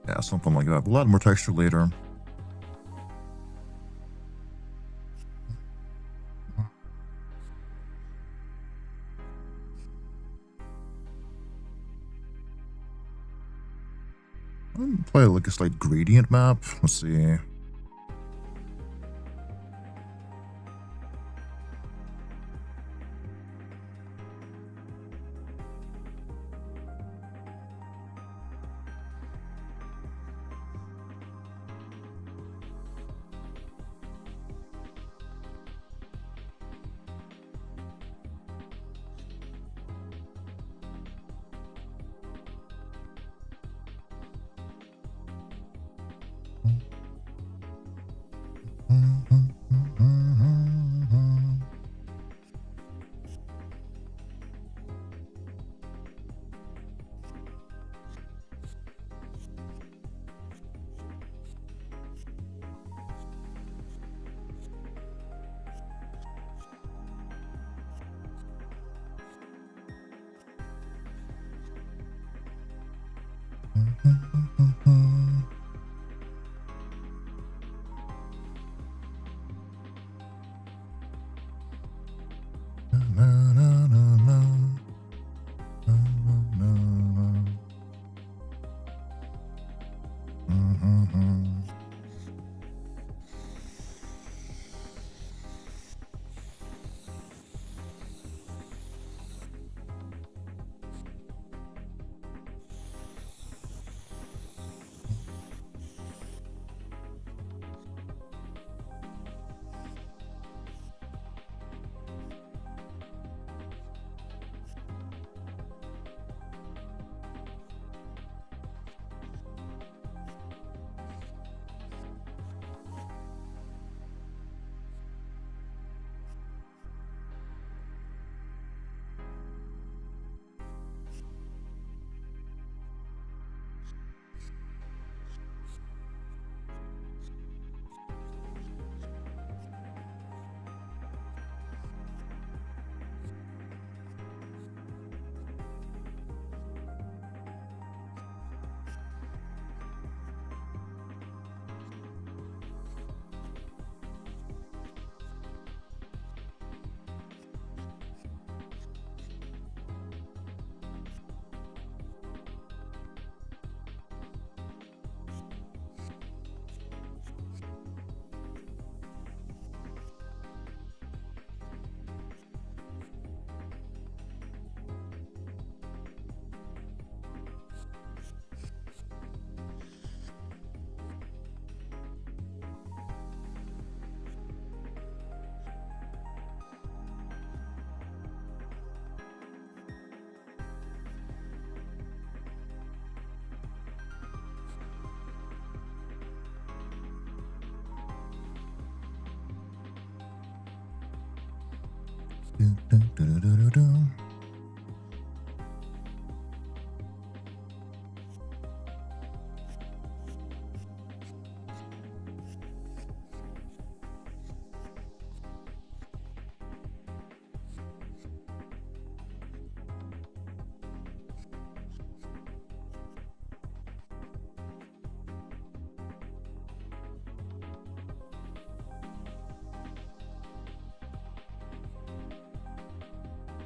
Yeah, something like that. We'll add more texture later. Play like a slight gradient map. Let's see.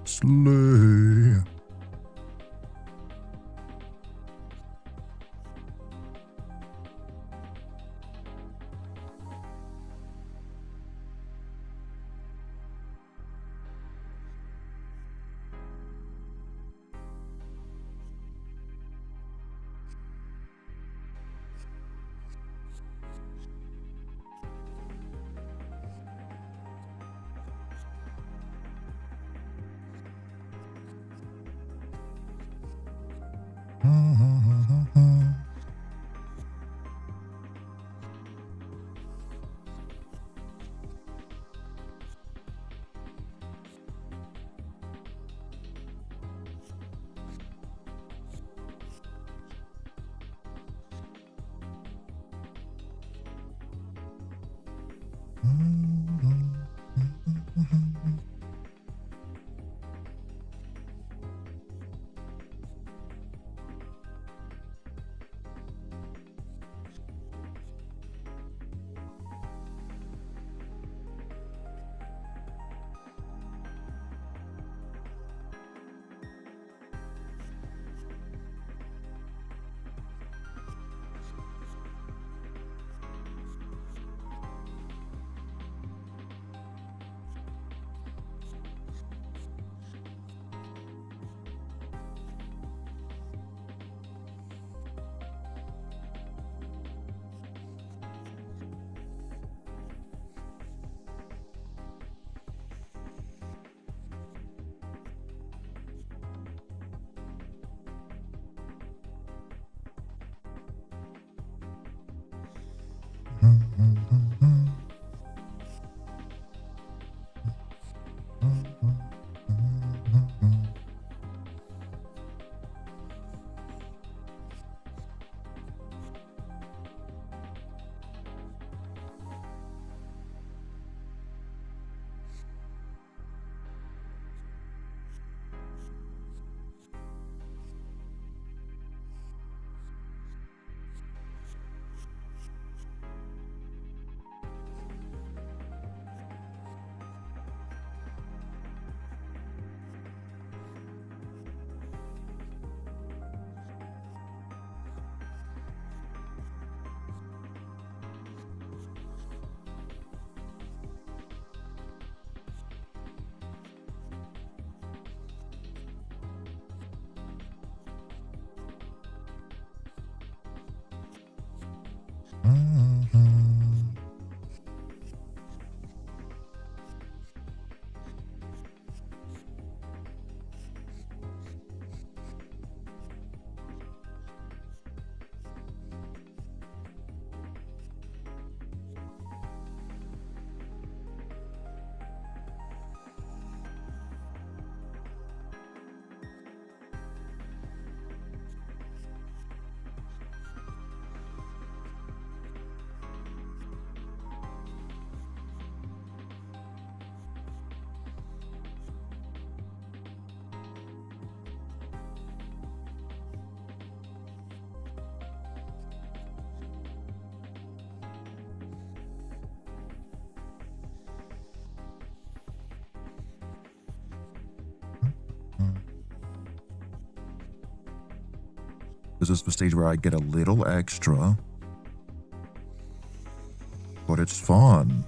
Slay. This is the stage where I get a little extra, but it's fun.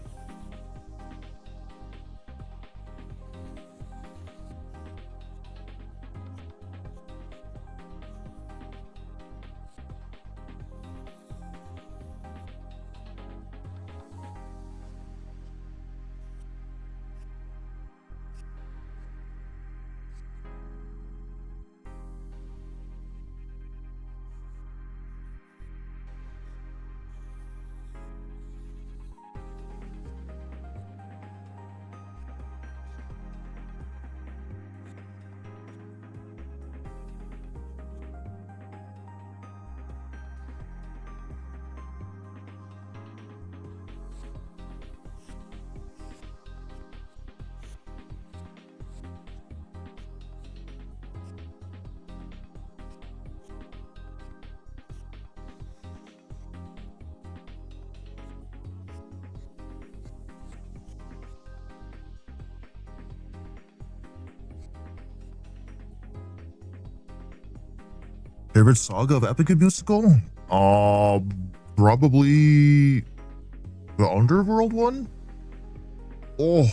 Favorite saga of Epic and Musical? Probably the Underworld one. Oh.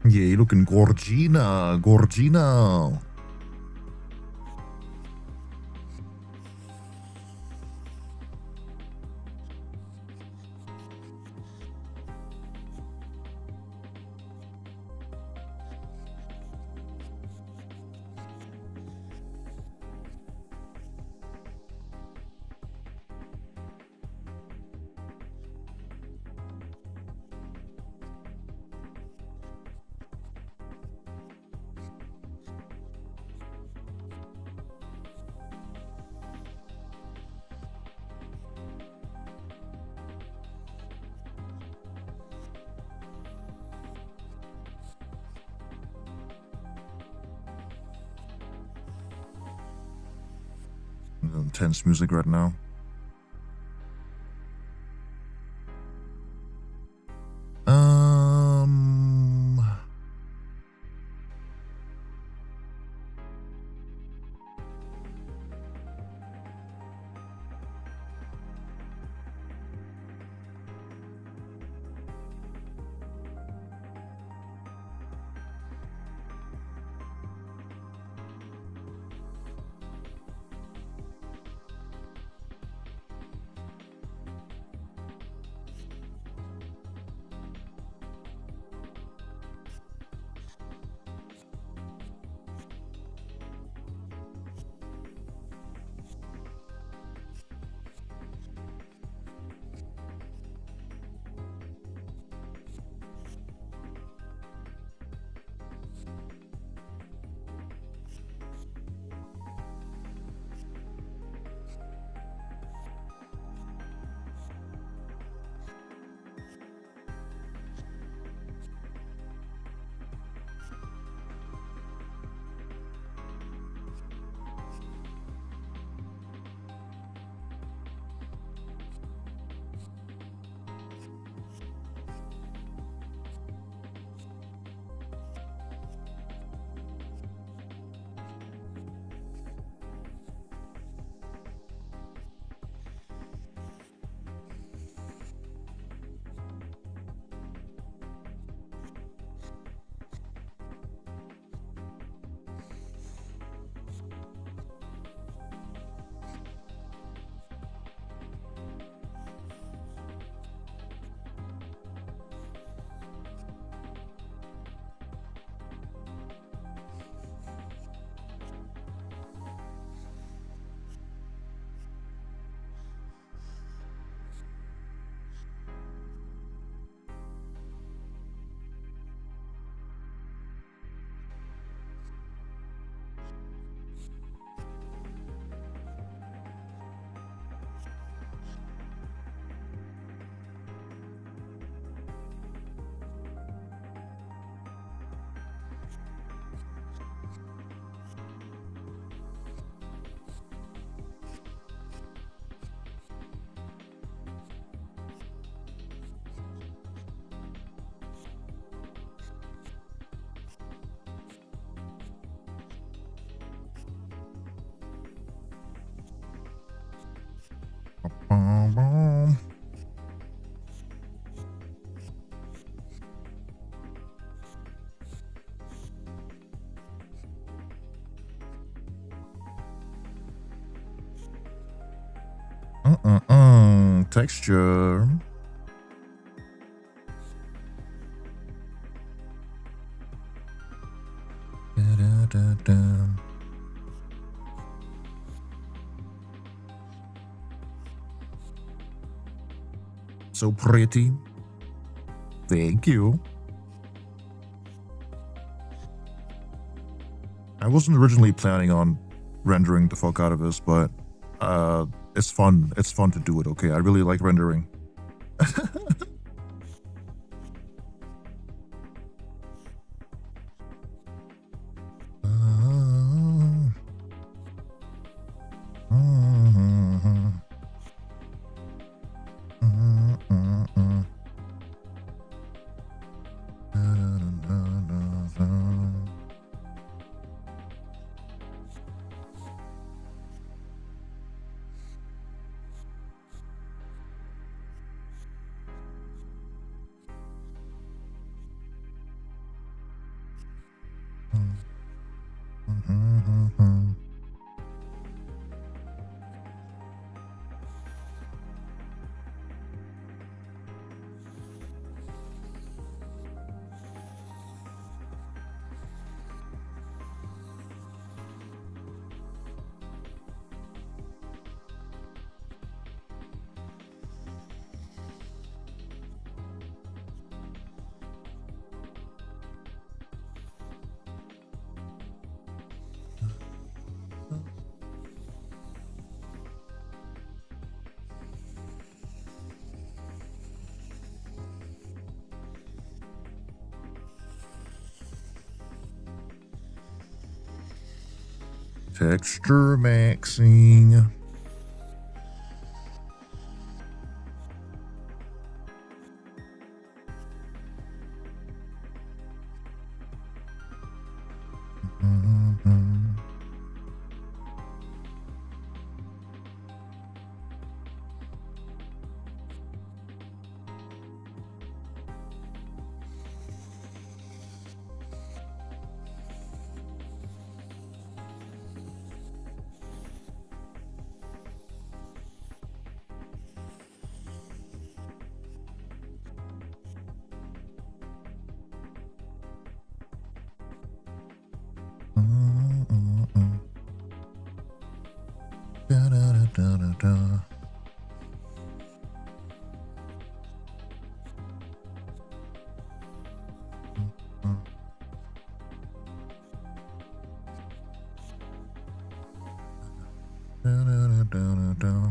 Yeah, you looking Gorgina, Gorgina. Intense music right now. Texture. So pretty. Thank you. I wasn't originally planning on rendering the fuck out of this, but it's fun. It's fun to do it, okay? I really like rendering. Texture maxing. Da, da, da, da, da, da. Da, da, da, da, da, da.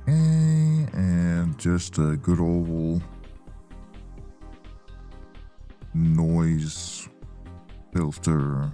Okay, and just a good old noise filter.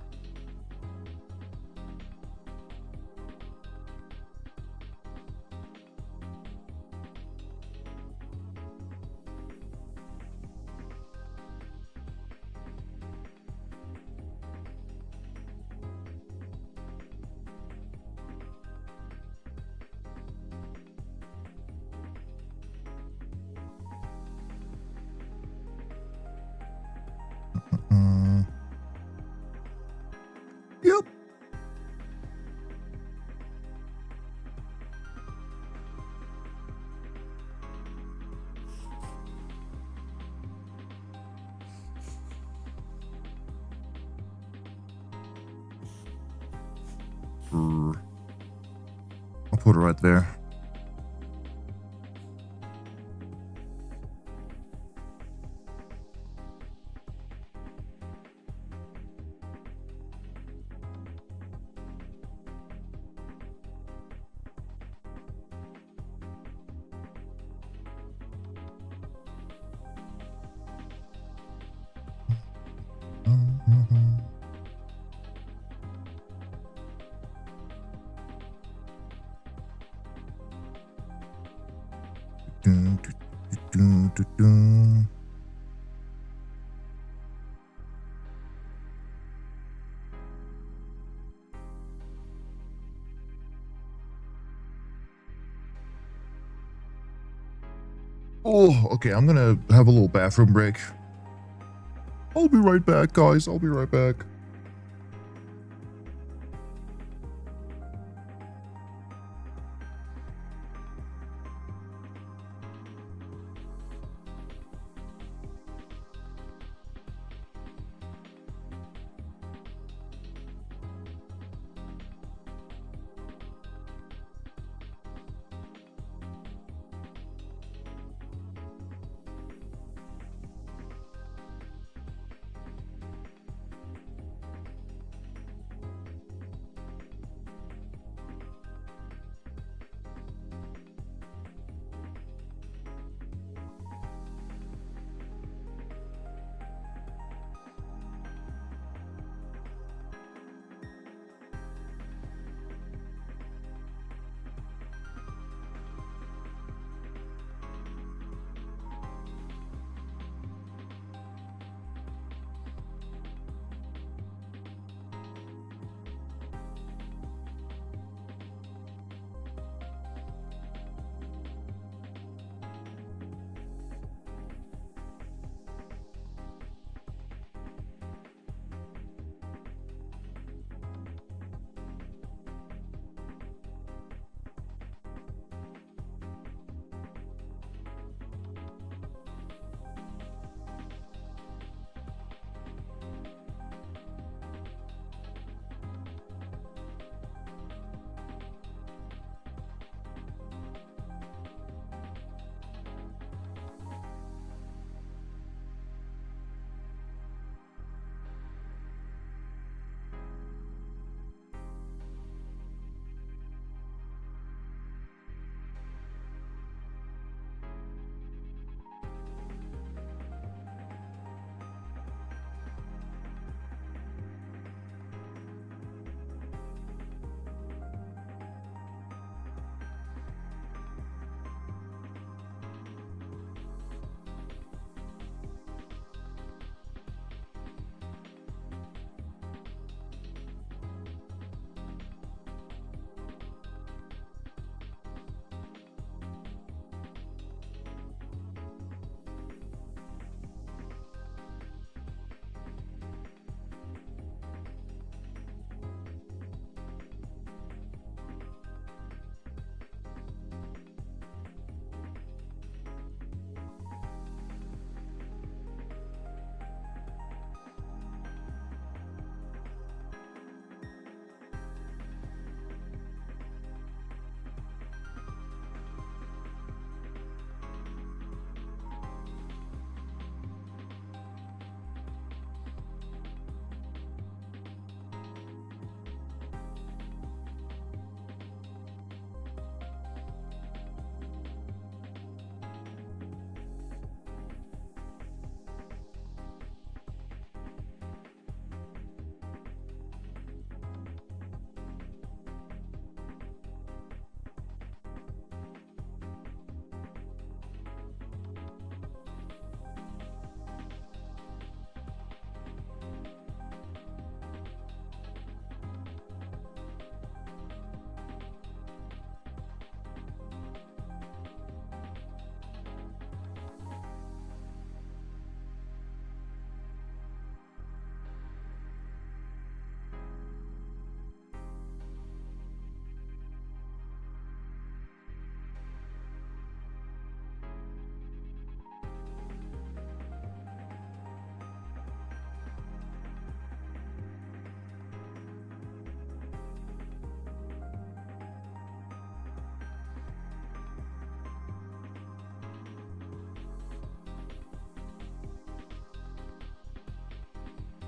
I'll put it right there. Dun, dun, dun, dun, dun. Oh, okay, I'm gonna have a little bathroom break. I'll be right back, guys. I'll be right back.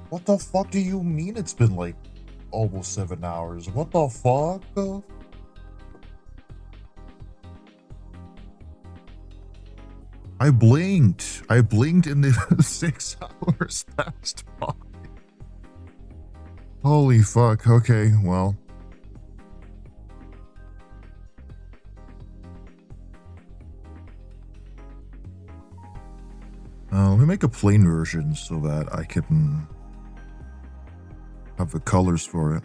What the fuck do you mean it's been like almost 7 hours? What the fuck? I blinked. I blinked and the 6 hours passed by. Holy fuck. Okay, well. Let me make a plain version so that I can have the colors for it.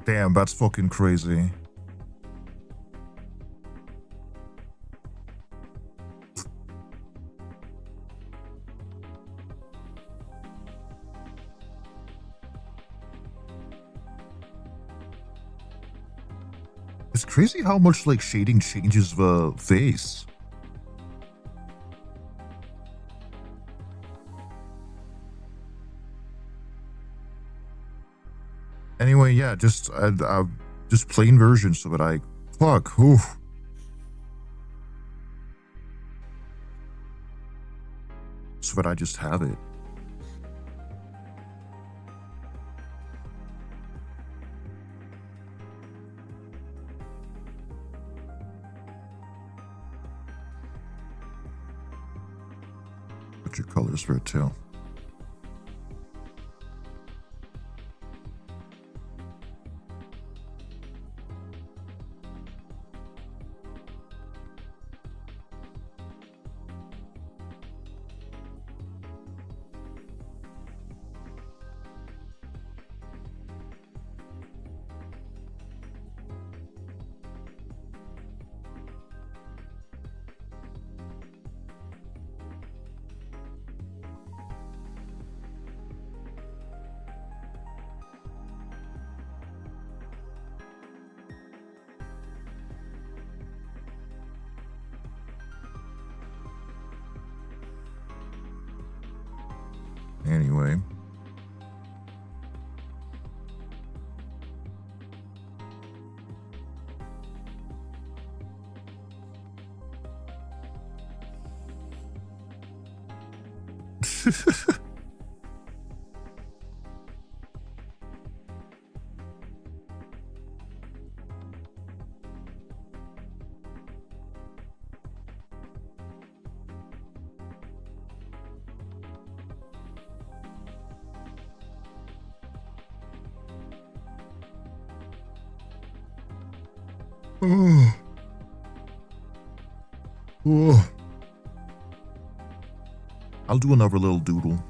Damn, that's fucking crazy. It's crazy how much like shading changes the face. Anyway, yeah, just plain version so that I fuck. Oof. So that I just have it. Put your colors for it too. Anyway. Oh. Oh. I'll do another little doodle.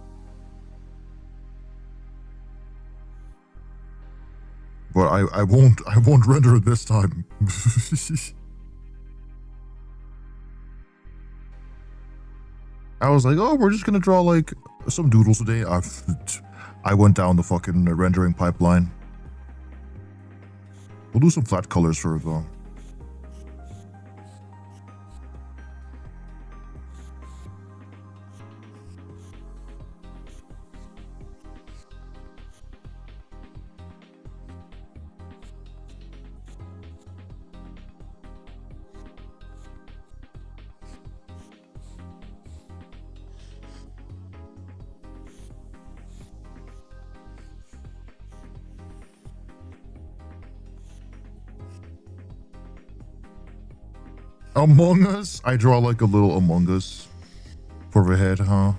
But I won't render it this time. I was like, oh, we're just gonna draw like some doodles today. I went down the fucking rendering pipeline. We'll do some flat colors for it though. Among Us? I draw like a little Among Us for the head, huh?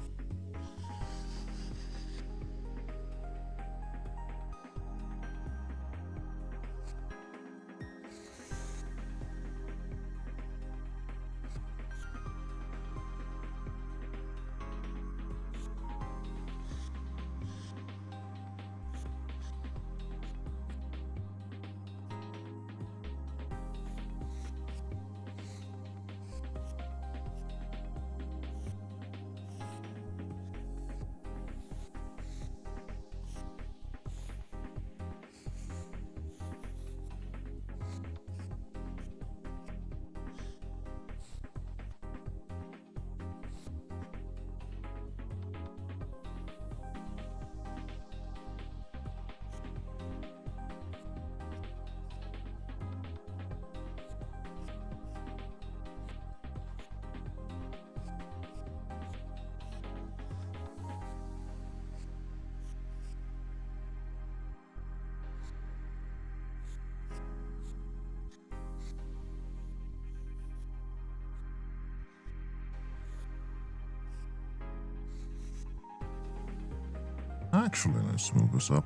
Actually, let's move this up.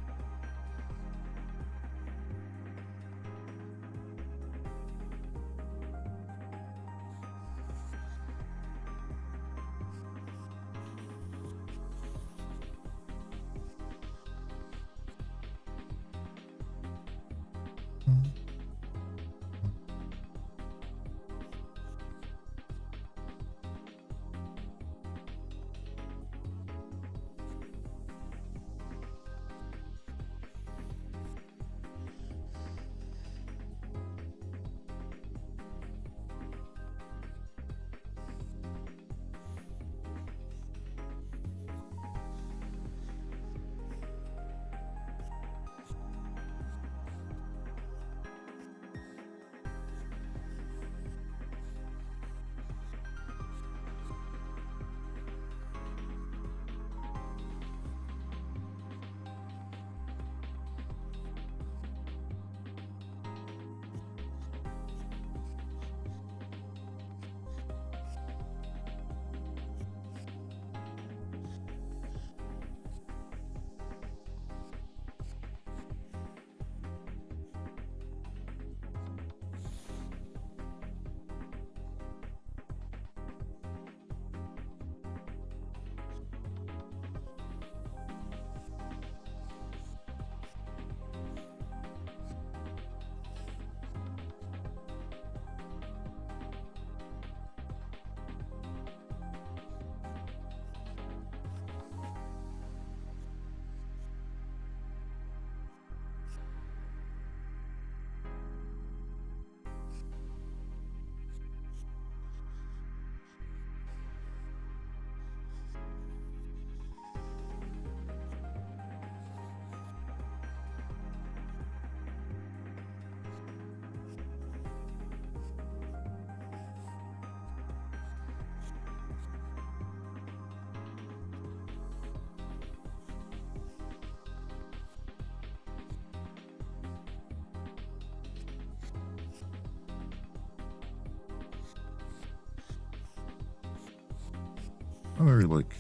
I very like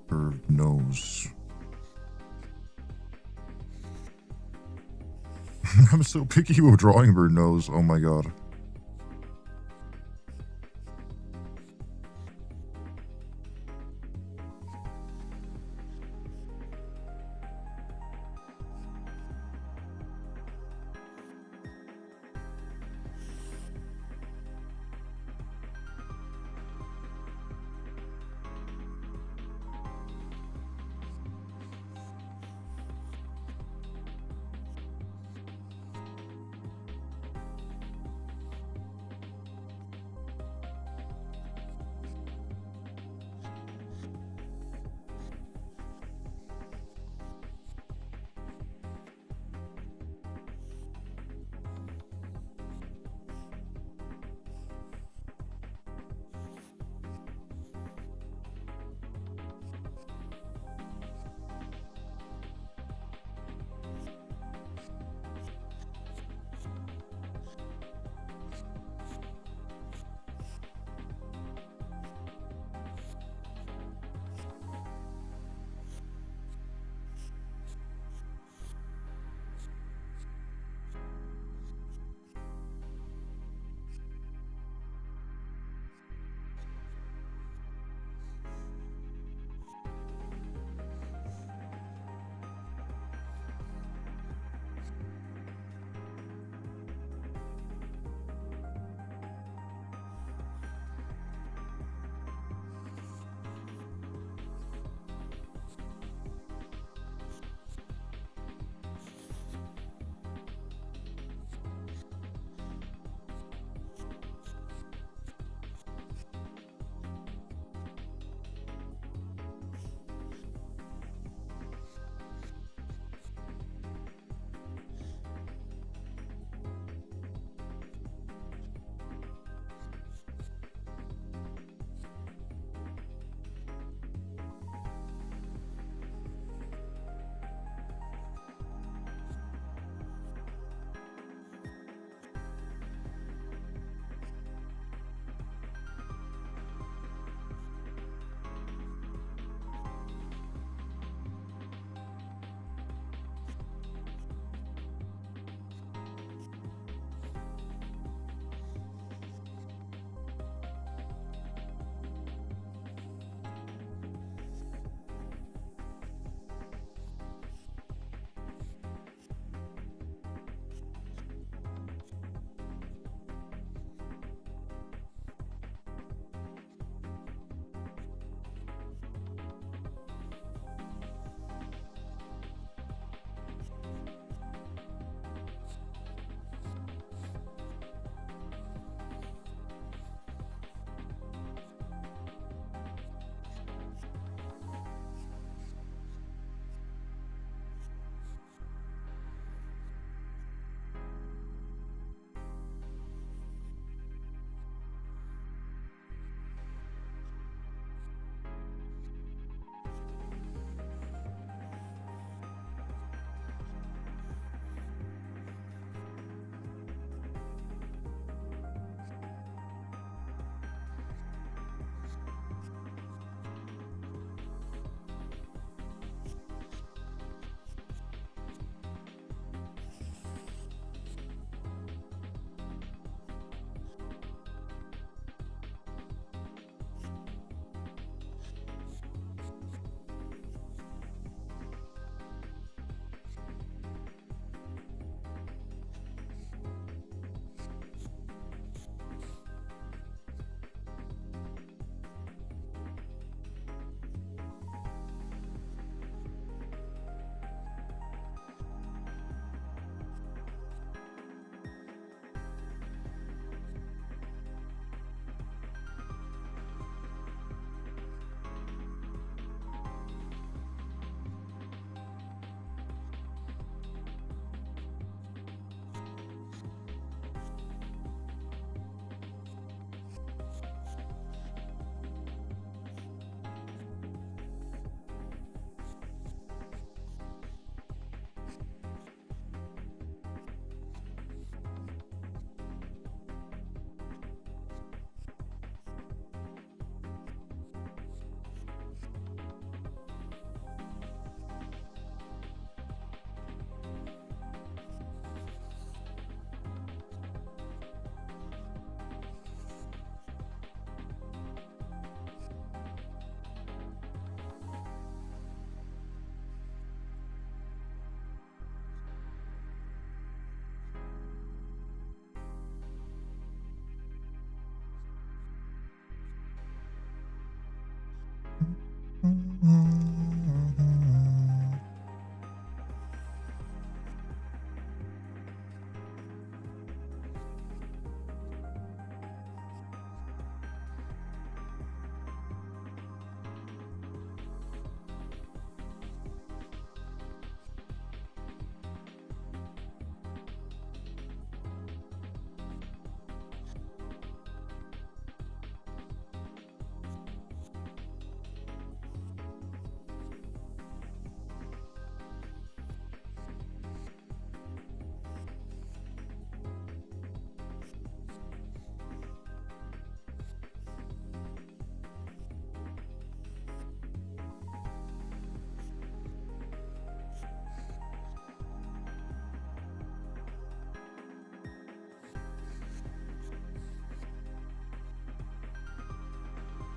her nose. I'm so picky with drawing her nose. Oh my god.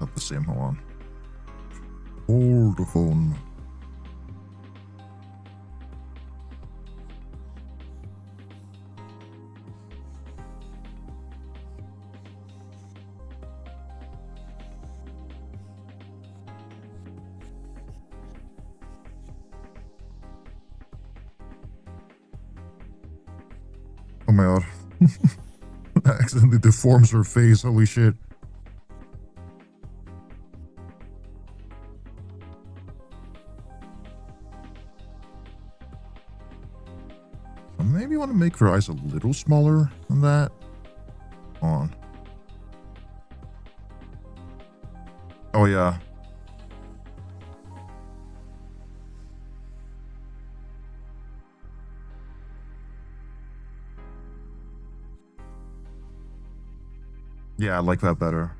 Not the same, hold on. Hold the phone. Oh my god. That accidentally deforms her face, holy shit. I maybe want to make her eyes a little smaller than that. On. Oh yeah. Yeah, I like that better.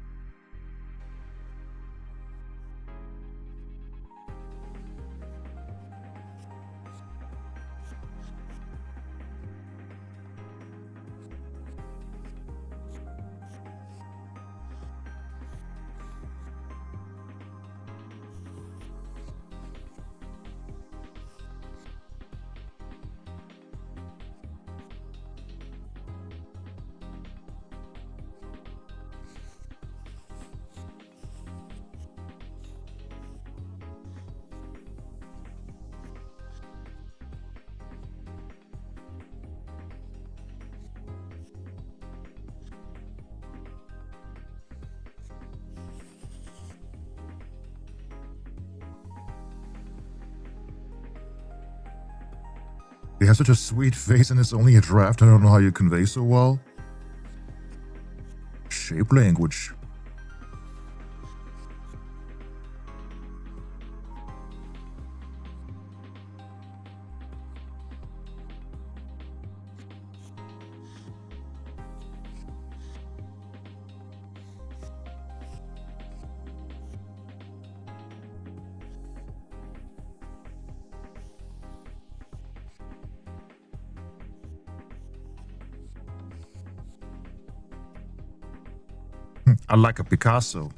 He has such a sweet face and it's only a draft. I don't know how you convey so well. Shape language. I like a Picasso.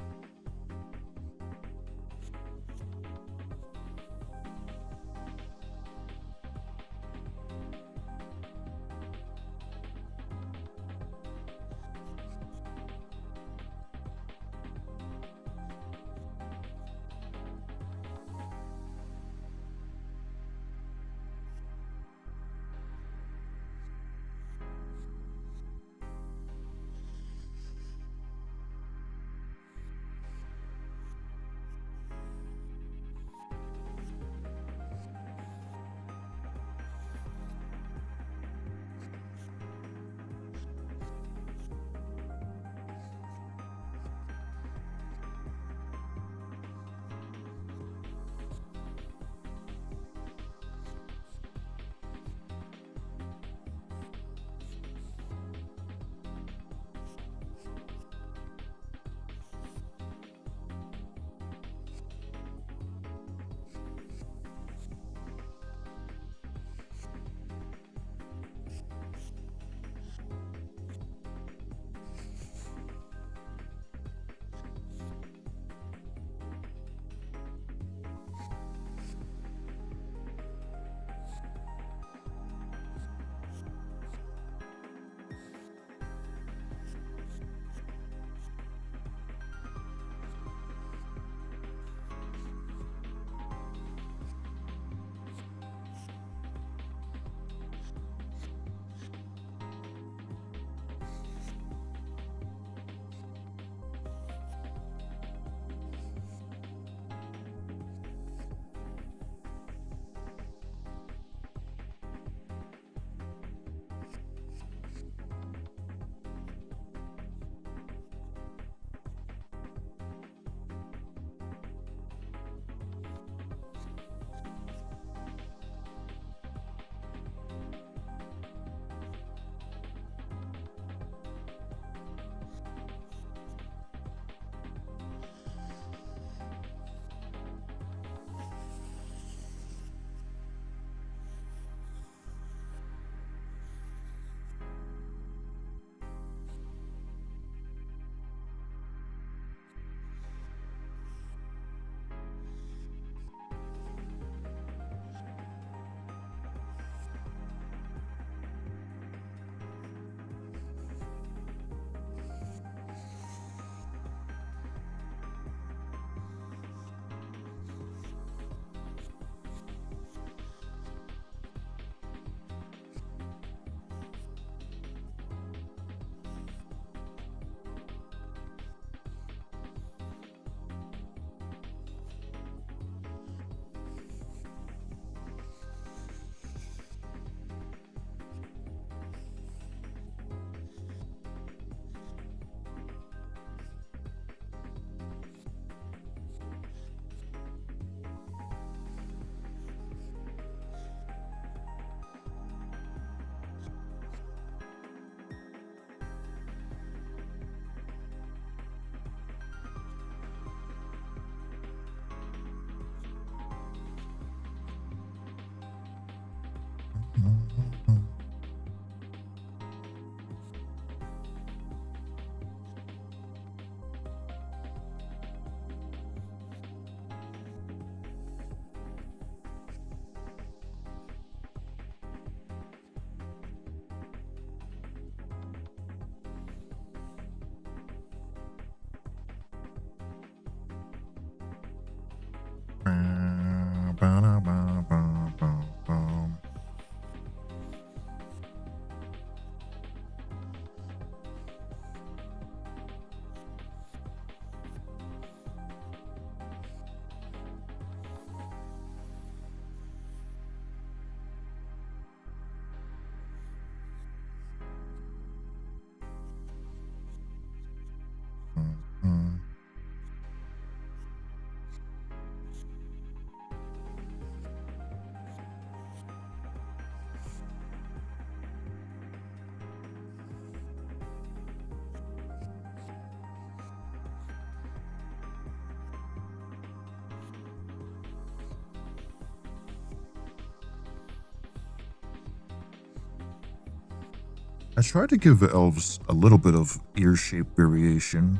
I tried to give the elves a little bit of ear shape variation.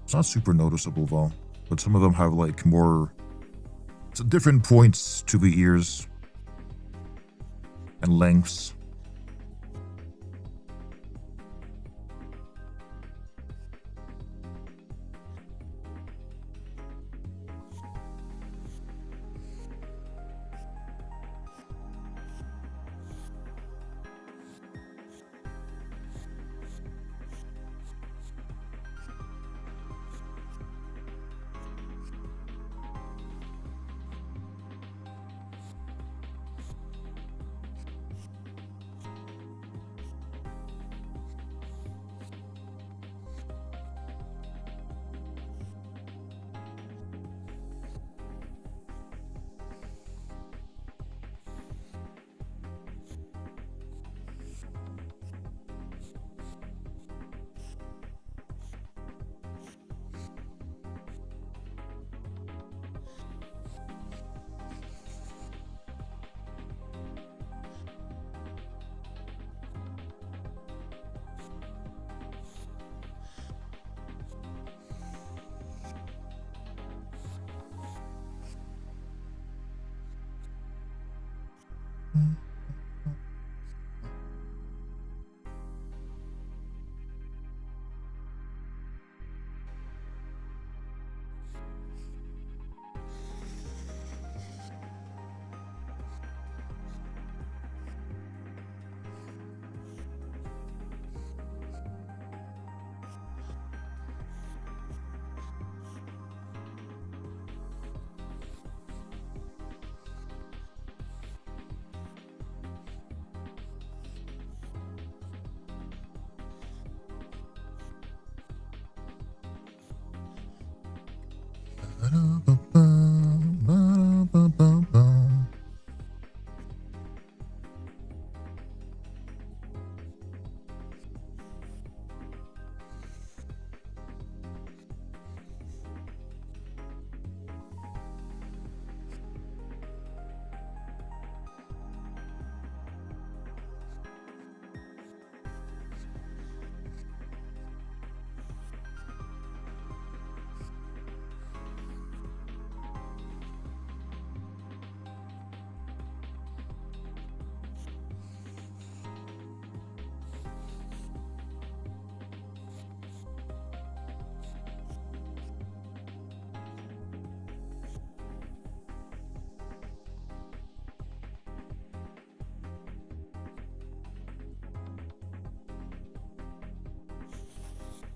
It's not super noticeable though, but some of them have like more different points to the ears and lengths.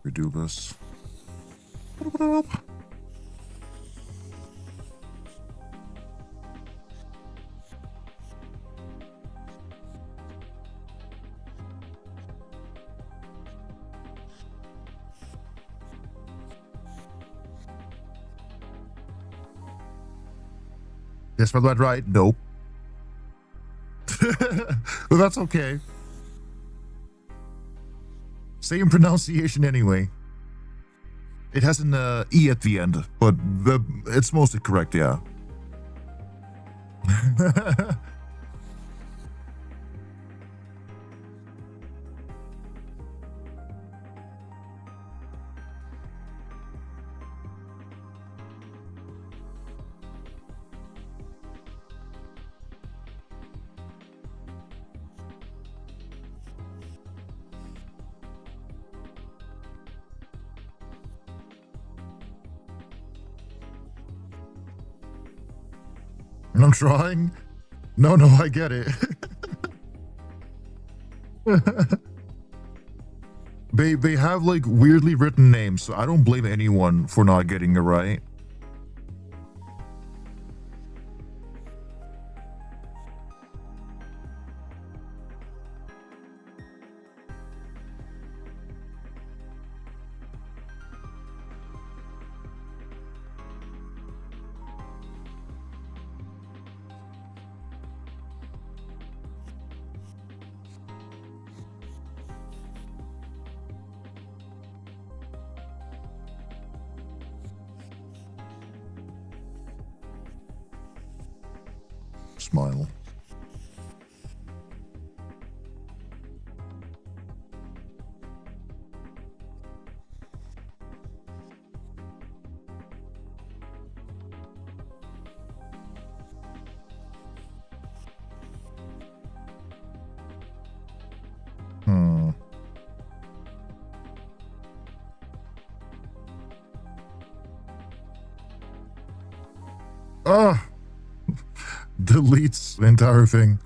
Redo this. Did I spell that right? Nope. But that's okay. Same pronunciation anyway. It has an E at the end, but it's mostly correct, yeah. I'm trying. No, I get it. They have like weirdly written names, so I don't blame anyone for not getting it right. Smile. Ah! Deletes the entire thing.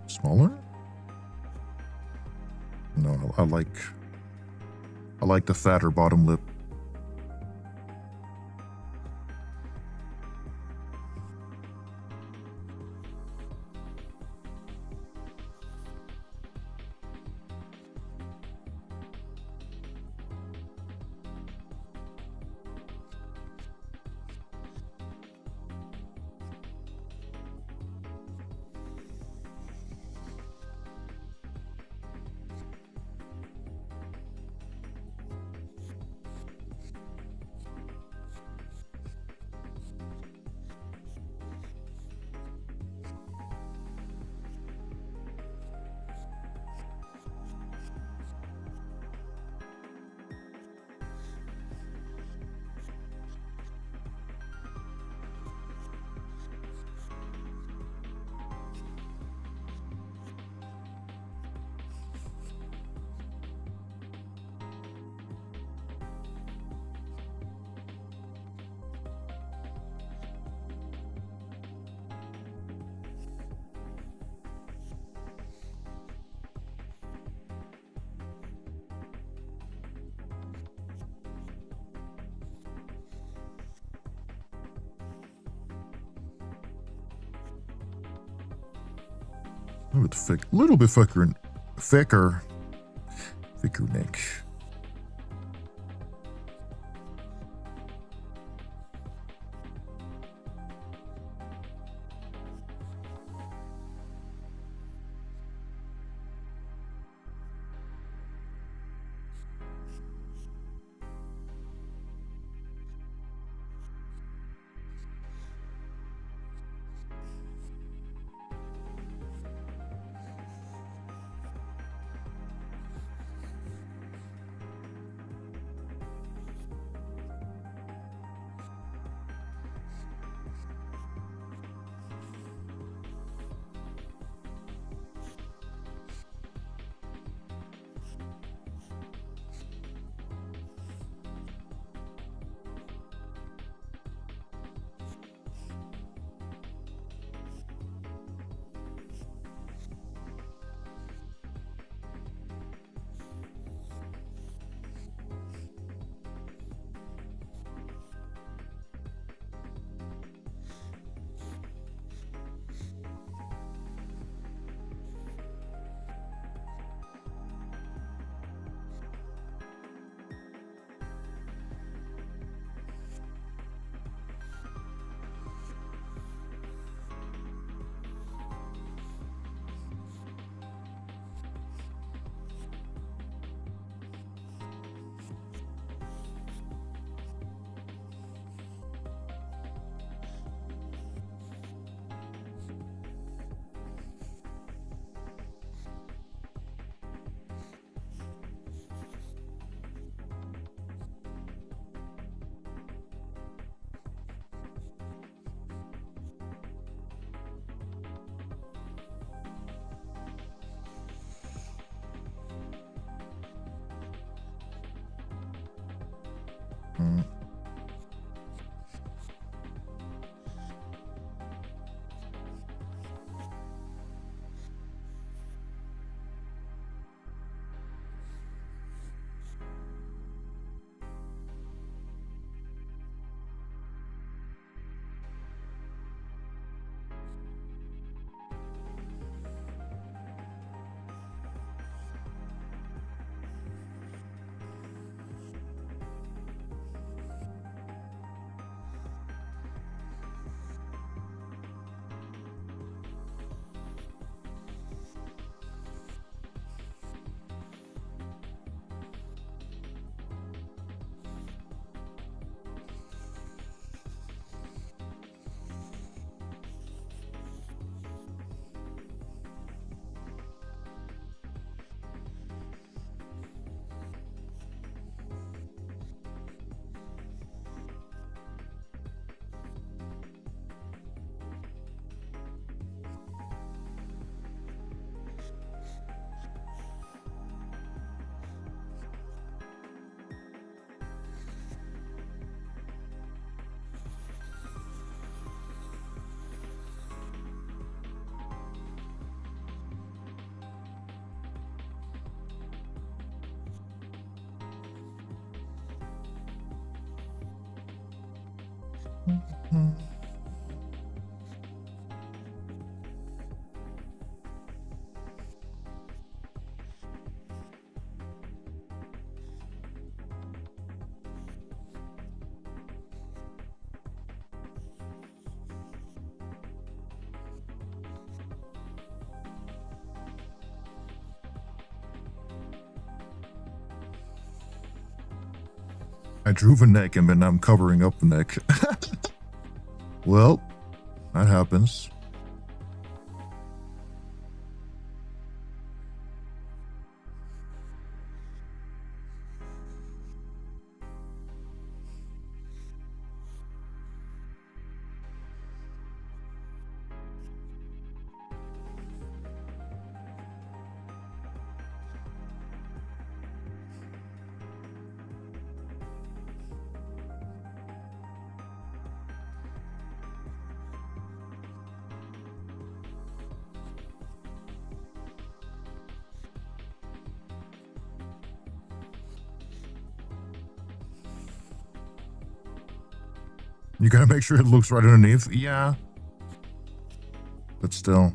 Smaller? No, I like the fatter bottom lip. Little bit thicker neck. I drew the neck and then I'm covering up the neck. Well, that happens. You gotta make sure it looks right underneath. Yeah. But still.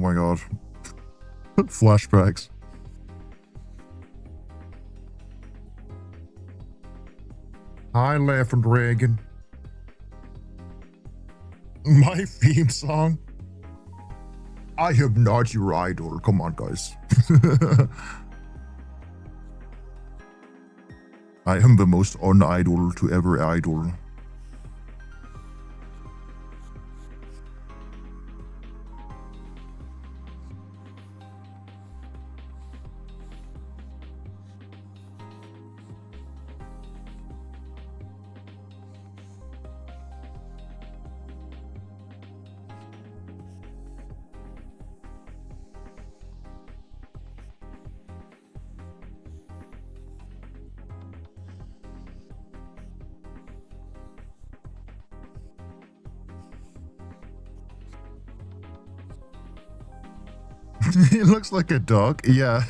my god. Flashbacks. Hi, Laugh and Dragon. My theme song? I am not your idol. Come on, guys. I am the most unidol to ever idol. It looks like a dog. Yeah.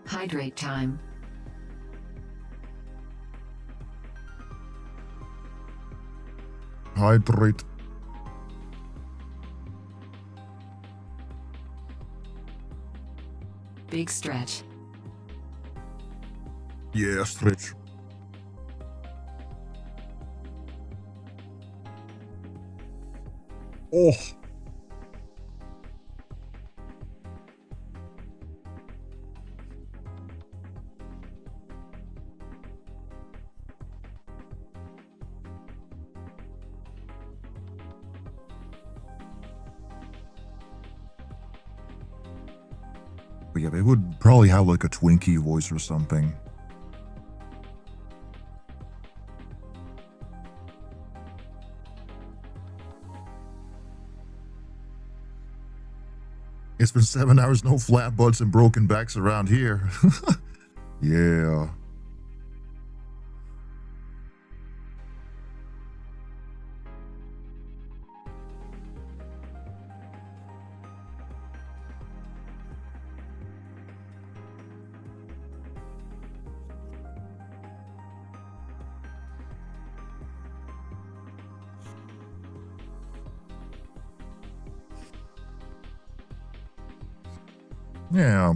Hydrate time. Hydrate. Big stretch. Yeah, stretch. Oh. But yeah, they would probably have like a Twinkie voice or something. It's been 7 hours, no flat butts and broken backs around here. Yeah. Yeah.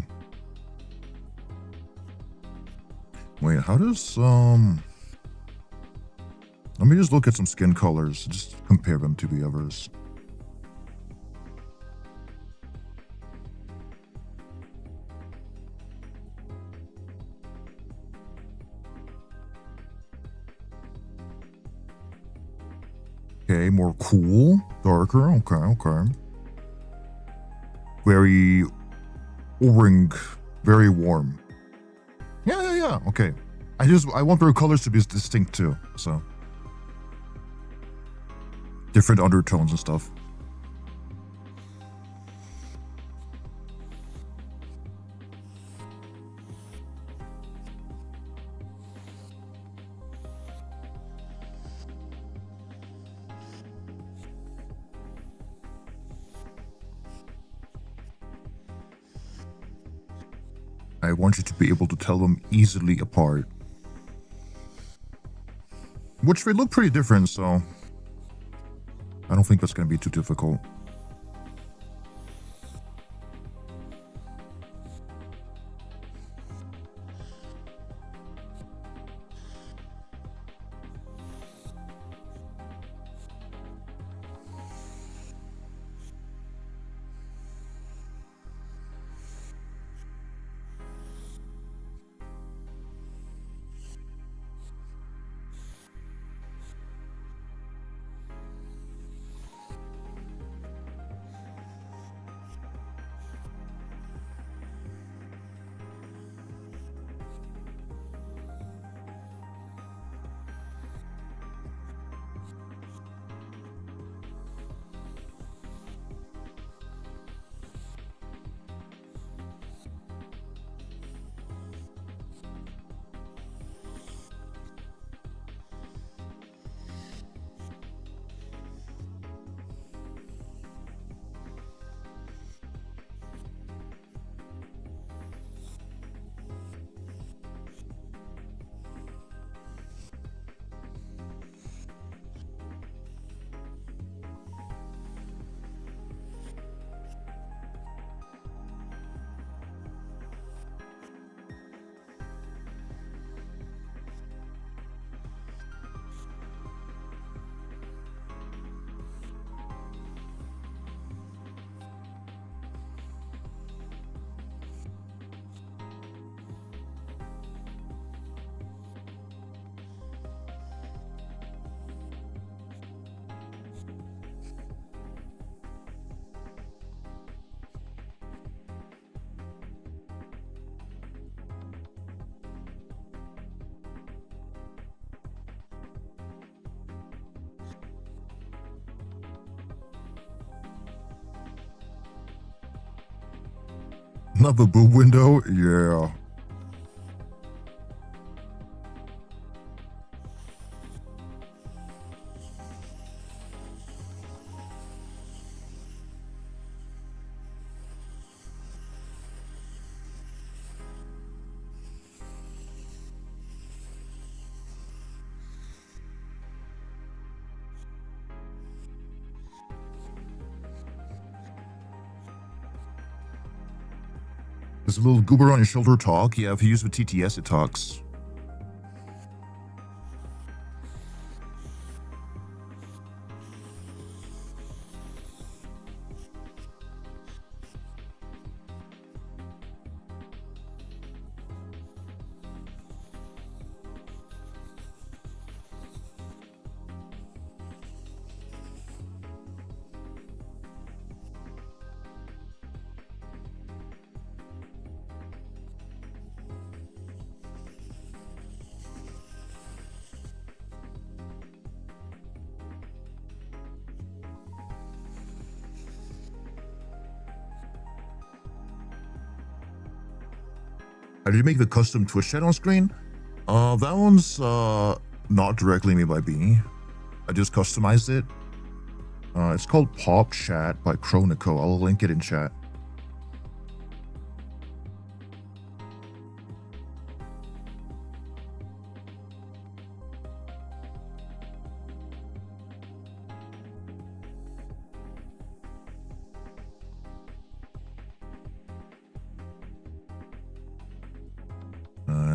Wait, how does, let me just look at some skin colors, just compare them to the others. Okay, more cool, darker, okay. Very orange, very warm. Yeah, okay. I want their colors to be distinct too, so. Different undertones and stuff. I want you to be able to tell them easily apart. Which they look pretty different, so I don't don't think that's going to be too difficult. Not the boob window? Yeah. Does a little goober on your shoulder talk? Yeah, if you use the TTS, it talks. Did you make the custom Twitch chat on screen? That one's not directly made by me. I just customized it. It's called Pop Chat by Chronico. I'll link it in chat.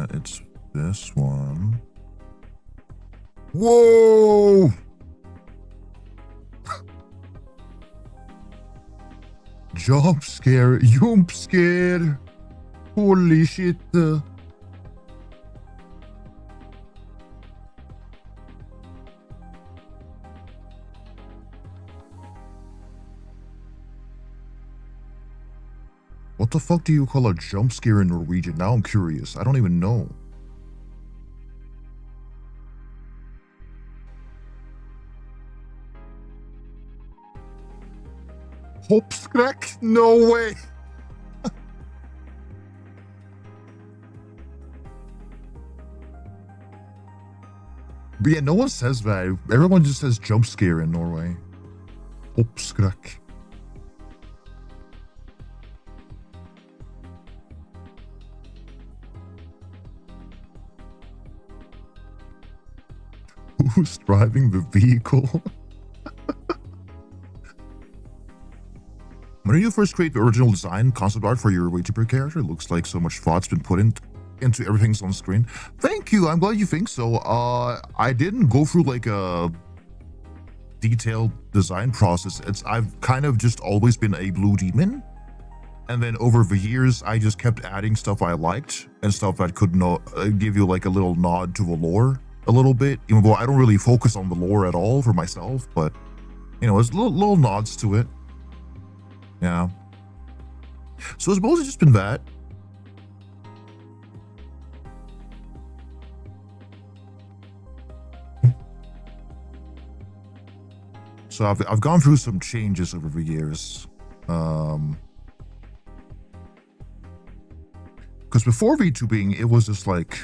It's this one. Whoa! Jump scare, jump scare. Holy shit. What the fuck do you call a jump scare in Norwegian? Now I'm curious. I don't even know. Hoppskräck? No way! But yeah, no one says that. Everyone just says jump scare in Norway. Hoppskräck. Who's driving the vehicle? When you first create the original design concept art for your VTuber character, it looks like so much thought's been put into everything's on screen. Thank you. I'm glad you think so. I didn't go through like a detailed design process. I've kind of just always been a blue demon. And then over the years, I just kept adding stuff I liked and stuff that could give you like a little nod to the lore a little bit, even though I don't really focus on the lore at all for myself, but you know, it's little nods to it. Yeah. So it's mostly just been that. So I've gone through some changes over the years. Because before VTubing, it was just like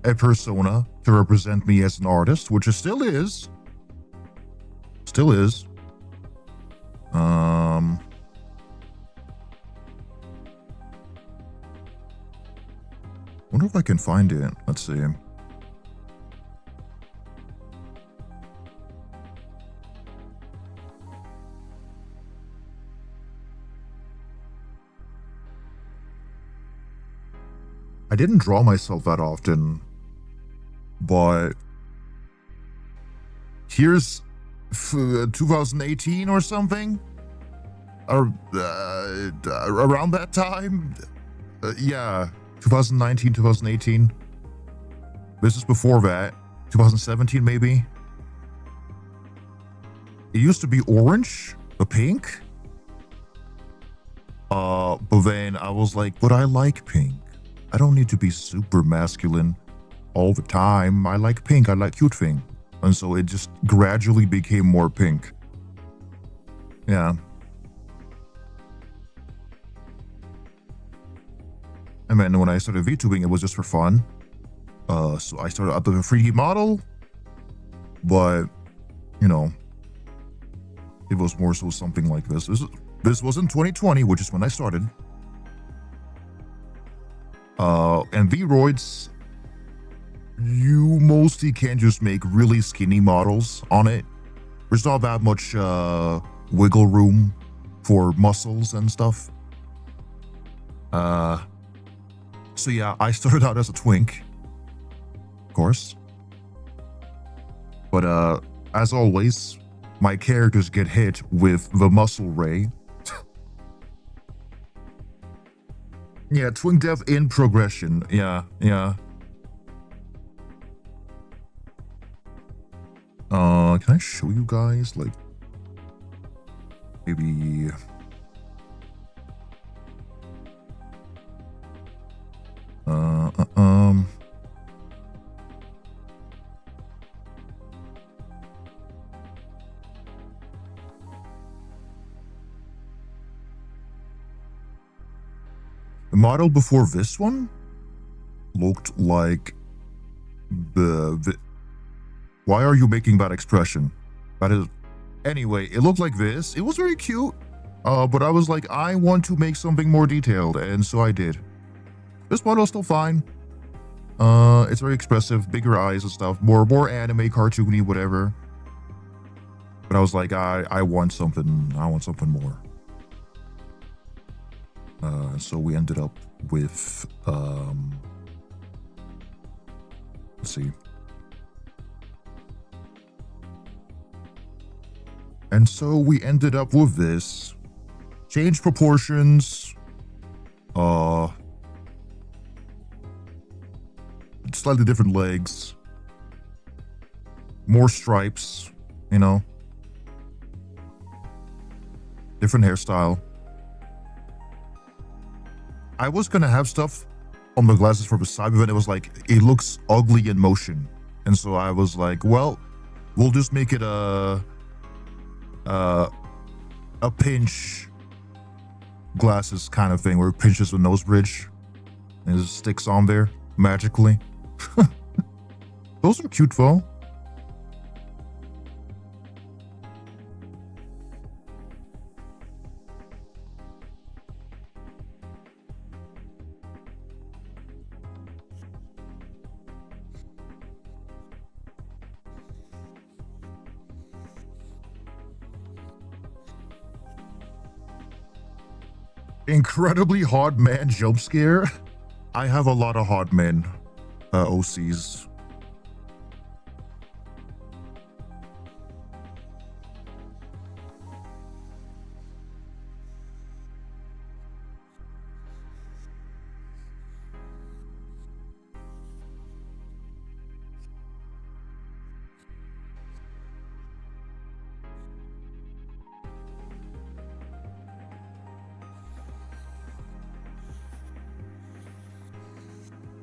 a persona to represent me as an artist, which it still is. Still is. Wonder if I can find it. Let's see. I didn't draw myself that often, but here's 2018 or something, or around that time. Yeah, 2019, 2018. This is before that, 2017 maybe. It used to be orange, a pink. But then I was like, but I like pink. I don't need to be super masculine all the time. I like pink. I like cute thing. And so it just gradually became more pink. Yeah. And then when I started VTubing, it was just for fun. So I started up with a 3D model, but you know, it was more so something like this. This was in 2020, which is when I started. And V-Roids, you mostly can just make really skinny models on it. There's not that much wiggle room for muscles and stuff. So yeah, I started out as a twink, of course. But as always, my characters get hit with the muscle ray. Yeah, twink dev in progression. Yeah. Can I show you guys, like, maybe... The model before this one looked like the why are you making that expression? That is, anyway, it looked like this. It was very cute, but I was like, I want to make something more detailed, and so I did. This model is still fine. It's very expressive, bigger eyes and stuff, more anime, cartoony, whatever. But I was like, I want something more. So we ended up with, let's see. And so we ended up with this. Change proportions. Slightly different legs. More stripes, you know. Different hairstyle. I was gonna have stuff on the glasses for the side, but then it was like, it looks ugly in motion. And so I was like, well, we'll just make it a pinch glasses kind of thing, where it pinches the nose bridge and it just sticks on there magically. Those are cute though. Incredibly hard man jump scare. I have a lot of hard men OCs.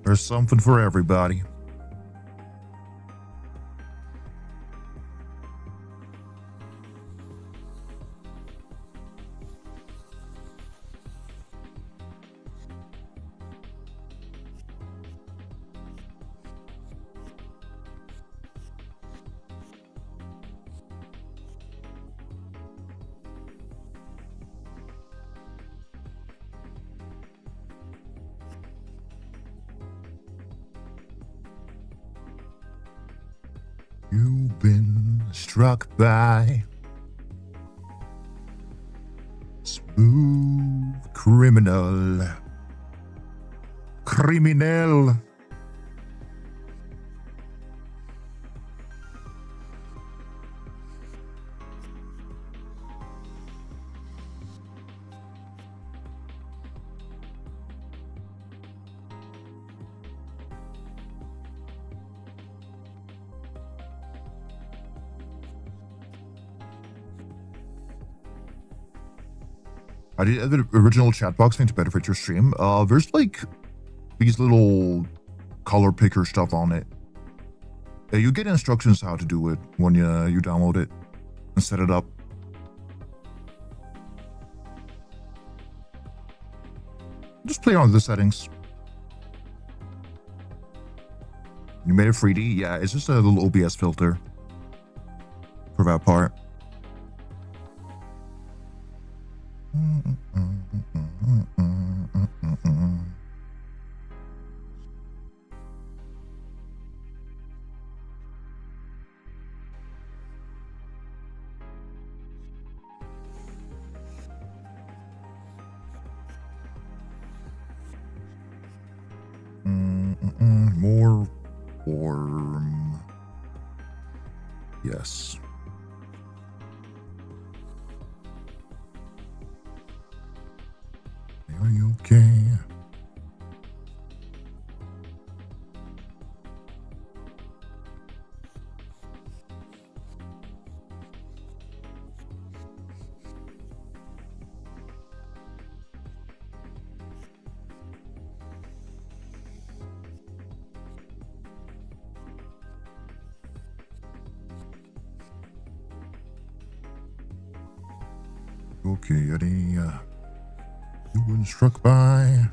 There's something for everybody. You've been struck by smooth criminal. Criminal. I did the original chat box thing to better fit your stream. There's like these little color picker stuff on it. You get instructions how to do it when you download it and set it up. Just play around with the settings. You made it 3D? Yeah, it's just a little OBS filter for that part. More warm. Yes. Are you okay? Okay, Eddie, you've been struck by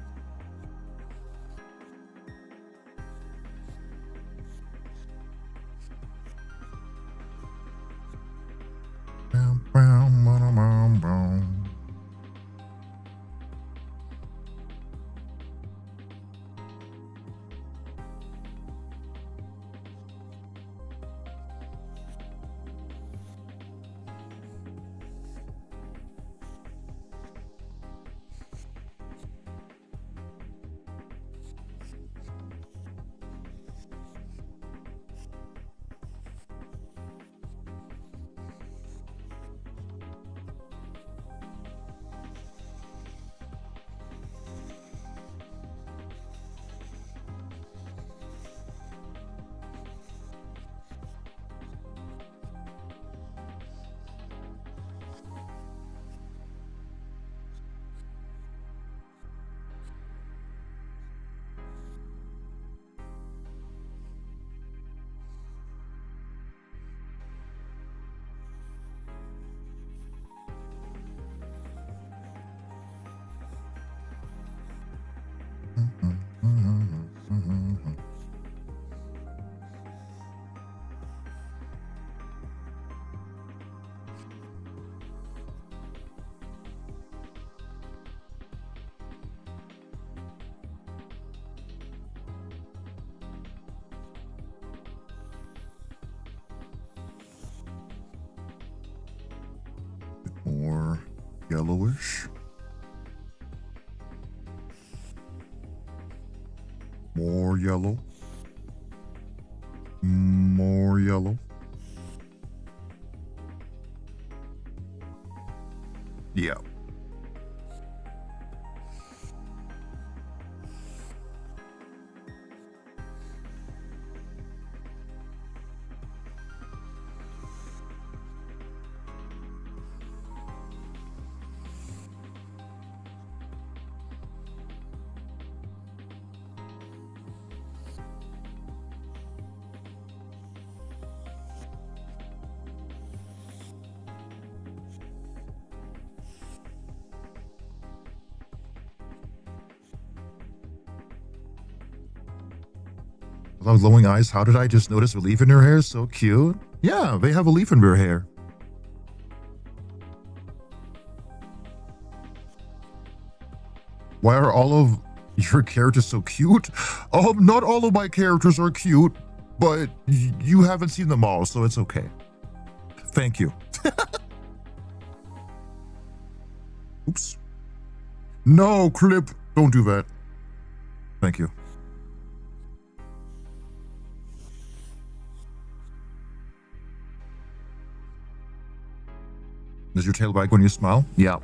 more yellowish. More yellow. More yellow. Yeah. Without glowing eyes, how did I just notice a leaf in her hair? So cute. Yeah, they have a leaf in their hair. Why are all of your characters so cute? Not all of my characters are cute, but you haven't seen them all, so it's okay. Thank you. Oops. No, clip. Don't do that. Thank you. Does your tail wag when you smile? Yeah.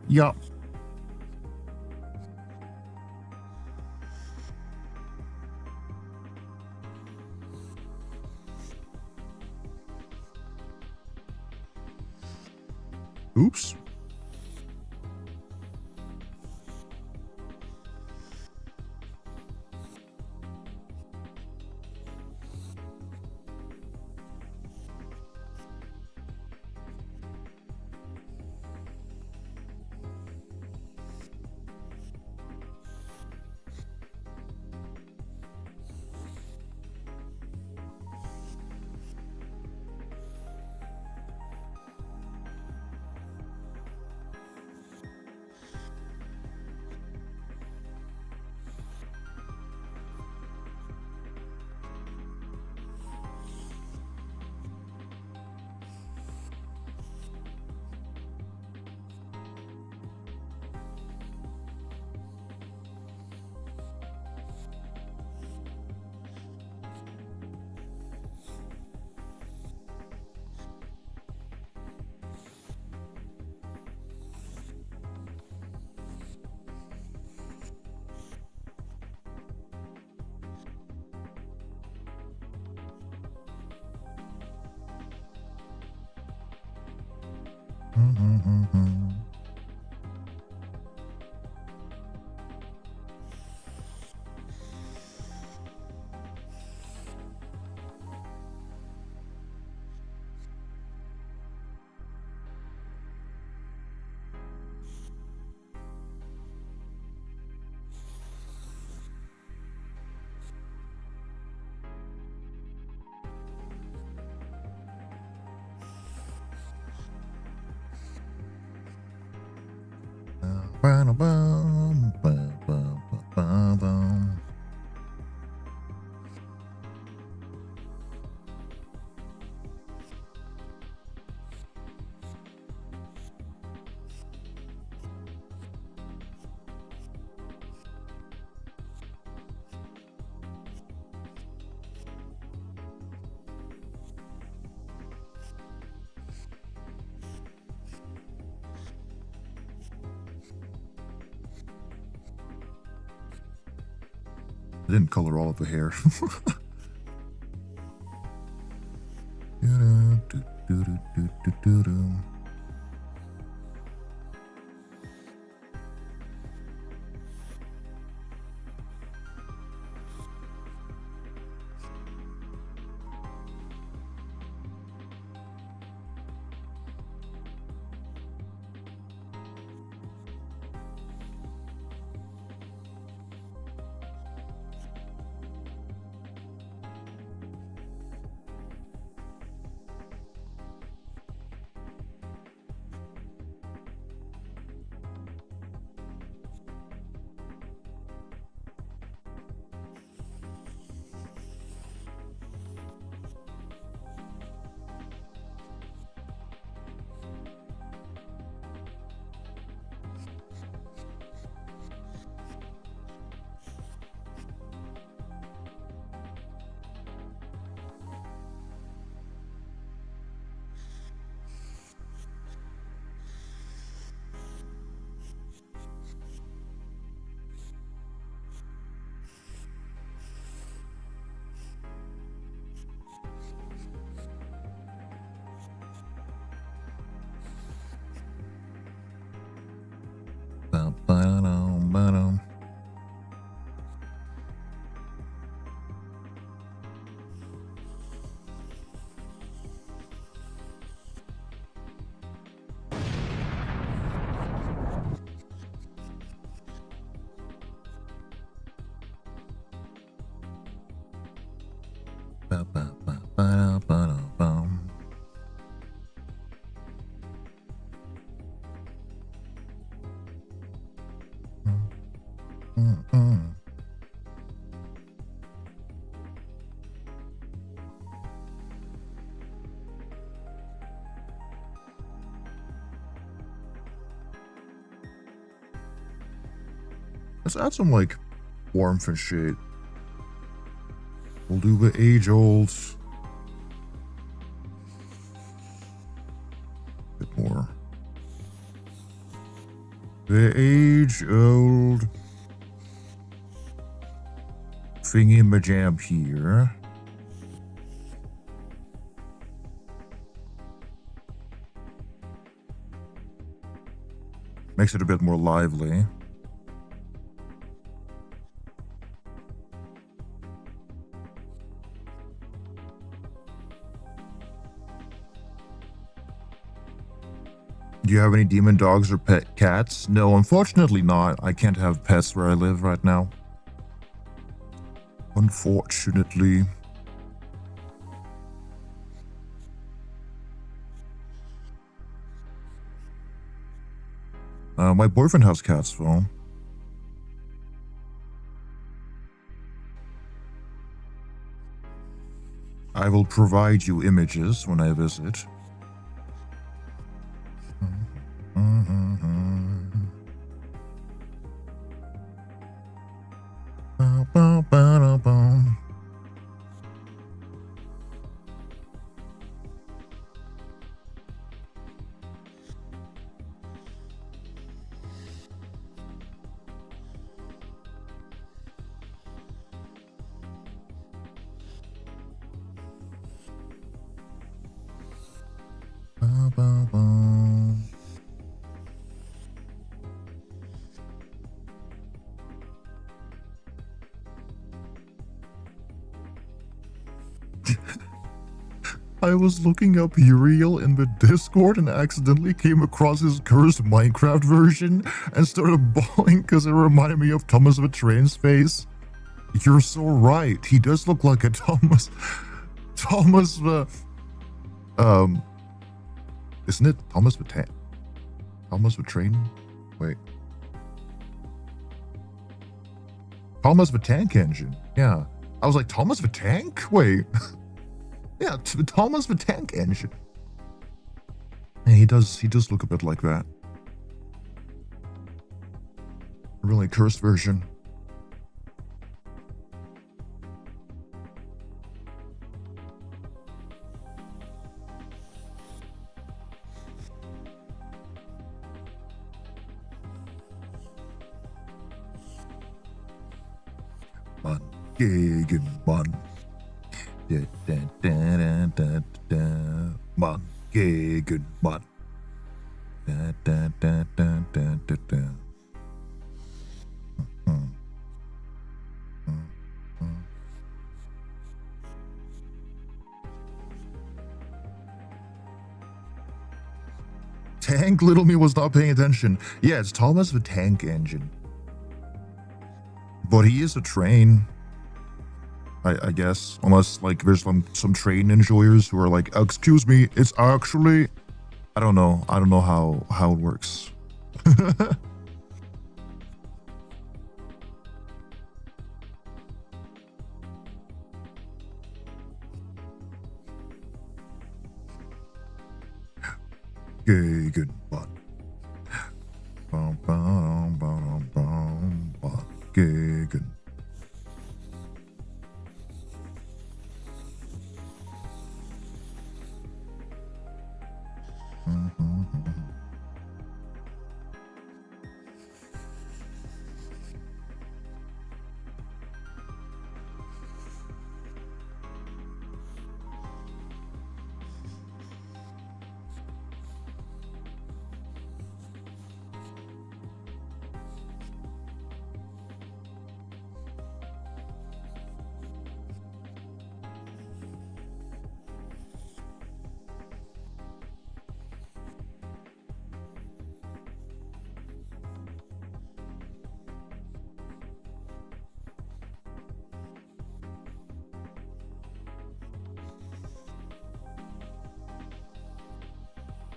Yeah. Oops. I didn't color all of the hair. ba-dum. Ba-ba-ba-ba-da-ba-da-bum. Mm-mm. Let's add some like warmth and shit. We'll do the age old. Bit more. The age old thingy majab here. Makes it a bit more lively. Do you have any demon dogs or pet cats? No, unfortunately not. I can't have pets where I live right now. Unfortunately. My boyfriend has cats, though. I will provide you images when I visit. I was looking up Uriel in the Discord and accidentally came across his cursed Minecraft version and started bawling because it reminded me of Thomas the Train's face. You're so right. He does look like a Thomas the isn't it Thomas the Train? Wait. Thomas the Tank Engine. Yeah. I was like, Thomas the Tank? Wait. Yeah, Thomas the Tank Engine. Yeah, he does look a bit like that. Really cursed version. Man, gegen Mann. Da, da, da, da, da, Mann gegen Mann. Da, da, da, da, da, da, da. Tank Little Me was not paying attention. Yeah, it's Thomas the Tank Engine. But he is a train. I guess, unless like there's some train enjoyers who are like, excuse me, it's actually, I don't know how it works. Gegen Mann. Bum, bum, bum, bum, bum. Gegen.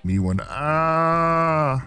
Me when ah.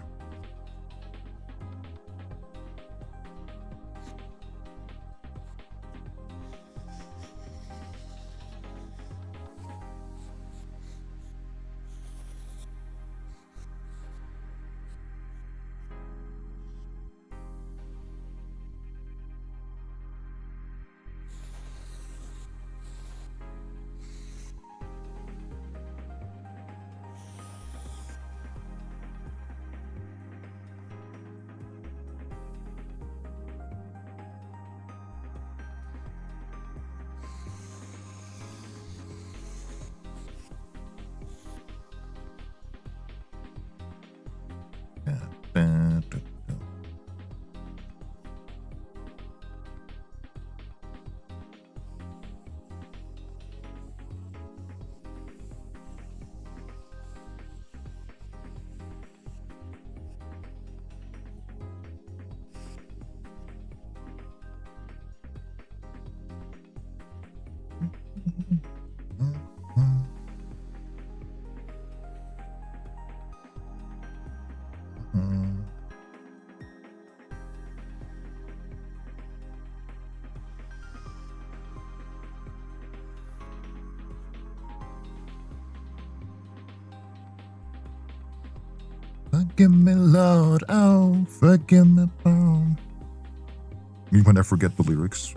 Forgive me, Lord, oh, forgive me, Lord. Me when I forget the lyrics.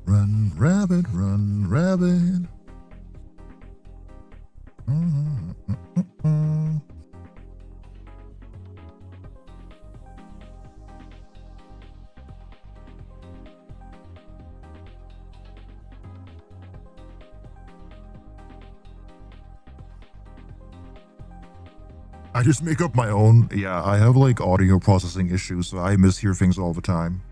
Run, rabbit, run, rabbit. I just make up my own. Yeah, I have like audio processing issues, so I mishear things all the time.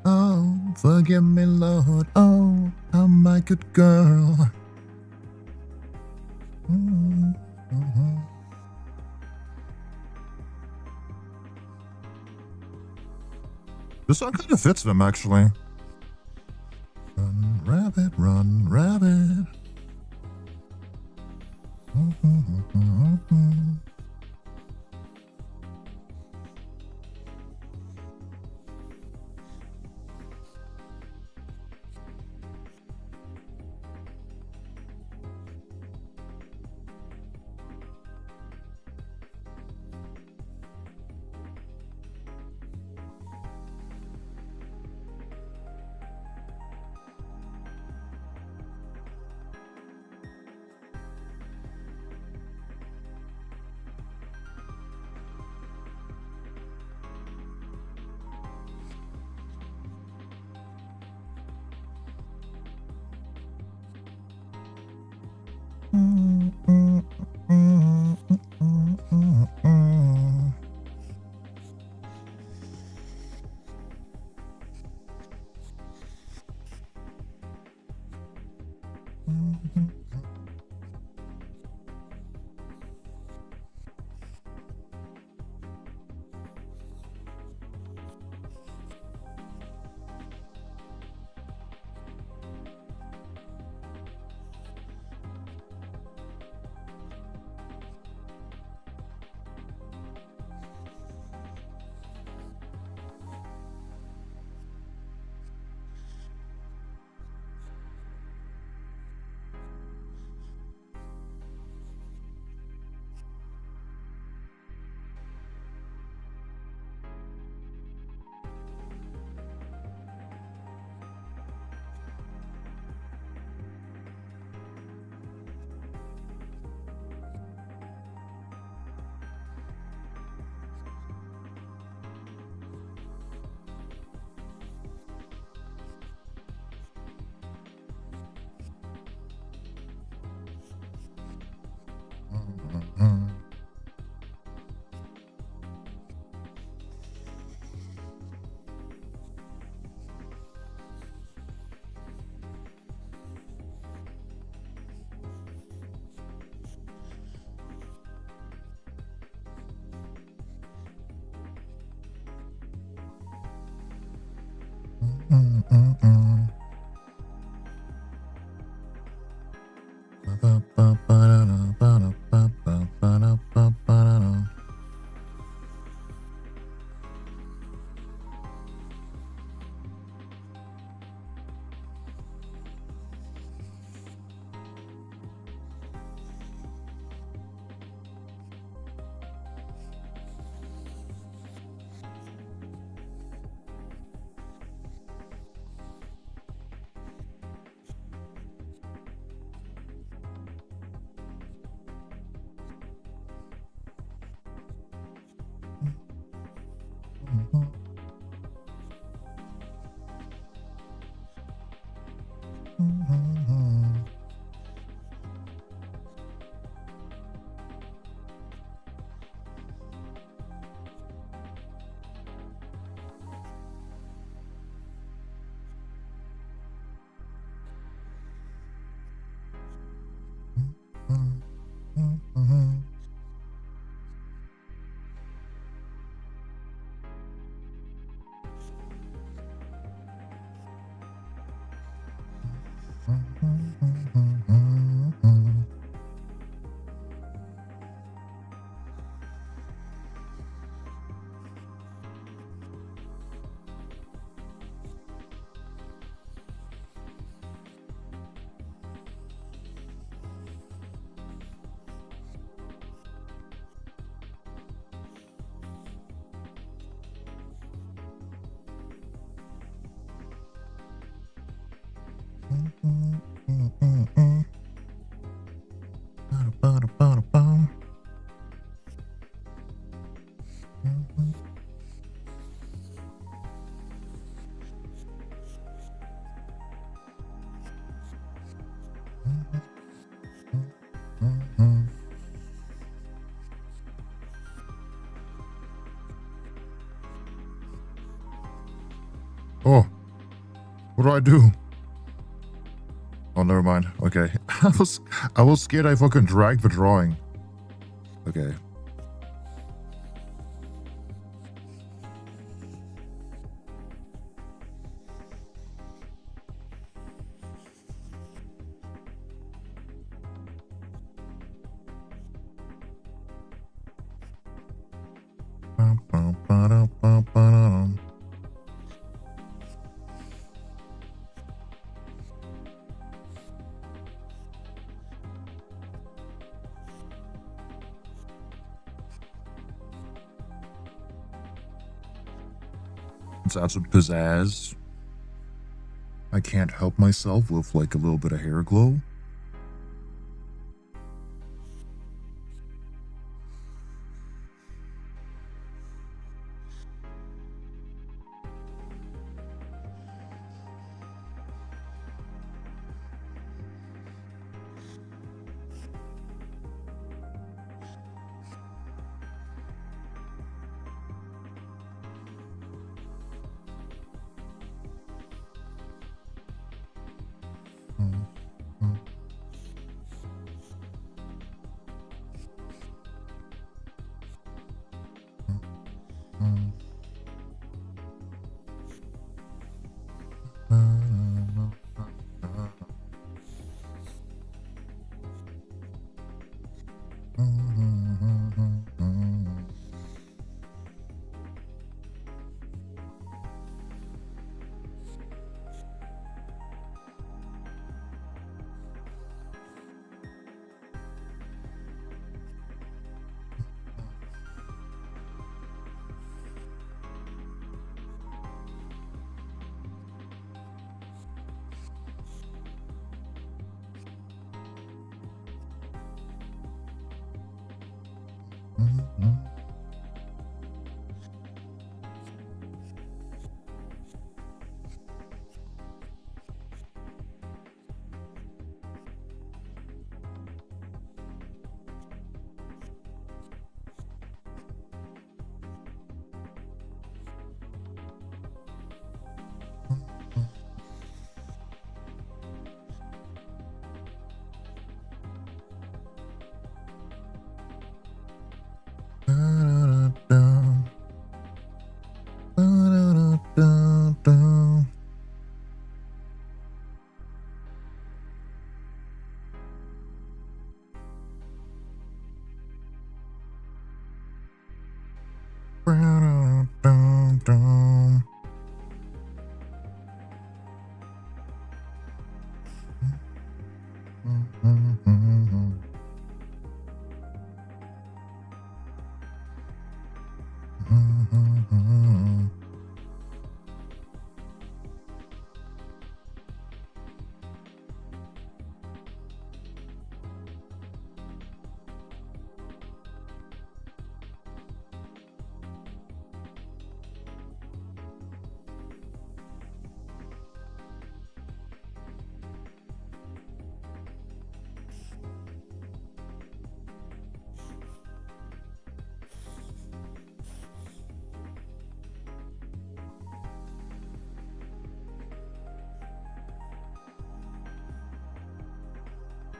Oh, forgive me, Lord. Oh, I'm my good girl. This song kind of fits them, actually. Run, rabbit, run, rabbit. Oh, what do I do? Oh, never mind. Okay, I was scared. I fucking dragged the drawing. Okay. Let's add some pizzazz. I can't help myself with like a little bit of hair glow.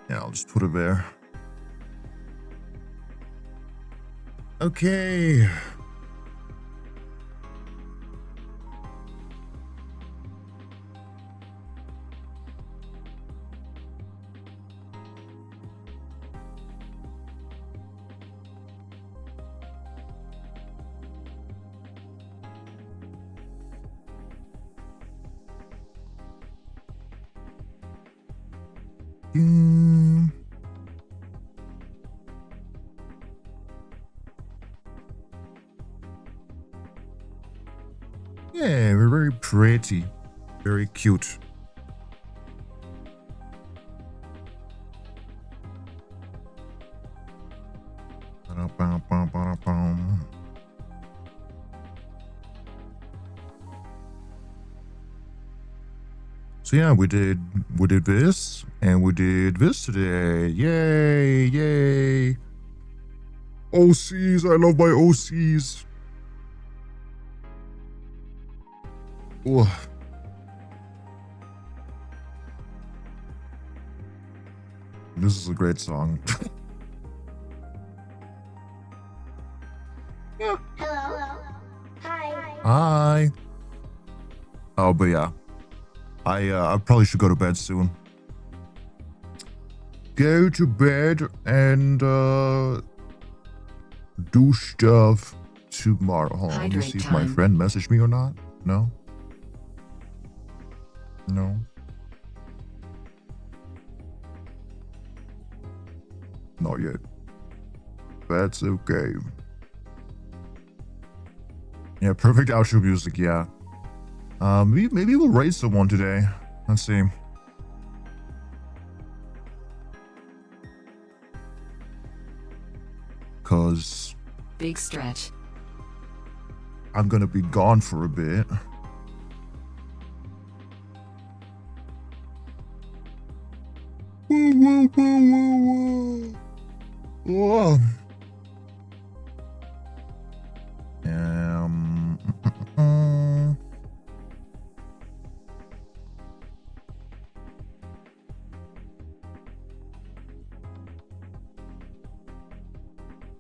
Yeah, I'll just put it there. Okay. Yeah, we're very pretty. Very cute. So yeah, we did this and we did this today. Yay, yay. OCs, I love my OCs. Ugh. This is a great song. Yeah. Hello. Hi. Hi. Oh, but yeah. I probably should go to bed soon. Go to bed and do stuff tomorrow. Hold on, let me see if my friend messaged me or not. No? No? Not yet. That's okay. Yeah, perfect outro music, yeah. Maybe we'll raid someone today. Let's see. Cause Big stretch. I'm gonna be gone for a bit. Whoa.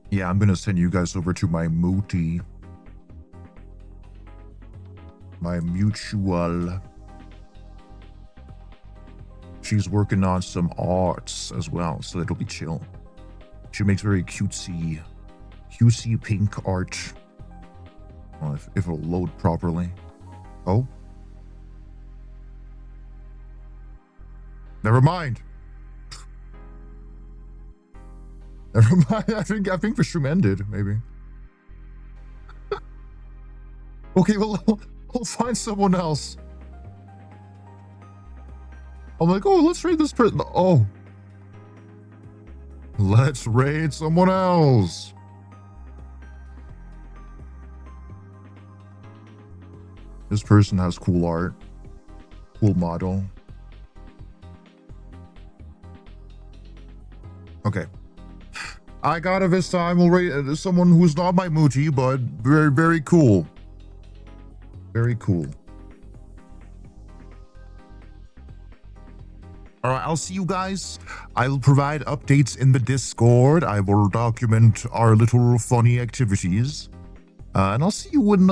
Yeah, I'm gonna send you guys over to my muti. My mutual. She's working on some arts as well, so it'll be chill. She makes very cutesy pink art. Well, if it'll load properly. Oh. Never mind. Never mind. I think the stream ended, maybe. Okay, well, I'll find someone else. I'm like, oh, let's raid this person. Oh. Let's raid someone else. This person has cool art. Cool model. Okay. I got it this time. We'll raid someone who's not my muti, but very, very cool. Very cool. All right, I'll see you guys. I'll provide updates in the Discord. I will document our little funny activities. And I'll see you in,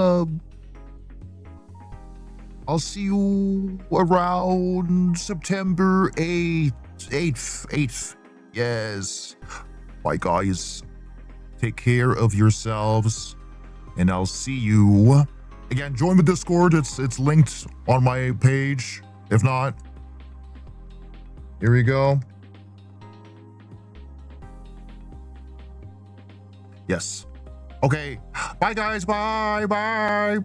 I'll see you around September 8th. Yes. Bye, guys. Take care of yourselves. And I'll see you. Again, join the Discord. It's linked on my page. If not, here we go. Yes. Okay. Bye, guys. Bye. Bye.